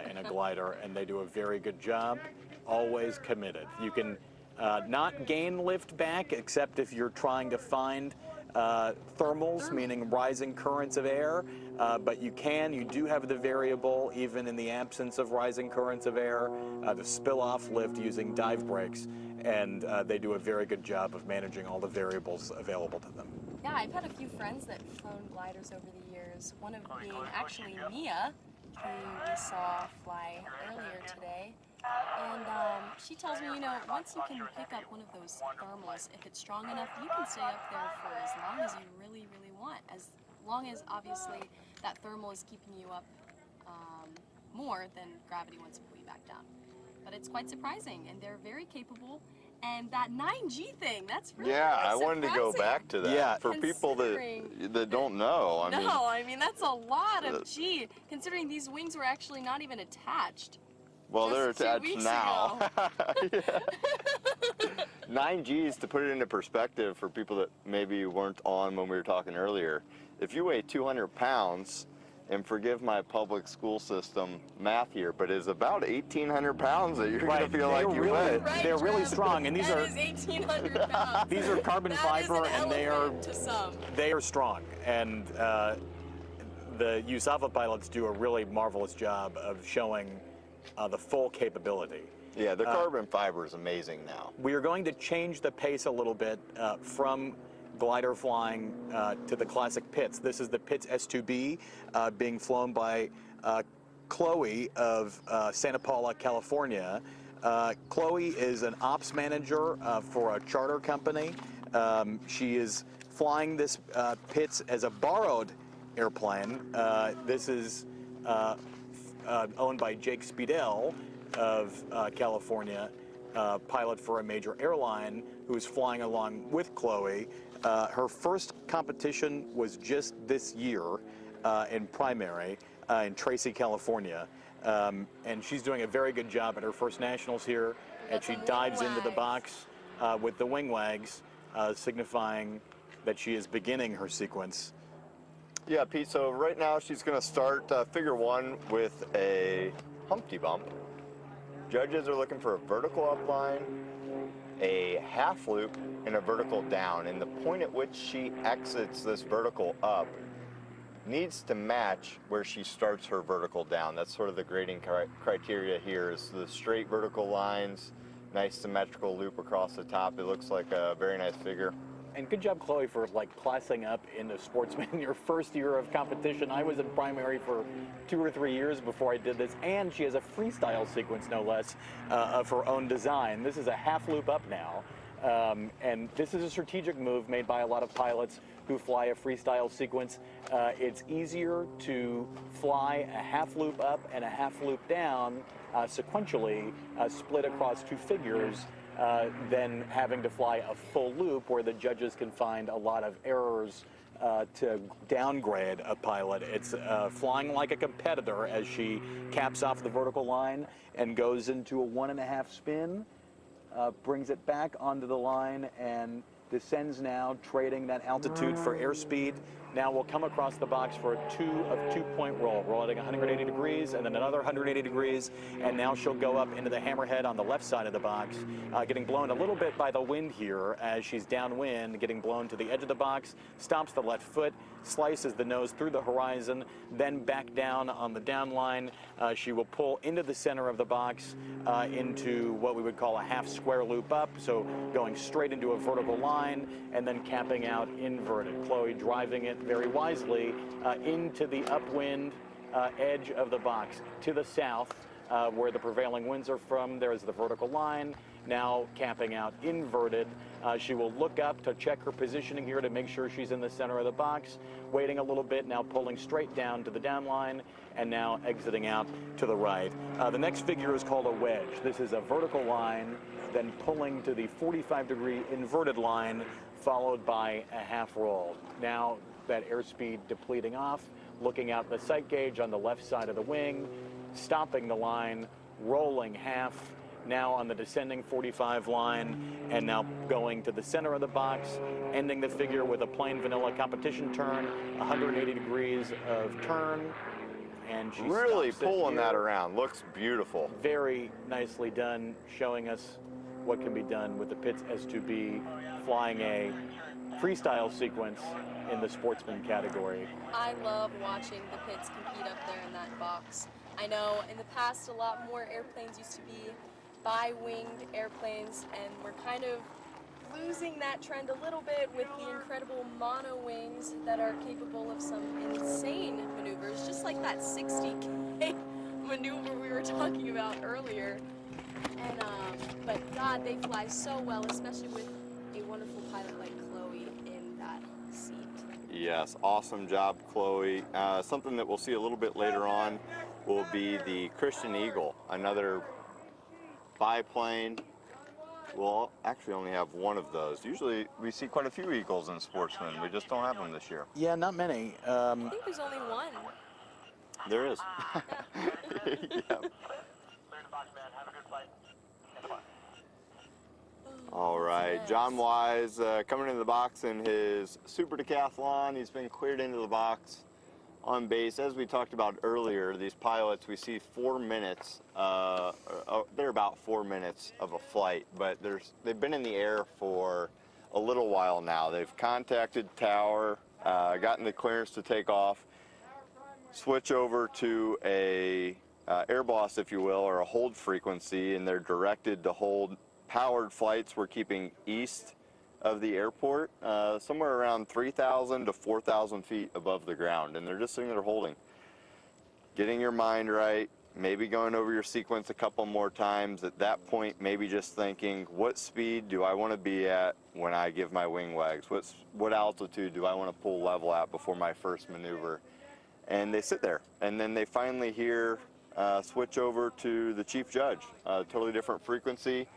in a glider, and they do a very good job, always committed. You can not gain lift back, except if you're trying to find thermals, meaning rising currents of air, but you do have the variable, even in the absence of rising currents of air, to spill off lift using dive brakes, and they do a very good job of managing all the variables available to them. Yeah, I've had a few friends that have flown gliders over the years, one of being actually Mia, who we saw fly earlier today. And she tells me, once you can pick up one of those thermals, if it's strong enough, you can stay up there for as long as you really, really want. As long as, obviously, that thermal is keeping you up more than gravity wants to pull you back down. But it's quite surprising, and they're very capable. And that 9G thing, that's really I wanted to go back to that. Yeah. For people that don't know. I mean, that's a lot of G, considering these wings were actually not even attached. Well, they're Just 2 attached weeks now. ago. 9 Gs, to put it into perspective for people that maybe weren't on when we were talking earlier, if you weigh 200 pounds, and forgive my public school system math here, but it's about 1,800 pounds that you're going to feel like you weigh. They're really strong, and these that are is 1,800 pounds. these are carbon That fiber, is an and elephant to some. they are strong. And the USAFA pilots do a really marvelous job of showing the full capability. Yeah, the carbon fiber is amazing now. We are going to change the pace a little bit from glider flying to the classic Pitts. This is the Pitts S2B being flown by Chloe of Santa Paula, California. Chloe is an ops manager for a charter company. She is flying this Pitts as a borrowed airplane. This is owned by Jake Speedell of California, pilot for a major airline who's flying along with Chloe. Her first competition was just this year in primary in Tracy, California. And she's doing a very good job at her first nationals here. And she dives into the box with the wing wags, signifying that she is beginning her sequence. Yeah, Pete, so right now she's going to start figure 1 with a Humpty bump. Judges are looking for a vertical upline, a half loop, and a vertical down. And the point at which she exits this vertical up needs to match where she starts her vertical down. That's sort of the grading criteria here, is the straight vertical lines, nice symmetrical loop across the top. It looks like a very nice figure. And good job, Chloe, for like classing up into Sportsman in your first year of competition. I was in primary for 2 or 3 years before I did this, and she has a freestyle sequence, no less, of her own design. This is a half loop up now, and this is a strategic move made by a lot of pilots who fly a freestyle sequence. It's easier to fly a half loop up and a half loop down sequentially, split across 2 figures, than having to fly a full loop where the judges can find a lot of errors to downgrade a pilot. It's flying like a competitor as she caps off the vertical line and goes into a 1.5 spin, brings it back onto the line and descends now, trading that altitude for airspeed. Now we'll come across the box for a 2-point roll, rolling 180 degrees and then another 180 degrees, and now she'll go up into the hammerhead on the left side of the box, getting blown a little bit by the wind here as she's downwind, getting blown to the edge of the box, stops the left foot, slices the nose through the horizon, then back down on the down line. She will pull into the center of the box into what we would call a half square loop up, so going straight into a vertical line and then capping out inverted. Chloe driving it very wisely into the upwind edge of the box to the south, where the prevailing winds are from. There is the vertical line, now capping out inverted. She will look up to check her positioning here to make sure she's in the center of the box, waiting a little bit, now pulling straight down to the down line, and now exiting out to the right. The next figure is called a wedge. This is a vertical line, then pulling to the 45-degree inverted line, followed by a half roll. Now that airspeed depleting off, looking out the sight gauge on the left side of the wing, stopping the line, rolling half, now on the descending 45 line, and now going to the center of the box, ending the figure with a plain vanilla competition turn, 180 degrees of turn, and she really stops it pulling here. that around. Looks beautiful. Very nicely done, showing us what can be done with the Pitts S2B, flying a freestyle sequence in the Sportsman category. I love watching the Pitts compete up there in that box. I know in the past a lot more airplanes used to be bi-winged airplanes, and we're kind of losing that trend a little bit with the incredible mono wings that are capable of some insane maneuvers, just like that 60K maneuver we were talking about earlier. And but God, they fly so well, especially with a wonderful pilot like Chloe in that seat. Yes, awesome job, Chloe. Something that we'll see a little bit later on will be the Christian Eagle, another biplane. We'll actually only have one of those. Usually we see quite a few Eagles in Sportsman. We just don't have them this year. Yeah, not many. I think there's only one. There is. Yeah. All right, John Wise coming into the box in his Super Decathlon. He's been cleared into the box on base. As we talked about earlier, these pilots, we see 4 minutes. They're about 4 minutes of a flight, but they've been in the air for a little while now. They've contacted tower, gotten the clearance to take off, switch over to a air boss, if you will, or a hold frequency, and they're directed to hold powered flights. We're keeping east of the airport, somewhere around 3,000 to 4,000 feet above the ground, and they're just sitting there holding. Getting your mind right, maybe going over your sequence a couple more times. At that point, maybe just thinking, what speed do I want to be at when I give my wing wags? What altitude do I want to pull level at before my first maneuver? And they sit there, and then they finally hear switch over to the chief judge, totally different frequency.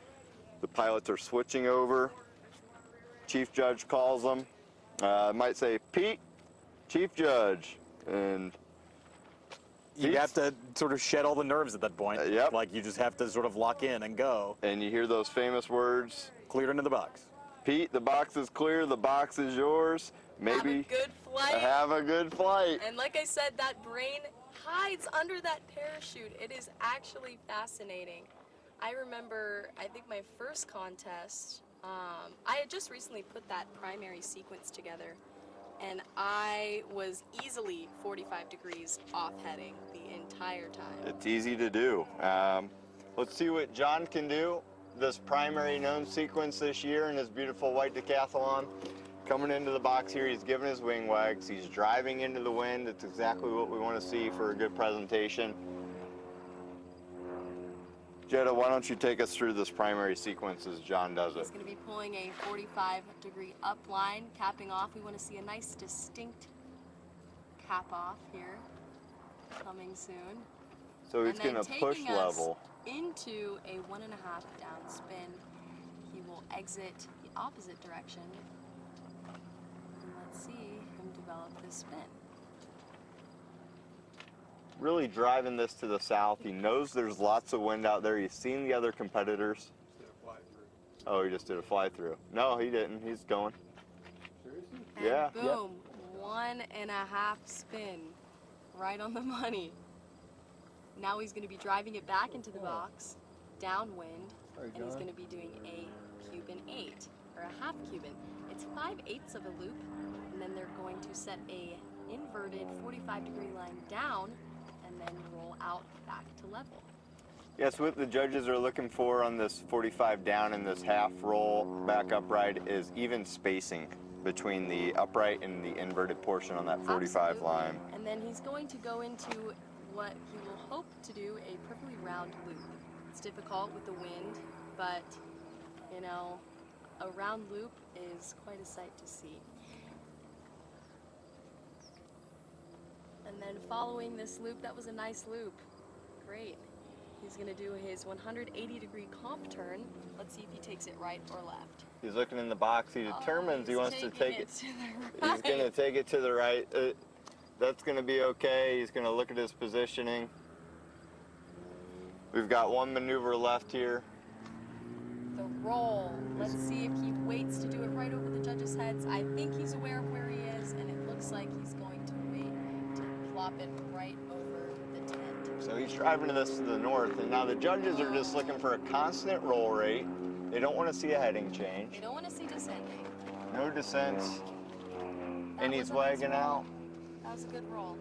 The pilots are switching over. Chief judge calls them. Might say, Pete, chief judge. And You have to sort of shed all the nerves at that point. Yep. Like you just have to sort of lock in and go. And you hear those famous words. Cleared into the box. Pete, the box is clear. The box is yours. Maybe Have a good flight. have a good flight. And like I said, that brain hides under that parachute. It is actually fascinating. I remember, I think my first contest, I had just recently put that primary sequence together, and I was easily 45 degrees off heading the entire time. It's easy to do. Let's see what John can do. This primary known sequence this year in his beautiful white decathlon. Coming into the box here, he's giving his wing wags. He's driving into the wind. It's exactly what we want to see for a good presentation. Jetta, why don't you take us through this primary sequence as John does it? He's going to be pulling a 45-degree up line, capping off. We want to see a nice distinct cap off here, coming soon. So he's going to push level into a 1.5 down spin. He will exit the opposite direction. And let's see him develop this spin. really driving this to the south. He knows there's lots of wind out there. He's seen the other competitors. Oh, he just did a fly through. No, he didn't. He's going. Seriously? And yeah. boom, 1.5 spin, right on the money. Now he's going to be driving it back into the box, downwind, and he's going to be doing a Cuban 8, or a half Cuban. It's 5/8 of a loop, and then they're going to set a inverted 45-degree line down, and then roll out back to level. Yes, what the judges are looking for on this 45 down and this half roll back upright is even spacing between the upright and the inverted portion on that 45 Absolutely. line. And then he's going to go into what he will hope to do a perfectly round loop. It's difficult with the wind, but you know, a round loop is quite a sight to see. And then following this loop, that was a nice loop. Great. He's going to do his 180-degree comp turn. Let's see if he takes it right or left. He's looking in the box. He determines he wants to take it. To the right. He's going to take it to the right. That's going to be okay. He's going to look at his positioning. We've got one maneuver left here. The roll. Let's see if he waits to do it right over the judges' heads. I think he's aware of where he is, and it looks like he's going to wait to plop it right over the tent. So he's driving to this to the north, and now the judges are just looking for a constant roll rate. They don't want to see a heading change. They don't want to see descending. No descents. That And he's was a nice wagging roll. out. That was a good roll.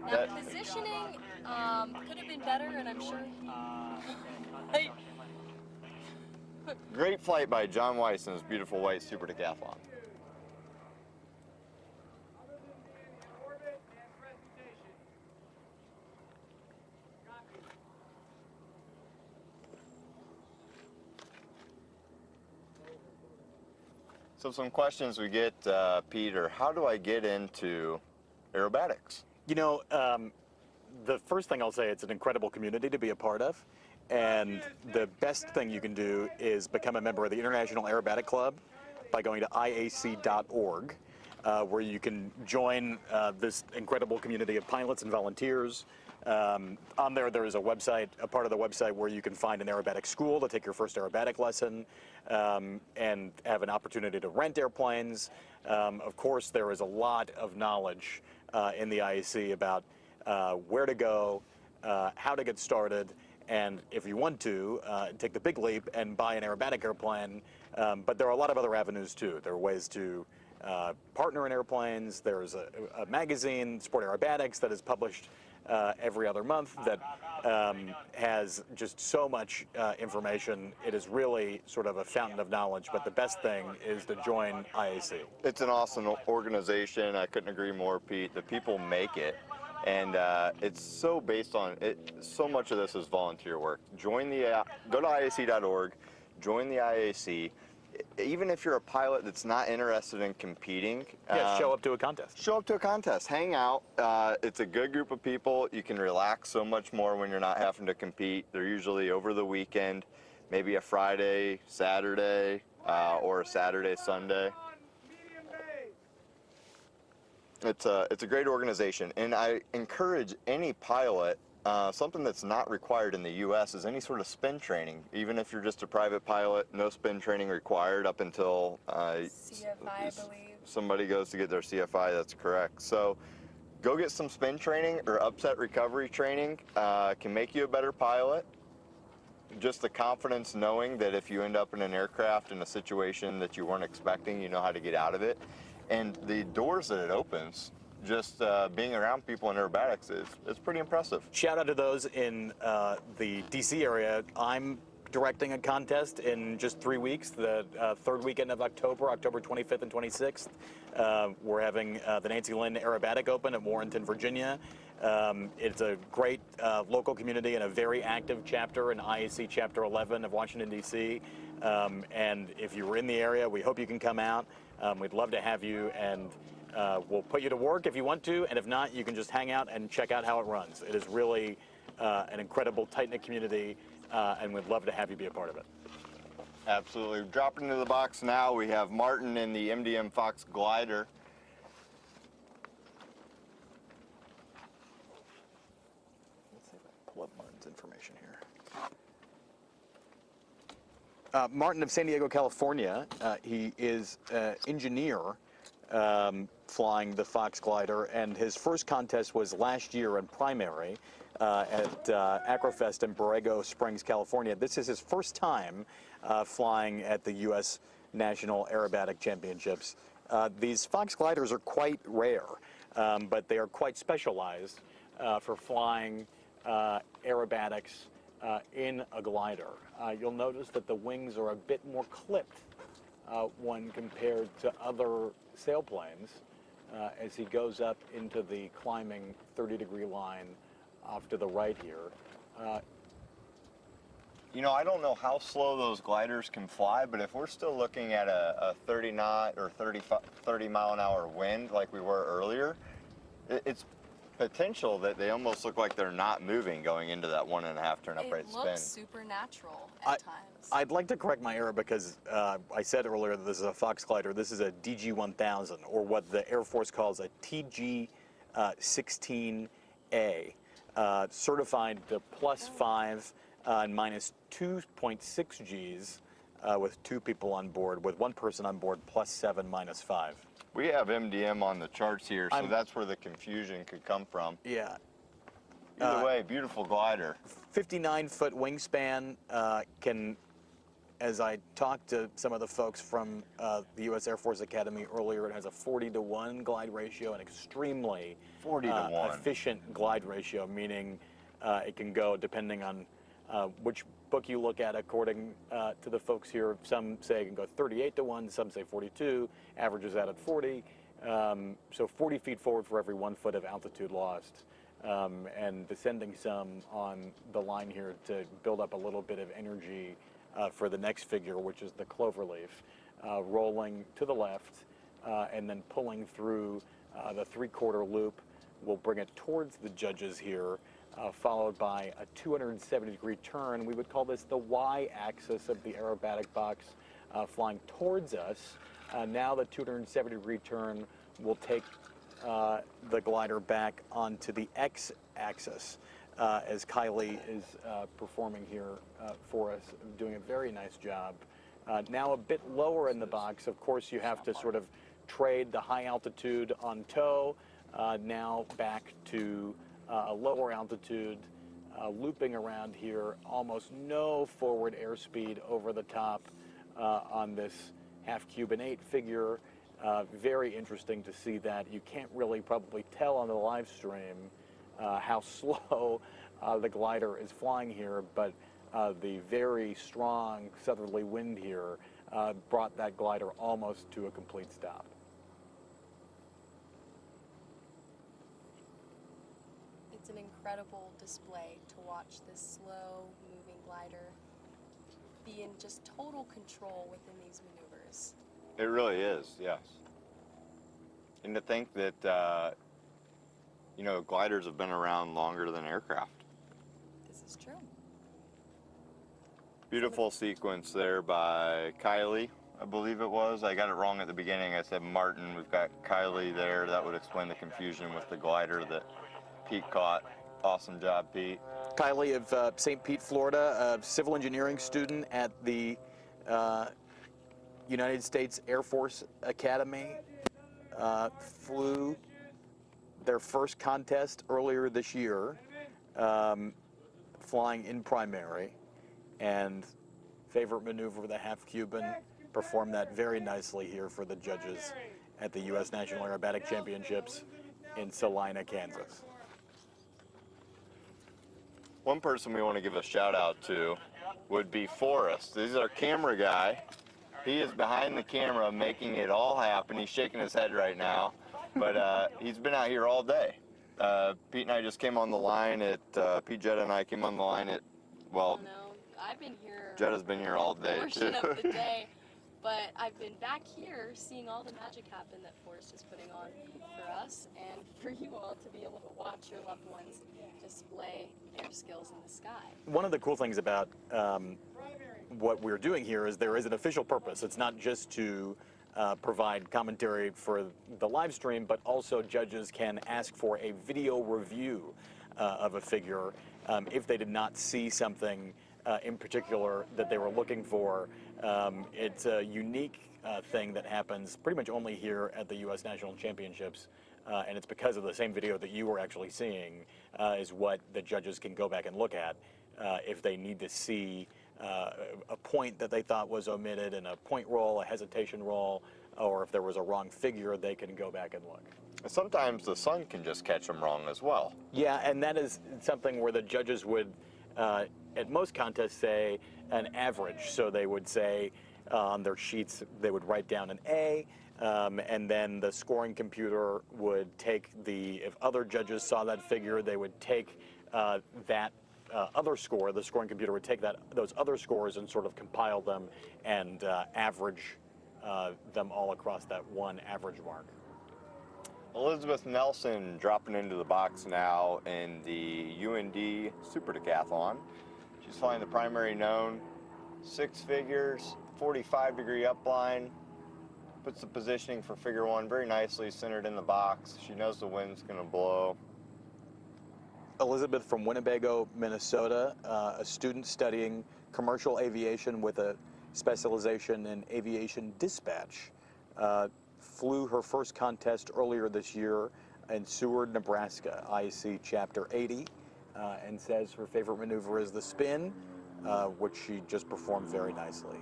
Now That- the positioning could have been better, and I'm sure he. Great flight by John Weiss in his beautiful white Super Decathlon. So some questions we get, Peter, how do I get into aerobatics? You know, the first thing I'll say, it's an incredible community to be a part of. And the best thing you can do is become a member of the International Aerobatic Club by going to IAC.org, where you can join this incredible community of pilots and volunteers. On there is a website, a part of the website where you can find an aerobatic school to take your first aerobatic lesson and have an opportunity to rent airplanes. Of course, there is a lot of knowledge in the IAC about where to go, how to get started, and if you want to, take the big leap and buy an aerobatic airplane. But there are a lot of other avenues too. There are ways to partner in airplanes. There's a magazine, Sport Aerobatics, that is published every other month that has just so much information. It is really sort of a fountain of knowledge, but the best thing is to join IAC. It's an awesome organization. I couldn't agree more, Pete. The people make it. And it's so based on it. So much of this is volunteer work. Join the go to IAC.org, join the IAC. Even if you're a pilot that's not interested in competing, Show up to a contest. Show up to a contest. Hang out. It's a good group of people. You can relax so much more when you're not having to compete. They're usually over the weekend, maybe a Friday, Saturday, or a Saturday, Sunday. It's a great organization, and I encourage any pilot. Something that's not required in the U.S. is any sort of spin training. Even if you're just a private pilot, no spin training required up until CFI, I believe. Somebody goes to get their CFI. That's correct. So go get some spin training or upset recovery training. Can make you a better pilot. Just the confidence knowing that if you end up in an aircraft in a situation that you weren't expecting, you know how to get out of it. And the doors that it opens, just being around people in aerobatics is pretty impressive. Shout out to those in the DC area. I'm directing a contest in just 3 weeks, the third weekend of October, October 25th and 26th. We're having the Nancy Lynn Aerobatic Open at Warrenton, Virginia. It's a great local community and a very active chapter in IAC Chapter 11 of Washington, D.C. And if you're in the area, we hope you can come out. We'd love to have you, and we'll put you to work if you want to, and if not, you can just hang out and check out how it runs. It is really an incredible, tight-knit community, and we'd love to have you be a part of it. Absolutely. Dropping into the box now, we have Martin in the MDM Fox glider. Let's see if I can pull up Martin's information here. Martin of San Diego, California. He is an engineer flying the Fox glider, and his first contest was last year in primary at Acrofest in Borrego Springs, California. This is his first time flying at the U.S. National Aerobatic Championships. These Fox gliders are quite rare, but they are quite specialized for flying aerobatics in a glider. You'll notice that the wings are a bit more clipped when compared to other sailplanes as he goes up into the climbing 30-degree line off to the right here. You know, I don't know how slow those gliders can fly, but if we're still looking at a 30 knot or 30 mile an hour wind like we were earlier, it's potential that they almost look like they're not moving going into that 1.5 turn upright spin. It looks supernatural at times. I'd like to correct my error because I said earlier that this is a Fox glider. This is a DG-1000, or what the Air Force calls a TG-16A, certified to +5 and -2.6 Gs with 2 people on board, with 1 person on board, +7, -5. We have MDM on the charts here, so that's where the confusion could come from. Yeah. Either way, beautiful glider. 59-foot wingspan can, as I talked to some of the folks from the U.S. Air Force Academy earlier, it has a 40-to-1 glide ratio, an extremely 40-to-1 efficient glide ratio, meaning it can go, depending on which book you look at, according to the folks here. Some say it can go 38-to-1, some say 42, averages out at 40. So 40 feet forward for every 1 foot of altitude lost. And descending some on the line here to build up a little bit of energy for the next figure, which is the cloverleaf, rolling to the left and then pulling through the 3/4 loop. We'll bring it towards the judges here, followed by a 270-degree turn. We would call this the Y-axis of the aerobatic box, flying towards us. Now the 270-degree turn will take the glider back onto the X-axis as Kylie is performing here for us, doing a very nice job. Now a bit lower in the box. Of course, you have to sort of trade the high altitude on tow, now back to a lower altitude, looping around here, almost no forward airspeed over the top on this half Cuban 8 figure. Very interesting to see that. You can't really probably tell on the live stream how slow the glider is flying here, but the very strong southerly wind here brought that glider almost to a complete stop. It's an incredible display to watch this slow moving glider be in just total control within these maneuvers. It really is, yes. And to think that, you know, gliders have been around longer than aircraft. This is true. Beautiful sequence there by Kylie, I believe it was. I got it wrong at the beginning. I said Martin. We've got Kylie there. That would explain the confusion with the glider that Pete caught. Awesome job, Pete. Kylie of St. Pete, Florida, a civil engineering student at the United States Air Force Academy, flew their first contest earlier this year, flying in primary, and favorite maneuver, the half Cuban, performed that very nicely here for the judges at the U.S. National Aerobatic Championships in Salina, Kansas. One person we want to give a shout out to would be Forrest. This is our camera guy. He is behind the camera making it all happen. He's shaking his head right now, but he's been out here all day. Pete and I just came on the line Pete, Jetta, and I came on the line well, No, I've been here. Jetta's been here all day Portion too. of the day, but I've been back here seeing all the magic happen that Forrest is putting on for us and for you all to be able to watch your loved ones display their skills in the sky. One of the cool things about what we're doing here is there is an official purpose. It's not just to provide commentary for the live stream, but also judges can ask for a video review of a figure if they did not see something in particular that they were looking for. It's a unique thing that happens pretty much only here at the U.S. National Championships, and it's because of the same video that you were actually seeing is what the judges can go back and look at if they need to see a point that they thought was omitted in a point roll, a hesitation roll, or if there was a wrong figure, they can go back and look. Sometimes the sun can just catch them wrong as well. Yeah, and that is something where the judges would, at most contests, say an average. So they would say on their sheets, they would write down an A, and then the scoring computer would take if other judges saw that figure, they would take that other score, the scoring computer would take those other scores and sort of compile them and average them all across that one average mark. Elizabeth Nelson dropping into the box now in the UND Super Decathlon. She's flying the primary known, 6 figures, 45-degree upline. Puts the positioning for figure 1 very nicely centered in the box. She knows the wind's going to blow. Elizabeth from Winnebago, Minnesota, a student studying commercial aviation with a specialization in aviation dispatch. Flew her first contest earlier this year in Seward, Nebraska, IC Chapter 80, and says her favorite maneuver is the spin, which she just performed very nicely.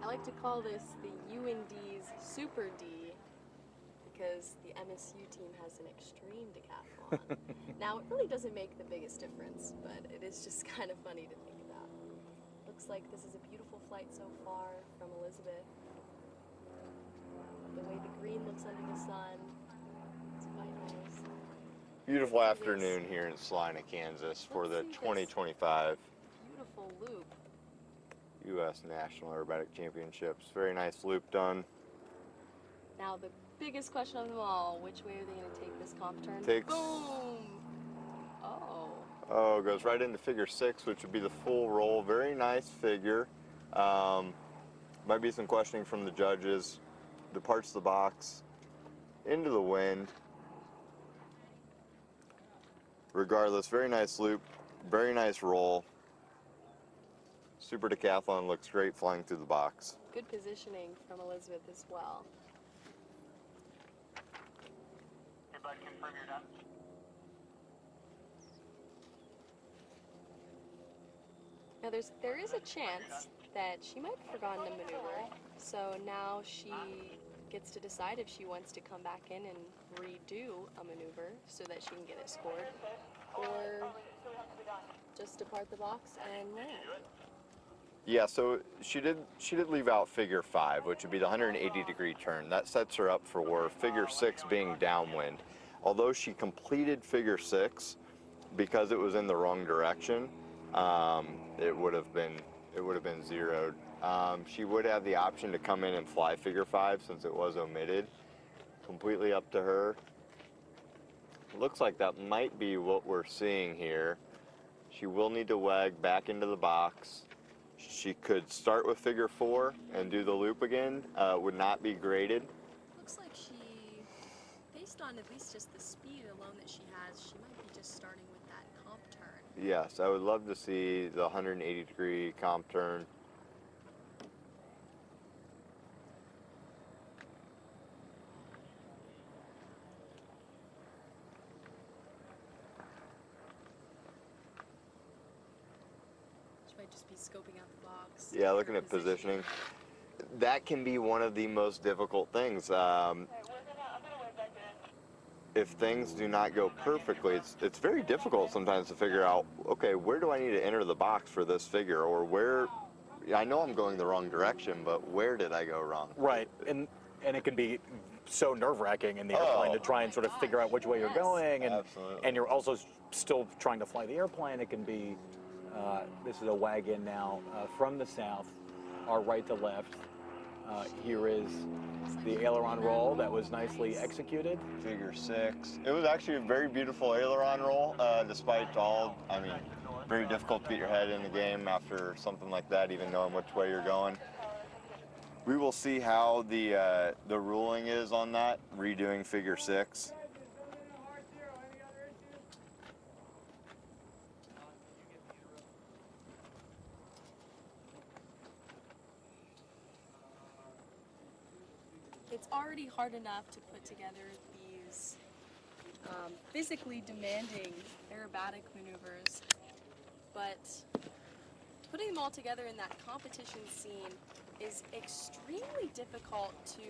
I like to call this the UND's Super D because the MSU team has an extreme decathlon. Now, it really doesn't make the biggest difference, but it is just kind of funny to think about. Looks like this is a beautiful flight so far from Elizabeth. The way the green looks under the sun, it's quite nice. Beautiful afternoon here in Salina, Kansas for the 2025 beautiful loop. U.S. National Aerobatic Championships. Very nice loop done. Now the biggest question of them all, which way are they going to take this comp turn? Boom! Oh, it goes right into figure 6, which would be the full roll. Very nice figure. Might be some questioning from the judges. Departs the box, into the wind. Regardless, very nice loop, very nice roll. Super Decathlon looks great flying through the box. Good positioning from Elizabeth as well. Hey, bud, confirm you're done. Now there is a chance that she might have forgotten a maneuver, so now she gets to decide if she wants to come back in and redo a maneuver so that she can get it scored, or just depart the box and land. Yeah, so she did leave out figure 5, which would be the 180-degree turn. That sets her up for figure 6 being downwind. Although she completed figure 6 because it was in the wrong direction, it would have been zeroed. She would have the option to come in and fly figure 5 since it was omitted. Completely up to her. Looks like that might be what we're seeing here. She will need to wag back into the box. She could start with figure 4 and do the loop again. Would not be graded. Looks like she, based on at least just the speed alone that she has, she might be just starting with that comp turn. Yes, I would love to see the 180-degree comp turn. Might just be scoping out the box. Yeah, looking at positioning. That can be one of the most difficult things. if things do not go perfectly, it's very difficult sometimes to figure out, okay, where do I need to enter the box for this figure, or where, I know I'm going the wrong direction, but where did I go wrong? Right, and it can be so nerve-wracking in the airplane to try and sort of figure out which way you're going, and you're also still trying to fly the airplane. It can be, this is a wagon now from the south, our right to left. Here is the aileron roll that was nicely executed. Figure 6. It was actually a very beautiful aileron roll, despite all, I mean, very difficult to get your head in the game after something like that, even knowing which way you're going. We will see how the ruling is on that, redoing figure 6. It's already hard enough to put together these physically demanding aerobatic maneuvers, but putting them all together in that competition scene is extremely difficult to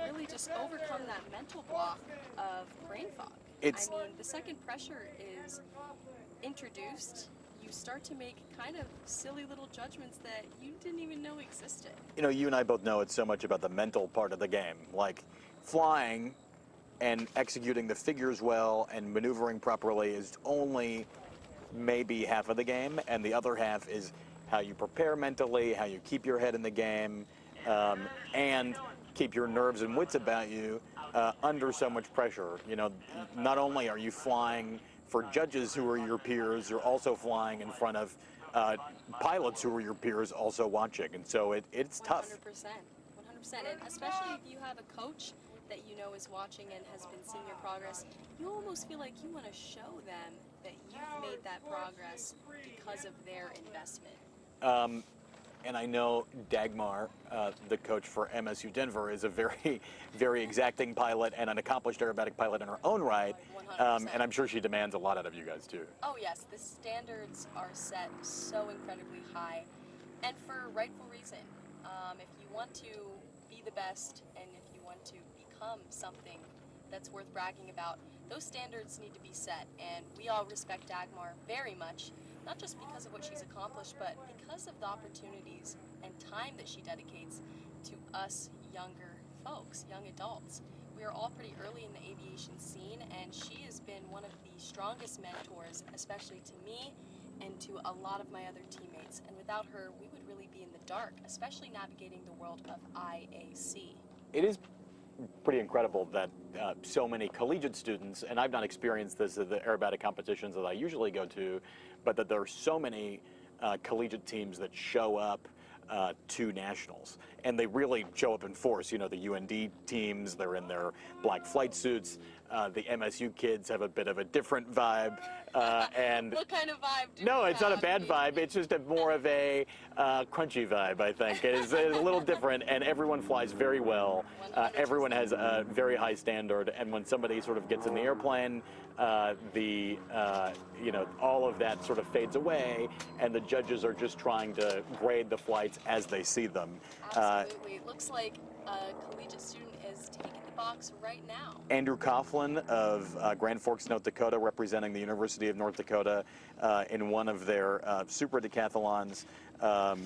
really just overcome that mental block of brain fog. I mean, the second pressure is introduced, you start to make kind of silly little judgments that you didn't even know existed. You know, you and I both know it's so much about the mental part of the game. Like, flying and executing the figures well and maneuvering properly is only maybe half of the game, and the other half is how you prepare mentally, how you keep your head in the game, and keep your nerves and wits about you under so much pressure. You know, not only are you flying for judges who are your peers, you're also flying in front of pilots who are your peers also watching, and so it's tough. 100%, 100%, and especially if you have a coach that you know is watching and has been seeing your progress, you almost feel like you want to show them that you've made that progress because of their investment. And I know Dagmar, the coach for MSU Denver, is a very, very exacting pilot and an accomplished aerobatic pilot in her own right. And I'm sure she demands a lot out of you guys too. Oh yes, the standards are set so incredibly high, and for rightful reason. If you want to be the best and if you want to become something that's worth bragging about, those standards need to be set, and we all respect Dagmar very much. Not just because of what she's accomplished, but because of the opportunities and time that she dedicates to us younger folks, young adults. We are all pretty early in the aviation scene, and she has been one of the strongest mentors, especially to me and to a lot of my other teammates. And without her, we would really be in the dark, especially navigating the world of IAC. It is pretty incredible that so many collegiate students, and I've not experienced this at the aerobatic competitions that I usually go to, but that there are so many collegiate teams that show up to nationals, and they really show up in force. You know, the UND teams, they're in their black flight suits. The MSU kids have a bit of a different vibe. And what kind of vibe do no, you it's not a have? bad vibe. It's just more of a crunchy vibe, I think. It's a little different, and everyone flies very well. Everyone has a very high standard, and when somebody sort of gets in the airplane, you know, all of that sort of fades away, and the judges are just trying to grade the flights as they see them. Absolutely. It looks like a collegiate student is taking the box right now. Andrew Coughlin of Grand Forks, North Dakota, representing the University of North Dakota in one of their super decathlons. Yep,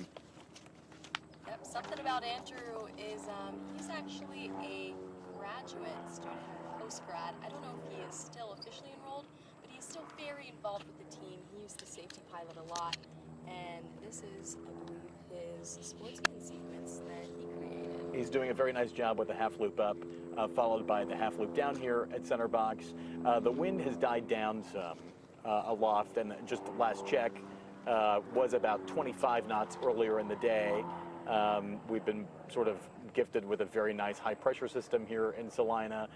something about Andrew is he's actually a graduate student, post-grad. I don't know if he is still officially enrolled, but he's still very involved with the team. He used to safety pilot a lot, and this is, I believe, his Sportsman sequence that he created. He's doing a very nice job with the half loop up, followed by the half loop down here at center box. The wind has died down some aloft, and just the last check was about 25 knots earlier in the day. We've been sort of gifted with a very nice high pressure system here in Salina,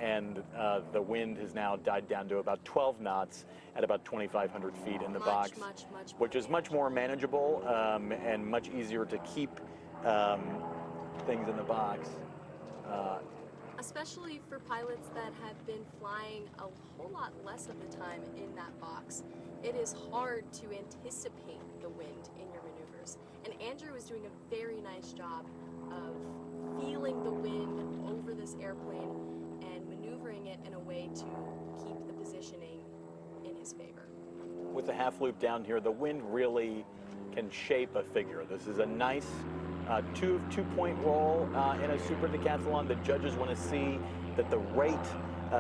and the wind has now died down to about 12 knots at about 2,500 feet in the box, which is much more manageable and much easier to keep things in the box. Especially for pilots that have been flying a whole lot less of the time in that box. It is hard to anticipate the wind in your maneuvers. And Andrew is doing a very nice job of feeling the wind over this airplane and maneuvering it going to keep the positioning in his favor. With the half loop down here, the wind really can shape a figure. This is a nice two-point roll in a super decathlon. The judges want to see that the rate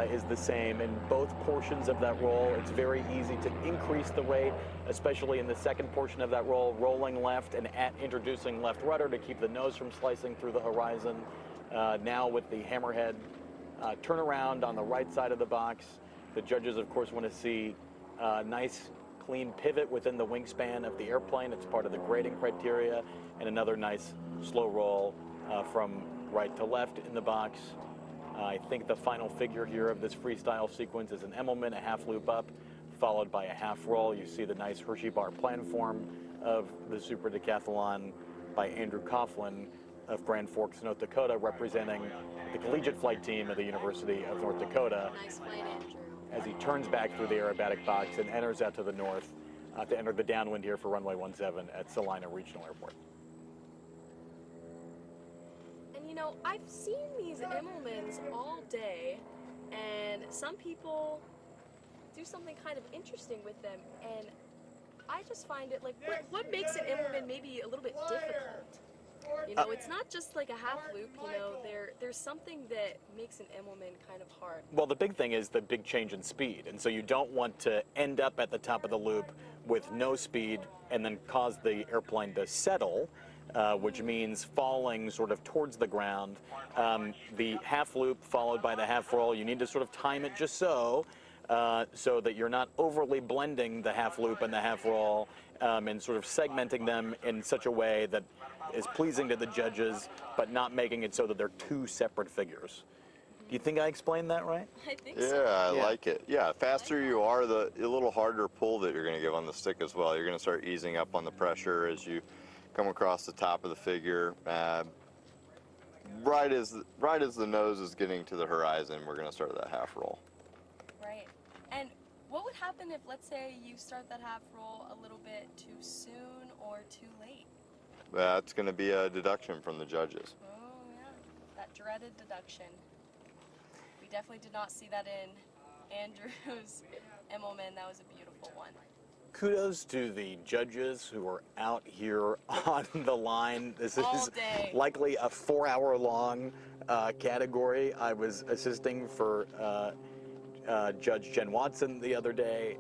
is the same in both portions of that roll. It's very easy to increase the rate, especially in the second portion of that roll, rolling left and introducing left rudder to keep the nose from slicing through the horizon. Now with the hammerhead turnaround on the right side of the box, the judges, of course, want to see a nice clean pivot within the wingspan of the airplane. It's part of the grading criteria, and another nice slow roll from right to left in the box. I think the final figure here of this freestyle sequence is an Immelman, a half loop up, followed by a half roll. You see the nice Hershey bar planform of the super decathlon by Andrew Coughlin of Grand Forks, North Dakota, representing the collegiate flight team of the University of North Dakota. Nice flight, Andrew. As he turns back through the aerobatic box and enters out to the north to enter the downwind here for runway 17 at Salina Regional Airport. And you know, I've seen these Immelmans all day, and some people do something kind of interesting with them, and I just find it like, what makes an Immelman maybe a little bit difficult? You know, it's not just like a half loop, you know, there's something that makes an Immelman kind of hard. Well, the big thing is the big change in speed, and so you don't want to end up at the top of the loop with no speed and then cause the airplane to settle, which means falling sort of towards the ground. The half loop followed by the half roll, you need to sort of time it just so that you're not overly blending the half loop and the half roll, and sort of segmenting them in such a way that is pleasing to the judges, but not making it so that they're two separate figures. Do you think I explained that right? I think Yeah, so. I like it. Yeah, faster you are, the a little harder pull that you're going to give on the stick as well. You're going to start easing up on the pressure as you come across the top of the figure. Right as the nose is getting to the horizon, we're going to start that half roll. Right. And what would happen if, let's say, you start that half roll a little bit too soon or too late? That's going to be a deduction from the judges. Oh, yeah. That dreaded deduction. We definitely did not see that in Andrew's Immelman. That was a beautiful one. Kudos to the judges who are out here on the line. This All is day. likely a 4-hour-long category. I was assisting for Judge Jen Watson the other day.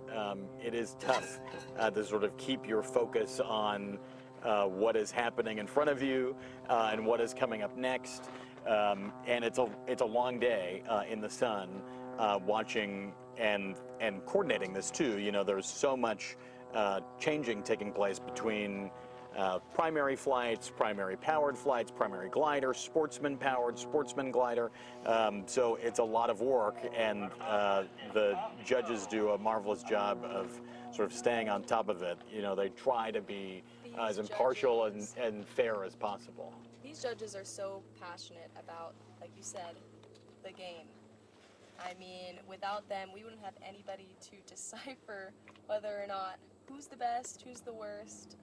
It is tough to sort of keep your focus on what is happening in front of you and what is coming up next. And it's a long day in the sun watching and coordinating this too. You know, there's so much changing taking place between primary flights, primary powered flights, primary glider, sportsman powered, sportsman glider. So it's a lot of work, and the judges do a marvelous job of sort of staying on top of it. You know, they try to be as impartial and fair as possible. These judges are so passionate about, like you said, the game. I mean, without them, we wouldn't have anybody to decipher whether or not who's the best, who's the worst,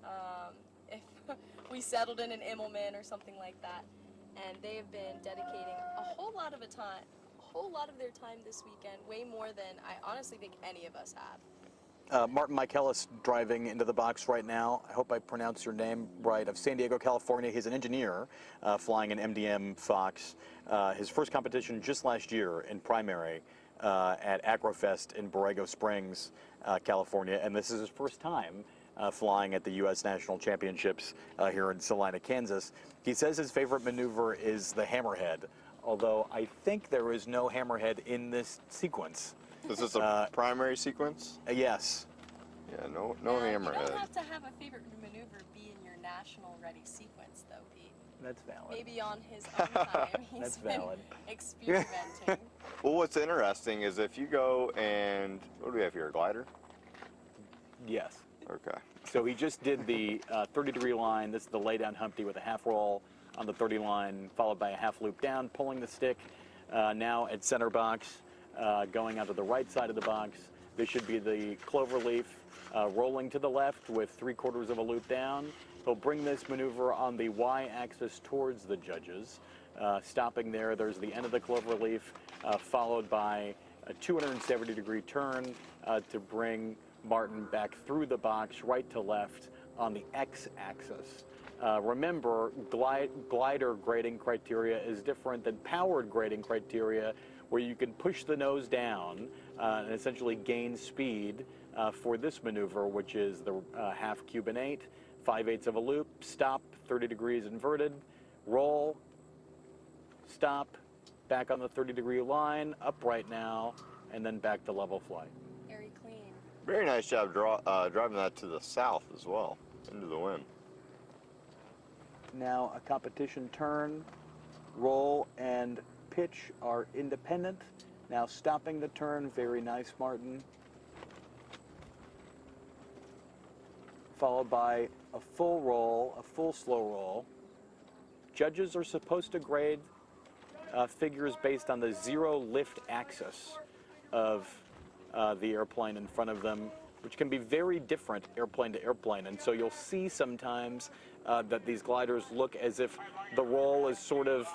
if we settled in an Immelman or something like that. And they have been dedicating a whole lot of their time this weekend, way more than I honestly think any of us have. Martin Michaelis driving into the box right now. I hope I pronounced your name right. Of San Diego, California. He's an engineer flying an MDM Fox. His first competition just last year in primary at Acrofest in Borrego Springs, California. And this is his first time flying at the U.S. National Championships here in Salina, Kansas. He says his favorite maneuver is the hammerhead, although I think there is no hammerhead in this sequence. Is this a primary sequence? Yes. Yeah, no You hammerhead. don't have to have a favorite maneuver be in your national ready sequence, though, Pete. That's valid. Maybe on his own time, he's That's been valid. experimenting. Well, what's interesting is if you go and, what do we have here, a glider? Yes. Okay. So he just did the 30-degree line. This is the lay-down Humpty with a half roll on the 30 line, followed by a half loop down, pulling the stick. Now at center box, going out to the right side of the box. This should be the cloverleaf rolling to the left with 3/4 of a loop down. He'll bring this maneuver on the y-axis towards the judges. Stopping there, there's the end of the cloverleaf, followed by a 270-degree turn to bring Martin back through the box, right to left on the x-axis. Remember, glider grading criteria is different than powered grading criteria, where you can push the nose down and essentially gain speed for this maneuver, which is the half Cuban 8, 5/8 of a loop, stop, 30 degrees inverted, roll, stop, back on the 30-degree line, upright now, and then back to level flight. Very clean. Very nice job driving that to the south as well, into the wind. Now a competition turn, roll, and pitch are independent. Now stopping the turn, very nice, Martin. Followed by a full roll, a full slow roll. Judges are supposed to grade figures based on the zero lift axis of the airplane in front of them, which can be very different airplane to airplane. And so you'll see sometimes that these gliders look as if the roll is sort of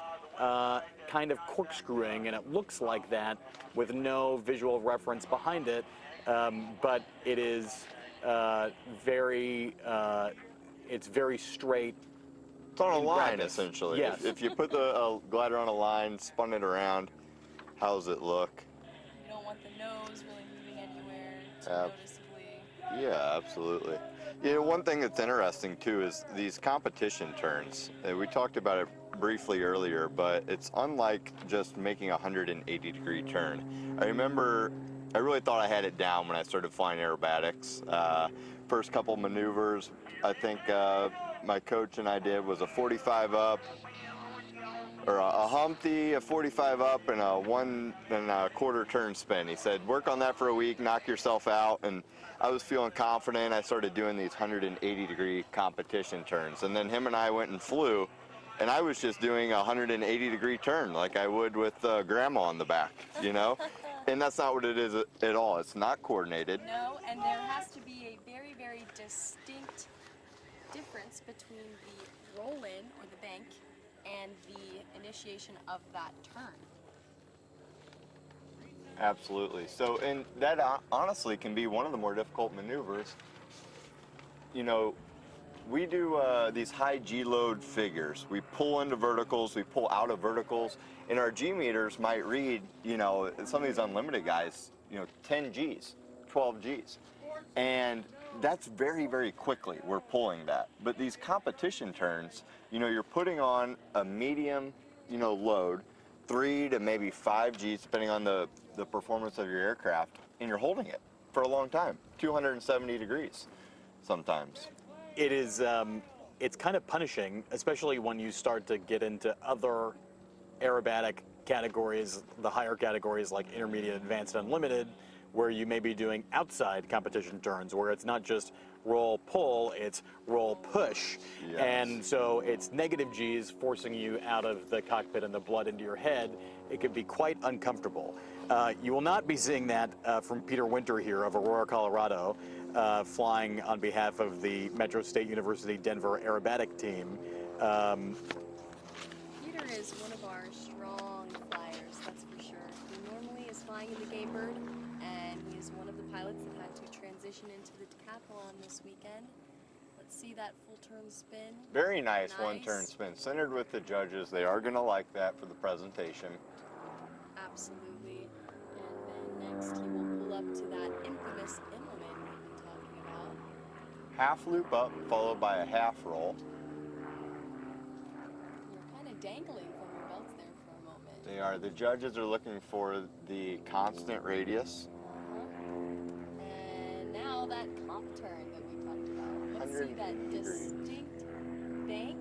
kind of corkscrewing, and it looks like that with no visual reference behind it, but it is it's very straight. It's on a line, practice. essentially. Yes. If you put the glider on a line, spun it around, how does it look? You don't want the nose really moving anywhere too noticeably. Yeah, absolutely. You know, one thing that's interesting too is these competition turns. We talked about it briefly earlier, but it's unlike just making a 180-degree turn. I remember I really thought I had it down when I started flying aerobatics. First couple maneuvers, I think my coach and I did was a 45 up, or a Humpty, a 45 up, and a 1 1/4 turn spin. He said, work on that for a week, knock yourself out. And I was feeling confident. I started doing these 180-degree competition turns. And then him and I went and flew, and I was just doing a 180-degree turn like I would with grandma on the back, you know? And that's not what it is at all. It's not coordinated. No, and there has to be a very, very distinct difference between the roll-in or the bank and the initiation of that turn. Absolutely. So, and that honestly can be one of the more difficult maneuvers. You know, we do these high G load figures. We pull into verticals, we pull out of verticals, and our G meters might read, you know, some of these unlimited guys, you know, 10 Gs, 12 Gs. And that's very, very quickly we're pulling that. But these competition turns, you know, you're putting on a medium, you know, load, 3 to maybe 5 Gs, depending on the performance of your aircraft, and you're holding it for a long time, 270 degrees sometimes. It is, it's kind of punishing, especially when you start to get into other aerobatic categories, the higher categories like intermediate, advanced, unlimited, where you may be doing outside competition turns, where it's not just roll pull, it's roll push. Yes. And so it's negative G's forcing you out of the cockpit and the blood into your head. It can be quite uncomfortable. You will not be seeing that from Peter Winter here of Aurora, Colorado, flying on behalf of the Metro State University Denver aerobatic team. Peter is one of our strong flyers, that's for sure. He normally is flying in the Game Bird, and he is one of the pilots that had to transition into the decathlon this weekend. Let's see that full turn spin. Very nice one-turn spin, centered with the judges. They are going to like that for the presentation. Absolutely. And then next he will pull up to that infamous implement we've been talking about. Half loop up, followed by a half roll. You're kind of dangling from your belts there for a moment. They are. The judges are looking for the constant radius. And now that comp turn that we talked about. Let's see that distinct bank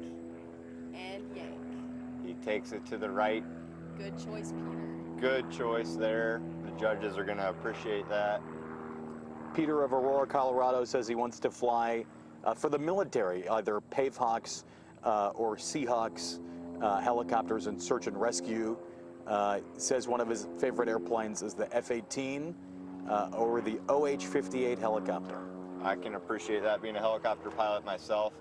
and yank. He takes it to the right. Good choice, Peter. Good choice there. The judges are going to appreciate that. Peter of Aurora, Colorado says he wants to fly for the military, either Pavehawks or Seahawks helicopters in search and rescue. Says one of his favorite airplanes is the F-18 or the OH-58 helicopter. I can appreciate that, being a helicopter pilot myself.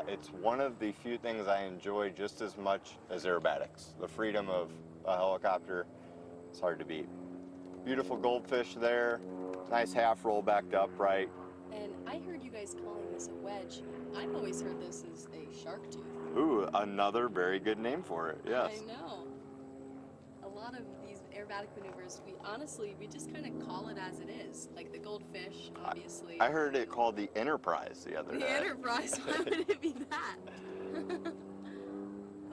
It's one of the few things I enjoy just as much as aerobatics. The freedom of a helicopter is hard to beat. Beautiful goldfish there. Nice half roll backed upright. And I heard you guys calling this a wedge. I've always heard this is a shark tooth. Ooh, another very good name for it, yes. I know. A lot of these aerobatic maneuvers, we just kind of call it as it is. Like the goldfish, obviously. I heard it called the Enterprise the other day. The Enterprise, why would it be that?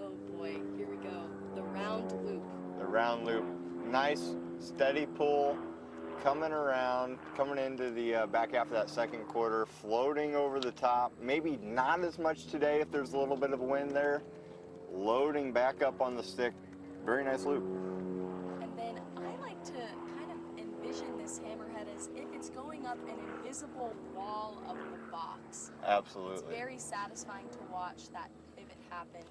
Oh boy, here we go. The round loop. The round loop. Nice, steady pull. Coming around, coming into the back half of that second quarter, floating over the top. Maybe not as much today if there's a little bit of a wind there. Loading back up on the stick. Very nice loop. And then I like to kind of envision this hammerhead as if it's going up an invisible wall of the box. Absolutely. It's very satisfying to watch that pivot happen.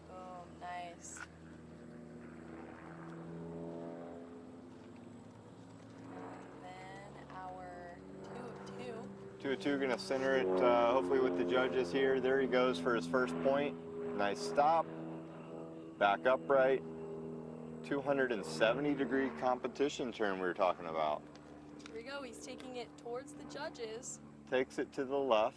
Boom, nice. Two of two, gonna center it hopefully with the judges here. There he goes for his first point. Nice stop. Back upright. 270-degree competition turn we were talking about. Here we go, he's taking it towards the judges. Takes it to the left.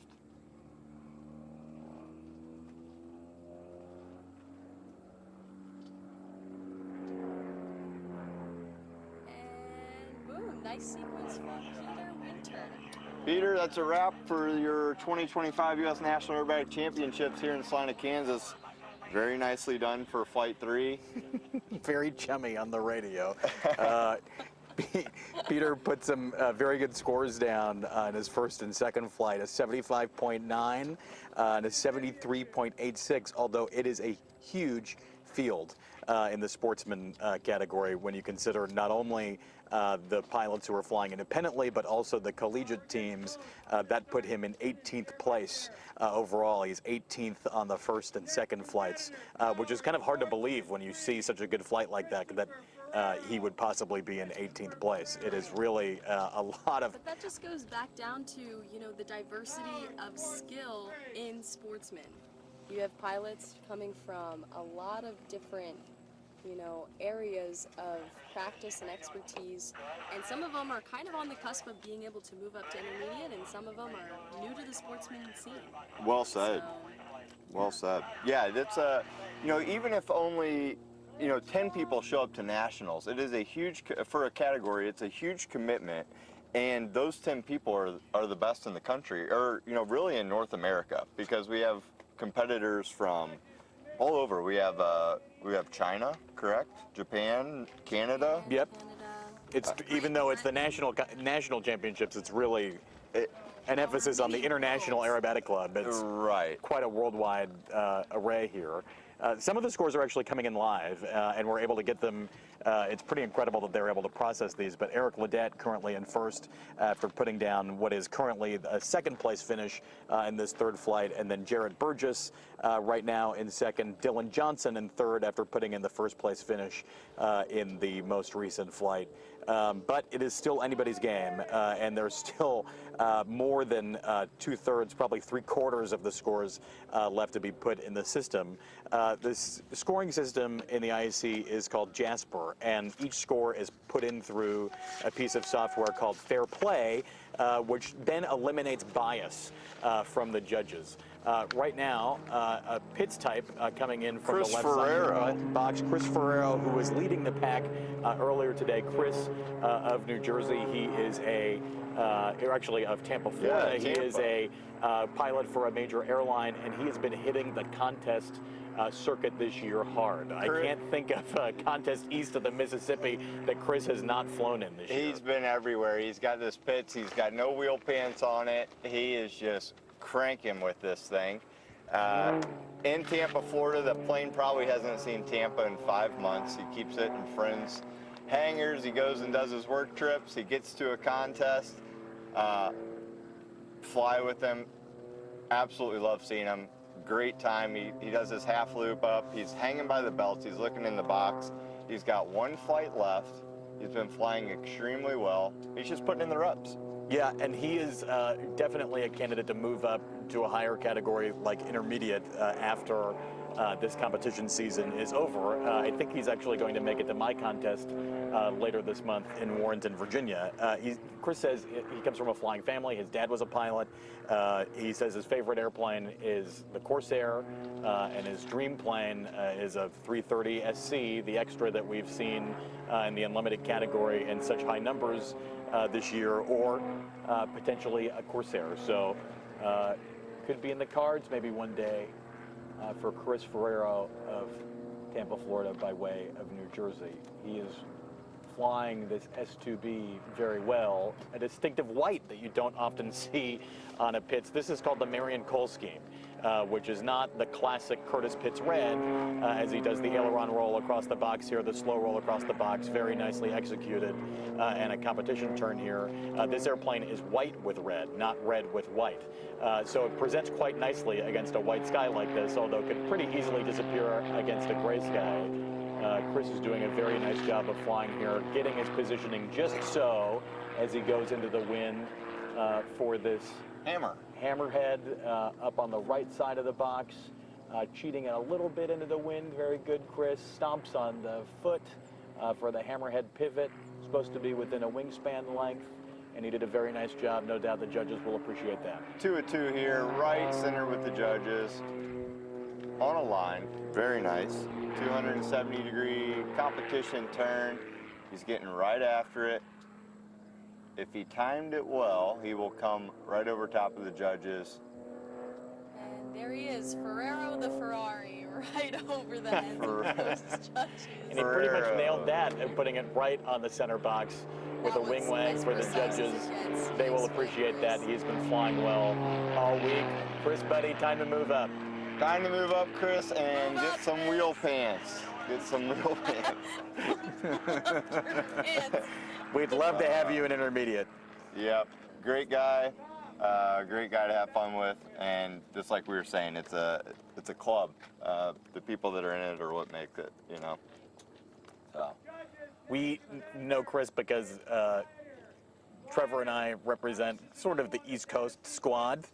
And boom, nice sequence from Peter Winter. Peter, that's a wrap for your 2025 U.S. National Aerobatic Championships here in Salina, Kansas. Very nicely done for Flight 3. Very chummy on the radio. Peter put some very good scores down in his first and second flight, a 75.9 and a 73.86, although it is a huge field in the sportsman category when you consider not only the pilots who are flying independently, but also the collegiate teams. That put him in 18th place overall. He's 18th on the first and second flights, which is kind of hard to believe when you see such a good flight like that, he would possibly be in 18th place. It is really a lot of... But that just goes back down to, the diversity of skill in sportsmen. You have pilots coming from a lot of different, areas of practice and expertise, and some of them are kind of on the cusp of being able to move up to intermediate, and some of them are new to the sportsman scene. Well said. Well said. Yeah, that's even if only 10 people show up to nationals, it is a huge, for a category, it's a huge commitment, and those 10 people are the best in the country, or really in North America, because we have competitors from all over. We have China, correct? Japan, Canada. Yep. It's even though it's the national championships, it's really an emphasis on the International Aerobatic Club. It's right. Quite a worldwide array here. Some of the scores are actually coming in live, and we're able to get them. It's pretty incredible that they're able to process these, but Eric Ledet currently in first after putting down what is currently a second place finish in this third flight, and then Jared Burgess right now in second, Dylan Johnson in third after putting in the first place finish in the most recent flight. But it is still anybody's game, and there's still more than 2/3, probably 3/4 of the scores left to be put in the system. This scoring system in the IAC is called Jasper, and each score is put in through a piece of software called Fair Play, which then eliminates bias from the judges. Right now, a pits type coming in from Chris the left Ferrero. side of the box. Chris Ferrero, who was leading the pack earlier today. Chris of New Jersey. He is actually of Tampa, Florida. Yeah, Tampa. He is a pilot for a major airline, and he has been hitting the contest circuit this year hard. I can't think of a contest east of the Mississippi that Chris has not flown in this year. He's been everywhere. He's got this pits. He's got no wheel pants on it. He is just cranking with this thing. In Tampa, Florida, the plane probably hasn't seen Tampa in 5 months. He keeps it in friends' hangars. He goes and does his work trips. He gets to a contest. Fly with him. Absolutely love seeing him. Great time. He does his half loop up. He's hanging by the belts. He's looking in the box. He's got one flight left. He's been flying extremely well. He's just putting in the reps. Yeah, and he is definitely a candidate to move up to a higher category like intermediate after this competition season is over. I think he's actually going to make it to my contest later this month in Warrenton, Virginia. Chris says he comes from a flying family. His dad was a pilot. He says his favorite airplane is the Corsair, and his dream plane is a 330 SC, the extra that we've seen in the unlimited category in such high numbers this year, or potentially a Corsair. So could be in the cards maybe one day for Chris Ferrero of Tampa, Florida, by way of New Jersey. He is flying this S2B very well, a distinctive white that you don't often see on a Pitts. This is called the Marion Cole scheme, which is not the classic Curtis Pitts red, as he does the aileron roll across the box here, the slow roll across the box, very nicely executed, and a competition turn here. This airplane is white with red, not red with white. So it presents quite nicely against a white sky like this, although it could pretty easily disappear against a gray sky. Chris is doing a very nice job of flying here, getting his positioning just so as he goes into the wind for this hammerhead up on the right side of the box, cheating it a little bit into the wind. Very good, Chris. Stomps on the foot for the hammerhead pivot. Supposed to be within a wingspan length, and he did a very nice job. No doubt the judges will appreciate that. 2 of 2 here, right center with the judges, on a line. Very nice. 270-degree competition turn. He's getting right after it. If he timed it well, he will come right over top of the judges. And there he is, Ferrero the Ferrari, right over the heads of those judges. And he pretty much nailed that and putting it right on the center box with a wing wag for the judges. They will appreciate that. He's been flying well all week. Chris, buddy, time to move up. Time to move up, Chris, and get some wheel pants. Get some wheel pants. We'd love to have you in intermediate. Yep, great guy to have fun with, and just like we were saying, it's a club. The people that are in it are what makes it, you know. So we know Chris because Trevor and I represent sort of the East Coast squad.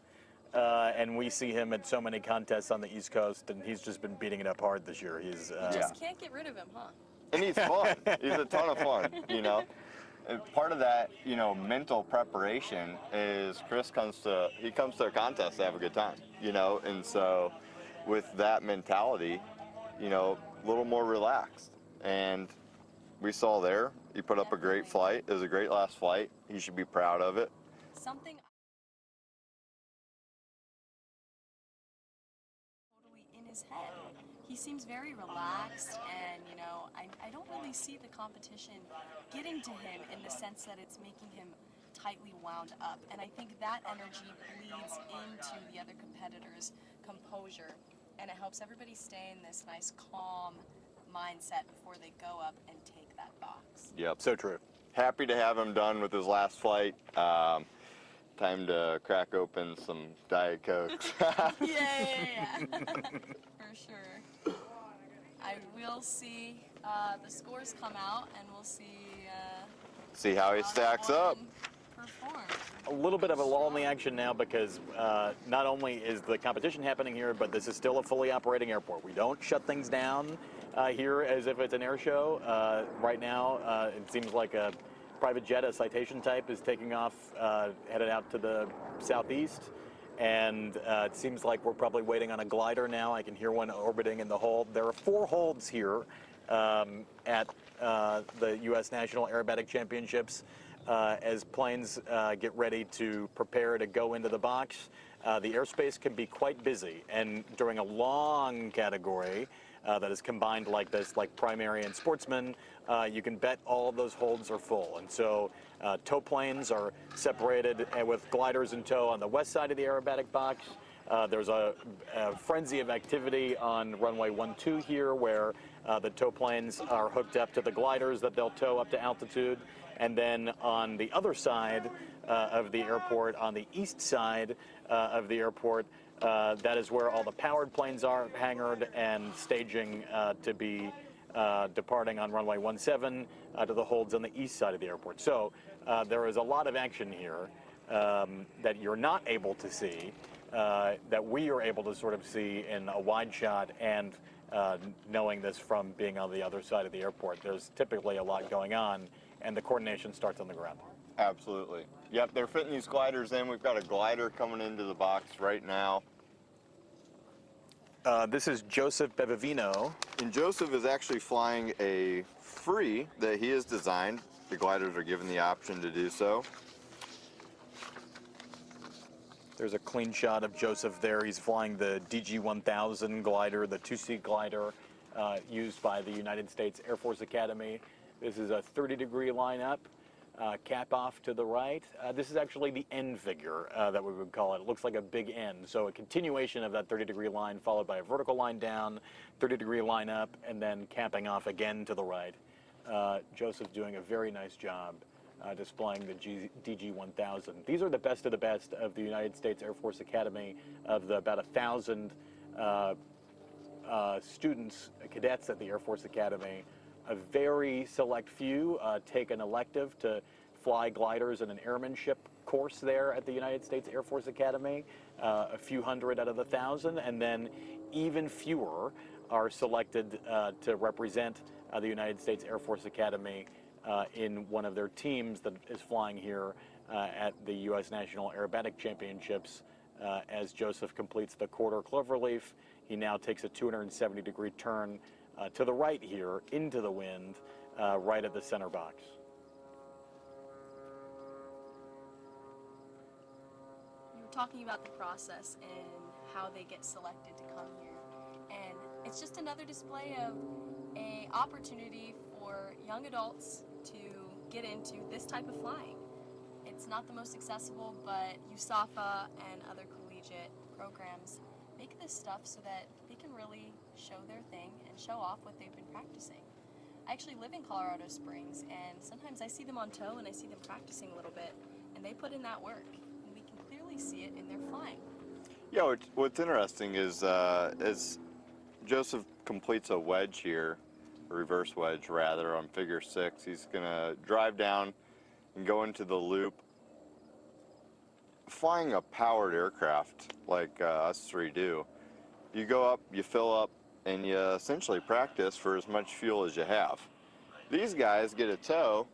And we see him at so many contests on the East Coast, and he's just been beating it up hard this year. He's just can't get rid of him, huh? And he's fun. He's a ton of fun, you know. And part of that, you know, mental preparation is Chris comes to a contest to have a good time, you know. And so with that mentality, you know, a little more relaxed. And we saw there, he put up a great flight. It was a great last flight. He should be proud of it. Something his head. He seems very relaxed, and you know, I don't really see the competition getting to him in the sense that it's making him tightly wound up, and I think that energy bleeds into the other competitors' composure, and it helps everybody stay in this nice calm mindset before they go up and take that box. Yep, so true. Happy to have him done with his last flight. Time to crack open some Diet Cokes. Yeah. For sure. I will see the scores come out, and we'll see how he stacks up. Perform. A little bit of a lull in the action now because not only is the competition happening here, but this is still a fully operating airport. We don't shut things down here as if it's an air show. Right now, it seems like a private jet, a Citation type, is taking off, headed out to the southeast, and it seems like we're probably waiting on a glider now. I can hear one orbiting in the hold. There are 4 holds here at the U.S. National Aerobatic Championships as planes get ready to prepare to go into the box. The airspace can be quite busy, and during a long category that is combined like this, like primary and sportsman, you can bet all of those holds are full. And so tow planes are separated with gliders in tow on the west side of the aerobatic box. There's a frenzy of activity on runway 12 here where the tow planes are hooked up to the gliders that they'll tow up to altitude. And then on the other side of the airport, on the east side of the airport, that is where all the powered planes are hangared and staging to be departing on runway 17 to the holds on the east side of the airport. So there is a lot of action here. that you're not able to see, that we are able to sort of see in a wide shot, and knowing this from being on the other side of the airport. There's typically a lot going on, and the coordination starts on the ground. Absolutely. Yep, they're fitting these gliders in. We've got a glider coming into the box right now. This is Joseph Bevivino. And Joseph is actually flying a free that he has designed. The gliders are given the option to do so. There's a clean shot of Joseph there. He's flying the DG-1000 glider, the two-seat glider used by the United States Air Force Academy. This is a 30-degree lineup, cap off to the right. This is actually the end figure that we would call it. It looks like a big N. So a continuation of that 30-degree line followed by a vertical line down, 30-degree line up, and then capping off again to the right. Joseph's doing a very nice job displaying the DG-1000. These are the best of the United States Air Force Academy, of the about 1,000 students, cadets at the Air Force Academy. A very select few take an elective to fly gliders in an airmanship course there at the United States Air Force Academy, a few hundred out of the 1,000, and then even fewer are selected to represent the United States Air Force Academy in one of their teams that is flying here at the U.S. National Aerobatic Championships. As Joseph completes the quarter cloverleaf, he now takes a 270-degree turn to the right here into the wind, right at the center box. You were talking about the process and how they get selected to come here, and it's just another display of an opportunity for young adults to get into this type of flying. It's not the most accessible, but USAFA and other collegiate programs make this stuff so that they can really show their thing and show off what they've been practicing. I actually live in Colorado Springs, and sometimes I see them on tow and I see them practicing a little bit, and they put in that work, and we can clearly see it in their flying. Yeah, what's interesting is as Joseph completes a wedge here, a reverse wedge rather, on figure 6, he's gonna drive down and go into the loop. Flying a powered aircraft like us three do, you go up, you fill up, and you essentially practice for as much fuel as you have. These guys get a tow,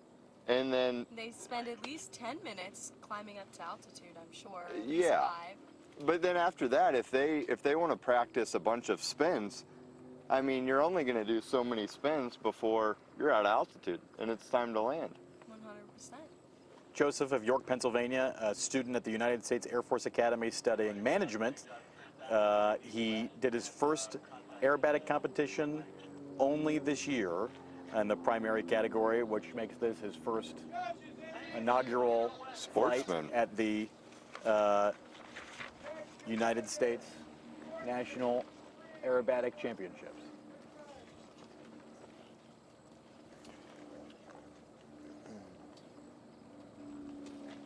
and then They spend at least 10 minutes climbing up to altitude, I'm sure. Yeah. But then after that, if they want to practice a bunch of spins, I mean, you're only going to do so many spins before you're at altitude, and it's time to land. 100%. Joseph of York, Pennsylvania, a student at the United States Air Force Academy studying management. He did his first aerobatic competition only this year in the primary category, which makes this his first inaugural Sportsman flight at the United States National Aerobatic Championships.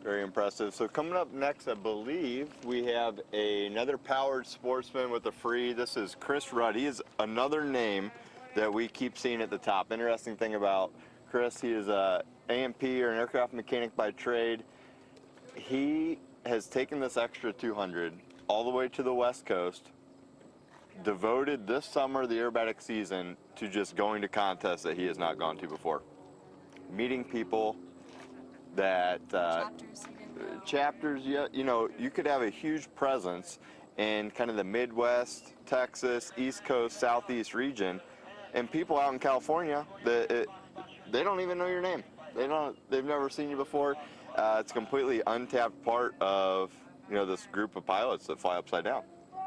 Very impressive. So coming up next, I believe, we have another powered sportsman with a free. This is Chris Rudd. He is another name that we keep seeing at the top. Interesting thing about Chris, he is a AMP, or an aircraft mechanic by trade. He has taken this extra 200 all the way to the West Coast, devoted this summer, the aerobatic season, to just going to contests that he has not gone to before. Meeting people that chapters, you know, you could have a huge presence in kind of the Midwest, Texas, East Coast, Southeast region, and people out in California that they don't even know your name. They've never seen you before. It's a completely untapped part of, you know, this group of pilots that fly upside down.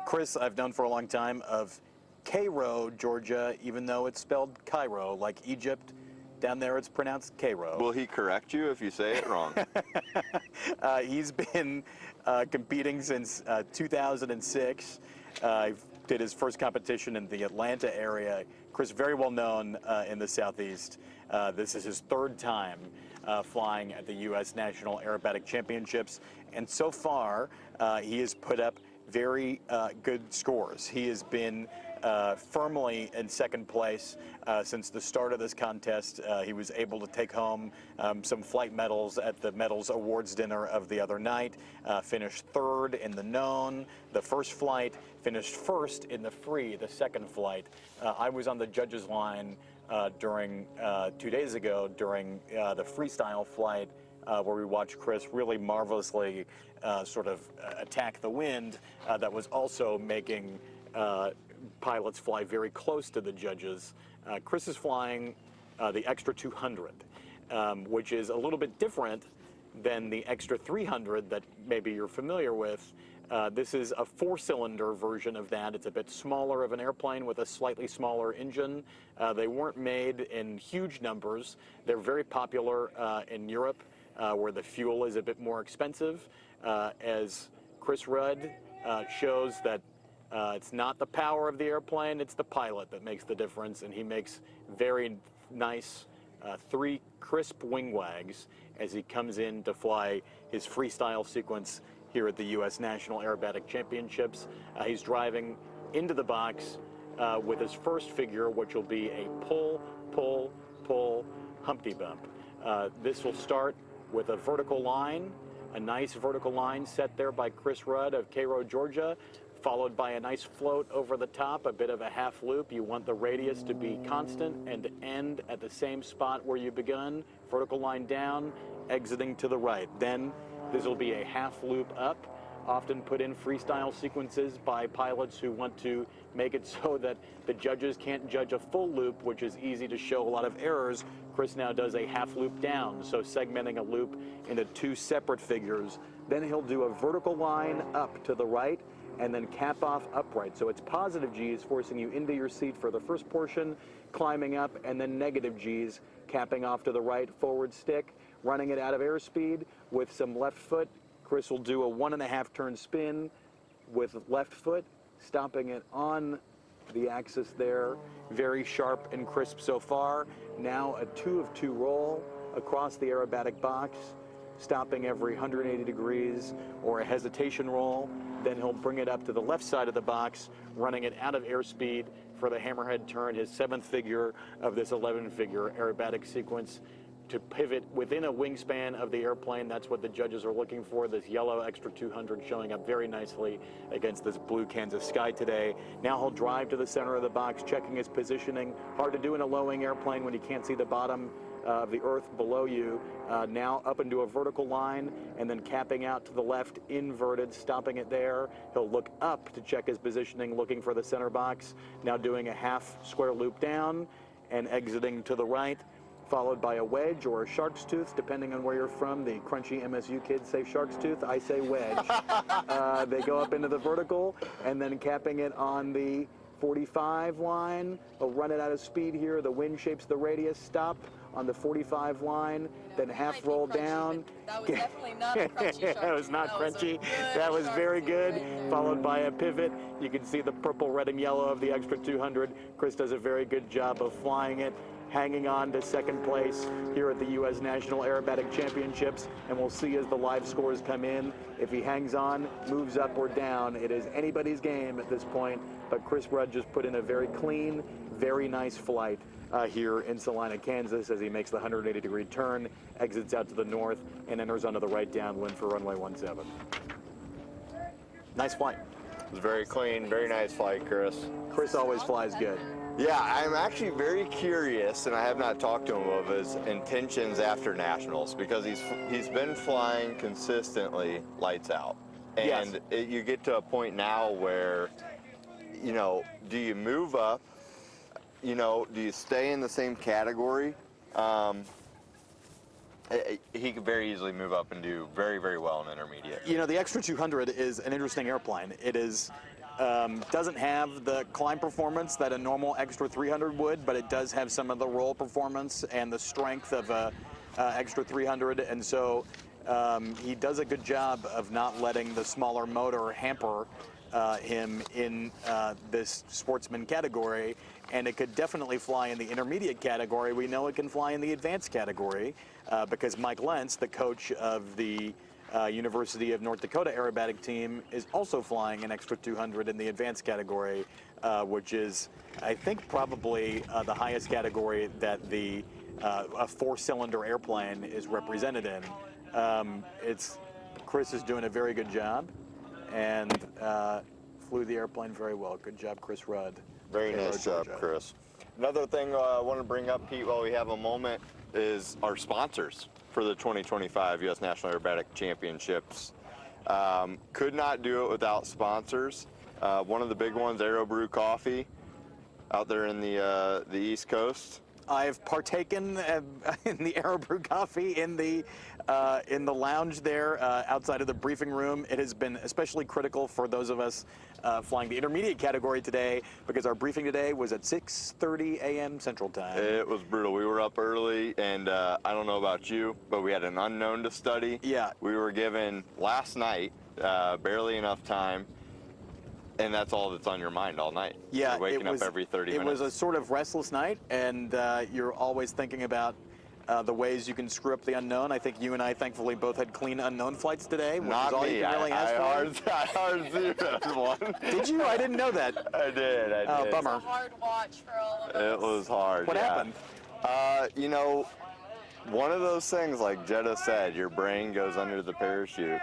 Chris, I've known for a long time, of Cairo, Georgia, even though it's spelled Cairo, like Egypt. Down there it's pronounced Cairo. Will he correct you if you say it wrong? He's been competing since 2006. Did his first competition in the Atlanta area. Chris, very well known in the Southeast. This is his third time flying at the U.S. National Aerobatic Championships. And so far, he has put up very good scores. He has been firmly in second place since the start of this contest. He was able to take home some flight medals at the medals awards dinner of the other night, finished third in the known, the first flight, finished first in the free, the second flight. I was on the judges line during 2 days ago during the freestyle flight where we watched Chris really marvelously sort of attack the wind that was also making pilots fly very close to the judges. Chris is flying the extra 200, which is a little bit different than the extra 300 that maybe you're familiar with. This is a 4-cylinder version of that. It's a bit smaller of an airplane with a slightly smaller engine. They weren't made in huge numbers. They're very popular in Europe, where the fuel is a bit more expensive. As Chris Rudd shows that it's not the power of the airplane, it's the pilot that makes the difference, and he makes very nice 3 crisp wing wags as he comes in to fly his freestyle sequence here at the U.S. National Aerobatic Championships. He's driving into the box with his first figure, which will be a pull, pull, pull Humpty Bump. This will start with a vertical line, a nice vertical line set there by Chris Rudd of Cairo, Georgia, followed by a nice float over the top, a bit of a half loop. You want the radius to be constant and to end at the same spot where you begun. Vertical line down, exiting to the right. Then this will be a half loop up, often put in freestyle sequences by pilots who want to make it so that the judges can't judge a full loop, which is easy to show a lot of errors. Chris now does a half loop down, so segmenting a loop into 2 separate figures. Then he'll do a vertical line up to the right and then cap off upright. So it's positive G's forcing you into your seat for the first portion, climbing up, and then negative G's capping off to the right, forward stick, running it out of airspeed with some left foot. Chris will do a 1.5 turn spin with left foot, stopping it on the axis there. Very sharp and crisp so far. Now a 2 of 2 roll across the aerobatic box, stopping every 180 degrees, or a hesitation roll. Then he'll bring it up to the left side of the box, running it out of airspeed for the hammerhead turn, his 7th figure of this 11-figure aerobatic sequence, to pivot within a wingspan of the airplane. That's what the judges are looking for, this yellow extra 200 showing up very nicely against this blue Kansas sky today. Now he'll drive to the center of the box, checking his positioning. Hard to do in a low-wing airplane when you can't see the bottom of the earth below you. Now up into a vertical line and then capping out to the left, inverted, stopping it there. He'll look up to check his positioning, looking for the center box. Now doing a half square loop down and exiting to the right, followed by a wedge or a shark's tooth, depending on where you're from. The crunchy MSU kids say shark's tooth, I say wedge. They go up into the vertical and then capping it on the 45 line. They'll run it out of speed here. The wind shapes the radius, stop on the 45 line, then half roll down. That was definitely not a crunchy shark. That was not crunchy. That was very good. Followed by a pivot. You can see the purple, red, and yellow of the extra 200. Chris does a very good job of flying it, hanging on to second place here at the U.S. National Aerobatic Championships, and we'll see as the live scores come in. If he hangs on, moves up or down, it is anybody's game at this point, but Chris Rudd just put in a very clean, very nice flight here in Salina, Kansas, as he makes the 180-degree turn, exits out to the north, and enters onto the right downwind for runway 17. Nice flight. It was very clean, very nice flight, Chris. Chris always flies good. Yeah, I'm actually very curious, and I have not talked to him of his intentions after nationals, because he's been flying consistently lights out. And yes. You get to a point now where, you know, do you move up? You know, do you stay in the same category? He could very easily move up and do very, very well in intermediate. You know, the extra 200 is an interesting airplane. It is doesn't have the climb performance that a normal extra 300 would, but it does have some of the roll performance and the strength of a extra 300, and so he does a good job of not letting the smaller motor hamper him in this Sportsman category, and it could definitely fly in the intermediate category. We know it can fly in the advanced category because Mike Lentz, the coach of the University of North Dakota aerobatic team is also flying an extra 200 in the advanced category, which is, I think, probably the highest category that a 4-cylinder airplane is represented in. Chris is doing a very good job, and flew the airplane very well. Good job, Chris Rudd. Very nice job, Chris. Another thing I want to bring up, Pete, while we have a moment, is our sponsors for the 2025 U.S. National Aerobatic Championships. Could not do it without sponsors. One of the big ones, Aero Brew Coffee, out there in the East Coast. I've partaken in the Aero Brew Coffee in the lounge there outside of the briefing room. It has been especially critical for those of us flying the intermediate category today, because our briefing today was at 6:30 a.m. Central Time. It was brutal. We were up early, and I don't know about you, but we had an unknown to study. Yeah. We were given last night barely enough time, and that's all that's on your mind all night. Yeah, you're waking up every 30 minutes. It was a sort of restless night, and you're always thinking about the ways you can screw up the unknown. I think you and I, thankfully, both had clean unknown flights today, which Not is all me. you can really ask for. I RZ'd one. Did you? I didn't know that. I did. Oh, bummer. It's a hard watch for all of us. It was hard. What happened? You know, one of those things, like Jetta said, your brain goes under the parachute.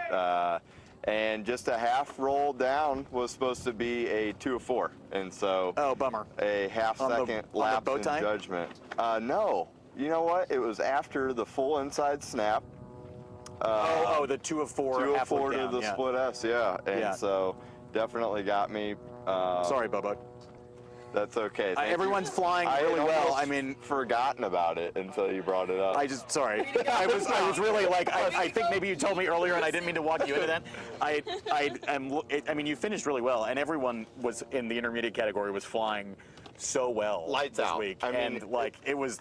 And just a half roll down was supposed to be a 2 of 4, and so oh, bummer. A half-second lapse in judgment. No, you know what? It was after the full inside snap. The 2 of 4. 2 of 4 to the split S, yeah. And so definitely got me. Sorry, Bubba. That's okay. Everyone's flying really well. I mean, forgotten about it until you brought it up. Sorry. I was really like, I think maybe you told me earlier, and I didn't mean to walk you into that. I mean, you finished really well, and everyone was in the intermediate category was flying so well. Lights this out. week. I mean, and like it was,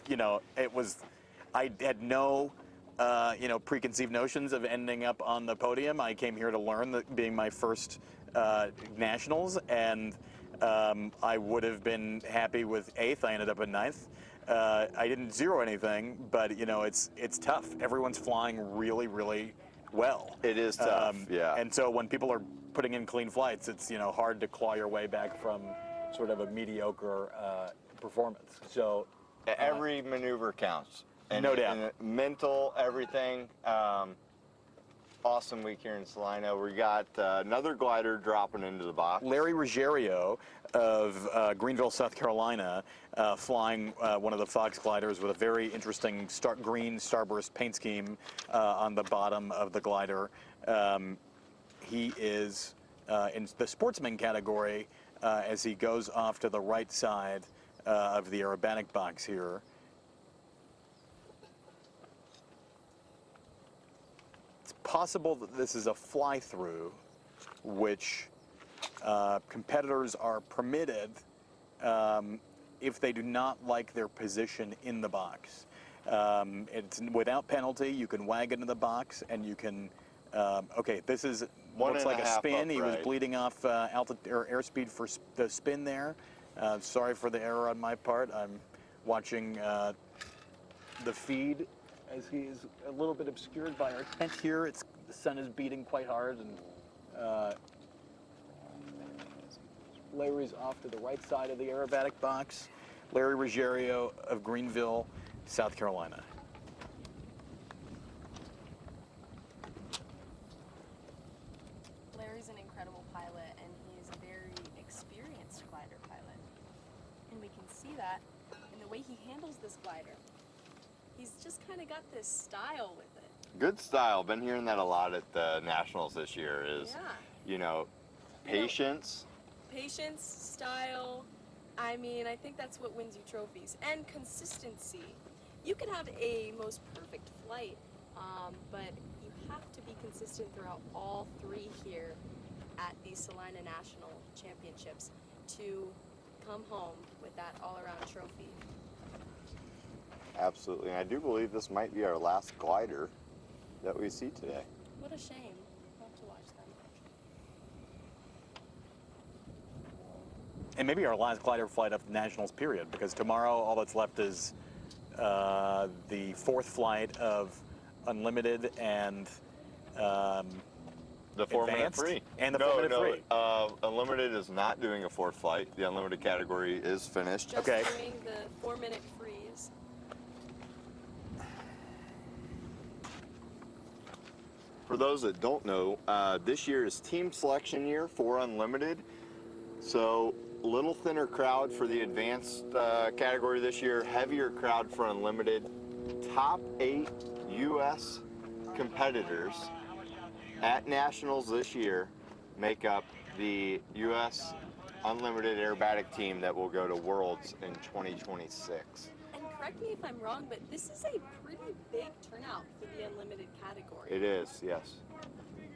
I had no, preconceived notions of ending up on the podium. I came here to learn, that being my first nationals, and I would have been happy with 8th. I ended up in 9th. I didn't zero anything, but it's tough. Everyone's flying really, really well. It is tough, yeah. And so when people are putting in clean flights, it's hard to claw your way back from sort of a mediocre performance. So every maneuver counts. And, no doubt. And mental, everything. Awesome week here in Salina. We got another glider dropping into the box. Larry Ruggiero of Greenville, South Carolina, flying one of the Fox gliders with a very interesting green starburst paint scheme on the bottom of the glider. He is in the Sportsman category as he goes off to the right side of the aerobatic box here. Possible that this is a fly-through, which competitors are permitted if they do not like their position in the box. It's without penalty. You can wag into the box, and you can. Okay, this is looks like a spin. He was bleeding off altitude or airspeed for the spin there. Sorry for the error on my part. I'm watching the feed, as he is a little bit obscured by our tent here. The sun is beating quite hard, and Larry's off to the right side of the aerobatic box. Larry Ruggiero of Greenville, South Carolina. Larry's an incredible pilot, and he's a very experienced glider pilot. And we can see that in the way he handles this glider. He's just kind of got this style with it. Good style. Been hearing that a lot at the Nationals this year is, patience. Patience, style. I mean, I think that's what wins you trophies. And consistency. You can have a most perfect flight, but you have to be consistent throughout all 3 here at the Salina National Championships to come home with that all-around trophy. Absolutely, and I do believe this might be our last glider that we see today. What a shame. I'll have to watch that. And maybe our last glider flight of the Nationals period, because tomorrow all that's left is the 4th flight of Unlimited and The 4-minute advanced free. and the no, 4-minute no, free. Unlimited is not doing a fourth flight. The unlimited category is finished. Just Okay. doing the 4-minute freeze. For those that don't know, this year is team selection year for unlimited. So a little thinner crowd for the advanced category this year, heavier crowd for unlimited. Top 8 U.S. competitors at nationals this year make up the U.S. unlimited aerobatic team that will go to Worlds in 2026. And correct me if I'm wrong, but this is a pretty big turnout for the unlimited category. It is, yes.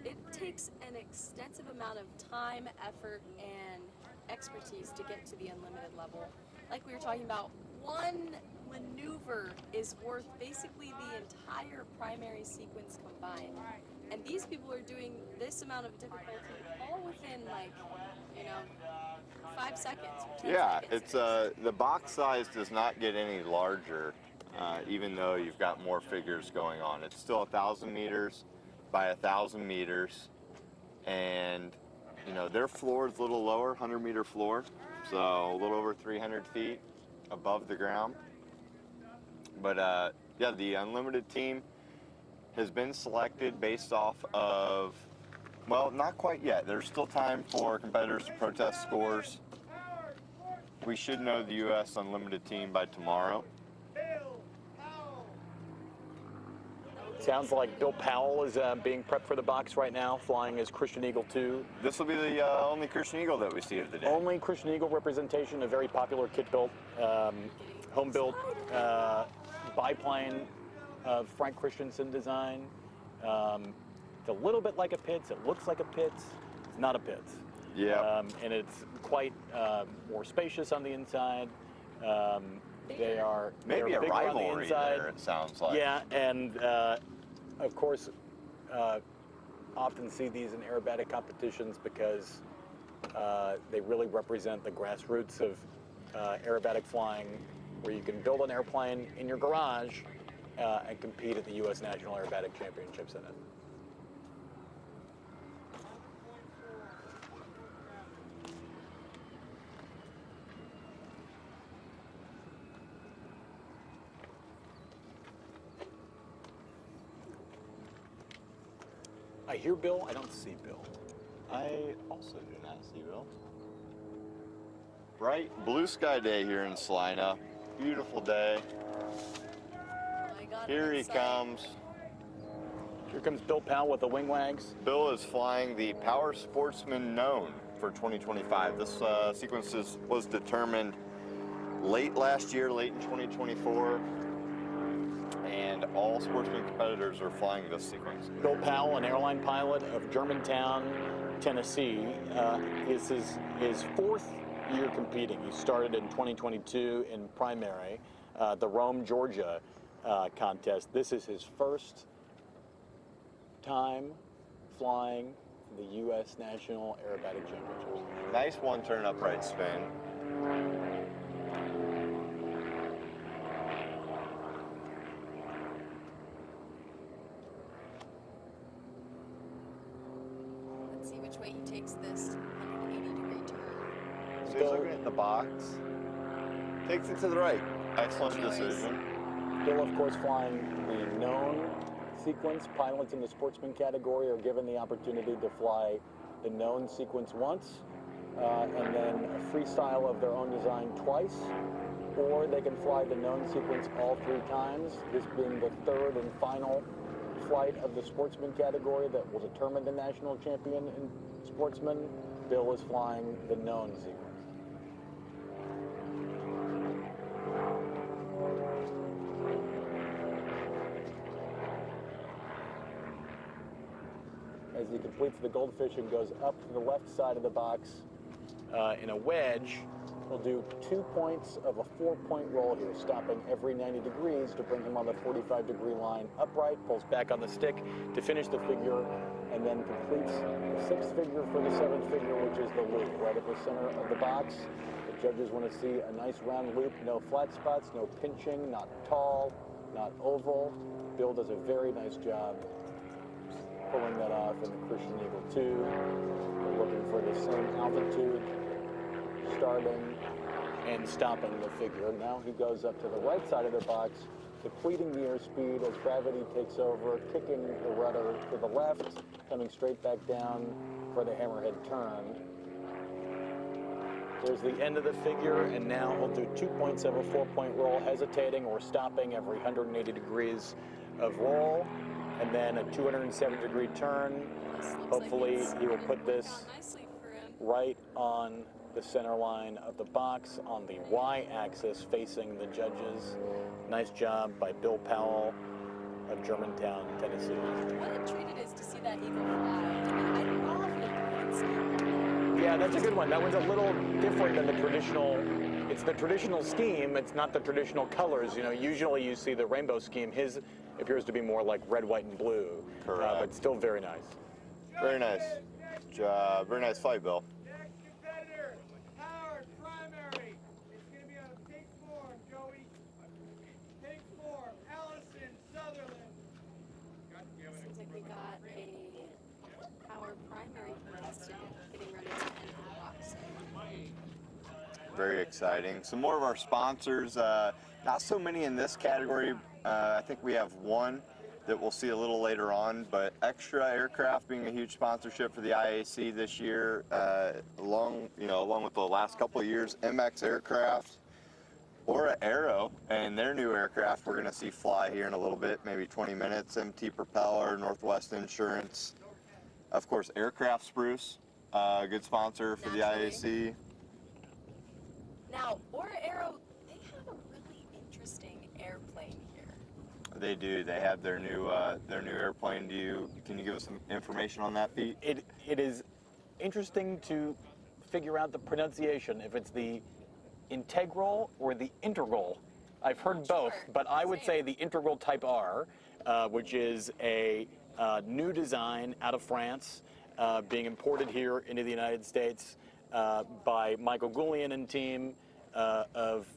It takes an extensive amount of time, effort, and expertise to get to the unlimited level. Like we were talking about, one maneuver is worth basically the entire primary sequence combined. And these people are doing this amount of difficulty all within 5 seconds. Or 10 Yeah, seconds. it's the box size does not get any larger, even though you've got more figures going on. It's still 1,000 meters by 1,000 meters, and their floor is a little lower, 100-meter floor, so a little over 300 feet above the ground. But yeah, the unlimited team has been selected based off of, well, not quite yet. There's still time for competitors to protest scores. We should know the U.S. unlimited team by tomorrow. Sounds like Bill Powell is being prepped for the box right now, flying as Christian Eagle 2. This will be the only Christian Eagle that we see of the day. Only Christian Eagle representation, a very popular kit-built, home-built biplane of Frank Christensen design. It's a little bit like a Pitts. It looks like a Pitts. It's not a Pitts. Yeah. And it's quite more spacious on the inside. They are maybe a bigger on the rivalry inside. there, it sounds like. Yeah, and of course, often see these in aerobatic competitions because they really represent the grassroots of aerobatic flying, where you can build an airplane in your garage and compete at the U.S. National Aerobatic Championships in it. I hear Bill. I don't see Bill. I also do not see Bill. Bright blue sky day here in Salina. Beautiful day. I got Here it he inside. comes. Here comes Bill Powell with the wing wags. Bill is flying the Power Sportsman known for 2025. This sequence was determined late last year, late in 2024. And all Sportsman competitors are flying this sequence. Bill Powell, an airline pilot of Germantown, Tennessee. This is his 4th year competing. He started in 2022 in primary, the Rome, Georgia contest. This is his first time flying the U.S. National Aerobatic Championships. Nice one turn upright spin. Let's see which way he takes this 180-degree turn. So he's looking at the box. Takes it to the right. Excellent decision. Bill, of course, flying the known sequence. Pilots in the Sportsman category are given the opportunity to fly the known sequence once, and then a freestyle of their own design twice, or they can fly the known sequence all 3 times, this being the 3rd and final flight of the Sportsman category that will determine the national champion in Sportsman. Bill is flying the known sequence. As he completes the goldfish and goes up to the left side of the box in a wedge, he'll do 2 points of a 4-point roll here, stopping every 90 degrees to bring him on the 45-degree line upright, pulls back on the stick to finish the figure, and then completes the 6th figure for the 7th figure, which is the loop, right at the center of the box. The judges want to see a nice round loop, no flat spots, no pinching, not tall, not oval. Bill does a very nice job pulling that off in the Christian Eagle 2. We're looking for the same altitude, starting and stopping the figure. Now he goes up to the right side of the box, depleting the airspeed as gravity takes over, kicking the rudder to the left, coming straight back down for the hammerhead turn. There's the end of the figure, and now he'll do 2 points of a 4-point roll, hesitating or stopping every 180 degrees of roll, and then a 270-degree turn. Hopefully he will put this right on the center line of the box on the Y-axis facing the judges. Nice job by Bill Powell of Germantown, Tennessee. What a treat it is to see that eagle fly. I love the bird scheme. Yeah, that's a good one. That one's a little different than the traditional. It's the traditional scheme. It's not the traditional colors. You know, usually you see the rainbow scheme. His appears to be more like red, white, and blue. Correct. But still very nice. Very nice. Good job. Very nice flight, Bill. Next competitor, Howard Primary. It's going to be on a pink form, Joey. Pink form, Allison Sutherland. Seems like we got our primary contestant getting ready to enter the box. Very exciting. Some more of our sponsors, not so many in this category. I think we have one that we'll see a little later on, but Extra Aircraft being a huge sponsorship for the IAC this year, along with the last couple of years, MX Aircraft, Aura Aero, and their new aircraft we're going to see fly here in a little bit, maybe 20 minutes, MT Propeller, Northwest Insurance, of course, Aircraft Spruce, good sponsor for the IAC. Now, Aura Aero, they have a really interesting airplane here. They do. They have their new airplane. Can you give us some information on that, Pete? It is interesting to figure out the pronunciation, if it's the integral or the integral. I've heard both, but I would say the integral Type R, which is a new design out of France, being imported here into the United States by Michael Goulian and team of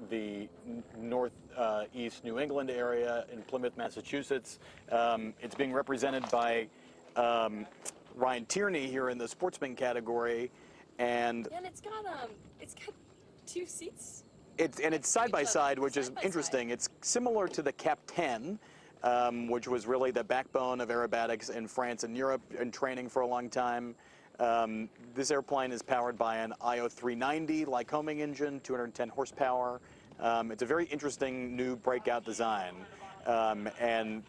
the northeast New England area in Plymouth, Massachusetts. It's being represented by Ryan Tierney here in the Sportsman category, and it's got 2 seats. It's side by side, which is interesting. It's similar to the Cap 10, which was really the backbone of aerobatics in France and Europe in training for a long time. This airplane is powered by an IO390 Lycoming engine, 210 horsepower. It's a very interesting new breakout design, and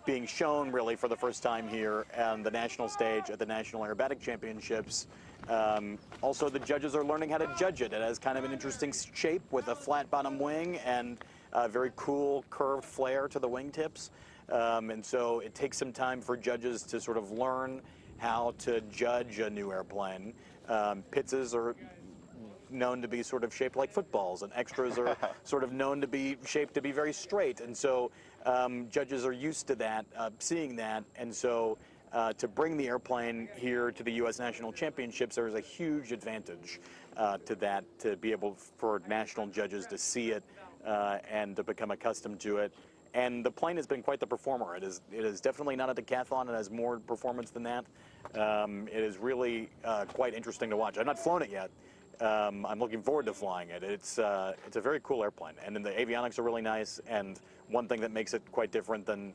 being shown really for the first time here on the national stage at the National Aerobatic Championships. Also, the judges are learning how to judge it. It has kind of an interesting shape with a flat bottom wing and a very cool curved flare to the wingtips. And so it takes some time for judges to sort of learn how to judge a new airplane. Pitzes are known to be sort of shaped like footballs, and extras are sort of known to be shaped to be very straight. And so judges are used to that, seeing that. And so to bring the airplane here to the U.S. National Championships, there is a huge advantage to that, to be able for national judges to see it and to become accustomed to it. And the plane has been quite the performer. It is definitely not a decathlon. It has more performance than that. It is really quite interesting to watch. I've not flown it yet. I'm looking forward to flying it. It's a very cool airplane, and then the avionics are really nice. And one thing that makes it quite different than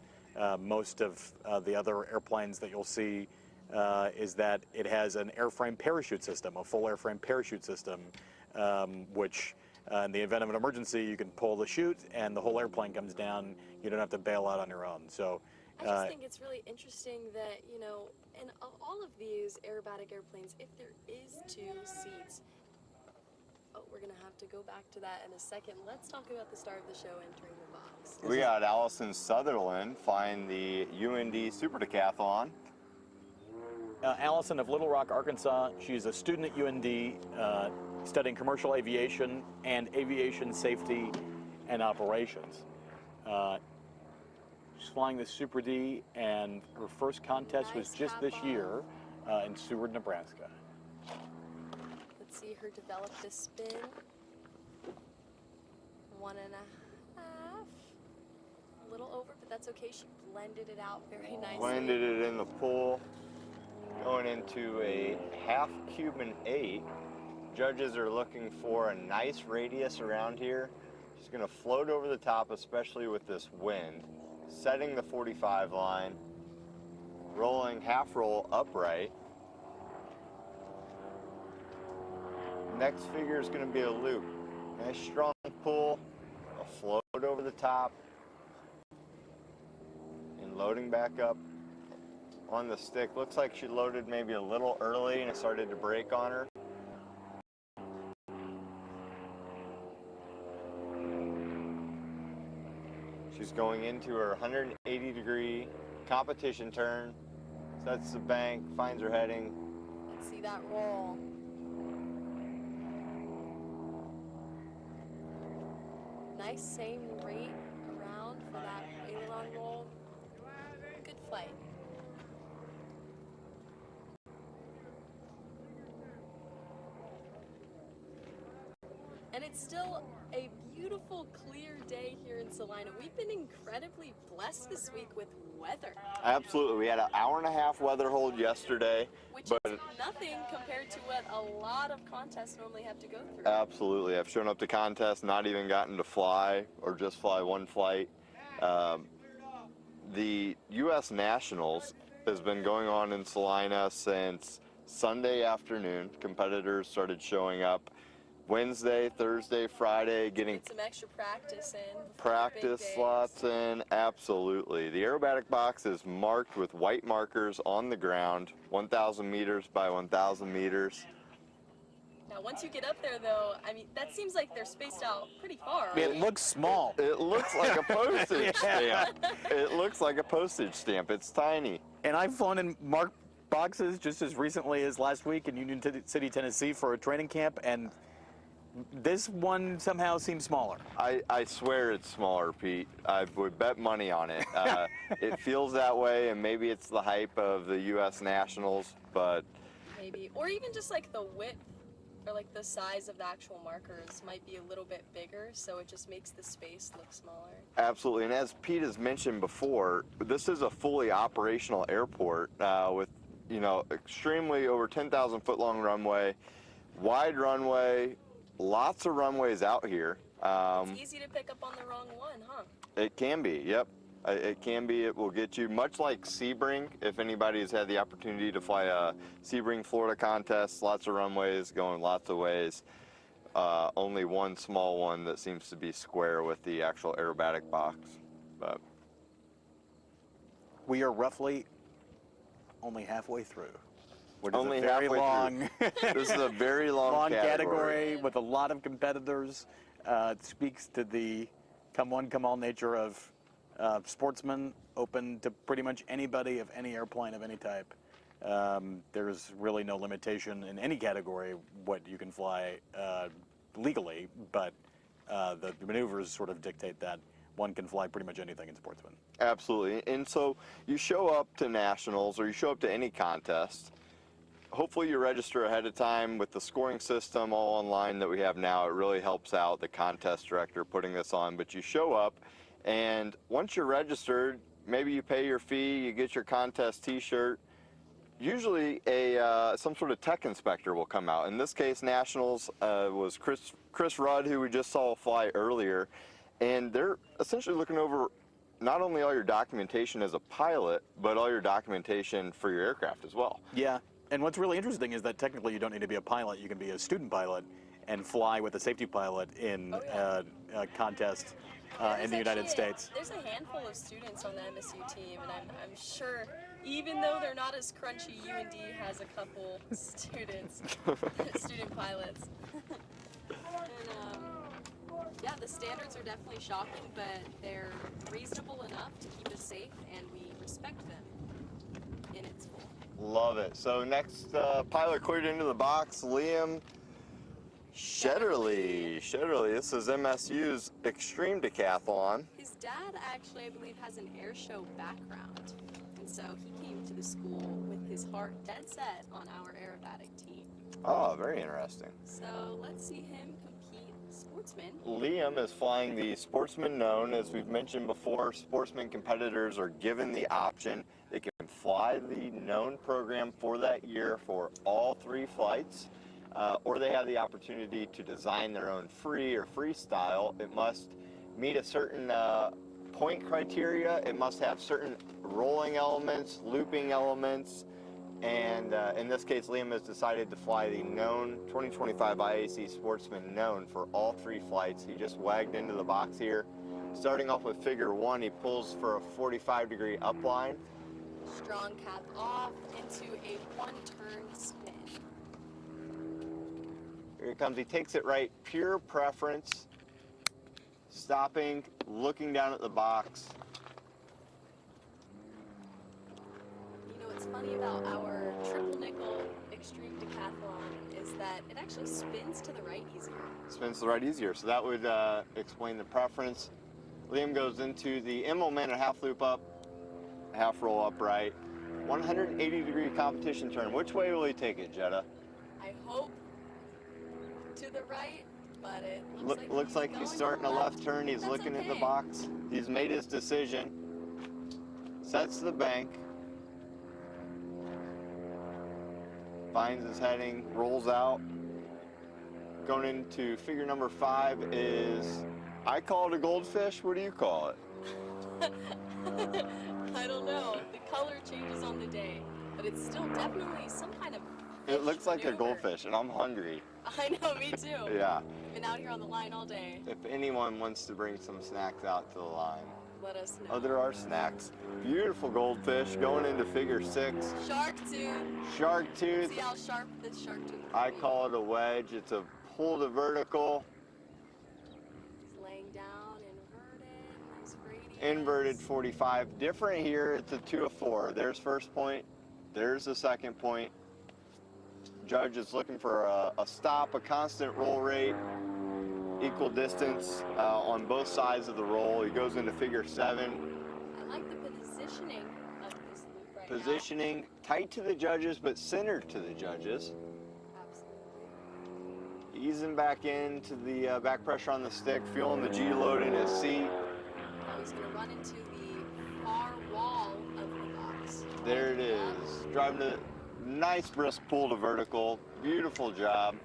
most of the other airplanes that you'll see is that it has an airframe parachute system, a full airframe parachute system, which in the event of an emergency, you can pull the chute and the whole airplane comes down. You don't have to bail out on your own. So I just think it's really interesting that, you know, in all of these aerobatic airplanes, if there is 2 seats, we're going to have to go back to that in a second. Let's talk about the star of the show entering the box. We got Allison Sutherland flying the UND Super Decathlon. Allison of Little Rock, Arkansas. She's a student at UND studying commercial aviation and aviation safety and operations. She's flying the Super D, and her first contest was just this year in Seward, Nebraska. Let's see her develop this spin. 1.5. A little over, but that's okay. She blended it out very nicely. Blended it in the pool. Going into a half Cuban 8. Judges are looking for a nice radius around here. She's going to float over the top, especially with this wind. Setting the 45 line. Rolling half roll upright. Next figure is going to be a loop. Nice strong pull. A float over the top. And loading back up on the stick. Looks like she loaded maybe a little early and it started to break on her. She's going into her 180-degree competition turn. Sets the bank, finds her heading. Let's see that roll. Nice same rate around for that aileron roll. Good flight. And it's still a beautiful, clear day here in Salina. We've been incredibly blessed this week with weather. Absolutely. We had an hour-and-a-half weather hold yesterday. Which is nothing compared to what a lot of contests normally have to go through. Absolutely. I've shown up to contests, not even gotten to fly or just fly one flight. The U.S. Nationals has been going on in Salina since Sunday afternoon. Competitors started showing up Wednesday, Thursday, Friday, getting Get some extra practice in. practice slots in. Absolutely. The aerobatic box is marked with white markers on the ground, 1,000 meters by 1,000 meters. Now, once you get up there, though, I mean, that seems like they're spaced out pretty far. It looks small. It looks like a postage stamp. It looks like a postage stamp. It's tiny. And I've flown in marked boxes just as recently as last week in Union City, Tennessee for a training camp, and this one somehow seems smaller. I swear it's smaller, Pete. I would bet money on it. It feels that way, and maybe it's the hype of the U.S. Nationals, but... Maybe. Or even just like the width or like the size of the actual markers might be a little bit bigger, so it just makes the space look smaller. Absolutely, and as Pete has mentioned before, this is a fully operational airport with, you know, extremely over 10,000 foot long runway, wide runway, lots of runways out here. It's easy to pick up on the wrong one, huh? It can be, yep. It can be. It will get you, much like Sebring, if anybody has had the opportunity to fly a Sebring, Florida contest, lots of runways, going lots of ways. Only one small one that seems to be square with the actual aerobatic box. But We are roughly only halfway through. Which only is a very halfway long, this is a very long category with a lot of competitors. It speaks to the come one, come all nature of Sportsman, open to pretty much anybody of any airplane of any type. There's really no limitation in any category what you can fly legally, but the maneuvers sort of dictate that one can fly pretty much anything in Sportsman. Absolutely. And so you show up to nationals or you show up to any contest. Hopefully you register ahead of time. With the scoring system all online that we have now, it really helps out the contest director putting this on. But you show up, and once you're registered, maybe you pay your fee, you get your contest t-shirt. Usually some sort of tech inspector will come out. In this case, nationals was Chris Rudd, who we just saw fly earlier. And they're essentially looking over not only all your documentation as a pilot, but all your documentation for your aircraft as well. Yeah. And what's really interesting is that technically you don't need to be a pilot. You can be a student pilot and fly with a safety pilot in a contest in the United States. There's a handful of students on the MSU team, and I'm sure, even though they're not as crunchy, UND has a couple students, student pilots. And, yeah, the standards are definitely shocking, but they're reasonable enough to keep us safe, and we respect them in its full. Love it. So next pilot cleared into the box, Liam Shedderly. This is MSU's Extreme Decathlon. His dad actually, I believe, has an air show background, and so he came to the school with his heart dead set on our aerobatic team. Oh, very interesting. So let's see him compete Sportsman. Liam is flying the Sportsman known. As we've mentioned before, Sportsman competitors are given the option. They can fly the known program for that year for all 3 flights, or they have the opportunity to design their own free or freestyle. It must meet a certain point criteria. It must have certain rolling elements, looping elements, and in this case, Liam has decided to fly the known 2025 IAC Sportsman known for all 3 flights. He just wagged into the box here. Starting off with figure 1, he pulls for a 45-degree upline. Strong cap off into a 1-turn spin. Here he comes. He takes it right, pure preference. Stopping, looking down at the box. You know, what's funny about our triple nickel extreme decathlon is that it actually spins to the right easier. Spins to the right easier, so that would explain the preference. Liam goes into the in momentum half loop up, half roll upright, 180-degree competition turn. Which way will he take it, Jetta? I hope to the right, but it Looks like he's starting a left turn. He's looking at the box. He's made his decision. Sets the bank. Finds his heading, rolls out. Going into figure number 5 is, I call it a goldfish. What do you call it? I don't know. The color changes on the day, but it's still definitely some kind of fish It looks like maneuver. a goldfish, and I'm hungry. I know, me too. Yeah. I've been out here on the line all day. If anyone wants to bring some snacks out to the line. Let us know. Oh, there are snacks. Beautiful goldfish going into figure 6. Shark tooth. Shark tooth. See how sharp this shark tooth is? I call it a wedge. It's a pull to vertical. He's laying down, inverted, nice radius. Inverted 45. Different here, it's a 2 of 4. There's first point. There's the second point. Judge is looking for a stop, a constant roll rate, equal distance on both sides of the roll. He goes into figure 7. I like the positioning of this loop right Positioning tight to the judges, but centered to the judges. now. Absolutely. Easing back into the back pressure on the stick, feeling the G load in his seat. Now he's going to run into the far wall of the box. There it is. Driving a nice brisk pull to vertical. Beautiful job.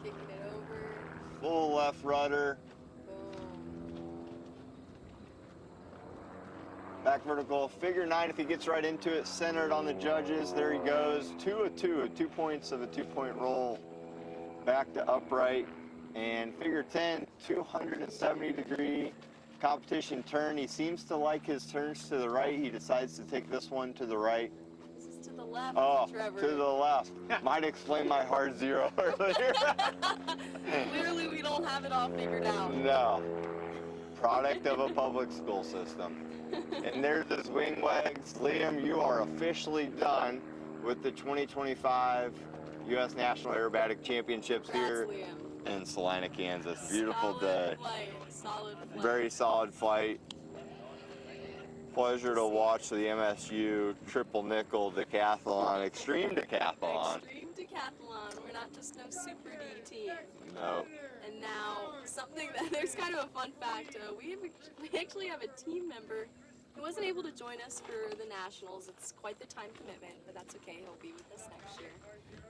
Kicking it over. Full left rudder. Boom. Back vertical. Figure 9 if he gets right into it. Centered on the judges. There he goes. 2 of 2. 2 points of a 2-point roll. Back to upright. And figure 10, 270-degree competition turn. He seems to like his turns to the right. He decides to take this one to the right. This is to the left, Oh, Trevor. to the left. Might explain my hard 0 earlier. Clearly, we don't have it all figured out. No. Product of a public school system. And there's his wing wags. Liam, you are officially done with the 2025 U.S. National Aerobatic Championships here Liam. in Salina, Kansas. Beautiful Solid day. Flight. Solid flight. Very solid flight. Pleasure to watch the MSU triple nickel decathlon, extreme decathlon. Extreme decathlon. We're not just no Super D team. No. And now, something that there's kind of a fun fact. We actually have a team member who wasn't able to join us for the Nationals. It's quite the time commitment, but that's okay. He'll be with us next year.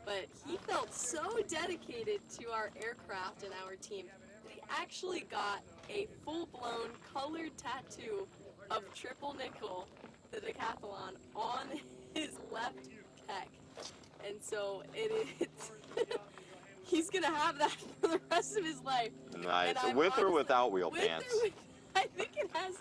But he felt so dedicated to our aircraft and our team that he actually got a full-blown colored tattoo of triple nickel, the decathlon, on his left pec. And so it is, he's gonna have that for the rest of his life. Nice. And I'm With or honestly- without wheel with or pants? with- I think it has.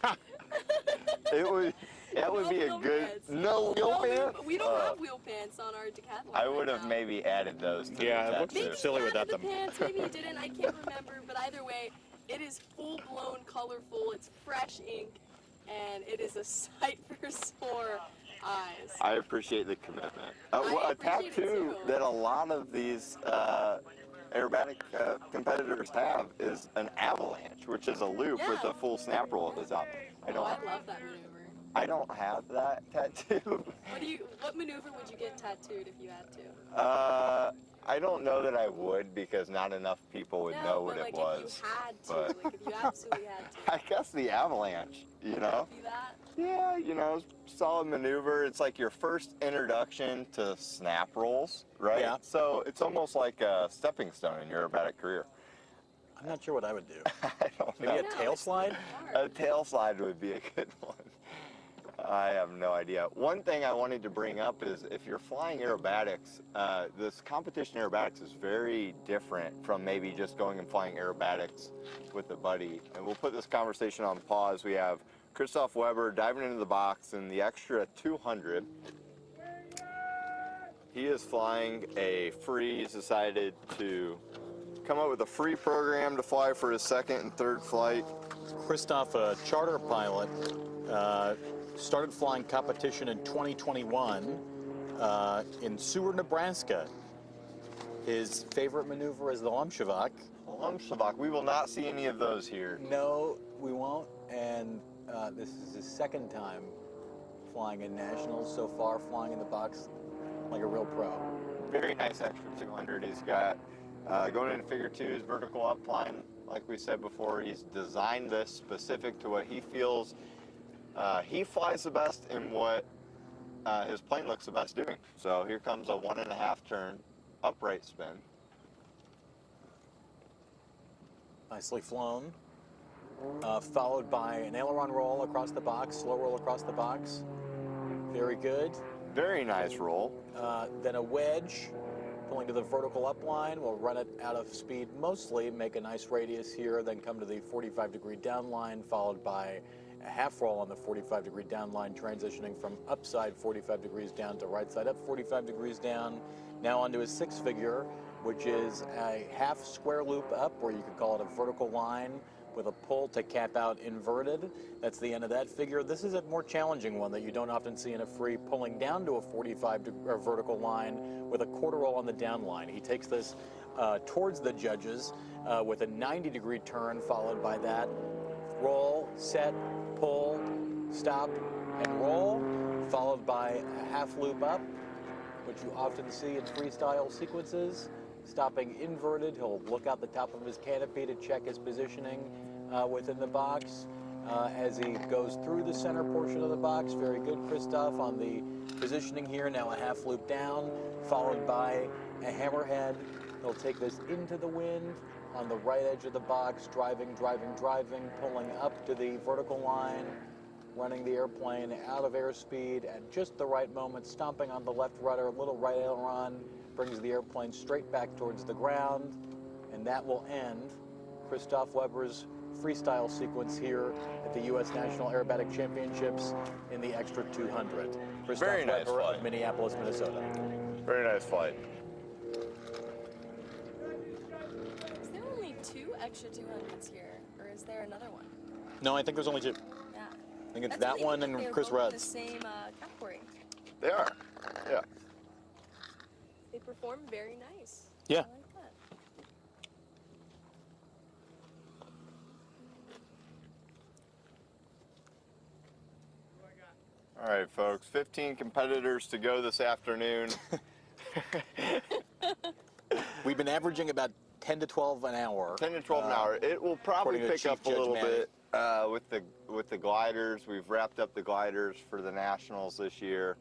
It would. That would No be a wheel good. pants. No wheel No, pants. we don't have wheel pants on our decathlon. I would right have now. maybe added those to Yeah, the it looks tattoo. Maybe silly he without added them. the pants, maybe he didn't. I can't remember. But either way, it is full-blown, colorful. It's fresh ink, and it is a sight for sore eyes. I appreciate the commitment. I A appreciate it tattoo too. that a lot of these aerobatic competitors have is an avalanche, which is a loop with Yeah. a full snap roll at the top. I love that maneuver. I don't have that tattoo. What maneuver would you get tattooed if you had to? I don't know that I would because not enough people would know what but it like was. if you had to, but like if you absolutely had to. I guess the avalanche, you know? Do that? Yeah, you know, solid maneuver. It's like your first introduction to snap rolls, right? Yeah. So it's almost like a stepping stone in your aerobatic career. I'm not sure what I would do. I don't know. Maybe a tail slide? A tail slide would be a good one. I have no idea. One thing I wanted to bring up is if you're flying aerobatics, this competition aerobatics is very different from maybe just going and flying aerobatics with a buddy. And we'll put this conversation on pause. We have Christoph Weber diving into the box in the extra 200. He is flying a free. He's decided to come up with a free program to fly for his second and third flight. Christoph, a charter pilot, started flying competition in 2021 in Seward, Nebraska. His favorite maneuver is the Lumshavak. Lumshavak, we will not see any of those here. No, we won't. And this is his second time flying in nationals so far, flying in the box like a real pro. Very nice extra 200 he's got. Going into figure two is vertical upline. Like we said before, he's designed this specific to what he feels he flies the best and what his plane looks the best doing. So here comes a 1.5 turn upright spin. Nicely flown. Followed by an aileron roll across the box, slow roll across the box. Very good. Very nice roll. Then a wedge, pulling to the vertical upline. We'll run it out of speed mostly, make a nice radius here, then come to the 45-degree downline, followed by a half roll on the 45-degree downline, transitioning from upside 45 degrees down to right side up 45 degrees down. Now onto his 6-figure, which is a half square loop up, or you could call it a vertical line, with a pull to cap out inverted. That's the end of that figure. This is a more challenging one that you don't often see in a free, pulling down to a 45 vertical line with a quarter roll on the down line. He takes this towards the judges with a 90-degree turn, followed by that roll, set, pull, stop, and roll, followed by a half loop up, which you often see in freestyle sequences. Stopping inverted, he'll look out the top of his canopy to check his positioning within the box as he goes through the center portion of the box. Very good, Christoph, on the positioning here. Now a half loop down, followed by a hammerhead. He'll take this into the wind on the right edge of the box, driving, pulling up to the vertical line, running the airplane out of airspeed at just the right moment, stomping on the left rudder, little right aileron, brings the airplane straight back towards the ground, and that will end Christoph Weber's freestyle sequence here at the U.S. National Aerobatic Championships in the extra 200. Christoph Very nice Weber flight. of Minneapolis, Minnesota. Very nice flight. Is there only 2 extra 200s here, or is there another one? No, I think there's only 2. Yeah. I think it's That's that really one neat and they're Chris both Rudd's. the same category. They are, yeah. They perform very nice. Yeah. I like that. All right, folks, 15 competitors to go this afternoon. We've been averaging about 10 to 12 an hour. 10 to 12 an hour. It will probably according to pick up Chief a little Judge bit with the gliders. We've wrapped up the gliders for the nationals this year.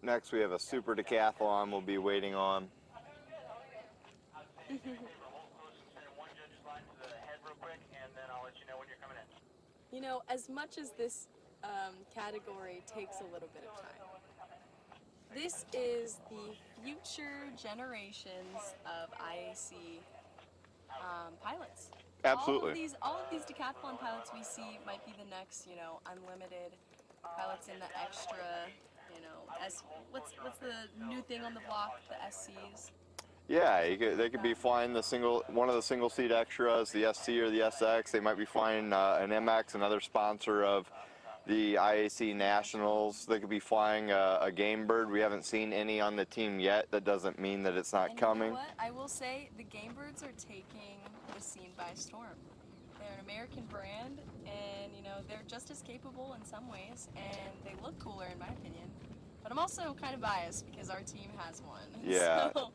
Next, we have a super decathlon we'll be waiting on. You know, as much as this category takes a little bit of time, this is the future generations of IAC pilots. Absolutely. All of these decathlon pilots we see might be the next, you know, unlimited pilots in the extra, you know, what's the new thing on the block, the SCs? Yeah, they could be flying one of the single seat extras, the SC or the SX. They might be flying an MX, another sponsor of the IAC Nationals. They could be flying a Game Bird. We haven't seen any on the team yet. That doesn't mean that it's not coming. You know what? I will say the Game Birds are taking the scene by storm. They're an American brand, and you know they're just as capable in some ways, and they look cooler in my opinion. But I'm also kind of biased because our team has one. Yeah. So,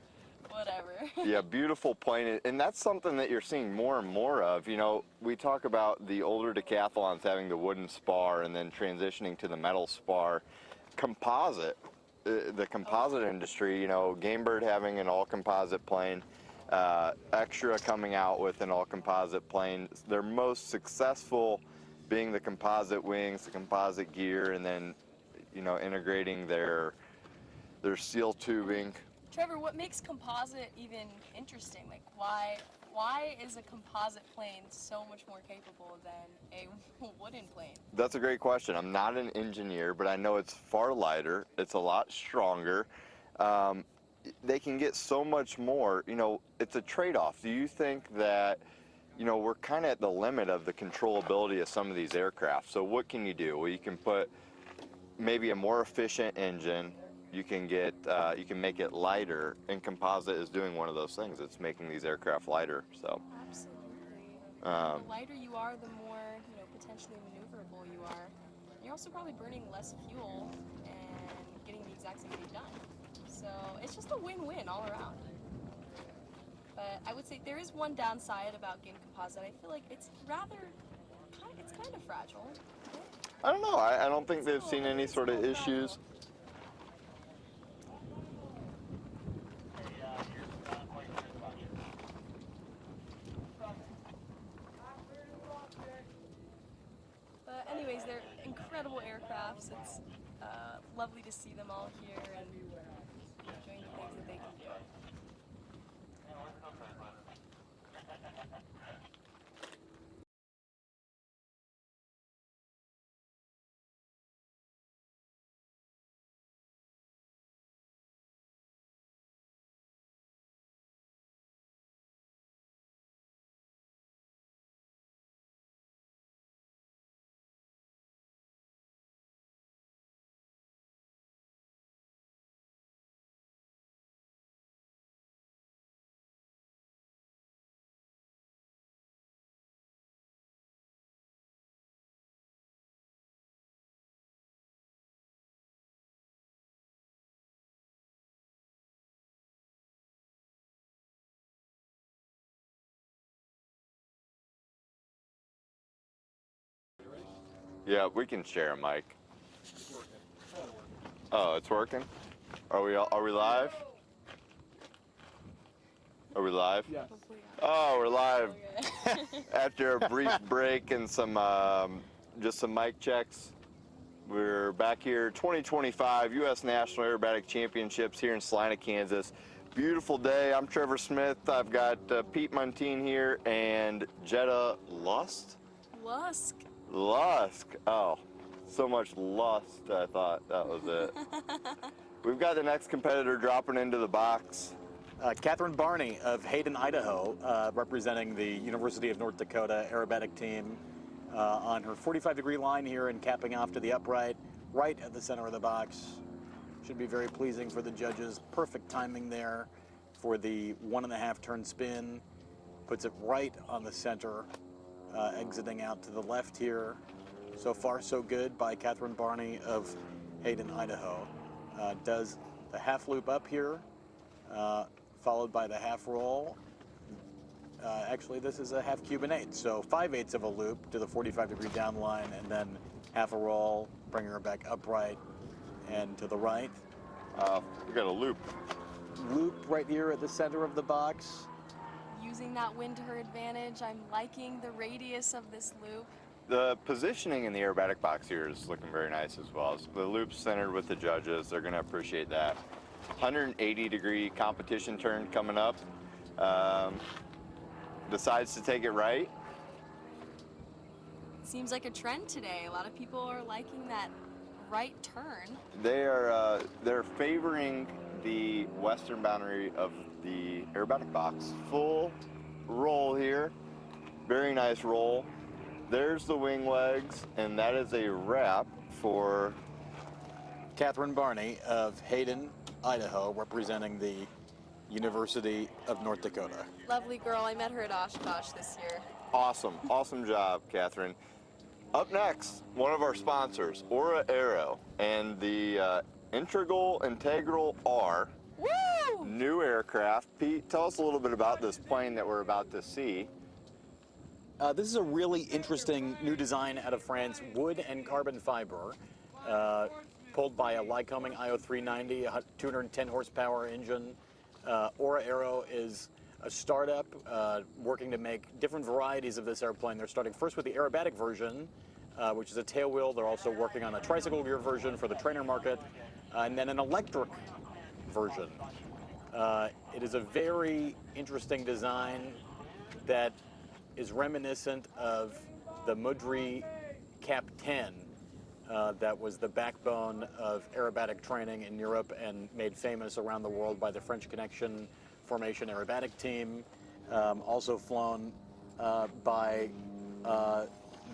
whatever. Yeah, beautiful plane, and that's something that you're seeing more and more of. You know, we talk about the older decathlons having the wooden spar and then transitioning to the metal spar. Composite, the composite industry, you know, Gamebird having an all-composite plane, Extra coming out with an all-composite plane. Their most successful being the composite wings, the composite gear, and then, you know, integrating their steel tubing. Trevor, what makes composite even interesting? Like, why is a composite plane so much more capable than a wooden plane? That's a great question. I'm not an engineer, but I know it's far lighter. It's a lot stronger. They can get so much more. You know, it's a trade-off. Do you think that, you know, we're kind of at the limit of the controllability of some of these aircraft? So what can you do? Well, you can put maybe a more efficient engine. You can get, you can make it lighter, and composite is doing one of those things. It's making these aircraft lighter. So Absolutely. The lighter you are, the more, you know, potentially maneuverable you are. You're also probably burning less fuel and getting the exact same thing done. So it's just a win-win all around. But I would say there is one downside about getting composite. I feel like it's kind of fragile. I don't know. I don't think they've seen any sort of issues. But anyways, they're incredible aircrafts. It's lovely to see them all here and doing the things that they can do. Yeah, we can share a mic. Oh, it's working? Are we live? Are we live? Yes. Oh, we're live. After a brief break and some just some mic checks. We're back here, 2025 U.S. National Aerobatic Championships here in Salina, Kansas. Beautiful day. I'm Trevor Smith. I've got Pete Montine here and Jetta Lusk. Oh, so much lust. I thought that was it. We've got the next competitor dropping into the box. Catherine Barney of Hayden, Idaho, representing the University of North Dakota aerobatic team on her 45-degree line here and capping off to the upright, right at the center of the box. Should be very pleasing for the judges. Perfect timing there for the 1.5 turn spin. Puts it right on the center, exiting out to the left here. So far, so good by Catherine Barney of Hayden, Idaho. Does the half loop up here, followed by the half roll. Actually, this is a half Cuban 8, so 5/8 of a loop to the 45-degree down line, and then half a roll, bringing her back upright and to the right. We got a loop. Loop right here at the center of the box. Using that wind to her advantage, I'm liking the radius of this loop. The positioning in the aerobatic box here is looking very nice as well. So the loop's centered with the judges. They're going to appreciate that. 180-degree competition turn coming up. Decides to take it right. Seems like a trend today. A lot of people are liking that right turn. They're favoring the western boundary of the aerobatic box. Full roll here. Very nice roll. There's the wing legs, and that is a wrap for Catherine Barney of Hayden, Idaho, representing the University of North Dakota. Lovely girl. I met her at Oshkosh this year. awesome. Awesome job, Catherine. Up next, one of our sponsors, Aura Aero, and the Integral R. Woo! New aircraft. Pete, tell us a little bit about this plane that we're about to see. This is a really interesting new design out of France, wood and carbon fiber, pulled by a Lycoming IO390, a 210 horsepower engine. Aura Aero is a startup working to make different varieties of this airplane. They're starting first with the aerobatic version, which is a tailwheel. They're also working on a tricycle gear version for the trainer market, and then an electric version. It is a very interesting design that is reminiscent of the Mudry Cap 10 that was the backbone of aerobatic training in Europe and made famous around the world by the French Connection Formation aerobatic team, also flown by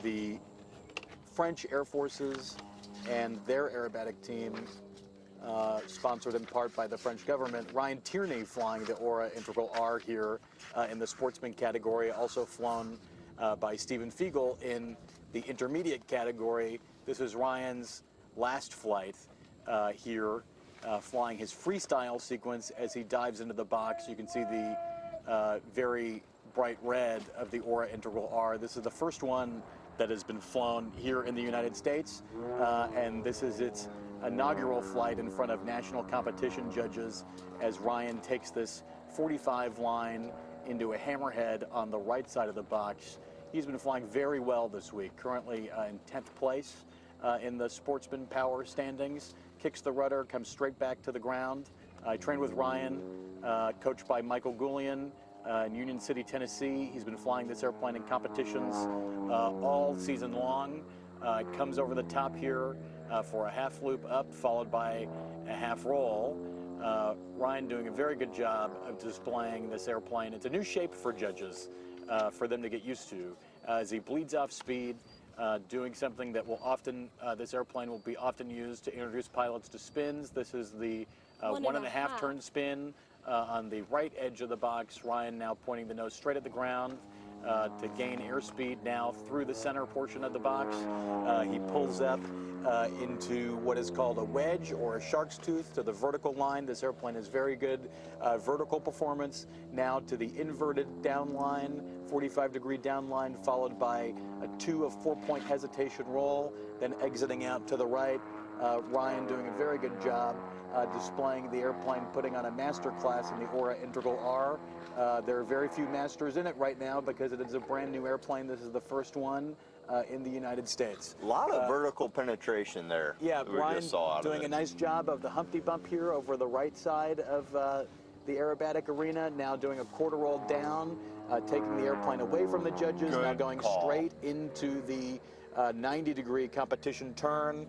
the French Air Forces and their aerobatic team, sponsored in part by the French government. Ryan Tierney flying the Aura Integral R here in the Sportsman category, also flown by Stephen Fiegel in the intermediate category. This is Ryan's last flight here, flying his freestyle sequence as he dives into the box. You can see the very bright red of the Aura Integral R. This is the first one that has been flown here in the United States, and this is its inaugural flight in front of national competition judges as Ryan takes this 45 line into a hammerhead on the right side of the box. He's been flying very well this week, currently in 10th place in the Sportsman power standings. Kicks the rudder, comes straight back to the ground. I trained with Ryan, coached by Michael Goulian in Union City, Tennessee. He's been flying this airplane in competitions all season long. It comes over the top here for a half loop up, followed by a half roll. Ryan doing a very good job of displaying this airplane. It's a new shape for judges, for them to get used to, as he bleeds off speed, doing something that will often, this airplane will be often used to introduce pilots to spins. This is the 1.5 turn spin on the right edge of the box. Ryan now pointing the nose straight at the ground to gain airspeed now through the center portion of the box. He pulls up into what is called a wedge or a shark's tooth to the vertical line. This airplane has very good vertical performance. Now to the inverted down line, 45-degree down line, followed by a 2 of 4-point hesitation roll, then exiting out to the right. Ryan doing a very good job displaying the airplane, putting on a master class in the Aura Integral R. There are very few masters in it right now because it is a brand new airplane. This is the first one in the United States. A lot of vertical penetration there. Yeah, Ryan doing a a nice job of the Humpty Bump here over the right side of the aerobatic arena. Now doing a quarter roll down, taking the airplane away from the judges. Now going straight into the 90-degree competition turn.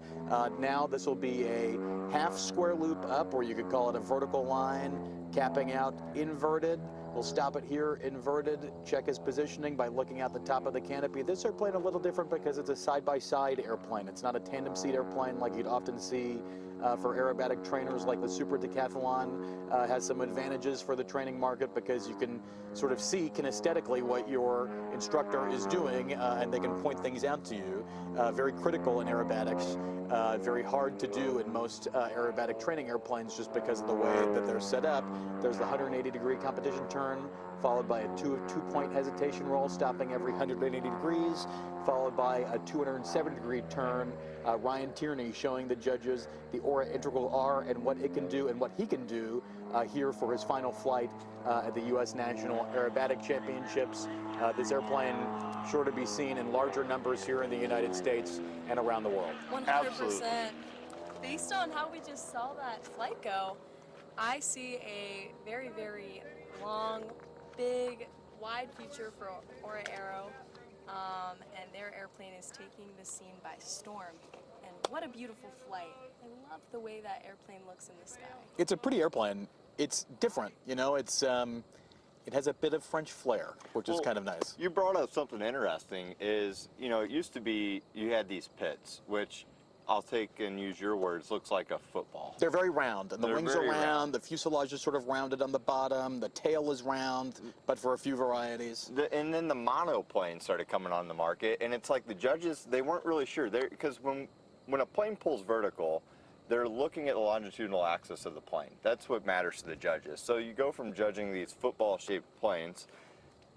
Now this will be a half square loop up, or you could call it a vertical line, capping out inverted. We'll stop it here, inverted, check his positioning by looking at the top of the canopy. This airplane a little different because it's a side-by-side airplane. It's not a tandem seat airplane like you'd often see for aerobatic trainers, like the Super Decathlon. Has some advantages for the training market because you can sort of see kinesthetically what your instructor is doing, and they can point things out to you. Very critical in aerobatics, very hard to do in most aerobatic training airplanes just because of the way that they're set up. There's the 180-degree competition turn, followed by a 2-point hesitation roll, stopping every 180 degrees, followed by a 270-degree turn. Ryan Tierney showing the judges the Aura Integral R and what it can do and what he can do here for his final flight at the U.S. National Aerobatic Championships. This airplane sure to be seen in larger numbers here in the United States and around the world. 100%. Absolutely. Based on how we just saw that flight go, I see a very, very long, big, wide future for Aura Aero, and their airplane is taking the scene by storm. And what a beautiful flight. I love the way that airplane looks in the sky. It's a pretty airplane. It's different, you know, it's it has a bit of French flair, which is kind of nice. You brought up something interesting is, you know, it used to be you had these pits, which I'll take and use your words, looks like a football. They're very round, and the wings are round. The fuselage is sort of rounded on the bottom. The tail is round, but for a few varieties. And then the monoplane started coming on the market, and it's like the judges, they weren't really sure. Because when a plane pulls vertical, they're looking at the longitudinal axis of the plane. That's what matters to the judges. So you go from judging these football-shaped planes,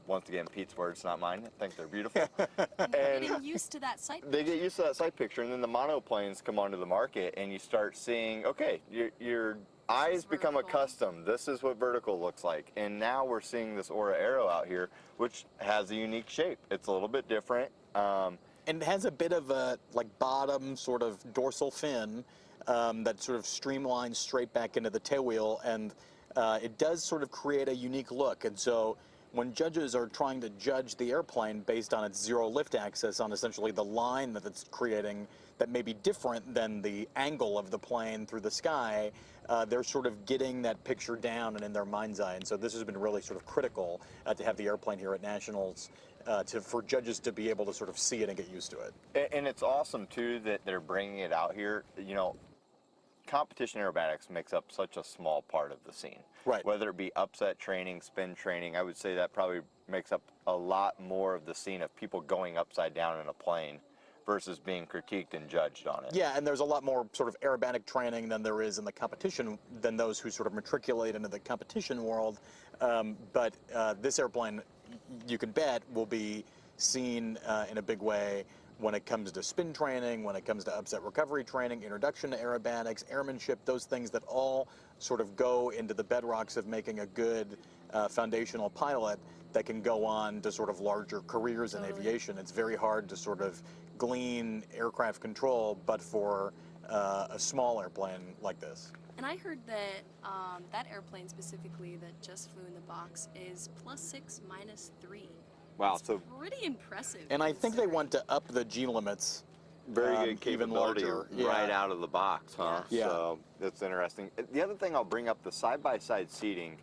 once again, Pete's words, not mine. I think they're beautiful. And they're getting used to that sight They get used to that sight picture, and then the monoplanes come onto the market, and you start seeing, okay, your eyes become vertical. accustomed. This is what vertical looks like. And now we're seeing this Aura Aero out here, which has a unique shape. It's a little bit different. And it has a bit of a like bottom sort of dorsal fin that sort of streamlines straight back into the tailwheel, and it does sort of create a unique look. And so when judges are trying to judge the airplane based on its zero lift axis, on essentially the line that it's creating that may be different than the angle of the plane through the sky, they're sort of getting that picture down and in their mind's eye. And so this has been really sort of critical to have the airplane here at Nationals, for judges to be able to sort of see it and get used to it. And it's awesome, too, that they're bringing it out here. You know, competition aerobatics makes up such a small part of the scene. Right. Whether it be upset training, spin training, I would say that probably makes up a lot more of the scene of people going upside down in a plane versus being critiqued and judged on it. Yeah, and there's a lot more sort of aerobatic training than there is in the competition, than those who sort of matriculate into the competition world. But this airplane, you can bet, will be seen in a big way when it comes to spin training, when it comes to upset recovery training, introduction to aerobatics, airmanship, those things that all sort of go into the bedrocks of making a good foundational pilot that can go on to sort of larger careers in aviation. It's very hard to sort of glean aircraft control, but for a small airplane like this. And I heard that that airplane specifically that just flew in the box is +6, -3. Wow, That's so pretty impressive. And I think they want to up the G limits. very good even capability larger. right Yeah. out of the box, huh? Yeah. So that's interesting. The other thing I'll bring up, the side-by-side seating.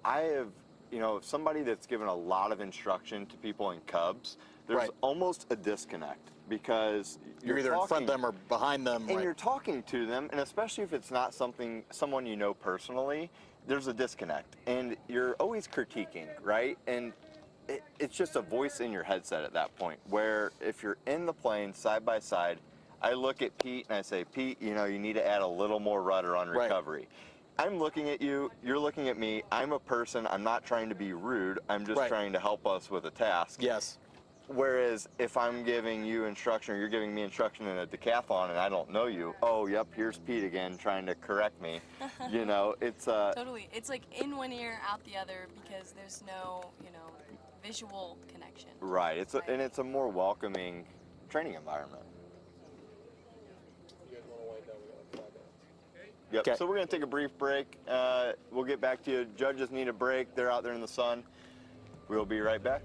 I have, you know, somebody that's given a lot of instruction to people in Cubs, there's Right. almost a disconnect because You're either in front of them or behind them. and right? you're talking to them, and especially if it's not someone you know personally, there's a disconnect, and you're always critiquing, right? And it's just a voice in your headset at that point, where if you're in the plane side by side, I look at Pete and I say, Pete, you know, you need to add a little more rudder on Right. recovery. I'm looking at you, you're looking at me, I'm a person, I'm not trying to be rude, I'm just Right. trying to help us with a task. Yes. Whereas if I'm giving you instruction or you're giving me instruction in a decathlon and I don't know you, oh, yep, here's Pete again trying to correct me. You know, it's Totally. It's like in one ear, out the other, because there's no, visual connection. right. And it's a more welcoming training environment. Yep. Okay. So we're going to take a brief break. We'll get back to you. Judges need a break. They're out there in the sun. We'll be right back.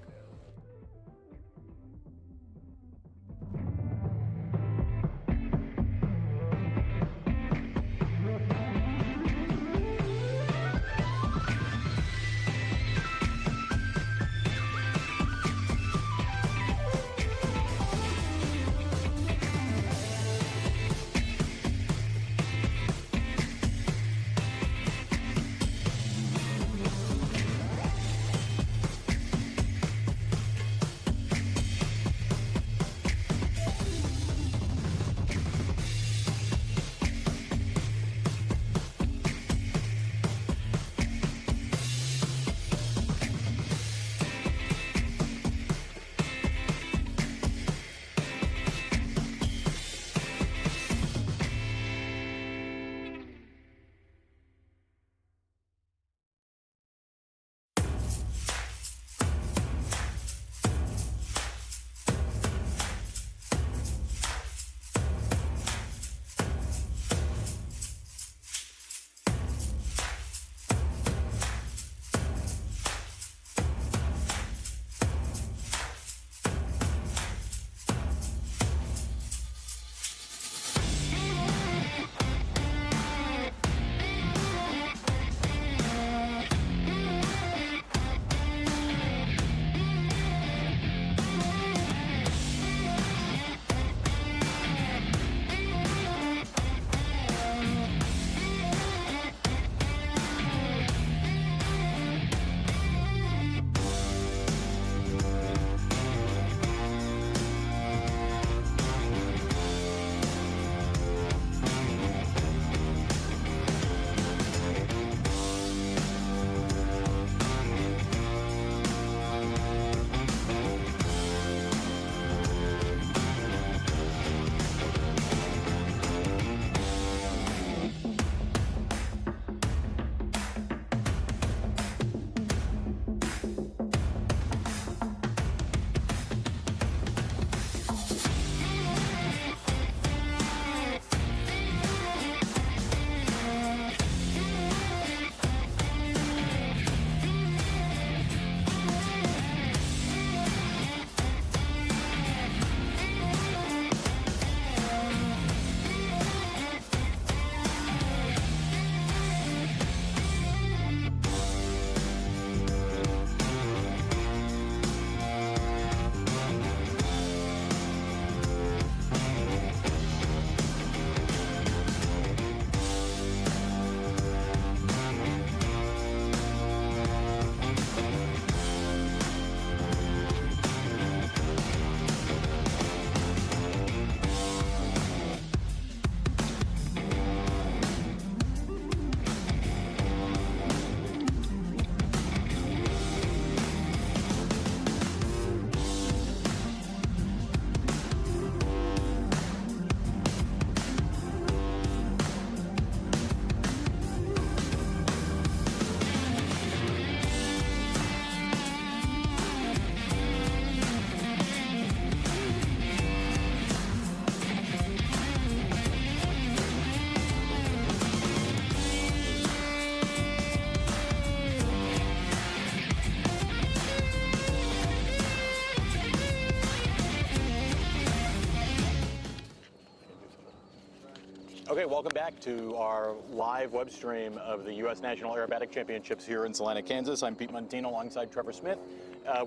Okay, welcome back to our live web stream of the U.S. National Aerobatic Championships here in Salina, Kansas. I'm Pete Montino alongside Trevor Smith.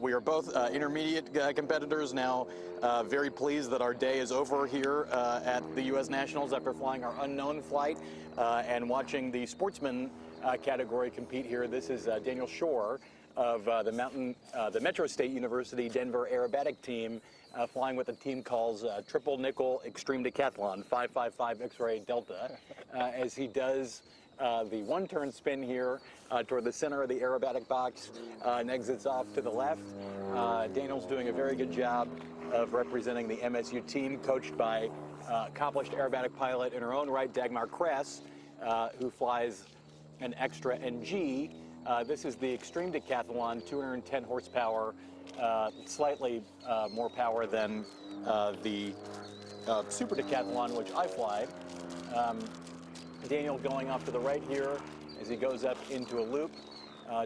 We are both intermediate competitors now. Very pleased that our day is over here at the U.S. Nationals after flying our unknown flight and watching the Sportsman category compete here. This is Daniel Shore of the Metro State University Denver Aerobatic team, flying what the team calls Triple Nickel Extreme Decathlon 555 X-Ray Delta, as he does the one-turn spin here toward the center of the aerobatic box and exits off to the left. Daniel's doing a very good job of representing the MSU team, coached by accomplished aerobatic pilot in her own right, Dagmar Kress, who flies an Extra NG. This is the Extreme Decathlon, 210 horsepower, slightly more power than the Super Decathlon, which I fly. Daniel going off to the right here as he goes up into a loop.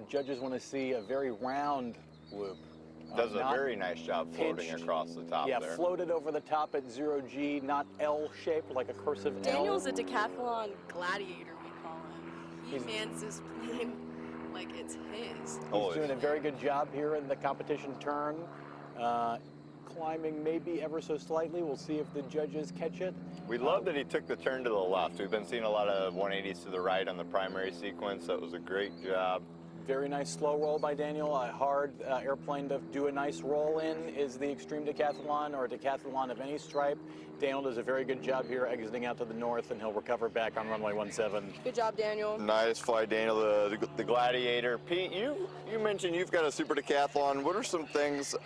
Judges want to see a very round loop. Does a very nice job floating across the top there. Yeah, floated over the top at 0G, not L-shaped like a cursive L. Daniel's a decathlon gladiator, we call him. He mans this plane like it's his. He's doing a very good job here in the competition turn. Climbing maybe ever so slightly. We'll see if the judges catch it. We love that he took the turn to the left. We've been seeing a lot of 180s to the right on the primary sequence. That was a great job. Very nice slow roll by Daniel. A hard airplane to do a nice roll in is the Extreme Decathlon, or a decathlon of any stripe. Daniel does a very good job here exiting out to the north, and he'll recover back on runway 17. Good job, Daniel. Nice fly, Daniel, the gladiator. Pete, you mentioned you've got a Super Decathlon. What are some things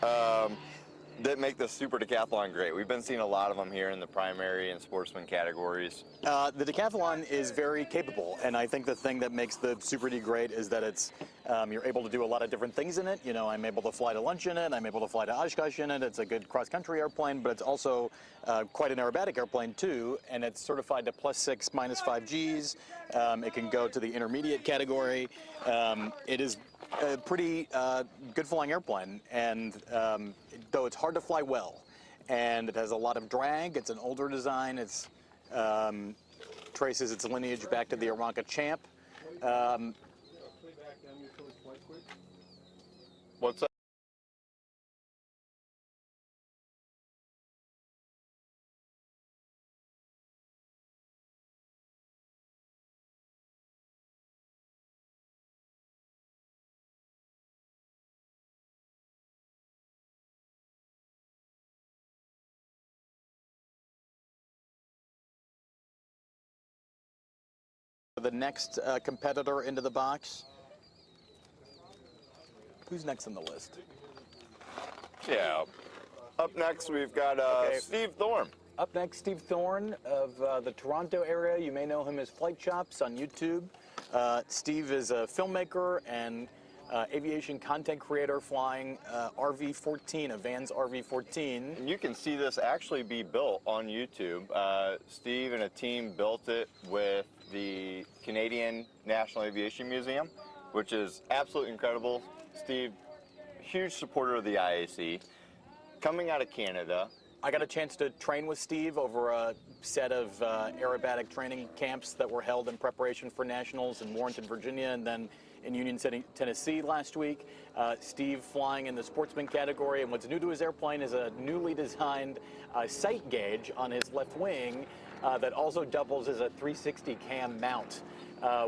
that make the Super Decathlon great? We've been seeing a lot of them here in the primary and sportsman categories. The Decathlon is very capable, and I think the thing that makes the Super D great is that it's you're able to do a lot of different things in it. You know, I'm able to fly to lunch in it, I'm able to fly to Oshkosh in it. It's a good cross-country airplane, but it's also quite an aerobatic airplane too, and it's certified to +6, -5 Gs. It can go to the intermediate category. It is a pretty good flying airplane, and though it's hard to fly well, and it has a lot of drag. It's an older design. It's traces its lineage back to the Aranca Champ. What's that? The next competitor into the box. Who's next on the list? Yeah. Up next, we've got Steve Thorne. Up next, Steve Thorne of the Toronto area. You may know him as Flight Chops on YouTube. Steve is a filmmaker and aviation content creator flying RV-14, a Vans RV-14. And you can see this actually be built on YouTube. Steve and a team built it with the Canadian National Aviation Museum, which is absolutely incredible. Steve, huge supporter of the IAC, coming out of Canada. I got a chance to train with Steve over a set of aerobatic training camps that were held in preparation for nationals in Warrenton, Virginia, and then in Union City, Tennessee last week. Steve flying in the sportsman category, and what's new to his airplane is a newly designed sight gauge on his left wing that also doubles as a 360 cam mount,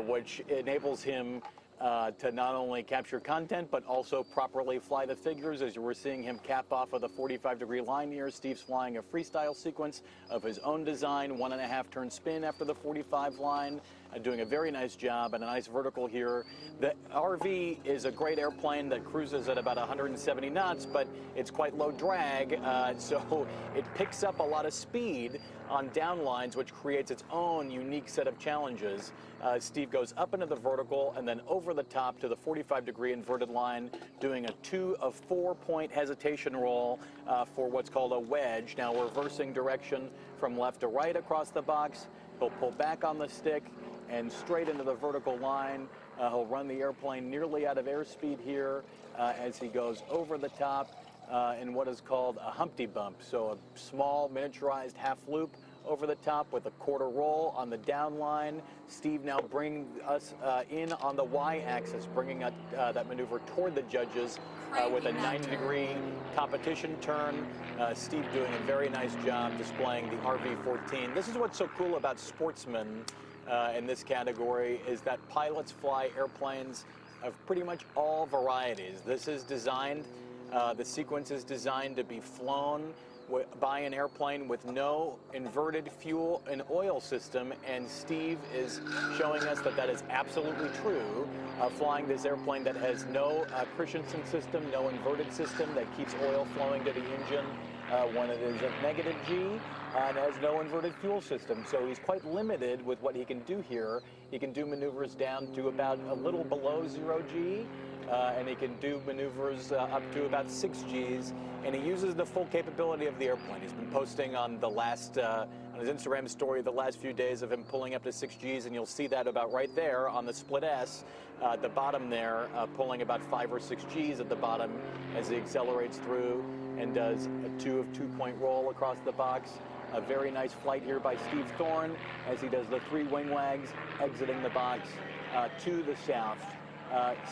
which enables him to not only capture content, but also properly fly the figures. As you were seeing him cap off of the 45-degree line here, Steve's flying a freestyle sequence of his own design, 1.5 turn spin after the 45 line, doing a very nice job and a nice vertical here. The RV is a great airplane that cruises at about 170 knots, but it's quite low drag, so it picks up a lot of speed on downlines, which creates its own unique set of challenges. Steve goes up into the vertical and then over the top to the 45-degree inverted line, doing a 2 of 4 point hesitation roll for what's called a wedge. Now reversing direction from left to right across the box. He'll pull back on the stick and straight into the vertical line. He'll run the airplane nearly out of airspeed here as he goes over the top in what is called a Humpty Bump. So a small miniaturized half loop over the top with a quarter roll on the down line. Steve now bringing us in on the y-axis, bringing that maneuver toward the judges with a 90-degree competition turn. Steve doing a very nice job displaying the RV-14. This is what's so cool about Sportsman in this category, is that pilots fly airplanes of pretty much all varieties. This is designed, the sequence is designed to be flown by an airplane with no inverted fuel and oil system, and Steve is showing us that that is absolutely true, flying this airplane that has no Christensen system, no inverted system that keeps oil flowing to the engine when it is at negative G, and has no inverted fuel system. So he's quite limited with what he can do here. He can do maneuvers down to about a little below 0 G, and he can do maneuvers up to about 6 Gs, and he uses the full capability of the airplane. He's been posting on the last, on his Instagram story the last few days of him pulling up to 6 Gs, and you'll see that about right there on the split S, at the bottom there, pulling about 5 or 6 Gs at the bottom as he accelerates through and does a 2 of 2-point roll across the box. A very nice flight here by Steve Thorne as he does the 3 wing wags, exiting the box to the south.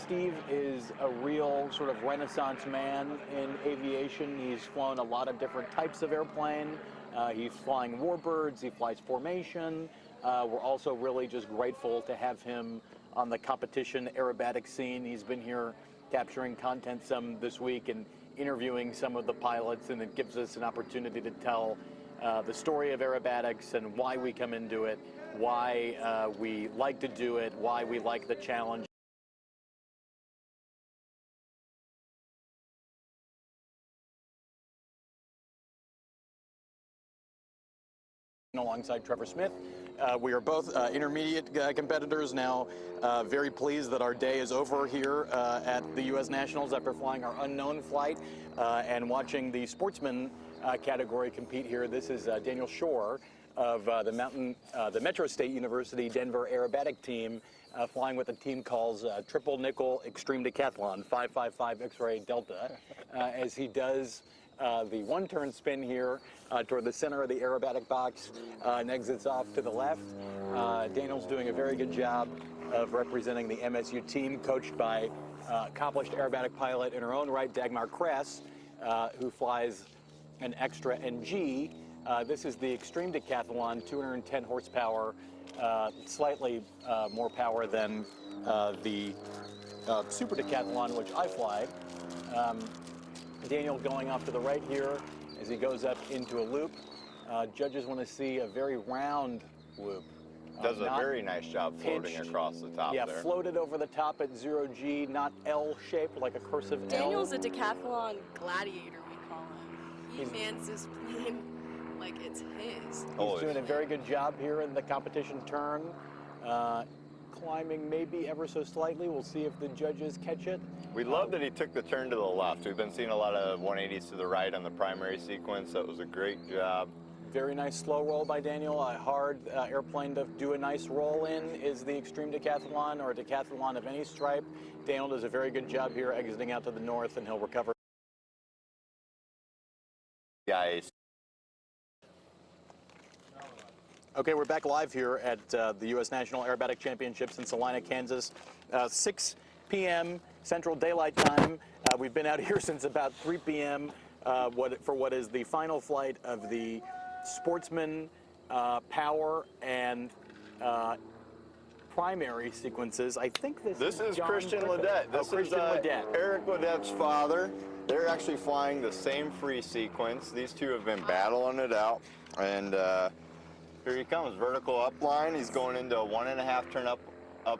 Steve is a real sort of renaissance man in aviation. He's flown a lot of different types of airplane. He's flying warbirds, he flies formation. We're also really just grateful to have him on the competition aerobatic scene. He's been here capturing content some this week and interviewing some of the pilots, and it gives us an opportunity to tell the story of aerobatics and why we come into it, why we like to do it, why we like the challenge. Alongside Trevor Smith. We are both intermediate competitors now. Very pleased that our day is over here at the U.S. Nationals after flying our unknown flight and watching the Sportsman category compete here. This is Daniel Shore of the Metro State University Denver aerobatic team, flying with a team called Triple Nickel Extreme Decathlon 555 X-Ray Delta, as he does the one-turn spin here toward the center of the aerobatic box and exits off to the left. Daniel's doing a very good job of representing the MSU team, coached by accomplished aerobatic pilot in her own right, Dagmar Kress, who flies an Extra NG. This is the Extreme Decathlon, 210 horsepower, slightly more power than the Super Decathlon, which I fly. Daniel going off to the right here as he goes up into a loop. Judges want to see a very round loop. Does a very nice job floating across the top there. Yeah, floated over the top at 0 G, not L-shaped like a cursive L. Daniel's a decathlon gladiator, we call him. He mans this plane like it's his. He's doing a very good job here in the competition turn. Climbing maybe ever so slightly. We'll see if the judges catch it. We love that he took the turn to the left. We've been seeing a lot of 180s to the right on the primary sequence. That was a great job. Very nice slow roll by Daniel. A hard airplane to do a nice roll in is the Extreme Decathlon, or a decathlon of any stripe. Daniel does a very good job here exiting out to the north, and he'll recover. Guys. Okay, we're back live here at the U.S. National Aerobatic Championships in Salina, Kansas. 6 p.m. Central Daylight Time. We've been out here since about 3 p.m. For what is the final flight of the Sportsman power and primary sequences. I think this is Christian Ledet. This is Eric Ledet's father. They're actually flying the same free sequence. These two have been battling it out, and here he comes, vertical up line. He's going into a 1.5 turn up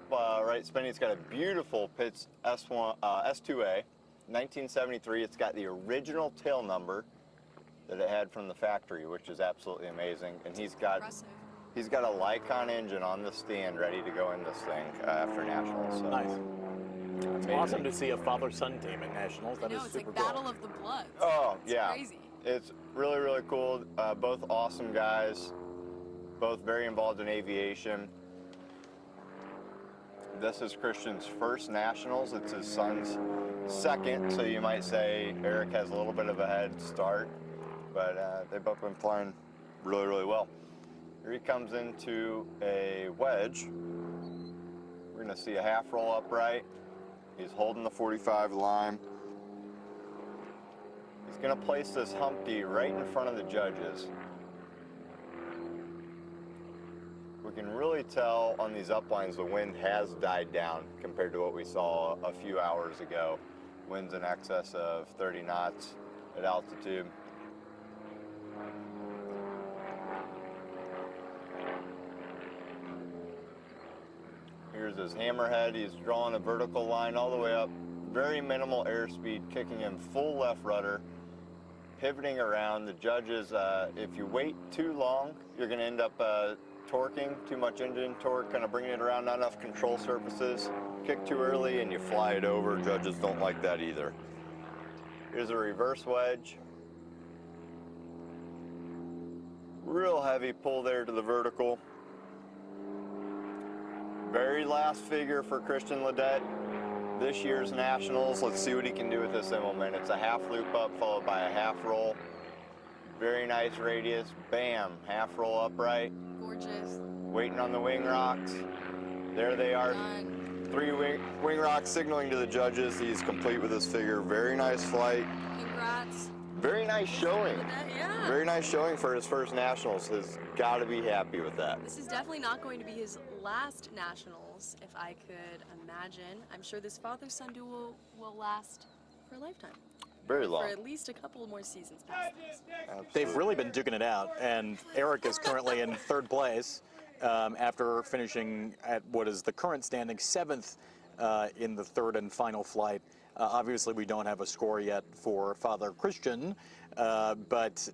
right spin. He's got a beautiful Pitts S2A, 1973. It's got the original tail number that it had from the factory, which is absolutely amazing. And he's got a Lycon engine on the stand ready to go in this thing after Nationals. So. Nice. It's awesome to see a father-son team at Nationals. That is super it's like Battle of the Bloods. Oh, it's crazy. It's really, really cool. Both awesome guys. Both very involved in aviation. This is Christian's first Nationals. It's his son's second, so you might say Eric has a little bit of a head start, but they've both been flying really, really well. Here he comes into a wedge. We're gonna see a half roll upright. He's holding the 45 line. He's gonna place this Humpty right in front of the judges. We can really tell on these uplines the wind has died down compared to what we saw a few hours ago. Winds in excess of 30 knots at altitude. Here's his hammerhead. He's drawing a vertical line all the way up. Very minimal airspeed, kicking in full left rudder, pivoting around. The judges, if you wait too long, you're going to end up torquing, too much engine torque, kind of bringing it around, not enough control surfaces. Kick too early and you fly it over. Judges don't like that either. Here's a reverse wedge. Real heavy pull there to the vertical. Very last figure for Christian Ledet. This year's Nationals. Let's see what he can do with this Immelman. It's a half loop up followed by a half roll. Very nice radius. Bam, half roll upright. Gorgeous. Waiting on the wing rocks. There they are. Done. 3 wing rocks signaling to the judges. He's complete with his figure. Very nice flight. Congrats. Very nice showing. Yeah. Very nice showing for his first Nationals. Has got to be happy with that. This is definitely not going to be his last Nationals, if I could imagine. I'm sure this father-son duel will last for a lifetime. Very long. For at least a couple more seasons past this. They've really been duking it out, and Eric is currently in third place after finishing at what is the current standing 7th in the third and final flight. Obviously, we don't have a score yet for Father Christian, but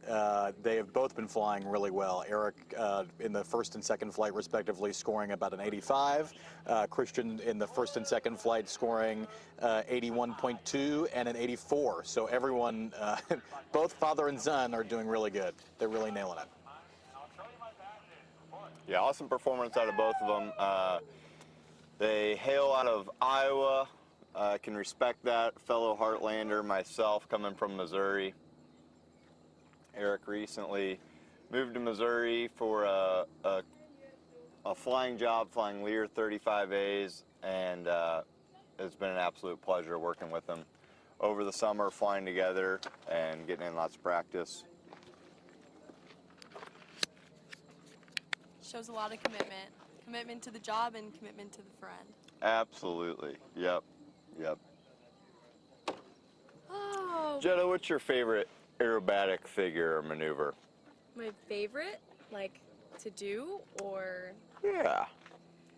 they have both been flying really well. Eric in the first and second flight, respectively, scoring about an 85. Christian in the first and second flight scoring 81.2 and an 84. So everyone, both father and son, are doing really good. They're really nailing it. Yeah, awesome performance out of both of them. They hail out of Iowa. I can respect that. Fellow Heartlander, myself, coming from Missouri. Eric recently moved to Missouri for a flying job, flying Lear 35As, and it's been an absolute pleasure working with him over the summer, flying together and getting in lots of practice. Shows a lot of commitment. Commitment to the job and commitment to the friend. Absolutely. Yep. Yep. Oh. Jetta, what's your favorite aerobatic figure or maneuver? My favorite, like, to do, or? Yeah.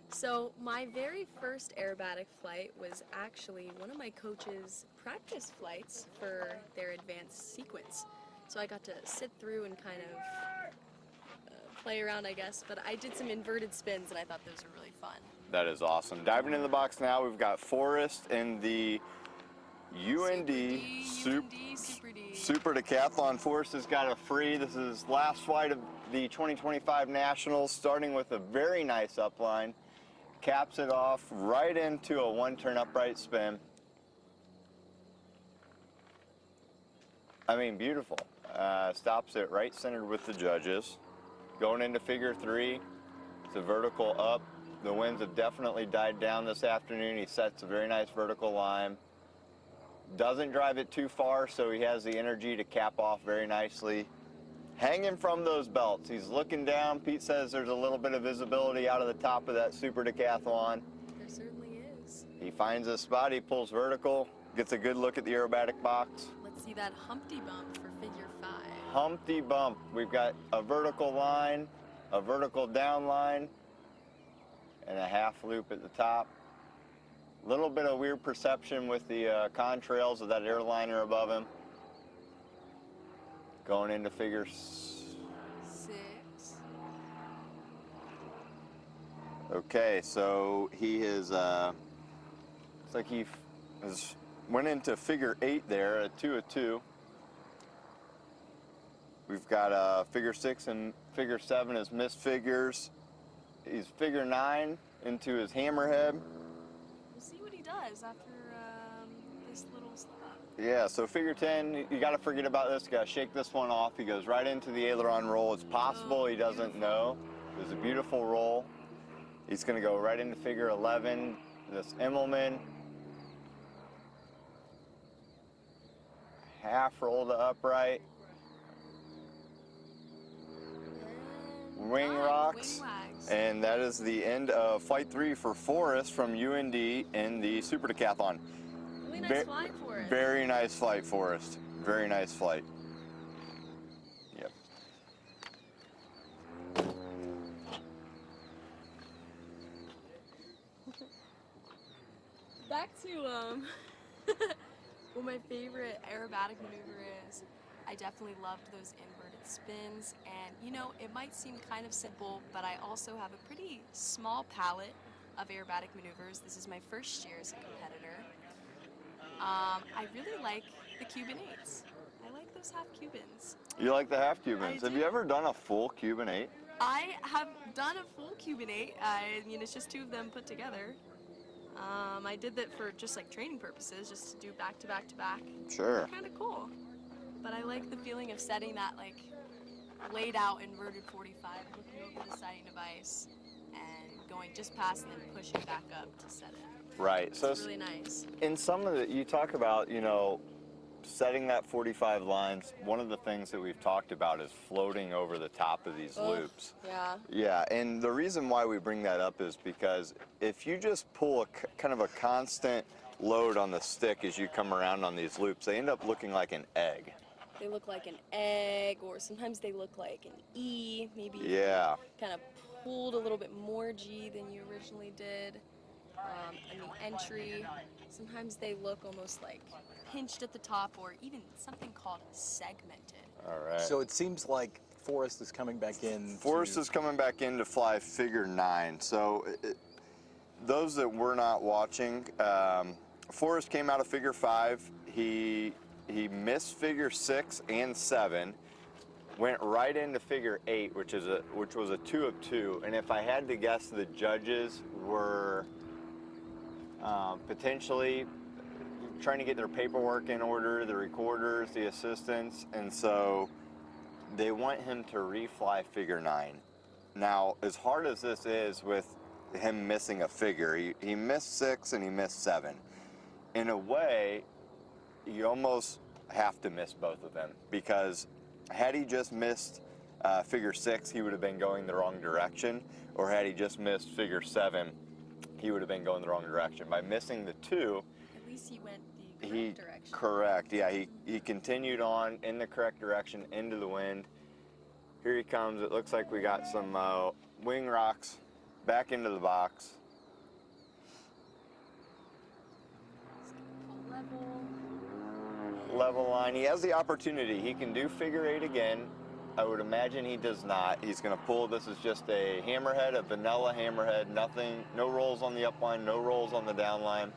So my very first aerobatic flight was actually one of my coach's practice flights for their advanced sequence. So I got to sit through and kind of play around, I guess, but I did some inverted spins and I thought those were really fun. That is awesome. Diving in the box now, we've got Forrest in the UND Super Decathlon. Forrest has got a free. This is last flight of the 2025 Nationals, starting with a very nice upline. Caps it off right into a one-turn upright spin. I mean, beautiful. Stops it right centered with the judges. Going into figure 3, it's a vertical up. The winds have definitely died down this afternoon. He sets a very nice vertical line. Doesn't drive it too far, so he has the energy to cap off very nicely. Hanging from those belts. He's looking down. Pete says there's a little bit of visibility out of the top of that Super Decathlon. There certainly is. He finds a spot, he pulls vertical, gets a good look at the aerobatic box. Let's see that Humpty bump for figure 5. Humpty bump. We've got a vertical line, a vertical down line, and a half loop at the top. A little bit of weird perception with the contrails of that airliner above him. Going into figure 6. Okay, so he is, it's like he went into figure 8 there, a 2 of 2. We've got figure 6 and figure 7 as missed figures. He's figure 9 into his hammerhead. We'll see what he does after this little slot. Yeah, so figure 10, you got to forget about this. You got to shake this one off. He goes right into the aileron roll. It's possible he doesn't know. There's a beautiful roll. He's going to go right into figure 11. This Immelman. Half roll to upright. Wing rocks. Wing wags. And that is the end of flight 3 for Forrest from UND in the Super Decathlon. Really nice flight for us. Very nice flight, Forrest. Very nice flight. Yep. Back to what my favorite aerobatic maneuver is. I definitely loved those inverted spins, and you know, it might seem kind of simple, but I also have a pretty small palette of aerobatic maneuvers. This is my first year as a competitor. I really like the Cuban 8s. I like those half Cubans. You like the half Cubans. Have you ever done a full Cuban 8? I have done a full Cuban 8. I mean, it's just 2 of them put together. I did that for just like training purposes, just to do back to back to back. Sure. Kind of cool. But I like the feeling of setting that like laid out inverted 45, looking over the sighting device, and going just past and then pushing back up to set it. Right. So it's really nice. In some of the, you talk about, you know, setting that 45 lines. One of the things that we've talked about is floating over the top of these loops. Yeah. Yeah, and the reason why we bring that up is because if you just pull a kind of a constant load on the stick as you come around on these loops, they end up looking like an egg. They look like an egg, or sometimes they look like an E, maybe Yeah. kind of pulled a little bit more G than you originally did. And the entry, sometimes they look almost like pinched at the top, or even something called segmented. All right. So it seems like Forrest is coming back in. Forrest is coming back in to fly figure 9. So those that were not watching, Forrest came out of figure 5. He missed figure 6 and 7, went right into figure 8, which was a 2 of 2. And if I had to guess, the judges were potentially trying to get their paperwork in order, the recorders, the assistants, and so they want him to refly figure 9. Now, as hard as this is with him missing a figure, he missed 6 and he missed 7. In a way, you almost have to miss both of them, because had he just missed figure 6, he would have been going the wrong direction, or had he just missed figure 7, he would have been going the wrong direction. By missing the 2, at least he went the correct direction. Correct, yeah, he continued on in the correct direction into the wind. Here he comes. It looks like we got some wing rocks back into the box. Level line. He has the opportunity. He can do figure 8 again. I would imagine he does not. He's going to pull. This is just a hammerhead, a vanilla hammerhead. Nothing, no rolls on the up line, no rolls on the down line.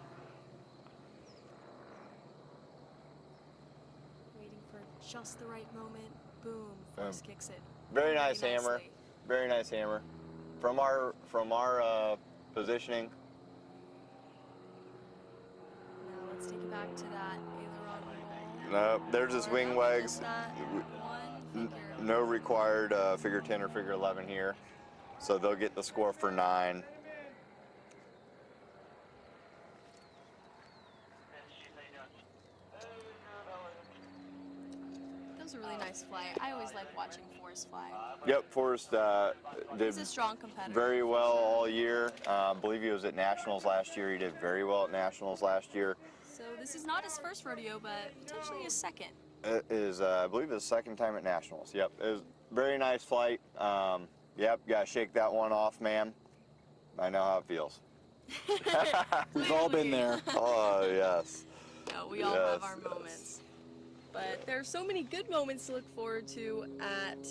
Waiting for just the right moment. Boom. Forrest kicks it. Very nice hammer. Nicely. Very nice hammer. From our positioning. Now let's take it back to that aileron roll. No, there's his wing wags. One figure. No required figure 10 or figure 11 here. So they'll get the score for 9. That was a really nice flight. I always like watching Forrest fly. Yep, Forrest did He's a strong competitor. very well all year. I believe he was at Nationals last year. He did very well at Nationals last year. So this is not his first rodeo, but potentially his second. It is, I believe, his second time at Nationals. Yep, it was a very nice flight. Yep, gotta shake that one off, ma'am. I know how it feels. We've all been there. Oh, yes. No, we all have our moments. But there are so many good moments to look forward to at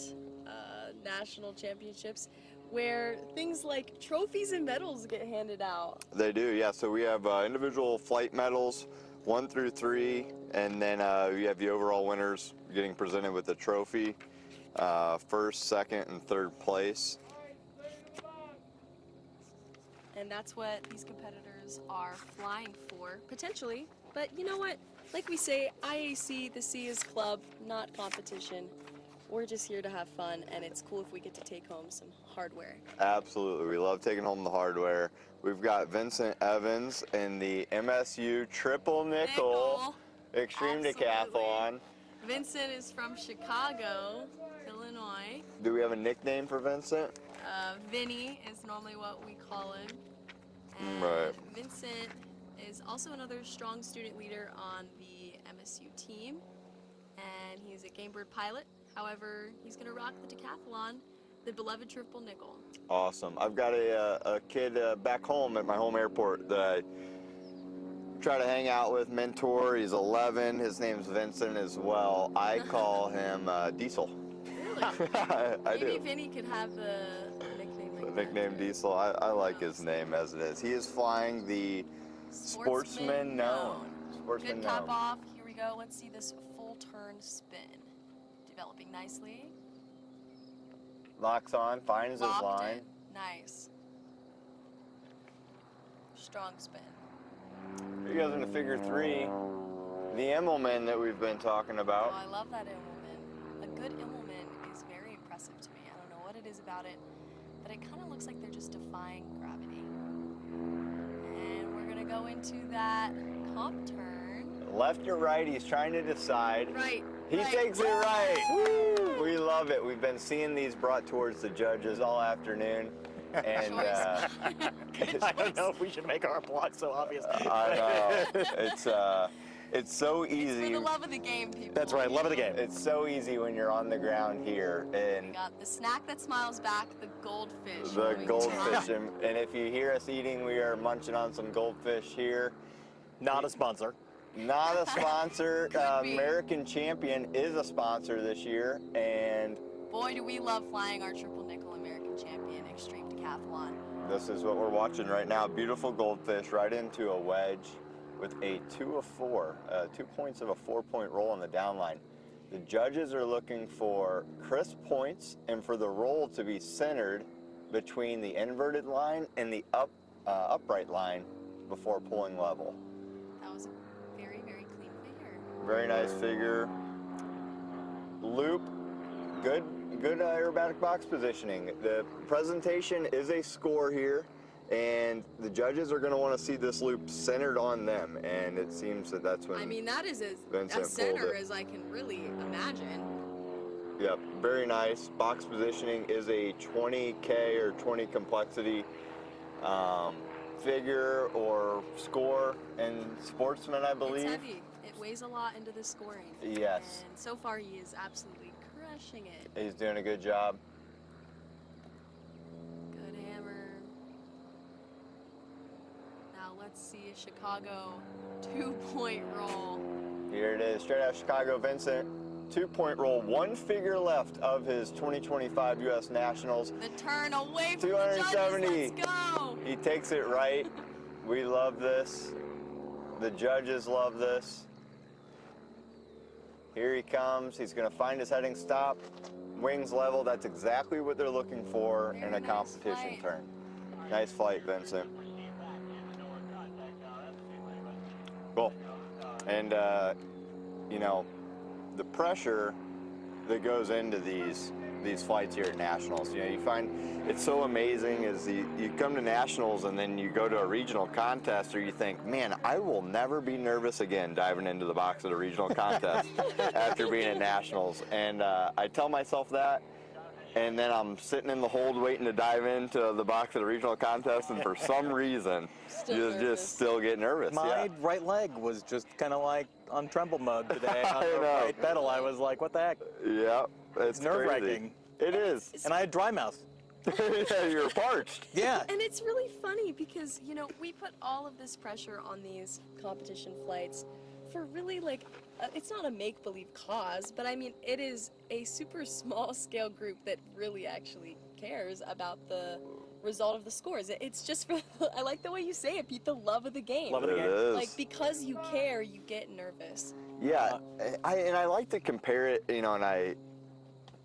national championships, where things like trophies and medals get handed out. They do, yeah. So we have individual flight medals, 1 through 3, and then we have the overall winners getting presented with the trophy, first, second, and third place. And that's what these competitors are flying for, potentially. But you know what? Like we say, IAC, the C is club, not competition. we're just here to have fun, and it's cool if we get to take home some hardware. Absolutely. We love taking home the hardware. We've got Vincent Evans in the MSU Triple Nickel Extreme Absolutely. Decathlon. Vincent is from Chicago, Illinois. Do we have a nickname for Vincent? Vinny is normally what we call him. And Right. Vincent is also another strong student leader on the MSU team, and he's a Gamebird pilot. However, he's going to rock the decathlon, the beloved Triple Nickel. Awesome. I've got a kid back home at my home airport that I try to hang out with, mentor. He's 11. His name's Vincent as well. I call him Diesel. Really? I Maybe do. Vinny could have the nickname like Nickname that, too. Diesel. I like his name as it is. He is flying the Sportsman known. Sportsman Good top known. off. Here we go. Let's see this full turn spin. Developing nicely. Locks on, finds his Locked line. it. Nice. Strong spin. Here he goes into figure 3. The Immelman that we've been talking Oh, about. I love that Immelman. A good Immelman is very impressive to me. I don't know what it is about it, but it kind of looks like they're just defying gravity. And we're gonna go into that comp turn. Left or right, he's trying to decide. Right. He right. takes it right. Woo! We love it. We've been seeing these brought towards the judges all afternoon. And Choice. I don't know if we should make our applause so obvious. I know. It's so easy. It's for the love of the game, people. That's right, love of the game. It's so easy when you're on the ground here. And We got the snack that smiles back, the goldfish. the going goldfish. down. And if you hear us eating, we are munching on some goldfish here. Not a sponsor. Not a sponsor. Could be. American Champion is a sponsor this year. And Boy, do we love flying our Triple Nickel American Champion Extreme Decathlon. this is what we're watching right now. Beautiful goldfish right into a wedge with a 2 of 4, 2 points of a 4-point roll on the downline. The judges are looking for crisp points and for the roll to be centered between the inverted line and the upright line before pulling level. That was a very, very clean figure. Very nice figure. Loop, good aerobatic box positioning. The presentation is a score here, and the judges are going to want to see this loop centered on them, and it seems that that's when I mean, that is as Vincent center pulled it. as I can really imagine. Yep, very nice. Box positioning is a 20K or 20 complexity figure or score in Sportsman, I believe. It's heavy. It weighs a lot into the scoring. Yes. And so far, he is absolutely crushing it. He's doing a good job. Good hammer. Now let's see a Chicago 2-point roll. Here it is, straight out of Chicago, Vincent. 2-point roll, 1 figure left of his 2025 U.S. Nationals. The turn away from the 270. judges. Let's go. He takes it right. We love this. The judges love this. Here he comes. He's going to find his heading stop. Wings level. That's exactly what they're looking for in a Very nice competition flight. turn. Nice flight, Vincent. Cool. And, you know, the pressure that goes into these flights here at Nationals, you know, you find it's so amazing as you come to Nationals and then you go to a regional contest, or you think, man, I will never be nervous again diving into the box at a regional contest after being at Nationals. And I tell myself that, and then I'm sitting in the hold waiting to dive into the box at a regional contest, and for some reason, just still get nervous. My Yeah. right leg was just kind of like on tremble mode today. On I the know. right pedal, I was like, what the heck? Yeah, it's nerve-wracking. It is. And I had dry mouth. Yeah, you're parched. Yeah. And it's really funny because, you know, we put all of this pressure on these competition flights for really like, it's not a make-believe cause, but I mean, it is a super small scale group that really actually cares about the result of the scores. It's just for, I like the way you say it, Pete, the love of the game. Love of the It game. is. Like, because you care, you get nervous. Yeah, I like to compare it, you know, and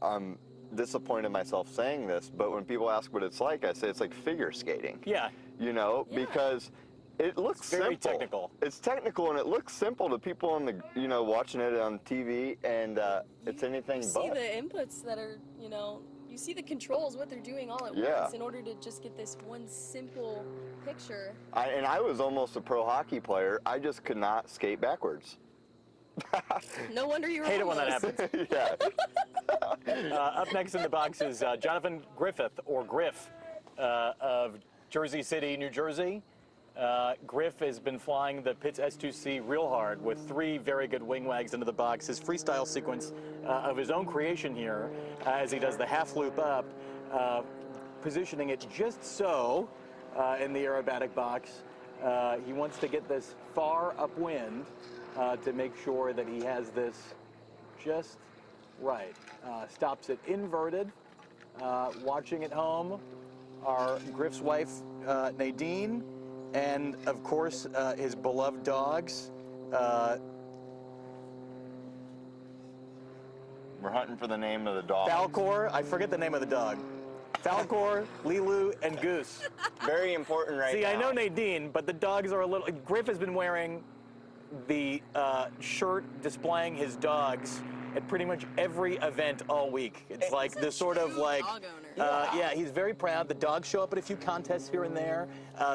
I'm disappointed in myself saying this, but when people ask what it's like, I say it's like figure skating. Yeah. You know, Yeah. because It looks It's very simple. technical. It's technical, and it looks simple to people on the, watching it on TV, and it's anything You but. see the inputs that are, you see the controls, what they're doing all at Yeah. once in order to just get this one simple picture. And I was almost a pro hockey player. I just could not skate backwards. No wonder you were Hate it when that almost. happens. Yeah. Up next in the box is Jonathan Griffith, or Griff, of Jersey City, New Jersey. Griff has been flying the Pitts S2C real hard with 3 very good wing wags into the box. His freestyle sequence of his own creation here as he does the half loop up, positioning it just so in the aerobatic box. He wants to get this far upwind to make sure that he has this just right. Stops it inverted. Watching at home are Griff's wife, Nadine, and of course his beloved dogs. We're hunting for the name of the dog. Falcor, I forget the name of the dog. Falcor, Lilu, and Goose. Very important right now. See, I know Nadine, but the dogs are a little... Griff has been wearing the shirt displaying his dogs at pretty much every event all week. It's like this sort of like... Dog owner. Yeah, he's very proud. The dogs show up at a few contests here and there.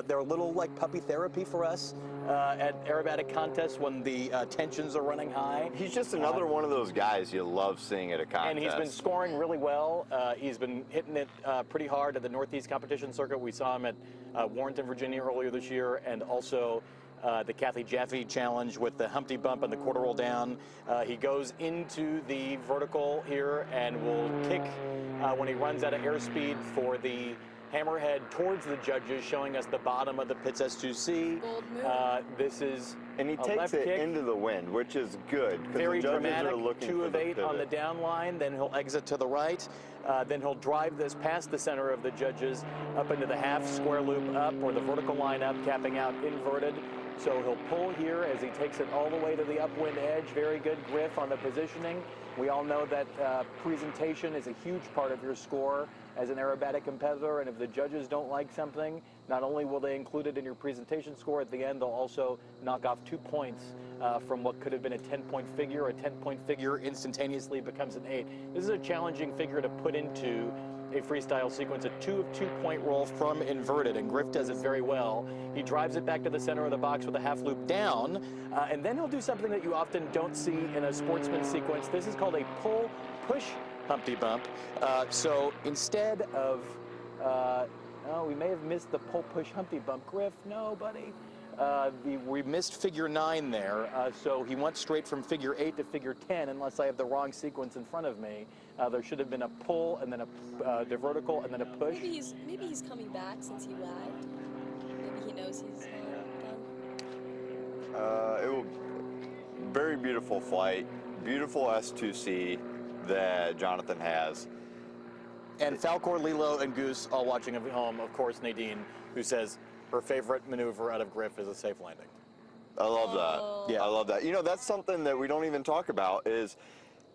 They're a little like puppy therapy for us at aerobatic contests when the tensions are running high. He's just another one of those guys you love seeing at a contest. And he's been scoring really well. He's been hitting it pretty hard at the Northeast competition circuit. We saw him at Warrenton, Virginia earlier this year, and also the Kathy Jaffe Challenge with the Humpty Bump and the quarter roll down. He goes into the vertical here and will kick when he runs out of airspeed for the hammerhead towards the judges, showing us the bottom of the Pitts S2C. Bold move. This is And he a takes left it kick. into the wind, which is good. 'Cause Very the judges dramatic, are looking 2 for of the 8 on the pivot. down line, then he'll exit to the right, then he'll drive this past the center of the judges up into the half square loop up, or the vertical line up, capping out inverted. So he'll pull here as he takes it all the way to the upwind edge. Very good Griff on the positioning. We all know that presentation is a huge part of your score as an aerobatic competitor, and if the judges don't like something, not only will they include it in your presentation score, at the end they'll also knock off 2 points from what could have been a 10-point figure. A 10-point figure instantaneously becomes an 8. This is a challenging figure to put into a freestyle sequence, a 2 of 2-point roll from inverted, and Griff does it very well. He drives it back to the center of the box with a half loop down, and then he'll do something that you often don't see in a Sportsman sequence. This is called a pull-push Humpty Bump. So instead of, oh, we may have missed the pull-push Humpty Bump. Griff, no, buddy. We missed figure 9 there, so he went straight from figure 8 to figure 10, unless I have the wrong sequence in front of me. There should have been a pull, and then the vertical, and then a push. Maybe he's coming back since he lagged. Maybe he knows he's done. It will very beautiful flight, beautiful S2C that Jonathan has. And Falcor, Lilo, and Goose all watching at home. Of course, Nadine, who says her favorite maneuver out of Griff is a safe landing. I love that. Yeah. I love that. That's something that we don't even talk about is,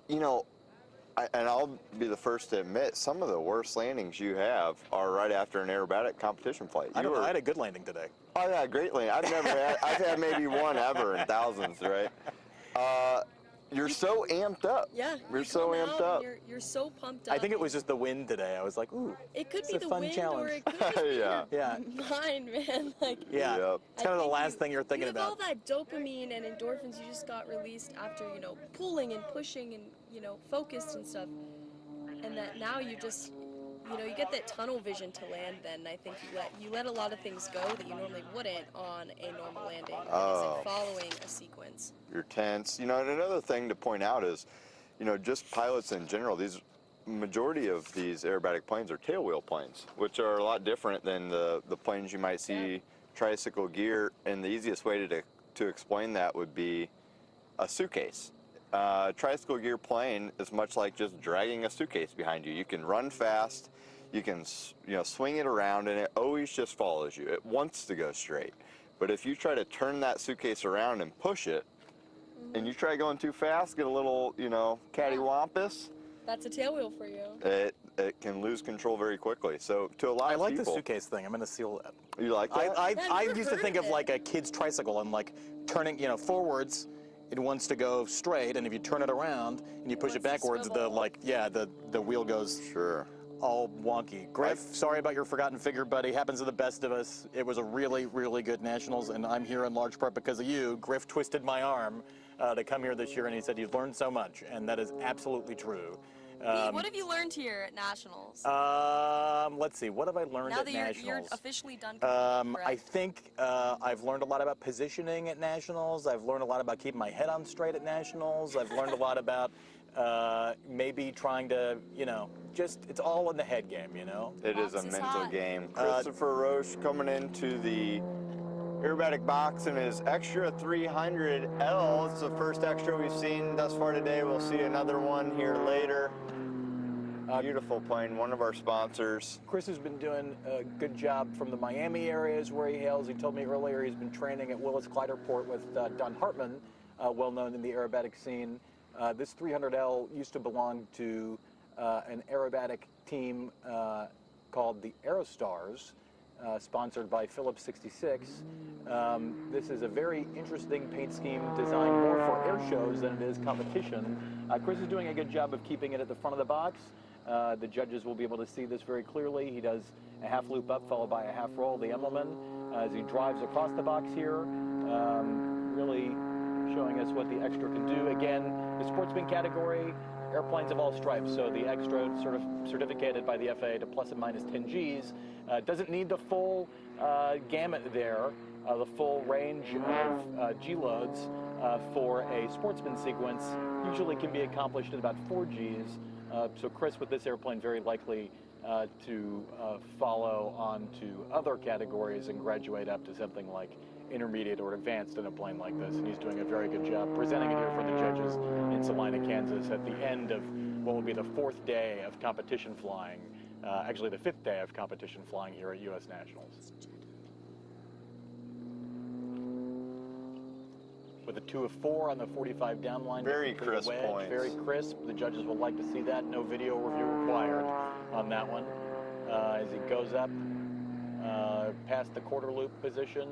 and I'll be the first to admit, some of the worst landings you have are right after an aerobatic competition flight. I had a good landing today. Oh yeah, great landing. I've had maybe one ever in thousands, right? You're so amped up. Yeah. You're you so come amped out, up. You're so pumped up. I think it was just the wind today. I was like, ooh. It could it's be a the fun wind, challenge. or it could just be Yeah. your mind, man. Like, Yeah. Yep. It's kind of the think last thing you're thinking you have about. all that dopamine and endorphins you just got released after, pulling and pushing and, focused and stuff. And that now you just, you get that tunnel vision to land then. I think you let a lot of things go that you normally wouldn't on a normal landing. Oh. Following a sequence. You're tense. And another thing to point out is, just pilots in general, majority of these aerobatic planes are tailwheel planes, which are a lot different than the planes you might see tricycle gear. And the easiest way to explain that would be a suitcase. Tricycle gear plane is much like just dragging a suitcase behind you. You can run fast, you can swing it around, and it always just follows you. It wants to go straight. But if you try to turn that suitcase around and push it, and you try going too fast, get a little, cattywampus. That's a tailwheel for you. it can lose control very quickly. So to a lot I of like people, the suitcase thing. I'm going to seal that. you like that? I used to think of like a kid's tricycle and like turning, forwards, it wants to go straight, and if you turn it around and you push it backwards, the wheel goes all wonky. Griff, sorry about your forgotten figure, buddy. Happens to the best of us. It was a really, really good Nationals, and I'm here in large part because of you. Griff twisted my arm to come here this year, and he said you've learned so much, and that is absolutely true. Pete, what have you learned here at Nationals? Let's see. What have I learned now at that Nationals? you're officially done. I think I've learned a lot about positioning at Nationals. I've learned a lot about keeping my head on straight at Nationals. I've learned a lot about maybe trying to, it's all in the head game, It is a mental game. Christopher Roche coming into the aerobatic box in his extra 300L. It's the first extra we've seen thus far today. We'll see another one here later. Beautiful plane, one of our sponsors. Chris has been doing a good job from the Miami areas where he hails. He told me earlier he's been training at Willis Gliderport with Don Hartman, well known in the aerobatic scene. This 300L used to belong to an aerobatic team called the Aerostars, sponsored by Phillips 66. This is a very interesting paint scheme designed more for air shows than it is competition. Chris is doing a good job of keeping it at the front of the box. The judges will be able to see this very clearly. He does a half loop up followed by a half roll, the Emmelman, as he drives across the box here, really showing us what the extra can do. Again, the Sportsman category, airplanes of all stripes, so the extra sort of certificated by the FAA to plus and minus 10 Gs. Doesn't need the full gamut there, the full range of G loads for a Sportsman sequence usually can be accomplished at about 4 Gs. So Chris, with this airplane, very likely to follow on to other categories and graduate up to something like intermediate or advanced in a plane like this, and he's doing a very good job presenting it here for the judges in Salina, Kansas at the end of what will be the 4th day of competition flying, actually the 5th day of competition flying here at U.S. Nationals. With a 2 of 4 on the 45 down line. Very crisp points. Very crisp. The judges will like to see that. No video review required on that one. As he goes up past the quarter loop position,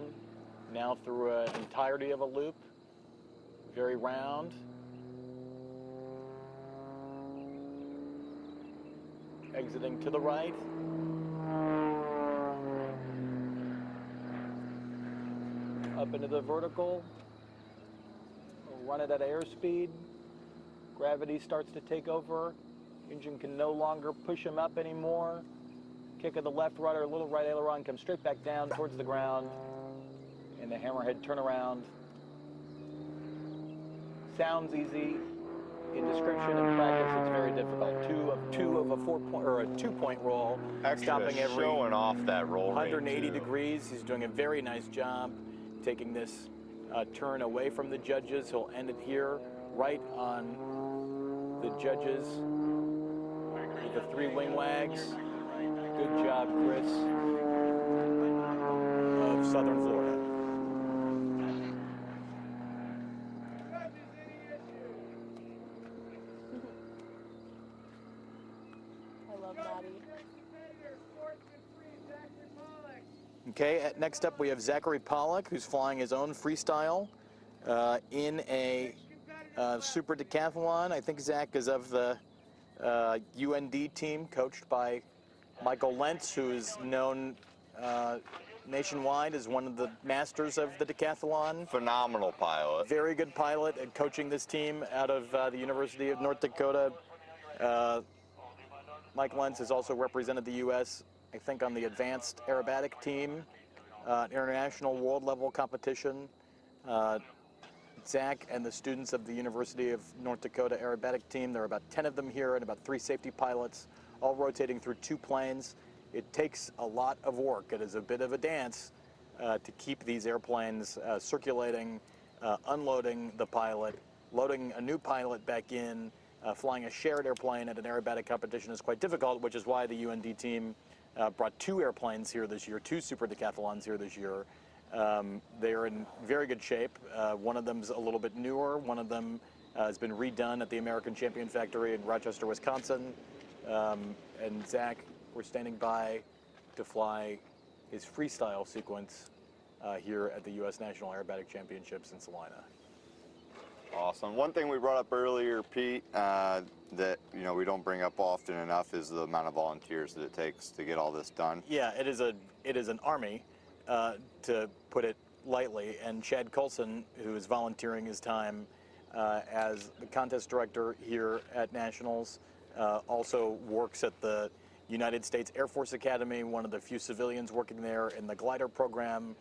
now through an entirety of a loop, very round. Exiting to the right. Up into the vertical. Run it at airspeed. Gravity starts to take over. Engine can no longer push him up anymore. Kick of the left rudder, a little right aileron, comes straight back down towards the ground. And the hammerhead turnaround. Sounds easy. In description and practice, it's very difficult. Two of a 4-point or a 2-point roll, stopping every showing off that roll 180 degrees. He's doing a very nice job taking this turn away from the judges. He'll end it here, right on the judges with the 3 wing wags. Good job, Chris, of Southern Florida. Okay, next up we have Zachary Pollock, who's flying his own freestyle in a super decathlon. I think Zach is of the UND team, coached by Michael Lentz, who is known nationwide as one of the masters of the decathlon. Phenomenal pilot. Very good pilot at coaching this team out of the University of North Dakota. Mike Lentz has also represented the U.S., I think, on the advanced aerobatic team, international world level competition. Zach and the students of the University of North Dakota aerobatic team, there are about 10 of them here and about 3 safety pilots, all rotating through 2 planes. It takes a lot of work. It is a bit of a dance to keep these airplanes circulating, unloading the pilot, loading a new pilot back in. Flying a shared airplane at an aerobatic competition is quite difficult, which is why the UND team brought 2 airplanes here this year, 2 super decathlons here this year. They are in very good shape. One of them's a little bit newer. One of them has been redone at the American Champion Factory in Rochester, Wisconsin. And Zach, we're standing by to fly his freestyle sequence here at the U.S. National Aerobatic Championships in Salina. Awesome. One thing we brought up earlier, Pete, that we don't bring up often enough is the amount of volunteers that it takes to get all this done. Yeah, it is an army, to put it lightly, and Chad Coulson, who is volunteering his time as the contest director here at Nationals, also works at the United States Air Force Academy, one of the few civilians working there in the glider program,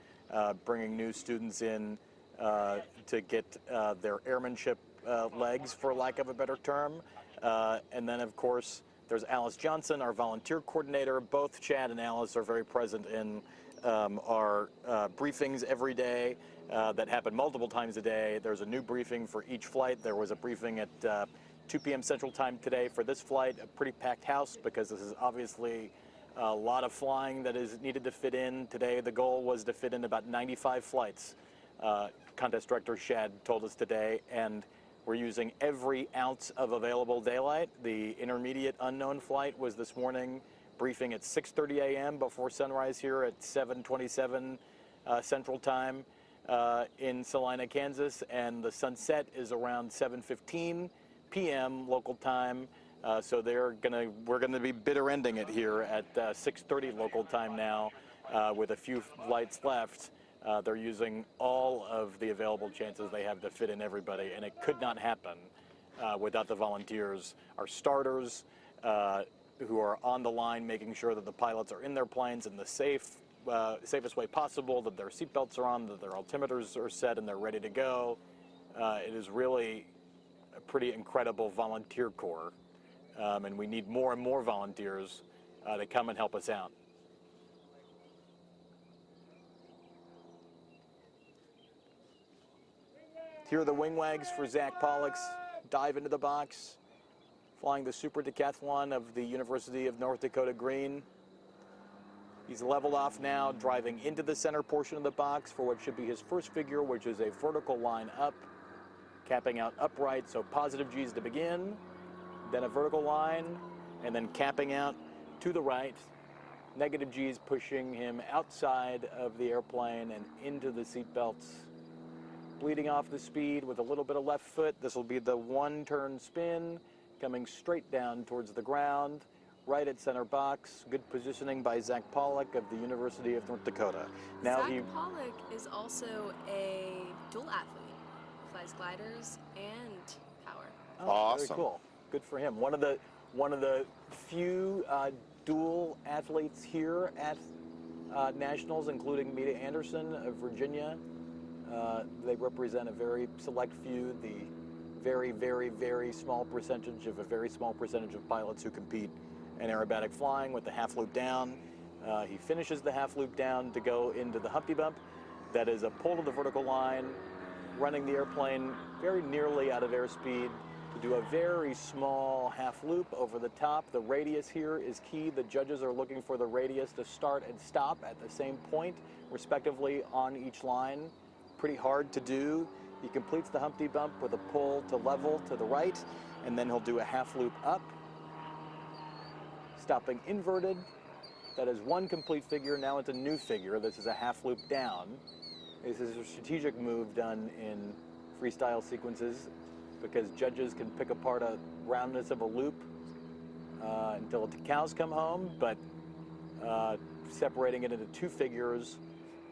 bringing new students in to get their airmanship legs, for lack of a better term. And then, of course, there's Alice Johnson, our volunteer coordinator. Both Chad and Alice are very present in our briefings every day that happen multiple times a day. There's a new briefing for each flight. There was a briefing at 2 p.m. Central Time today for this flight, a pretty packed house because this is obviously a lot of flying that is needed to fit in. Today, the goal was to fit in about 95 flights. Contest director Chad told us today, and we're using every ounce of available daylight. The intermediate unknown flight was this morning, briefing at 6:30 a.m. before sunrise here at 7:27 Central Time in Salina, Kansas, and the sunset is around 7:15 p.m. local time. So we're gonna be bitter ending it here at 6:30 local time now, with a few flights left. They're using all of the available chances they have to fit in everybody, and it could not happen without the volunteers. Our starters, who are on the line making sure that the pilots are in their planes in the safest way possible, that their seatbelts are on, that their altimeters are set, and they're ready to go. It is really a pretty incredible volunteer corps, and we need more and more volunteers to come and help us out. Here are the wing wags for Zach Pollock's dive into the box, flying the Super Decathlon of the University of North Dakota Green. He's leveled off now, driving into the center portion of the box for what should be his first figure, which is a vertical line up, capping out upright, so positive G's to begin, then a vertical line, and then capping out to the right. Negative G's pushing him outside of the airplane and into the seat belts. Bleeding off the speed with a little bit of left foot. This will be the one-turn spin, coming straight down towards the ground, right at center box. Good positioning by Zach Pollock of the University of North Dakota. Now Zach Pollock is also a dual athlete. He flies gliders and power. Oh, awesome. Very cool. Good for him. One of the few dual athletes here at Nationals, including Mita Anderson of Virginia. They represent a very select few, the very, very, very small percentage of pilots who compete in aerobatic flying with the half loop down. He finishes the half loop down to go into the Humpty Bump. That is a pull to the vertical line, running the airplane very nearly out of airspeed to do a very small half loop over the top. The radius here is key. The judges are looking for the radius to start and stop at the same point, respectively, on each line. Pretty hard to do. He completes the Humpty Bump with a pull to level to the right, and then he'll do a half loop up, stopping inverted. That is one complete figure. Now it's a new figure. This is a half loop down. This is a strategic move done in freestyle sequences because judges can pick apart a roundness of a loop until the cows come home, but separating it into two figures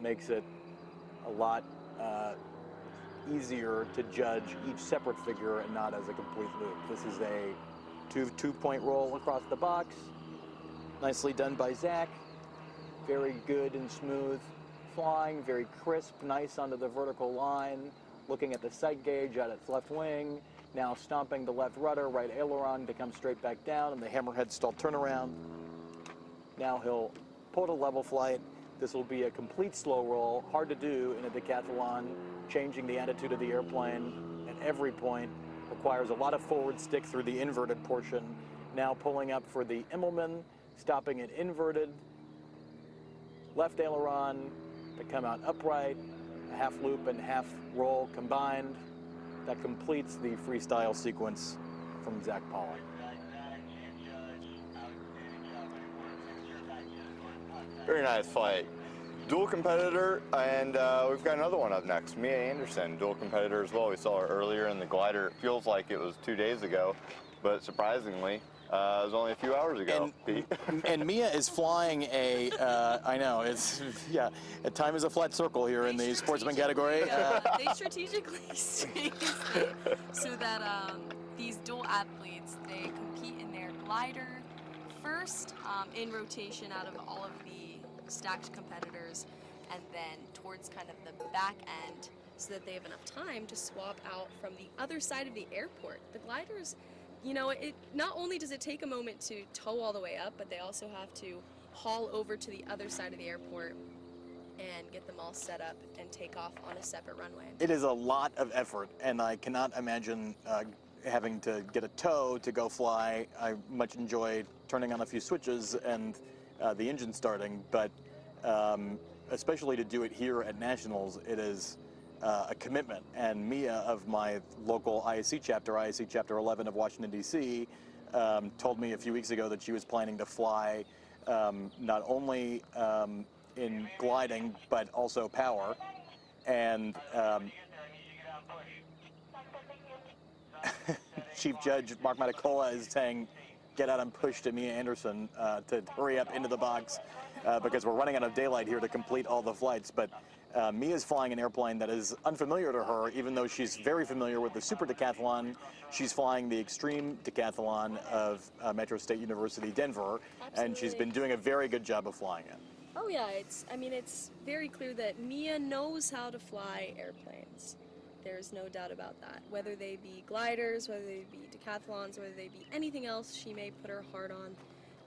makes it a lot easier to judge each separate figure and not as a complete loop. This is a two-point roll across the box. Nicely done by Zach. Very good and smooth flying, very crisp, nice onto the vertical line. Looking at the sight gauge at its left wing. Now stomping the left rudder, right aileron to come straight back down, and the hammerhead stall turnaround. Now he'll pull to level flight. This will be a complete slow roll, hard to do in a decathlon. Changing the attitude of the airplane at every point requires a lot of forward stick through the inverted portion. Now pulling up for the Immelman, stopping it inverted. Left aileron to come out upright, a half loop and half roll combined. That completes the freestyle sequence from Zach Pollock. Very nice flight. Dual competitor, and we've got another one up next. Mia Anderson, dual competitor as well. We saw her earlier in the glider. It feels like it was 2 days ago, but surprisingly, it was only a few hours ago. And Mia is flying a, I know, it's, yeah, at time is a flat circle here in the sportsman category. They strategically space it so that these dual athletes, they compete in their glider first in rotation out of all of the stacked competitors, and then towards kind of the back end so that they have enough time to swap out from the other side of the airport. The gliders, you know, it not only does it take a moment to tow all the way up, but they also have to haul over to the other side of the airport and get them all set up and take off on a separate runway. It is a lot of effort, and I cannot imagine having to get a tow to go fly. I much enjoy turning on a few switches and the engine starting, but especially to do it here at Nationals, it is a commitment. And Mia of my local ISC chapter 11 of Washington, D.C., told me a few weeks ago that she was planning to fly not only in gliding, but also power. And Chief Judge Mark Matacola is saying, get out and push to Mia Anderson to hurry up into the box because we're running out of daylight here to complete all the flights. But Mia's flying an airplane that is unfamiliar to her, even though she's very familiar with the super decathlon. She's flying the extreme decathlon of Metro State University, Denver, and she's been doing a very good job of flying it. Oh yeah, it's very clear that Mia knows how to fly airplanes. There's no doubt about that. Whether they be gliders, whether they be decathlons, whether they be anything else she may put her heart on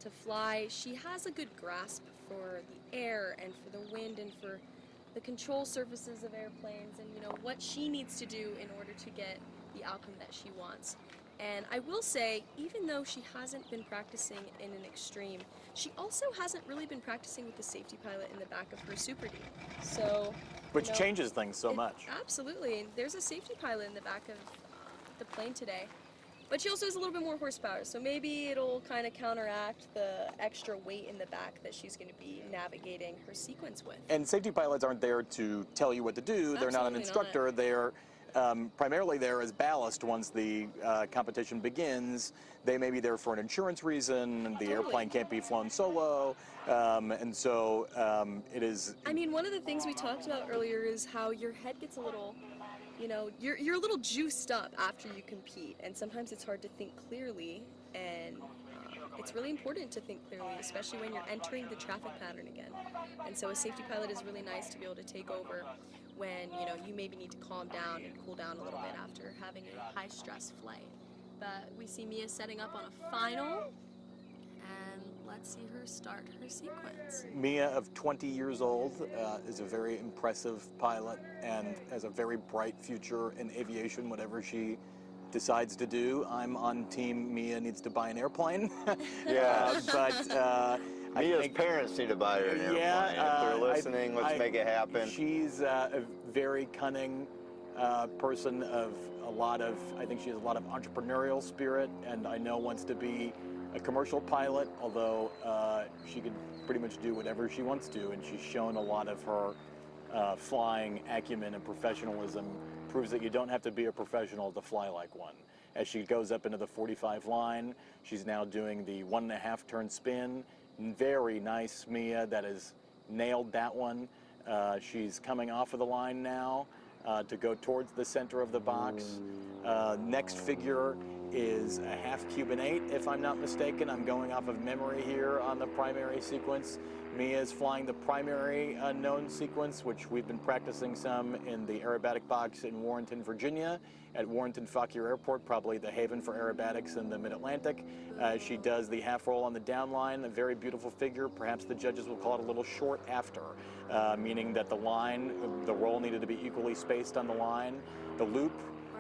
to fly, she has a good grasp for the air and for the wind and for the control surfaces of airplanes and, you know, what she needs to do in order to get the outcome that she wants. And I will say, even though she hasn't been practicing in an extreme, she also hasn't really been practicing with the safety pilot in the back of her Super D. So, which changes things so much. Absolutely. There's a safety pilot in the back of the plane today. But she also has a little bit more horsepower, so maybe it'll kind of counteract the extra weight in the back that she's going to be navigating her sequence with. And safety pilots aren't there to tell you what to do. They're not an instructor. They're primarily there as ballast once the competition begins. They may be there for an insurance reason. The airplane can't be flown solo. And so it is... I mean, one of the things we talked about earlier is how your head gets a little, you know, you're a little juiced up after you compete. And sometimes it's hard to think clearly. And it's really important to think clearly, especially when you're entering the traffic pattern again. And so a safety pilot is really nice to be able to take over when, you know, you maybe need to calm down and cool down a little bit after having a high-stress flight. But we see Mia setting up on a final, and let's see her start her sequence. Mia, of 20 years old, is a very impressive pilot and has a very bright future in aviation, whatever she decides to do. I'm on team Mia needs to buy an airplane. Yeah. But Mia's parents need to buy her an airplane. If they're listening, let's make it happen. She's a very cunning person of a lot of, I think she has a lot of entrepreneurial spirit, and I know wants to be a commercial pilot, although she can pretty much do whatever she wants to, and she's shown a lot of her flying acumen and professionalism. Proves that you don't have to be a professional to fly like one. As she goes up into the 45 line, she's now doing the 1.5 turn spin. Very nice, Mia, that has nailed that one. She's coming off of the line now to go towards the center of the box. Next figure is a half Cuban 8, if I'm not mistaken. I'm going off of memory here on the primary sequence. Mia is flying the primary known sequence, which we've been practicing some in the aerobatic box in Warrenton, Virginia, at Warrenton-Fauquier Airport, probably the haven for aerobatics in the Mid-Atlantic. She does the half roll on the down line, a very beautiful figure. Perhaps the judges will call it a little short after, meaning that the line, the roll needed to be equally spaced on the line. The loop,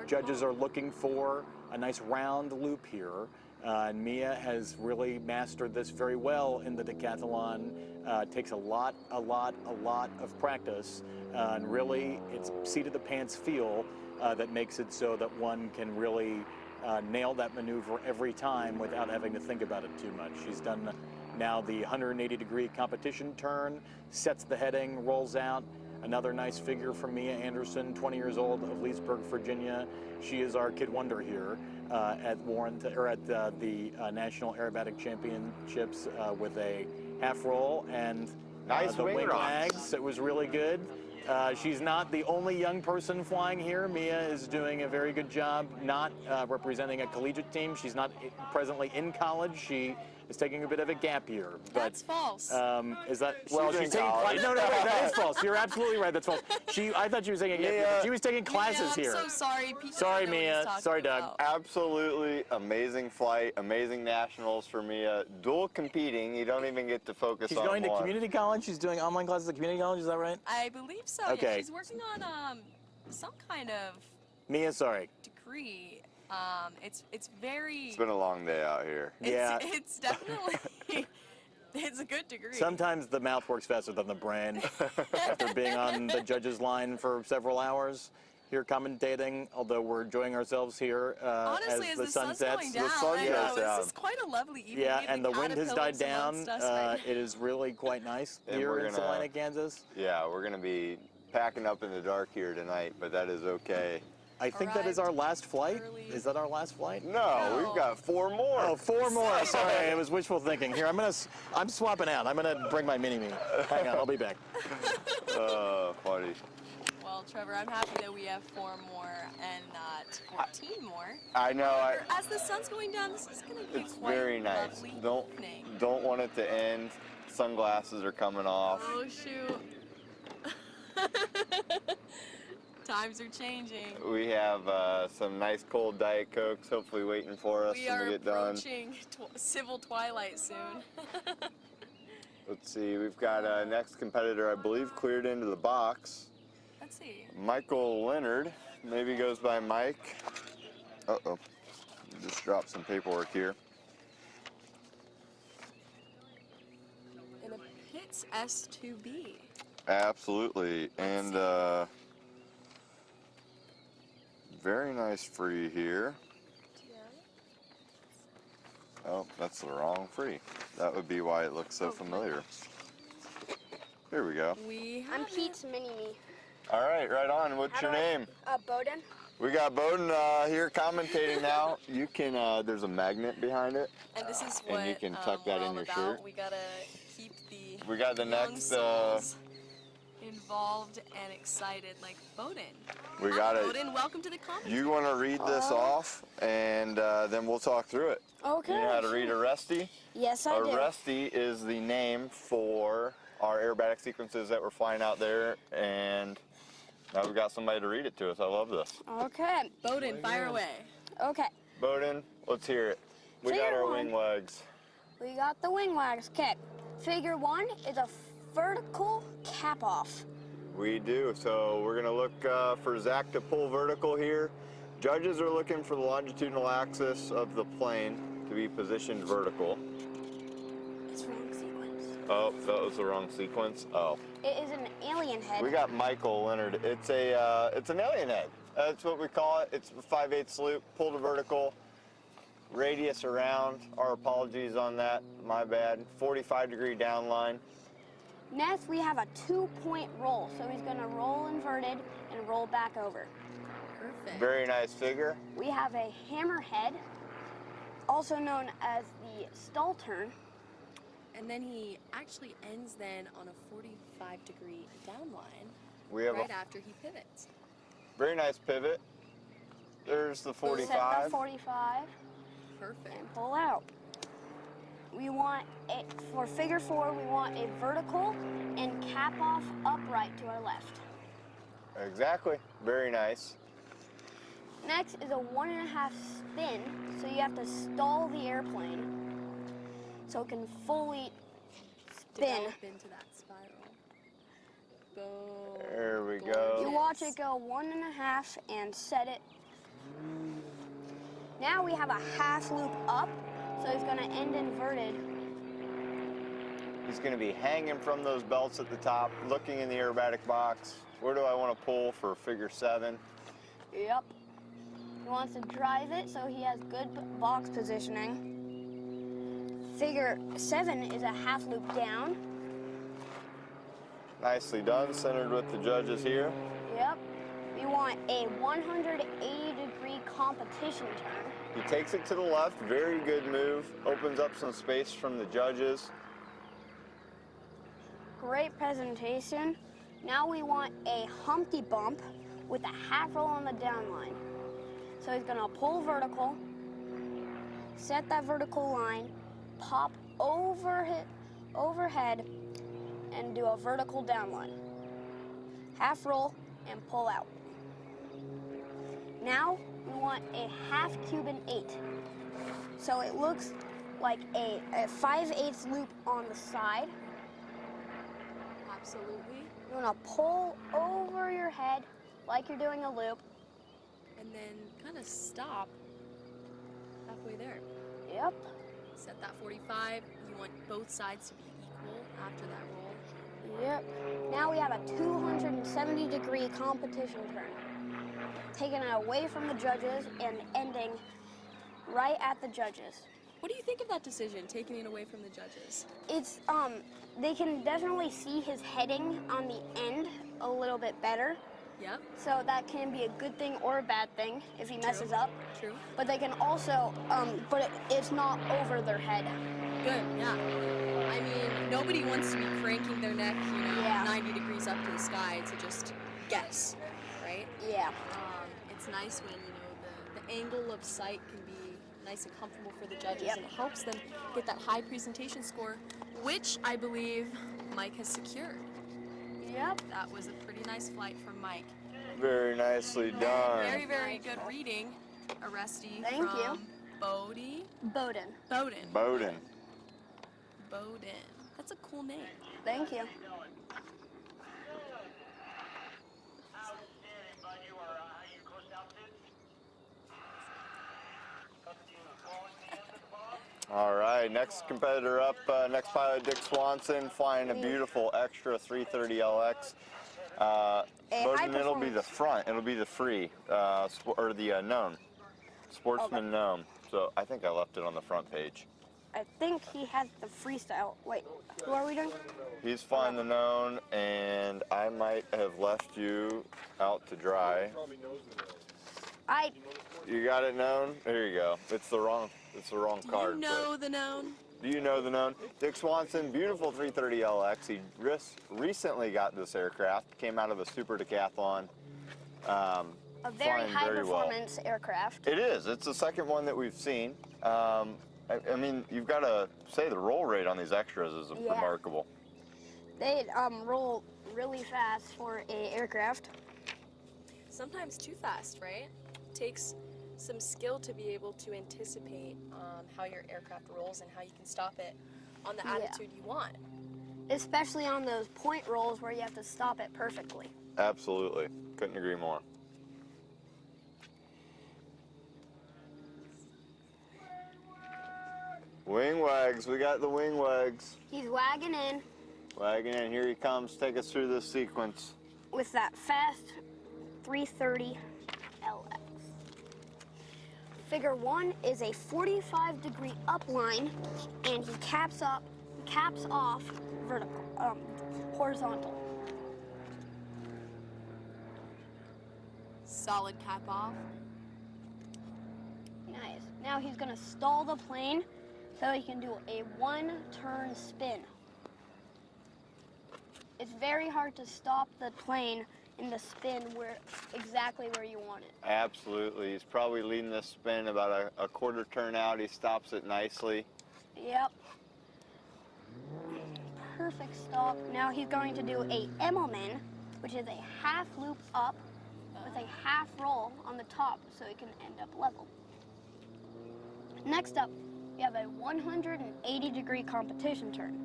judges are looking for a nice round loop here. And Mia has really mastered this very well in the decathlon. It takes a lot of practice. And really, it's seat of the pants feel that makes it so that one can really nail that maneuver every time without having to think about it too much. She's done Now the 180-degree competition turn, sets the heading, rolls out. Another nice figure from Mia Anderson, 20 years old, of Leesburg, Virginia. She is our kid wonder here at the National Aerobatic Championships with a half roll and Nice the wing wing rocks. lags. It was really good. She's not the only young person flying here. Mia is doing a very good job, not representing a collegiate team. She's not presently in college. She is taking a bit of a gap year. But, That's false. Is that, well, She's she's in taking, college. no, wait, that is false. You're absolutely right, that's false. I thought she was taking a gap year, but she was taking classes Mia, here. I'm so sorry. People Sorry, don't know what he's Mia. talking Sorry, Doug. about. Absolutely amazing flight, amazing nationals for Mia. Dual competing, you don't even get to focus She's on going to one. community college. She's doing online classes at community college, is that right? I believe so. Okay. Yeah, she's working on some kind of Mia, sorry. degree. It's very. It's been a long day out here. Yeah. It's definitely. It's a good degree. Sometimes the mouth works faster than the brain. After being on the judges' line for several hours here commentating, although we're enjoying ourselves here Honestly, as as the sun sun's sets. going down, The sun I goes know, down. this is quite a lovely evening. Yeah, even and the wind has died caterpillars down. amongst us right now. It is really quite nice And here we're in gonna- Salina, Kansas. Yeah, we're gonna be packing up in the dark here tonight, but that is okay. I think that is our last flight. early. Is that our last flight? No, we've got 4 more. Oh, 4 more. Sorry, it was wishful thinking. Here, I'm swapping out. I'm gonna bring my mini-me. Hang on, I'll be back. Funny. Well, Trevor, I'm happy that we have 4 more and not 14 more. I know. As the sun's going down, this is going to be It's quite very a nice. lovely evening. Don't want it to end. Sunglasses are coming off. Oh, shoot. Times are changing. We have some nice cold Diet Cokes hopefully waiting for us We when are we get done. approaching civil twilight soon. Let's see, we've got next competitor, I believe, cleared into the box. Let's see. Michael Leonard, maybe goes by Mike. Uh-oh, just dropped some paperwork here. In a Pitts S2B. Absolutely, and very nice free here. Oh, that's the wrong free. That would be why it looks so familiar. Here we go. I'm Pete's mini-me. All right, right on. What's your name? Bowden. We got Bowden here commentating now. You can, there's a magnet behind it. And this is And what you can tuck that we're in all your about. shirt. We gotta keep the We got the young next, souls involved and excited, like Bowden. we Hi, got it. Bowden, welcome to the comments. You want to read this off, and then we'll talk through it. Okay. You know how to read a resty? Yes, I A do. resty is the name for our aerobatic sequences that we're flying out there, and now we've got somebody to read it to us. I love this. Okay. Bowden, fire away. Okay. Bowden, let's hear it. We got Figure our one. wing legs. We got the wing wags. Okay. Figure 1 is a vertical cap off. We do. So we're going to look for Zach to pull vertical here. Judges are looking for the longitudinal axis of the plane to be positioned vertical. It's wrong sequence. Oh, that was the wrong sequence. Oh. It is an alien head. We got Michael Leonard. It's an alien head. That's what we call it. It's a 5/8 loop, pull to vertical, radius around. Our apologies on that. My bad. 45-degree down line. Next, we have a 2-point roll. So he's going to roll inverted and roll back over. Perfect. Very nice figure. We have a hammerhead, also known as the stall turn. And then he actually ends then on a 45-degree down line We have right a after he pivots. very nice pivot. There's the Set 45. the 45 Perfect. and pull out. We want it, for figure 4, we want a vertical and cap off upright to our left. Exactly. Very nice. Next is a 1.5 spin, so you have to stall the airplane so it can fully spin. Develop into that spiral. Boom. There we go. You watch it go 1.5 and set it. Now we have a half loop up, so it's going to end inverted. He's going to be hanging from those belts at the top, looking in the aerobatic box. Where do I want to pull for figure 7? Yep. He wants to drive it so he has good box positioning. Figure 7 is a half loop down. Nicely done, centered with the judges here. Yep. We want a 180-degree competition turn. He takes it to the left, very good move, opens up some space from the judges. Great presentation. Now we want a Humpty Bump with a half roll on the down line. So he's gonna pull vertical, set that vertical line, pop overhead, and do a vertical down line. Half roll and pull out. Now we want a half Cuban 8. So it looks like a 5/8 loop on the side. Absolutely. You want to pull over your head like you're doing a loop. And then kind of stop halfway there. Yep. Set that 45. You want both sides to be equal after that roll. Yep. Now we have a 270-degree competition turn. Taking it away from the judges and ending right at the judges. What do you think of that decision, taking it away from the judges? It's, they can definitely see his heading on the end a little bit better. Yep. So that can be a good thing or a bad thing if he messes up. True. But they can also, it's not over their head. Good, yeah. I mean, nobody wants to be cranking their neck, 90 degrees up to the sky to just guess, right? Yeah. It's nice when, the angle of sight can be nice and comfortable for the judges, and it helps them get that high presentation score, which I believe Mike has secured. Yep. That was a pretty nice flight from Mike. Very nicely done. Very, very good reading. Arrestee Thank from you. Bowden. Bowden. That's a cool name. Thank you. All right, next competitor up, next pilot Dick Swanson, flying a beautiful extra 330LX. Bowden, it'll be the front, it'll be the free, or the known, Sportsman known. So I think I left it on the front page. I think he has the freestyle. Wait, who are we doing? He's flying the known, and I might have left you out to dry. You got it known? There you go. It's the wrong card. Do you know the known? Do you know the known? Dick Swanson, beautiful 330LX. He recently got this aircraft. Came out of a super decathlon. A very high performance aircraft. It is. It's the second one that we've seen. I mean, you've got to say the roll rate on these extras is remarkable. They roll really fast for a aircraft. Sometimes too fast, right? Takes some skill to be able to anticipate how your aircraft rolls and how you can stop it on the attitude you want. Especially on those point rolls where you have to stop it perfectly. Absolutely. Couldn't agree more. Wing wags. We got the wing wags. He's wagging in. Wagging in. Here he comes. Take us through this sequence. With that fast 330 LX. Figure 1 is a 45-degree upline, and he caps off vertical, horizontal. Solid cap off. Nice. Now he's gonna stall the plane so he can do a 1-turn spin. It's very hard to stop the plane in the spin exactly where you want it. Absolutely. He's probably leading this spin about a quarter turn out. He stops it nicely. Yep. Perfect stop. Now he's going to do a Emmelman, which is a half loop up with a half roll on the top so it can end up level. Next up, you have a 180-degree competition turn.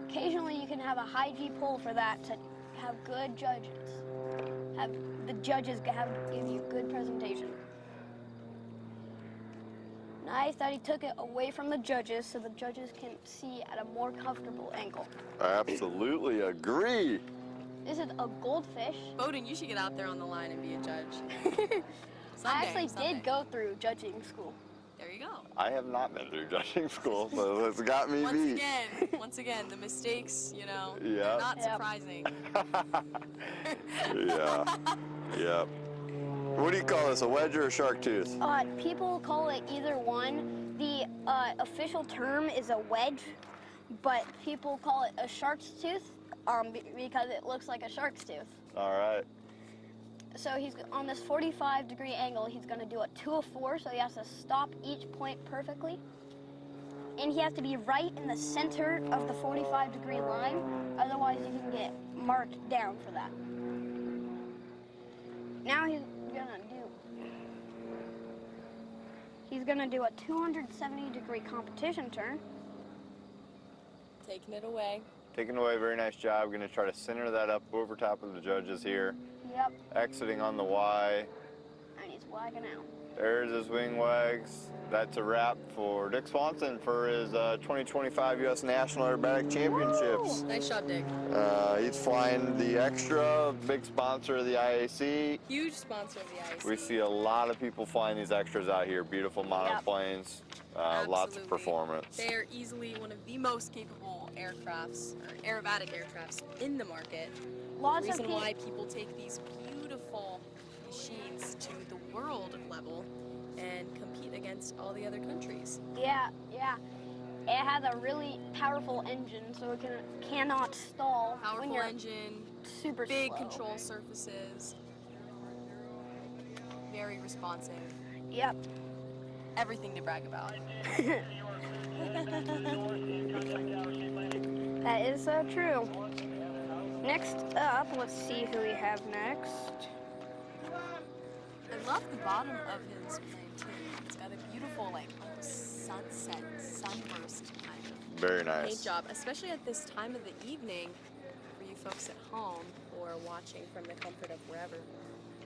Occasionally you can have a high G pull for that to have good judges. The judges give you good presentation. Nice that he took it away from the judges so the judges can see at a more comfortable angle. I absolutely agree. This is a goldfish. Bowden, you should get out there on the line and be a judge. I actually did go through judging school. There you go. I have not been through judging school, so it's got me beat. Once again, the mistakes, you know, Yeah. they're not surprising. Yeah. What do you call this, a wedge or a shark tooth? People call it either one. The official term is a wedge, but people call it a shark's tooth because it looks like a shark's tooth. All right. So he's on this 45-degree angle. He's going to do a 2 of 4, so he has to stop each point perfectly. And he has to be right in the center of the 45-degree line, otherwise you can get marked down for that. Now he's gonna do a 270-degree competition turn. Taking it away. Taking away, very nice job. Going to try to center that up over top of the judges here. Yep. Exiting on the Y. And he's wagging out. There's his wing wags. That's a wrap for Dick Swanson for his 2025 U.S. National Aerobatic Championships. Nice job, Dick. He's flying the Extra, big sponsor of the IAC. Huge sponsor of the IAC. We see a lot of people flying these Extras out here. Beautiful monoplanes, lots of performance. They are easily one of the most capable aircrafts, or aerobatic aircrafts in the market. Lots the of reason why people take these beautiful machines to the world level and compete against all the other countries. Yeah. It has a really powerful engine, so it cannot stall when Powerful you're engine, super big slow. control surfaces, very responsive. Yep. Everything to brag about. That is so true. Next up, let's see who we have next. I love the bottom of his plane too. It's got a beautiful, like, almost sunset, sunburst kind of Very nice. paint job, especially at this time of the evening for you folks at home or watching from the comfort of wherever.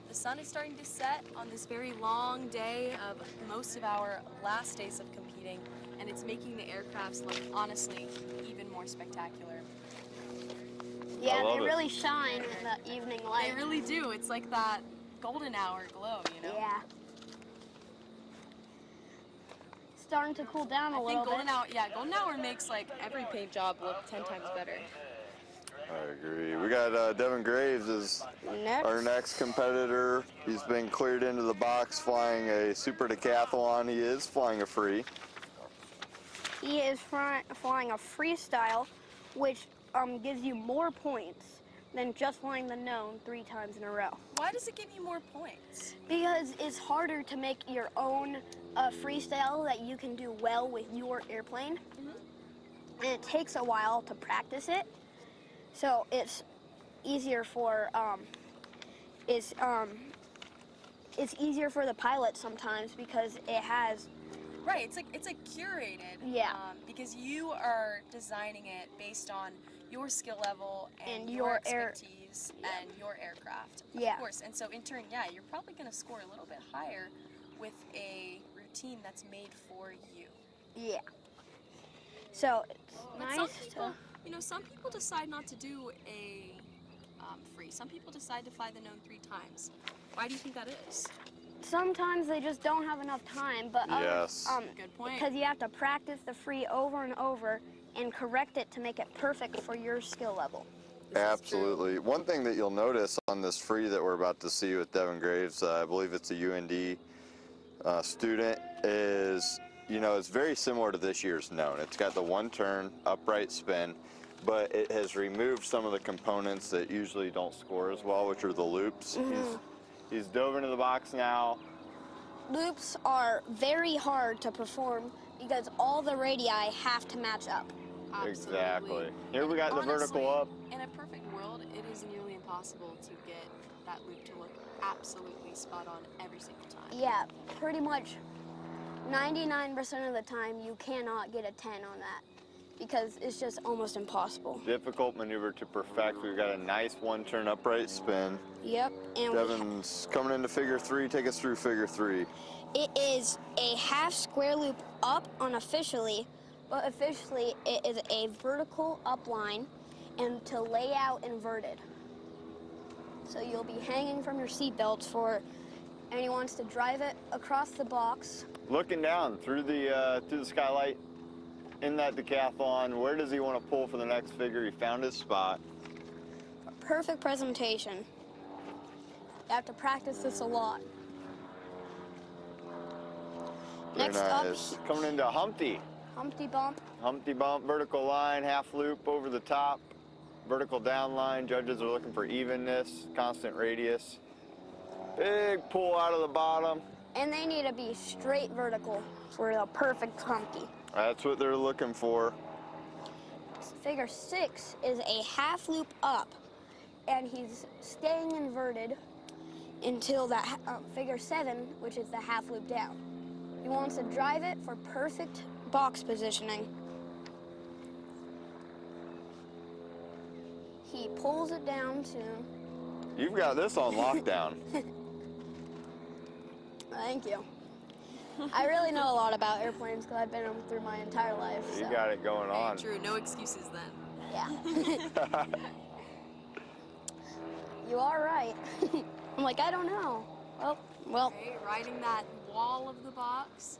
The sun is starting to set on this very long day of most of our last days of competing, and it's making the aircrafts look, honestly, even more spectacular. Yeah, they really shine in the evening light. They really do. It's like that golden hour glow, you know? Yeah. Starting to cool down a little bit. Golden hour makes like every paint job look 10 times better. I agree. We got Devin Graves as our next competitor. He's been cleared into the box flying a super decathlon. He is flying a free. He is flying a freestyle, which gives you more points than just flying the known 3 times in a row. Why does it give you more points? Because it's harder to make your own freestyle that you can do well with your airplane. And it takes a while to practice it. So it's easier for it's easier for the pilot sometimes because it has. Right, it's like curated. Yeah. Because you are designing it based on your skill level and your expertise and your aircraft. Yeah. Of course. And so in turn, you're probably going to score a little bit higher with a routine that's made for you. Yeah. So it's nice some people, some people decide not to do a free. Some people decide to fly the known 3 times. Why do you think that is? Sometimes they just don't have enough time, but yes. Good point. Because you have to practice the free over and over and correct it to make it perfect for your skill level. Absolutely. One thing that you'll notice on this free that we're about to see with Devin Graves, I believe it's a UND student, is, it's very similar to this year's known. It's got the 1-turn upright spin, but it has removed some of the components that usually don't score as well, which are the loops. He's dove into the box now. Loops are very hard to perform because all the radii have to match up. Absolutely. Exactly. Here we got honestly, the vertical up. In a perfect world, it is nearly impossible to get that loop to look absolutely spot on every single time. Yeah, pretty much 99% of the time you cannot get a 10 on that because it's just almost impossible. Difficult maneuver to perfect. We've got a nice 1-turn upright spin. Yep. And Devin's coming into figure 3. Take us through figure 3. it is a half square loop up unofficially, but officially it is a vertical up line and to lay out inverted. So you'll be hanging from your seat belts for anyone who wants to drive it across the box. looking down through the skylight in that decathlon. Where does he want to pull for the next figure? He found his spot. Perfect presentation. You have to practice this a lot. Very Next nice. up, Coming into Humpty. Humpty Bump. Humpty bump, vertical line, half loop over the top, vertical down line. Judges are looking for evenness, constant radius. Big pull out of the bottom. And they need to be straight vertical for the perfect Humpty. That's what they're looking for. Figure 6 is a half loop up, and he's staying inverted until that figure 7, which is the half loop down. He wants to drive it for perfect box positioning. He pulls it down to... You've got this on lockdown. Thank you. I really know a lot about airplanes because I've been them through my entire life. You So. got it going on. True, no excuses then. Yeah. You are right. I'm like, I don't know. Well, Okay, riding that wall of the box.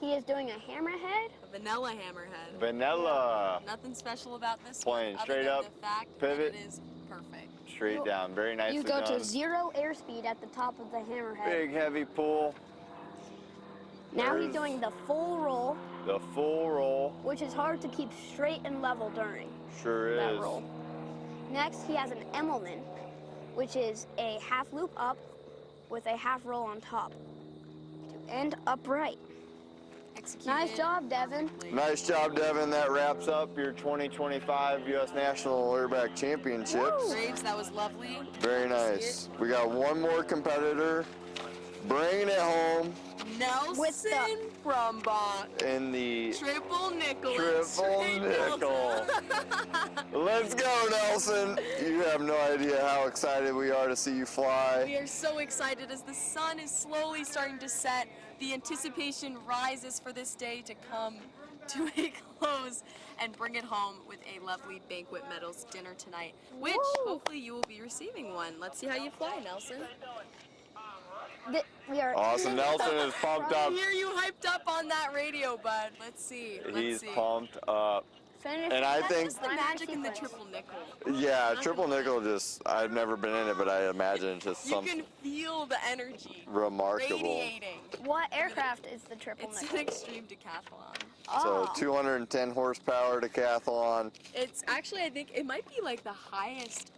he is doing a hammerhead. A vanilla hammerhead. Vanilla. Nothing special about this Playing one, straight other than up, the fact pivot. that it is perfect. Straight down. Very nicely You go done. to 0 airspeed at the top of the hammerhead. Big heavy pull. Now There's he's doing the full roll, the full roll. which is hard to keep straight and level during Sure that is. roll. Next, he has an Emmelman, which is a half loop up with a half roll on top to end upright. Executed Nice job, Devin. perfectly. Nice job, Devin. That wraps up your 2025 U.S. National Airback Championships. Graves, that was lovely. Very Love to nice. see We got one more competitor bringing it home it. Nelson With the- Brumbach. in the Triple nickel. triple nickel. Let's go, Nelson. You have no idea how excited we are to see you We fly. are so excited as the sun is slowly starting to set. The anticipation rises for this day to come to a close and bring it home with a lovely banquet medals dinner tonight, which hopefully you will be receiving one. Let's see how you fly, Nelson. We are Awesome. Nelson is pumped I up. hear you hyped up on that radio, bud. Let's see. Let's He's see. pumped up. finished. And I That's think, just the magic in the triple nickel. yeah, triple nickel just, I've never been in it, but I imagine it's just You something can feel the energy remarkable. radiating. What aircraft is the triple It's nickel? an extreme decathlon. So Oh. 210 horsepower decathlon. It's actually, I think, it might be like the highest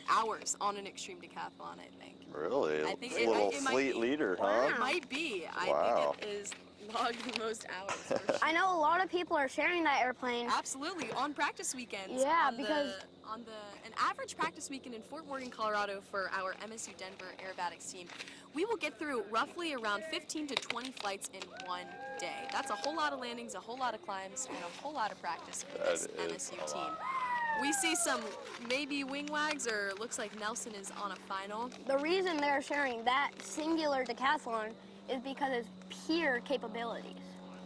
hours on an extreme decathlon, I think. Really? I think A it little might fleet be. leader, It huh? might be. Wow. I think it is logged the most hours. For sure. I know a lot of people are sharing that airplane. Absolutely, on practice weekends. Yeah, on because- an average practice weekend in Fort Morgan, Colorado for our MSU Denver Aerobatics team, we will get through roughly around 15 to 20 flights in one day. That's a whole lot of landings, a whole lot of climbs, and a whole lot of practice for this That is MSU a team. lot. We see some maybe wing wags, or it looks like Nelson is on a final. The reason they're sharing that singular decathlon is because it's pure capabilities.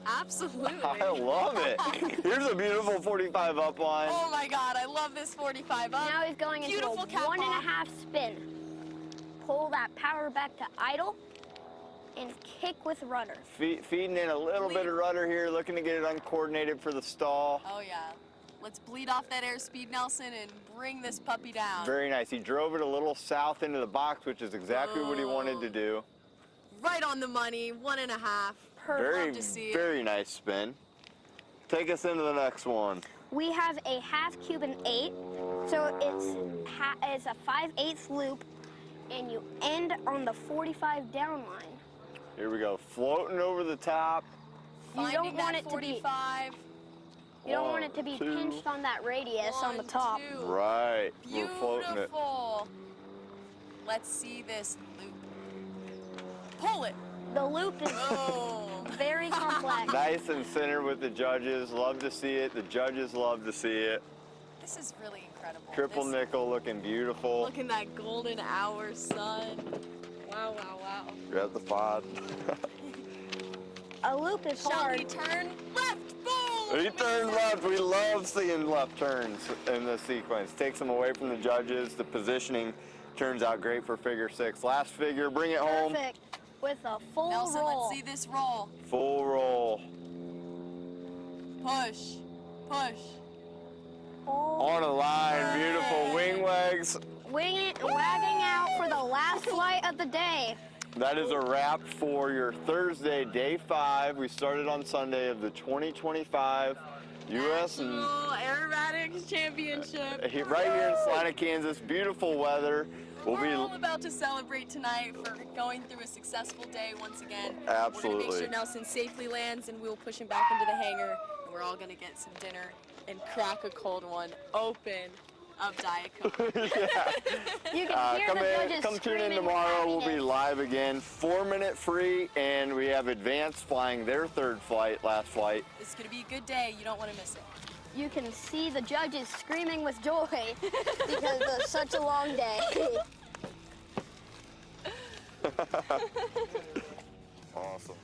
Absolutely. I love it. Here's a beautiful 45 up line. Oh my God, I love this 45 up. Now he's going into Beautiful a cap 1.5 spin. Pull that power back to idle and kick with rudder. Feeding in a little bit of rudder here, looking to get it uncoordinated for the stall. Oh yeah. Let's bleed off that airspeed, Nelson, and bring this puppy down. Very nice. He drove it a little south into the box, which is exactly what he wanted to do. Right on the money, 1.5. Very, Love to see it. very nice spin. Take us into the next one. We have a half Cuban 8, so it's a 5/8 loop, and you end on the 45 down line. Here we go, floating over the top. You Finding don't want that it to be 45. you don't want it to be 1, 2. pinched on that radius on the 1, top. 2. Right, we're floating it. Beautiful. Let's see this loop. Pull it. The loop is Oh. very complex. Nice and center with the judges. Love to see it. The judges love to see it. This is really incredible. Triple This- nickel looking beautiful. Look at that golden hour sun. Wow, wow, wow. Grab the pod. A loop is Shall hard. we turn left? Boom! He turned left. We love seeing left turns in this sequence. Takes them away from the judges. The positioning turns out great for figure 6. Last figure, bring it home. Perfect. with a full Nelson, roll. let's see this roll. Full roll. Push, push. On a line, beautiful wing wags. Wagging out for the last flight of the day. That is a wrap for your Thursday, day 5. We started on Sunday of the 2025 U.S. and National Aerobatics Championship. right here in Salina, Kansas. Beautiful weather. We're all about to celebrate tonight for going through a successful day once again. We're Absolutely. gonna make sure Nelson safely lands and we'll push him back into the hangar. And we're all gonna get some dinner and crack a cold one open of Diet Coke. You can hear come the judges come tune in screaming tomorrow. with We'll be happiness. live again. 4-minute free, and we have Advanced flying their 3rd flight, last flight. It's gonna be a good day. You don't want to miss it. You can see the judges screaming with joy because of such a long day. Awesome.